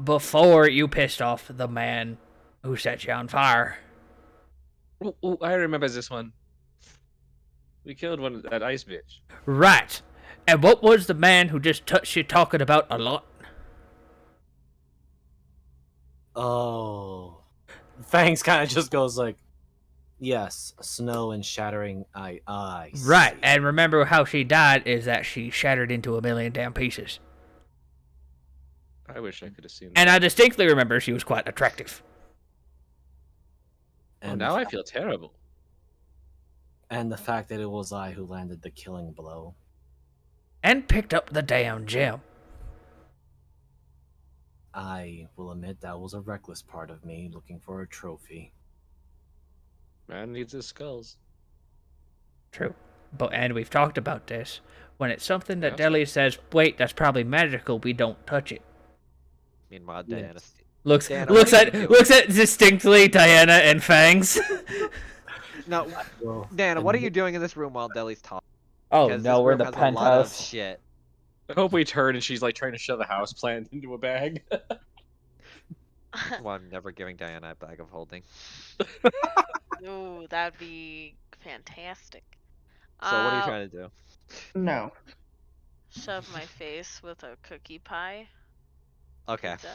Speaker 3: before you pissed off the man who set you on fire?
Speaker 6: Ooh, I remember this one. We killed that ice bitch.
Speaker 3: Right. And what was the man who just touched you talking about a lot?
Speaker 8: Oh. Fangs kind of just goes like, "Yes, snow and shattering ice."
Speaker 3: Right. And remember how she died is that she shattered into a million damn pieces.
Speaker 6: I wish I could have seen that.
Speaker 3: And I distinctly remember she was quite attractive.
Speaker 6: Oh,
Speaker 8: And
Speaker 6: now I feel terrible.
Speaker 8: and the fact that it was I who landed the killing blow.
Speaker 3: And picked up the damn gem.
Speaker 8: I will admit that was a reckless part of me looking for a trophy.
Speaker 6: Man needs his skulls.
Speaker 3: True. And we've talked about this. When it's something that
Speaker 6: Yes.
Speaker 3: Deli says, wait, that's probably magical, we don't touch it.
Speaker 1: Meanwhile,
Speaker 8: Yeah.
Speaker 1: Diana.
Speaker 3: Looks
Speaker 1: Diana,
Speaker 3: looks
Speaker 1: what are
Speaker 3: at
Speaker 1: you doing?
Speaker 3: looks at distinctly Diana and Fangs.
Speaker 1: No,
Speaker 8: Well,
Speaker 1: Diana, what are
Speaker 8: and-
Speaker 1: you doing in this room while Deli's talking?
Speaker 3: Oh
Speaker 1: Because
Speaker 3: no,
Speaker 1: this
Speaker 3: we're
Speaker 1: room
Speaker 3: the
Speaker 1: has a lot of
Speaker 3: penthouse.
Speaker 1: shit.
Speaker 6: I hope we turn and she's like trying to shove a house plant into a bag.
Speaker 1: Well, I'm never giving Diana a bag of holding.
Speaker 7: Ooh, that'd be fantastic.
Speaker 1: So what are you trying to do?
Speaker 4: No.
Speaker 7: Shove my face with a cookie pie.
Speaker 1: Okay.
Speaker 7: Pizza.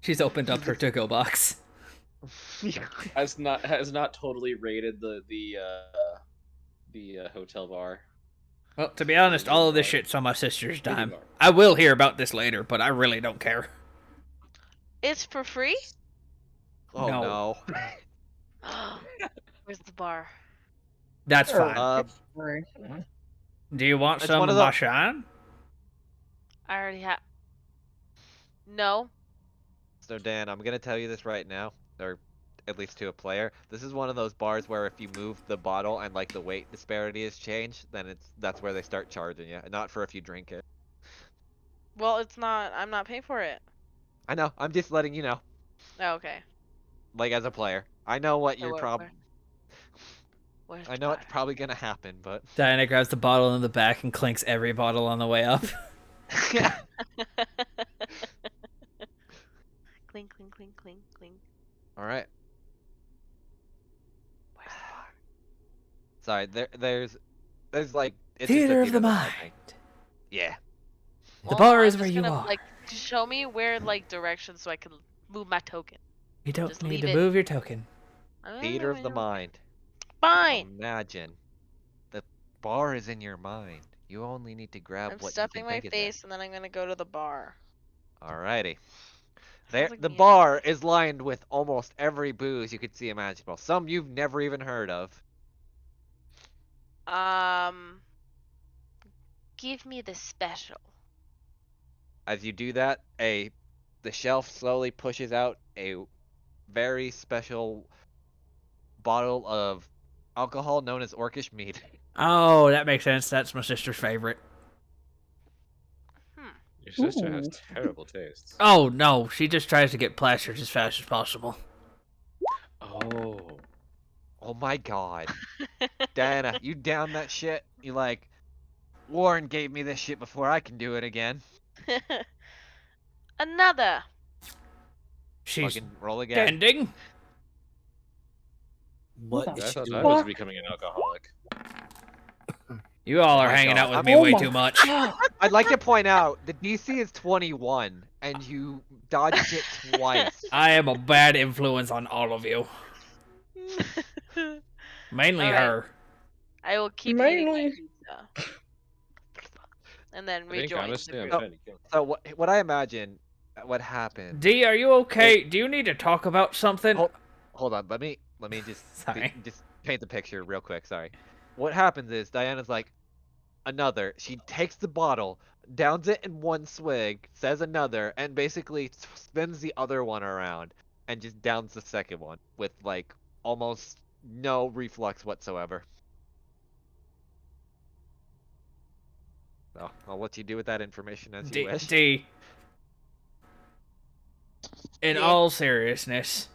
Speaker 3: She's opened up her to-go box.
Speaker 6: has not totally raided the hotel bar.
Speaker 3: Well, to be honest, all of this shit's on my sister's dime. I will hear about this later, but I really don't care.
Speaker 7: It's for free?
Speaker 1: Oh
Speaker 3: No.
Speaker 1: no.
Speaker 7: Where's the bar?
Speaker 3: That's
Speaker 4: Sure.
Speaker 3: fine.
Speaker 4: Sorry.
Speaker 3: Do you want
Speaker 1: It's
Speaker 3: some
Speaker 1: one
Speaker 3: of
Speaker 1: of the-
Speaker 3: my shine?
Speaker 7: I already have. No.
Speaker 1: So Dan, I'm gonna tell you this right now, or at least to a player. This is one of those bars where if you move the bottle and like the weight disparity is changed, then that's where they start charging you. Not for if you drink it.
Speaker 7: Well, it's not. I'm not paying for it.
Speaker 1: I know. I'm just letting you know.
Speaker 7: Oh, okay.
Speaker 1: Like as a player, I know what
Speaker 7: So
Speaker 1: your
Speaker 7: what-
Speaker 1: problem.
Speaker 7: Where's
Speaker 1: I
Speaker 7: the
Speaker 1: know
Speaker 7: bar?
Speaker 1: it's probably gonna happen, but
Speaker 3: Diana grabs the bottle in the back and clinks every bottle on the way up.
Speaker 7: Clink, clink, clink, clink, clink.
Speaker 1: all right.
Speaker 7: Where's the bar?
Speaker 1: Sorry, there's like it's just a
Speaker 3: Theater of the
Speaker 1: mind
Speaker 3: mind.
Speaker 1: thing. Yeah.
Speaker 3: The
Speaker 7: Well,
Speaker 3: bar
Speaker 7: I'm
Speaker 3: is
Speaker 7: just
Speaker 3: where you
Speaker 7: gonna,
Speaker 3: are.
Speaker 7: Like, show me where, like, directions so I can move my token.
Speaker 3: You don't
Speaker 7: just
Speaker 3: need
Speaker 7: leave
Speaker 3: to
Speaker 7: it.
Speaker 3: move your token.
Speaker 1: Theater of the mind.
Speaker 7: Fine.
Speaker 1: Imagine the bar is in your mind. You only need to grab
Speaker 7: I'm
Speaker 1: what
Speaker 7: stuffing
Speaker 1: you
Speaker 7: my
Speaker 1: can think is
Speaker 7: face and then I'm gonna go to the bar.
Speaker 1: there. Alrighty.
Speaker 7: Sounds like
Speaker 1: The
Speaker 7: me.
Speaker 1: bar is lined with almost every booze you could see imaginable. Some you've never even heard of.
Speaker 7: Give me the special.
Speaker 1: As you do that, the shelf slowly pushes out a very special bottle of alcohol known as Orcish mead.
Speaker 3: Oh, that makes sense. That's my sister's favorite.
Speaker 6: Your sister has
Speaker 4: Ooh.
Speaker 6: terrible tastes.
Speaker 3: Oh, no. She just tries to get plastered as fast as possible.
Speaker 6: Oh.
Speaker 1: Oh my god. Diana, you down that shit? You like, Warren gave me this shit before I can do it again.
Speaker 7: Another.
Speaker 3: She's
Speaker 1: Fucking roll again.
Speaker 3: ending.
Speaker 8: What
Speaker 4: the
Speaker 8: is
Speaker 6: I
Speaker 8: she
Speaker 6: thought
Speaker 8: doing?
Speaker 6: I was becoming an alcoholic.
Speaker 3: You all
Speaker 1: Oh
Speaker 3: are
Speaker 1: my
Speaker 3: hanging
Speaker 1: God.
Speaker 3: out with
Speaker 1: I'm-
Speaker 3: me
Speaker 4: Oh
Speaker 3: way
Speaker 4: my
Speaker 3: too much.
Speaker 4: God.
Speaker 1: I'd like to point out the DC is 21, and you dodged it twice.
Speaker 3: I am a bad influence on all of you. Mainly
Speaker 7: All right.
Speaker 3: her.
Speaker 7: I will keep eating my
Speaker 4: Mainly.
Speaker 7: pizza. And then
Speaker 6: I think
Speaker 7: rejoin
Speaker 6: honestly,
Speaker 7: the
Speaker 6: I'm
Speaker 7: group.
Speaker 6: trying to kill.
Speaker 1: So what I imagine, what happened?
Speaker 3: D, are you okay? Do you need to talk about something?
Speaker 1: Hold on, let me just
Speaker 3: Sorry.
Speaker 1: just paint the picture real quick. Sorry. What happens is Diana's like, another. She takes the bottle, downs it in one swig, says another, and basically spins the other one around and just downs the second one with like almost no reflux whatsoever. So I'll let you do with that information as you wish.
Speaker 3: D. In
Speaker 7: Yeah.
Speaker 3: all seriousness,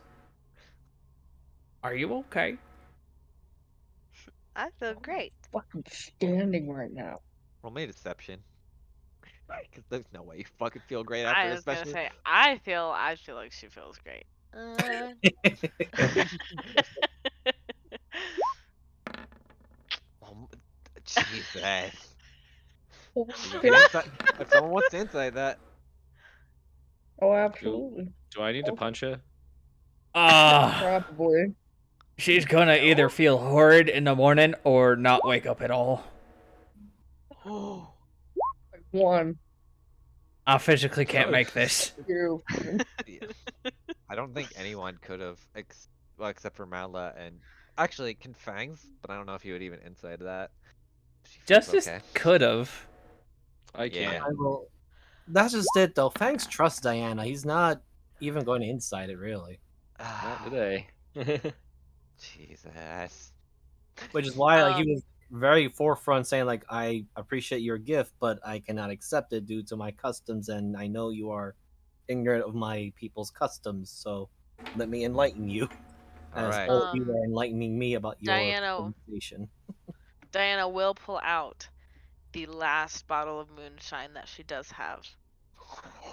Speaker 3: are you okay?
Speaker 7: I feel great.
Speaker 4: Fucking standing right now.
Speaker 1: Roll me a deception. Because there's no way you fucking feel great
Speaker 7: I
Speaker 1: after,
Speaker 7: was gonna
Speaker 1: especially.
Speaker 7: say I feel like she feels great.
Speaker 1: Oh, Jesus.
Speaker 4: Oh,
Speaker 1: You can insight, if someone wants to insight that.
Speaker 4: absolutely.
Speaker 6: Do I need to punch her?
Speaker 4: Probably.
Speaker 3: She's gonna either feel horrid in the morning or not wake up at all.
Speaker 4: One,
Speaker 3: I physically can't make this.
Speaker 4: two.
Speaker 1: Yeah. I don't think anyone could have, well, except for Mala and actually Confangs, but I don't know if you would even insight that. She feels
Speaker 3: Justice
Speaker 1: okay.
Speaker 3: could have.
Speaker 6: I
Speaker 1: Yeah.
Speaker 6: can't.
Speaker 8: I will. That's just it, though. Fangs trusts Diana. He's not even going to incite it, really.
Speaker 6: Not today.
Speaker 1: Jesus.
Speaker 8: Which is why like, he
Speaker 7: Um,
Speaker 8: was very forefront saying, like, I appreciate your gift, but I cannot accept it due to my customs, and I know you are ignorant of my people's customs, so let me enlighten you.
Speaker 1: All
Speaker 8: As
Speaker 1: right.
Speaker 8: all you
Speaker 7: Um,
Speaker 8: are enlightening me about your
Speaker 7: Diana-
Speaker 8: civilization.
Speaker 7: Diana will pull out the last bottle of moonshine that she does have.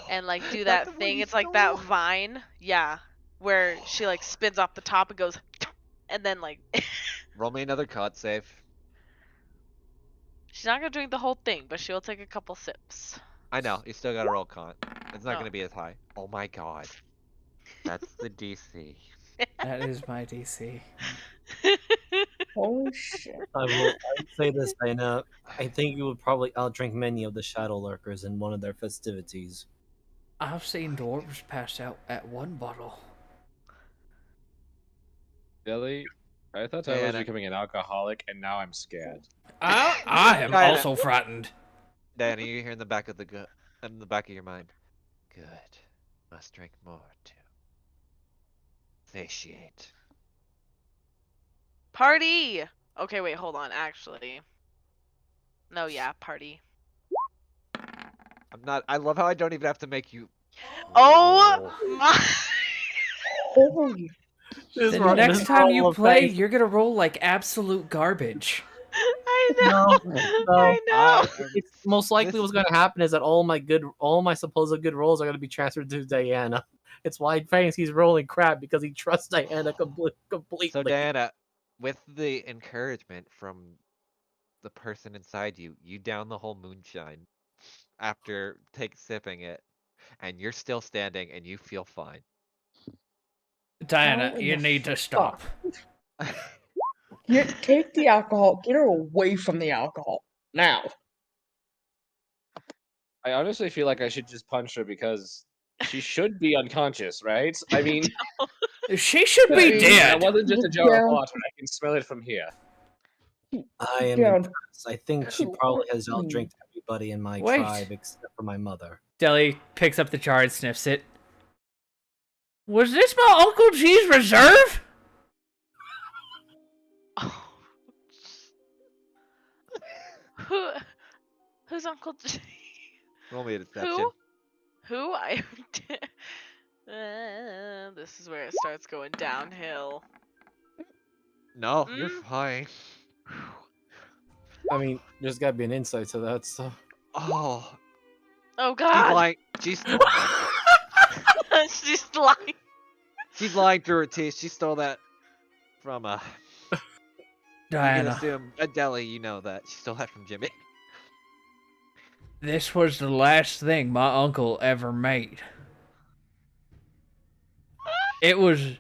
Speaker 7: And like do
Speaker 1: That's
Speaker 7: that
Speaker 1: the one
Speaker 7: thing.
Speaker 1: you
Speaker 7: It's like that
Speaker 1: stole?
Speaker 7: vine, yeah, where she like spins off the top and goes, and then like
Speaker 1: Roll me another cod save.
Speaker 7: she's not gonna drink the whole thing, but she'll take a couple sips.
Speaker 1: I know, you still gotta roll con. It's not
Speaker 7: Oh.
Speaker 1: gonna be as high. Oh my god. That's the DC.
Speaker 3: That is my DC.
Speaker 4: Holy shit.
Speaker 8: I would say this, Diana. I think you would probably outdrink many of the Shadow Lurkers in one of their festivities.
Speaker 3: I've seen dwarves pass out at one bottle.
Speaker 6: Billy, I thought I was
Speaker 1: Diana.
Speaker 6: becoming an alcoholic, and now I'm scared.
Speaker 3: I am
Speaker 1: Diana.
Speaker 3: also frightened.
Speaker 1: Diana, you hear in the back of in the back of your mind. Good. Must drink more to satiate.
Speaker 7: Party. Okay, wait, hold on. Actually, no, yeah, party.
Speaker 1: I'm not. I love how I don't even have to make you.
Speaker 7: Oh
Speaker 1: roll.
Speaker 7: my!
Speaker 4: Holy.
Speaker 3: The next time you play, you're gonna roll like absolute garbage.
Speaker 7: I know.
Speaker 8: No,
Speaker 7: I know.
Speaker 8: It's most likely
Speaker 1: This-
Speaker 8: what's going to happen is that all my supposed good rolls are going to be transferred to Diana. It's why Fangs he's rolling crap because he trusts Diana completely.
Speaker 1: So Diana, with the encouragement from the person inside you, you down the whole moonshine after sipping it, and you're still standing and you feel fine.
Speaker 3: Diana,
Speaker 4: How in
Speaker 3: you
Speaker 4: the
Speaker 3: need to stop.
Speaker 4: Take the alcohol. Get her away from the alcohol. Now.
Speaker 6: I honestly feel like I should just punch her because she should be unconscious, right? I mean,
Speaker 3: She should
Speaker 6: I
Speaker 3: be
Speaker 6: mean,
Speaker 3: dead.
Speaker 6: that wasn't just a jar
Speaker 4: Yeah.
Speaker 6: of water. I can smell it from here.
Speaker 8: I am
Speaker 4: Down.
Speaker 8: impressed. I think she probably has outdrinked everybody in my
Speaker 3: Wait.
Speaker 8: tribe except for my mother.
Speaker 3: Deli picks up the jar and sniffs it. Was this my Uncle G's reserve?
Speaker 7: Who's Uncle G?
Speaker 1: Roll me a deception.
Speaker 7: Who? Who? This is where it starts going downhill.
Speaker 1: No, you're fine.
Speaker 8: I mean, there's got to be an insight to that, so.
Speaker 1: Oh,
Speaker 7: Oh
Speaker 1: she's
Speaker 7: God!
Speaker 1: lying.
Speaker 7: She's lying.
Speaker 1: She's lying through her teeth. She stole that from You can
Speaker 3: Diana,
Speaker 1: assume Adele, you know that she stole that from Jimmy.
Speaker 3: this was the last thing my uncle ever made. It was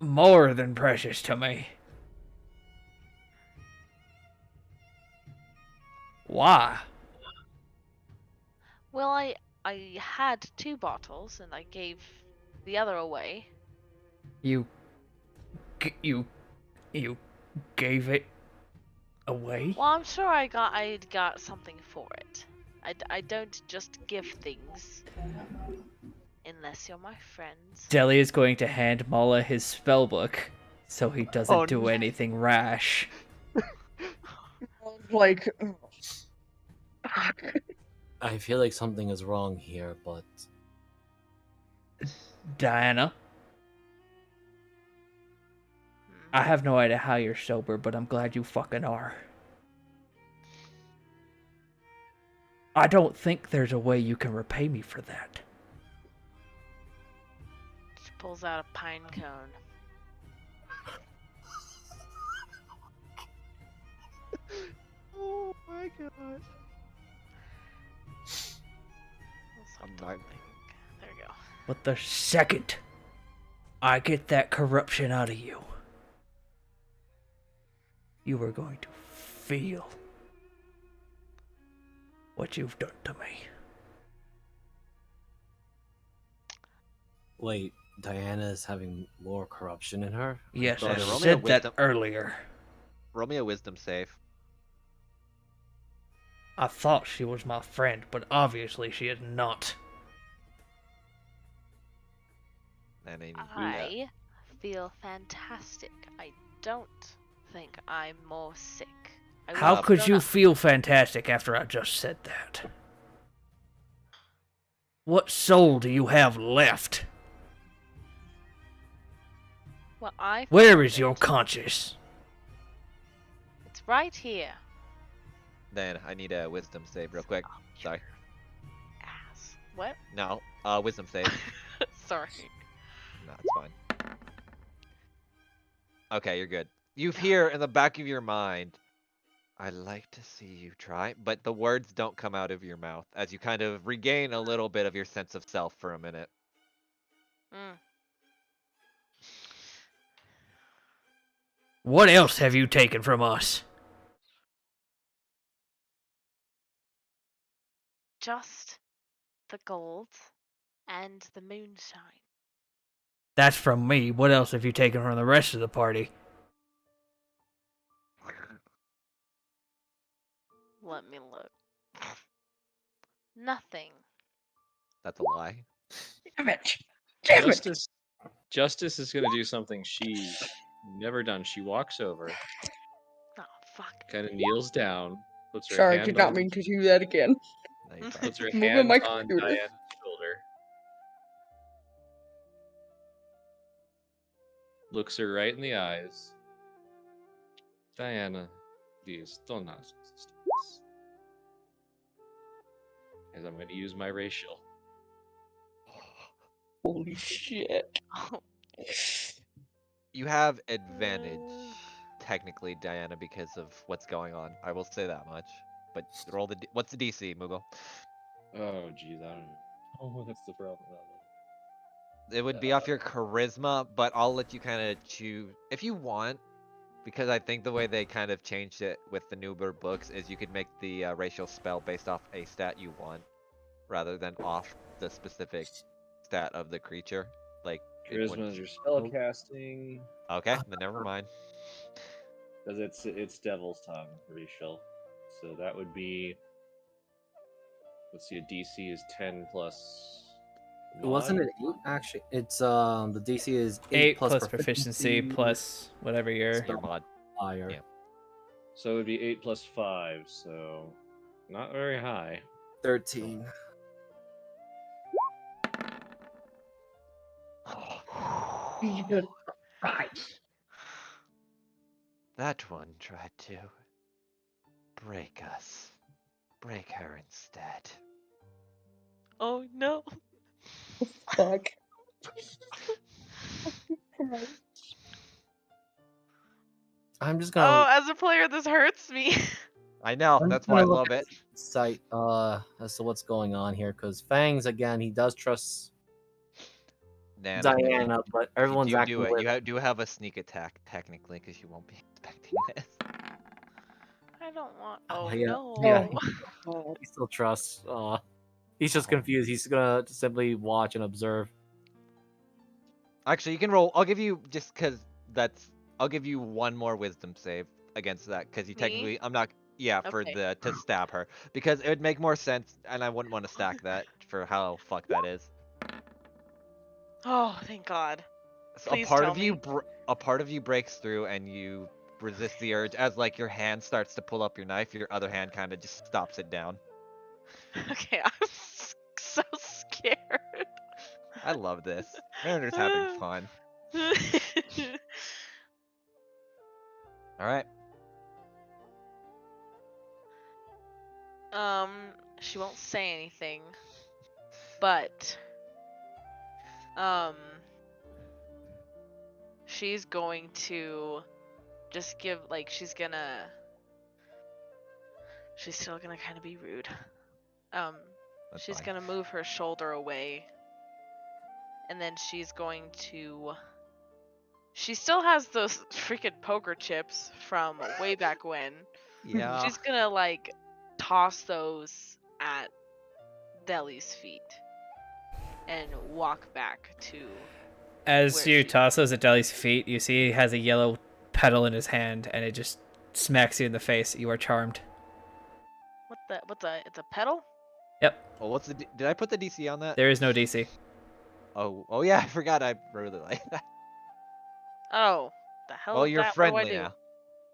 Speaker 3: more than precious to me. Why?
Speaker 7: Well, I had 2 bottles and I gave the other away.
Speaker 3: You you gave it away?
Speaker 7: Well, I'm sure I got something for it. I don't just give things unless you're my friends.
Speaker 3: Deli is going to hand Mala his spellbook so he doesn't
Speaker 1: Oh,
Speaker 3: do
Speaker 1: no.
Speaker 3: anything rash.
Speaker 4: Like, fuck.
Speaker 8: I feel like something is wrong here, but
Speaker 3: Diana, I have no idea how you're sober, but I'm glad you fucking are. I don't think there's a way you can repay me for that.
Speaker 7: She pulls out a pine cone.
Speaker 1: Oh my god. I'm not.
Speaker 7: There we go.
Speaker 3: But the second I get that corruption out of you, you are going to feel what you've done to me.
Speaker 8: wait, Diana is having more corruption in her?
Speaker 3: Yes, I
Speaker 1: Brother, roll me a
Speaker 3: said that
Speaker 1: wisdom.
Speaker 3: earlier.
Speaker 1: Roll me a wisdom save.
Speaker 3: I thought she was my friend, but obviously she is not.
Speaker 1: And then
Speaker 7: I feel fantastic. I don't think I'm more sick.
Speaker 3: How
Speaker 1: will
Speaker 3: could
Speaker 7: go
Speaker 3: you
Speaker 7: now.
Speaker 3: feel fantastic after I just said that? What soul do you have left?
Speaker 7: Well, I
Speaker 3: Where
Speaker 7: found
Speaker 3: is your
Speaker 7: it.
Speaker 3: conscience?
Speaker 7: It's right here.
Speaker 1: then I need a wisdom save real quick. Sorry.
Speaker 7: Ass. What?
Speaker 1: No, wisdom save.
Speaker 7: Sorry.
Speaker 1: No, it's fine. Okay, you're good. You hear in the back of your mind, I'd like to see you try, but the words don't come out of your mouth as you kind of regain a little bit of your sense of self for a minute.
Speaker 7: Mm.
Speaker 3: What else have you taken from us?
Speaker 7: Just the gold and the moonshine.
Speaker 3: That's from me. What else have you taken from the rest of the party?
Speaker 7: Let me look. Nothing.
Speaker 1: That's a lie.
Speaker 4: Damn it. Damn it.
Speaker 6: Justice is gonna do something she's never done. She walks over,
Speaker 7: Oh, fuck.
Speaker 6: kind of kneels down, puts her
Speaker 4: Sorry,
Speaker 6: hand
Speaker 4: did not
Speaker 6: on,
Speaker 4: mean to do that again.
Speaker 1: No, you're fine.
Speaker 6: puts her
Speaker 4: Moving
Speaker 6: hand
Speaker 4: my
Speaker 6: on
Speaker 4: computer.
Speaker 6: Diana's shoulder, looks her right in the eyes. Diana, please don't ask us to do this. As I'm going to use my racial.
Speaker 4: Holy shit.
Speaker 1: You have advantage, technically, Diana, because of what's going on. I will say that much. But roll the. What's the DC, Moogle?
Speaker 6: Oh, geez, I don't know. Oh, that's the problem.
Speaker 1: It would be off your charisma, but I'll let you kind of choose if you want, because I think the way they kind of changed it with the newer books is you could make the racial spell based off a stat you want, rather than off the specific stat of the creature. Like it
Speaker 6: Charisma
Speaker 1: wouldn't-
Speaker 6: is your spell casting.
Speaker 1: Okay, then never mind.
Speaker 6: Because it's Devil's Tongue racial. So that would be. Let's see, a DC is 10 plus.
Speaker 8: Wasn't
Speaker 6: mod?
Speaker 8: it 8 actually? It's the DC is 8,
Speaker 3: 8 plus proficiency plus whatever your...
Speaker 1: Your mod.
Speaker 8: fire.
Speaker 1: Yeah.
Speaker 6: So it would be 8 plus 5, so not very high.
Speaker 8: 13.
Speaker 4: Jesus Christ.
Speaker 1: That one tried to break us. Break her instead.
Speaker 7: Oh no.
Speaker 4: Fuck.
Speaker 8: I'm just
Speaker 7: Oh,
Speaker 8: gonna.
Speaker 7: as a player, this hurts me.
Speaker 1: I know.
Speaker 8: I'm
Speaker 1: That's
Speaker 8: just
Speaker 1: why I
Speaker 8: gonna look
Speaker 1: love
Speaker 8: at
Speaker 1: it.
Speaker 8: the site as to what's going on here, because Fangs again, he does trust
Speaker 1: Nana, but
Speaker 8: Diana, but
Speaker 1: you
Speaker 8: everyone's
Speaker 1: do
Speaker 8: acting
Speaker 1: it.
Speaker 8: with.
Speaker 1: You do have a sneak attack technically, because you won't be expecting this.
Speaker 7: I don't want.
Speaker 8: Oh,
Speaker 7: Oh
Speaker 8: yeah,
Speaker 7: no.
Speaker 8: yeah.
Speaker 4: Oh,
Speaker 8: He still trusts. He's just confused. He's gonna simply watch and observe.
Speaker 1: Actually, you can roll. I'll give you just because that's. I'll give you one more wisdom save against that because you
Speaker 7: Me?
Speaker 1: technically. I'm not. Yeah, for
Speaker 7: Okay.
Speaker 1: the to stab her because it would make more sense, and I wouldn't want to stack that for how fuck that is.
Speaker 7: Oh, thank God.
Speaker 1: So
Speaker 7: Please tell me.
Speaker 1: a part of you breaks through, and you resist the urge as like your hand starts to pull up your knife. Your other hand kind of just stops it down.
Speaker 7: Okay, I'm so scared.
Speaker 1: I love this. Mariner's having fun. All right.
Speaker 7: She won't say anything, but she's going to just give she's still gonna kind of be rude.
Speaker 1: That's
Speaker 7: She's
Speaker 1: fine.
Speaker 7: gonna move her shoulder away, and then she's going to. She still has those freaking poker chips from way back when.
Speaker 1: Yeah.
Speaker 7: She's gonna toss those at Deli's feet and walk back to.
Speaker 3: As
Speaker 7: Where
Speaker 3: you
Speaker 7: she-
Speaker 3: toss those at Deli's feet, you see he has a yellow petal in his hand, and it just smacks you in the face. You are charmed.
Speaker 7: It's a pedal?
Speaker 3: Yep,
Speaker 1: Well, what's the? Did I put the DC on that?
Speaker 3: there is no DC.
Speaker 1: Oh yeah, I forgot. I really like that.
Speaker 7: Oh, the hell
Speaker 1: Well,
Speaker 7: is
Speaker 1: you're
Speaker 7: that?
Speaker 1: friendly
Speaker 7: What do I do?
Speaker 1: now.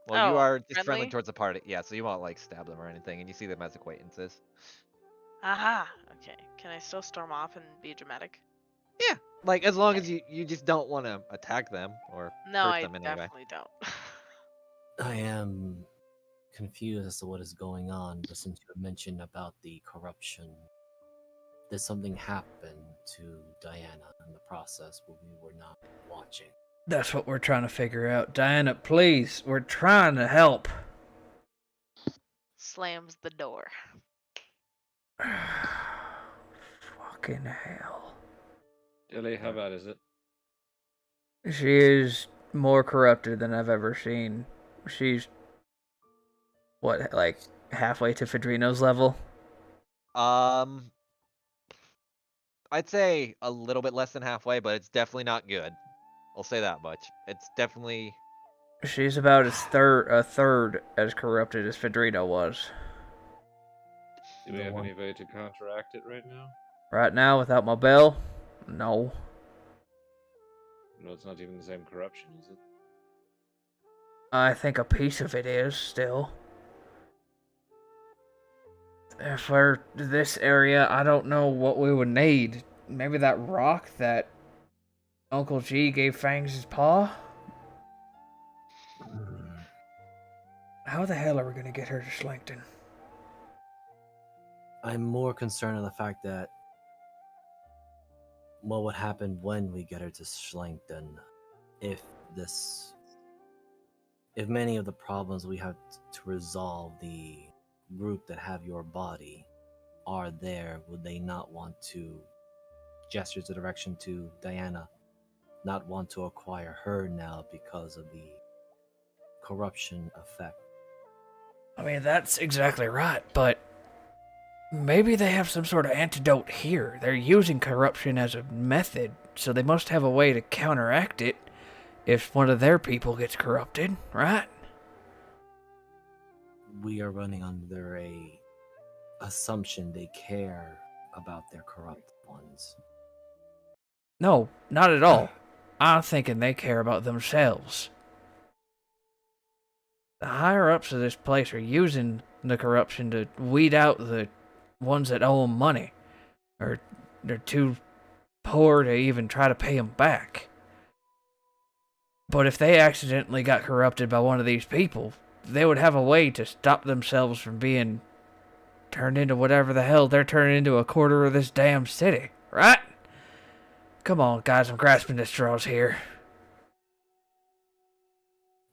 Speaker 1: Well, you
Speaker 7: Oh,
Speaker 1: are just friendly
Speaker 7: friendly?
Speaker 1: towards the party. Yeah, so you won't stab them or anything, and you see them as acquaintances.
Speaker 7: Aha. Okay. Can I still storm off and be dramatic?
Speaker 1: Yeah, like as long as you just don't want to attack them or
Speaker 7: No,
Speaker 1: hurt
Speaker 7: I
Speaker 1: them in any way.
Speaker 7: definitely don't.
Speaker 8: I am confused as to what is going on, but since you mentioned about the corruption, did something happen to Diana in the process when we were not watching?
Speaker 3: That's what we're trying to figure out. Diana, please, we're trying to help.
Speaker 7: Slams the door.
Speaker 3: Fucking hell.
Speaker 6: Dilly, how bad is it?
Speaker 3: She is more corrupted than I've ever seen. She's, what, like halfway to Fedrino's level?
Speaker 1: I'd say a little bit less than halfway, but it's definitely not good. I'll say that much. It's definitely.
Speaker 3: She's about a third as corrupted as Fedrino was.
Speaker 6: Do we have any way to counteract it right now?
Speaker 3: Right now, without my bell, no.
Speaker 6: No, it's not even the same corruption, is it?
Speaker 3: I think a piece of it is still. For this area, I don't know what we would need. Maybe that rock that Uncle G gave Fangs his paw? How the hell are we gonna get her to Slankton?
Speaker 8: I'm more concerned on the fact that what would happen when we get her to Schlankton if many of the problems we have to resolve the group that have your body are there, would they not want to gesture the direction to Diana, not want to acquire her now because of the corruption effect?
Speaker 3: I mean, that's exactly right, but maybe they have some sort of antidote here. They're using corruption as a method, so they must have a way to counteract it if one of their people gets corrupted, right?
Speaker 8: We are running under a assumption they care about their corrupt ones.
Speaker 3: No, not at all. I'm thinking they care about themselves. The higher-ups of this place are using the corruption to weed out the ones that owe them money, or they're too poor to even try to pay them back. But if they accidentally got corrupted by one of these people, they would have a way to stop themselves from being turned into whatever the hell they're turning into a quarter of this damn city, right? Come on, guys, I'm grasping at straws here.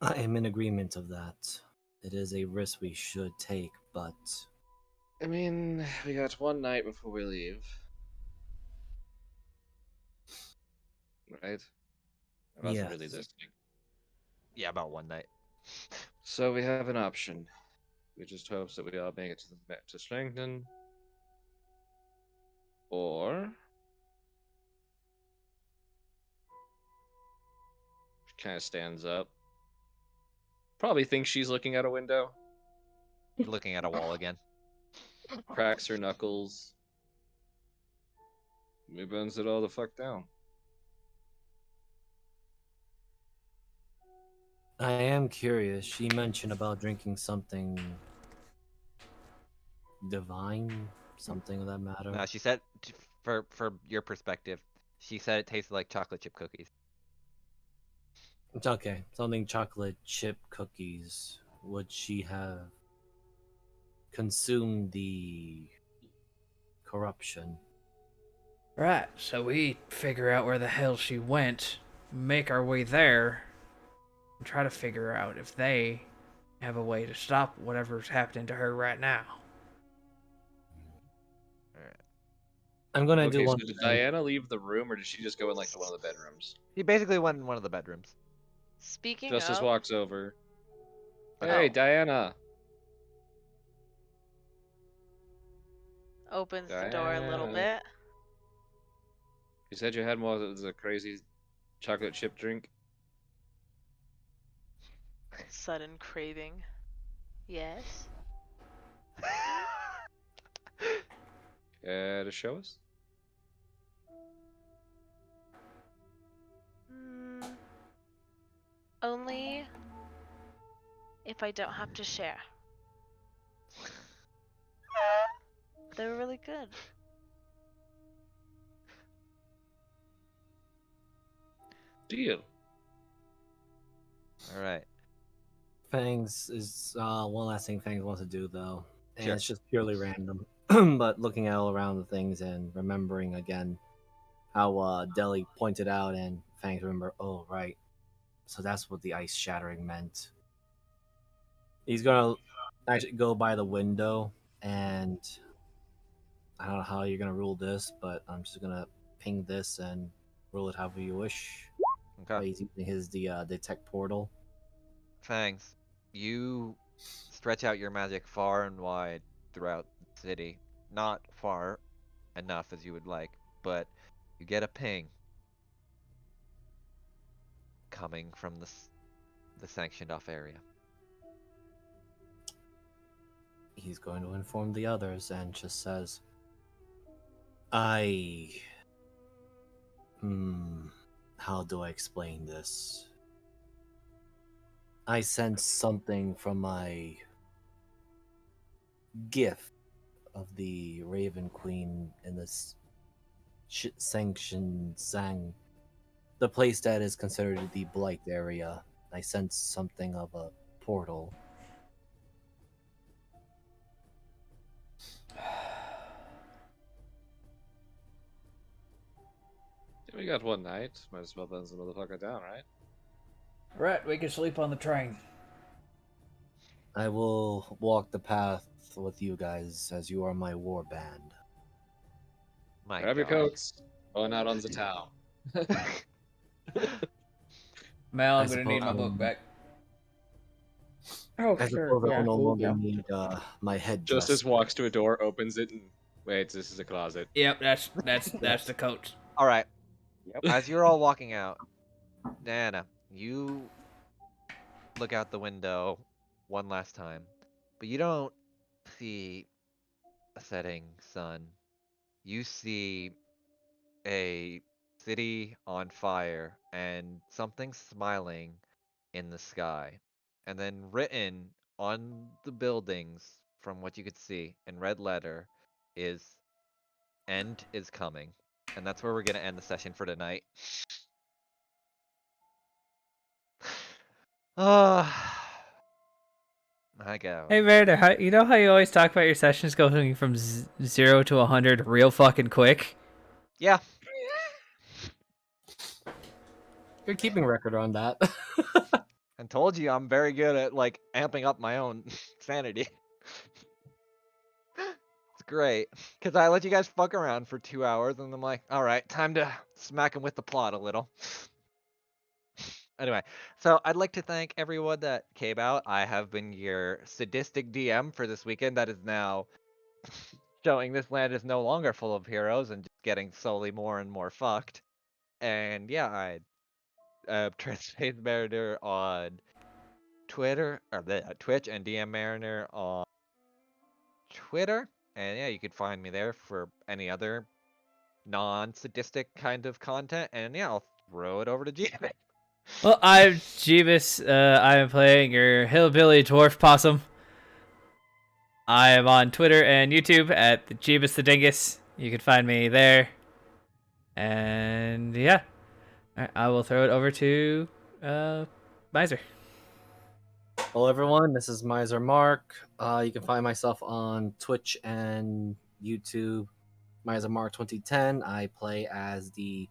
Speaker 8: I am in agreement of that. It is a risk we should take, but
Speaker 6: I mean, we got one night before we leave. Right? I wasn't really
Speaker 8: yes.
Speaker 6: listening.
Speaker 1: Yeah, about one night.
Speaker 6: So we have an option. We just hope that we all make it to Strangton. Or she kind of stands up. Probably thinks she's looking out a window.
Speaker 1: You're looking at a wall again.
Speaker 6: Cracks her knuckles. We burns it all the fuck down.
Speaker 8: I am curious. She mentioned about drinking something divine, something of that matter.
Speaker 1: No, she said, for your perspective, she said it tasted like chocolate chip cookies.
Speaker 8: It's okay. Something chocolate chip cookies. Would she have consumed the corruption?
Speaker 3: Right, so we figure out where the hell she went, make our way there, and try to figure out if they have a way to stop whatever's happening to her right now.
Speaker 8: I'm gonna
Speaker 6: Okay,
Speaker 8: do one
Speaker 6: so did
Speaker 8: thing.
Speaker 6: Diana leave the room, or did she just go in like to one of the bedrooms?
Speaker 1: He basically went in one of the bedrooms.
Speaker 7: Speaking
Speaker 6: Justice
Speaker 7: of,
Speaker 6: walks over.
Speaker 7: Oh.
Speaker 6: Hey, Diana.
Speaker 7: opens the door a little
Speaker 6: Diana.
Speaker 7: bit.
Speaker 6: You said you had more of the crazy chocolate chip drink.
Speaker 7: Sudden craving. Yes.
Speaker 6: Care to show us?
Speaker 7: Only if I don't have to share. They were really good.
Speaker 6: Deal.
Speaker 1: All right.
Speaker 8: Fangs is one last thing Fangs wants to do though, and
Speaker 1: Sure.
Speaker 8: it's just purely random. But looking at all around the things and remembering again how Deli pointed out, and Fangs remember. Oh right, so that's what the ice shattering meant. He's gonna actually go by the window, and I don't know how you're gonna rule this, but I'm just gonna ping this and rule it however you wish.
Speaker 1: Okay.
Speaker 8: He's using his detect portal.
Speaker 1: Fangs, you stretch out your magic far and wide throughout the city. Not far enough as you would like, but you get a ping coming from the sanctioned off area.
Speaker 8: He's going to inform the others and just says, how do I explain this? I sense something from my gift of the Raven Queen in this sanctioned Sang, the place that is considered the Blight area. I sense something of a portal.
Speaker 6: We got one night. Might as well burn the motherfucker down, right?
Speaker 3: Right, we can sleep on the train.
Speaker 8: I will walk the path with you guys as you are my war band.
Speaker 1: My
Speaker 6: Grab your
Speaker 1: God.
Speaker 6: coats. Going out on the town.
Speaker 3: Mel, I'm
Speaker 8: I
Speaker 3: gonna need my
Speaker 8: suppose-
Speaker 3: book back.
Speaker 4: Oh,
Speaker 8: I
Speaker 4: sure.
Speaker 8: suppose I
Speaker 4: Yeah.
Speaker 8: will no
Speaker 4: here you
Speaker 8: longer
Speaker 4: go.
Speaker 8: need my head.
Speaker 6: Justice walks to a door, opens it, and wait, this is a closet.
Speaker 3: Yep, that's the coat.
Speaker 1: All right.
Speaker 6: Yep.
Speaker 1: As you're all walking out, Diana, you look out the window one last time, but you don't see a setting sun. You see a city on fire and something smiling in the sky. And then written on the buildings, from what you could see in red letter, is "End is coming." And that's where we're going to end the session for tonight. I go.
Speaker 3: Hey Vader, you know how you always talk about your sessions going from 0 to 100 real fucking quick?
Speaker 1: Yeah.
Speaker 8: You're keeping record on that.
Speaker 1: And told you I'm very good at like amping up my own sanity. It's great because I let you guys fuck around for 2 hours, and I'm like, all right, time to smack him with the plot a little. Anyway, so I'd like to thank everyone that came out. I have been your sadistic DM for this weekend. That is now showing this land is no longer full of heroes and just getting slowly more and more fucked. And yeah, I Transphase Mariner on Twitter or Twitch, and DM Mariner on Twitter. And yeah, you could find me there for any other non-sadistic kind of content. And yeah, I'll throw it over to Jeevan.
Speaker 3: Well, I'm Jeebus. I am playing your hillbilly dwarf possum. I am on Twitter and YouTube at the Jeebus the Dingus. You can find me there. And yeah, I will throw it over to Miser.
Speaker 8: Hello, everyone. This is Miser Mark. You can find myself on Twitch and YouTube, Miser Mark 2010. I play as the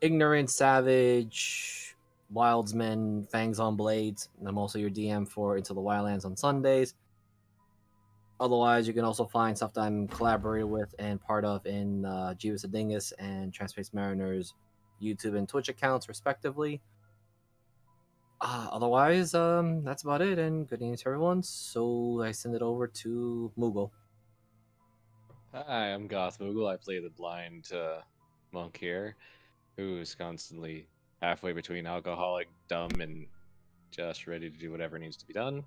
Speaker 8: ignorant, savage, wildsman, fangs on blades. And I'm also your DM for Into the Wildlands on Sundays. Otherwise, you can also find stuff that I'm collaborating with and part of in Jeebus the Dingus and Transpace Mariner's YouTube and Twitch accounts, respectively. Otherwise, that's about it, and good evening to everyone. So I send it over to Moogle.
Speaker 6: Hi, I'm Goth Moogle. I play the blind monk here, who's constantly halfway between alcoholic, dumb, and just ready to do whatever needs to be done.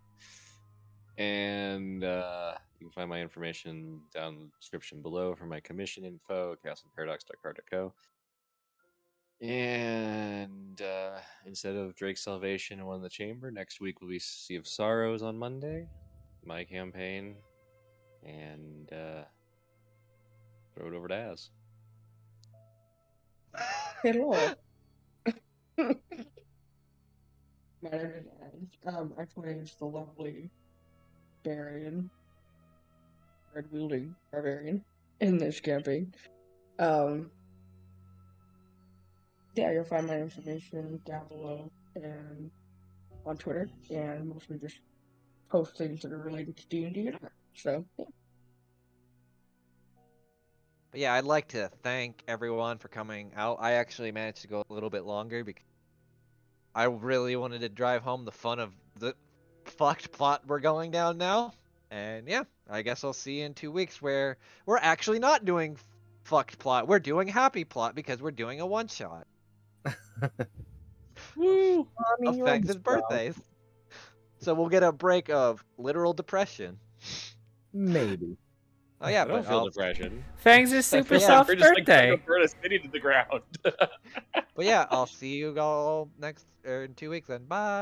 Speaker 6: And you can find my information down in the description below for my commission info, chaosandparadox.card.co. And instead of Drake's Salvation and One in the Chamber, next week will be Sea of Sorrows on Monday, my campaign, and throw it over to Az.
Speaker 4: Hello. My name is Az. I play as the lovely Barbarian, red-wielding Barbarian in this campaign. Yeah, you'll find my information down below and on Twitter, and mostly just post things that are related to D&D and art. So, yeah.
Speaker 1: But yeah, I'd like to thank everyone for coming out. I actually managed to go a little bit longer because I really wanted to drive home the fun of the fucked plot we're going down now. And yeah, I guess I'll see you in 2 weeks where we're actually not doing fucked plot. We're doing happy plot because we're doing a one-shot.
Speaker 3: Woo!
Speaker 1: Of Fangs' birthdays. So we'll get a break of literal depression.
Speaker 8: Maybe.
Speaker 1: Oh yeah,
Speaker 6: I don't
Speaker 1: but
Speaker 6: feel depression.
Speaker 3: Fangs' super
Speaker 1: Yeah,
Speaker 3: soft
Speaker 6: We're just
Speaker 3: birthday.
Speaker 6: like burn a city to the ground.
Speaker 1: But yeah, I'll see you all in 2 weeks then. Bye.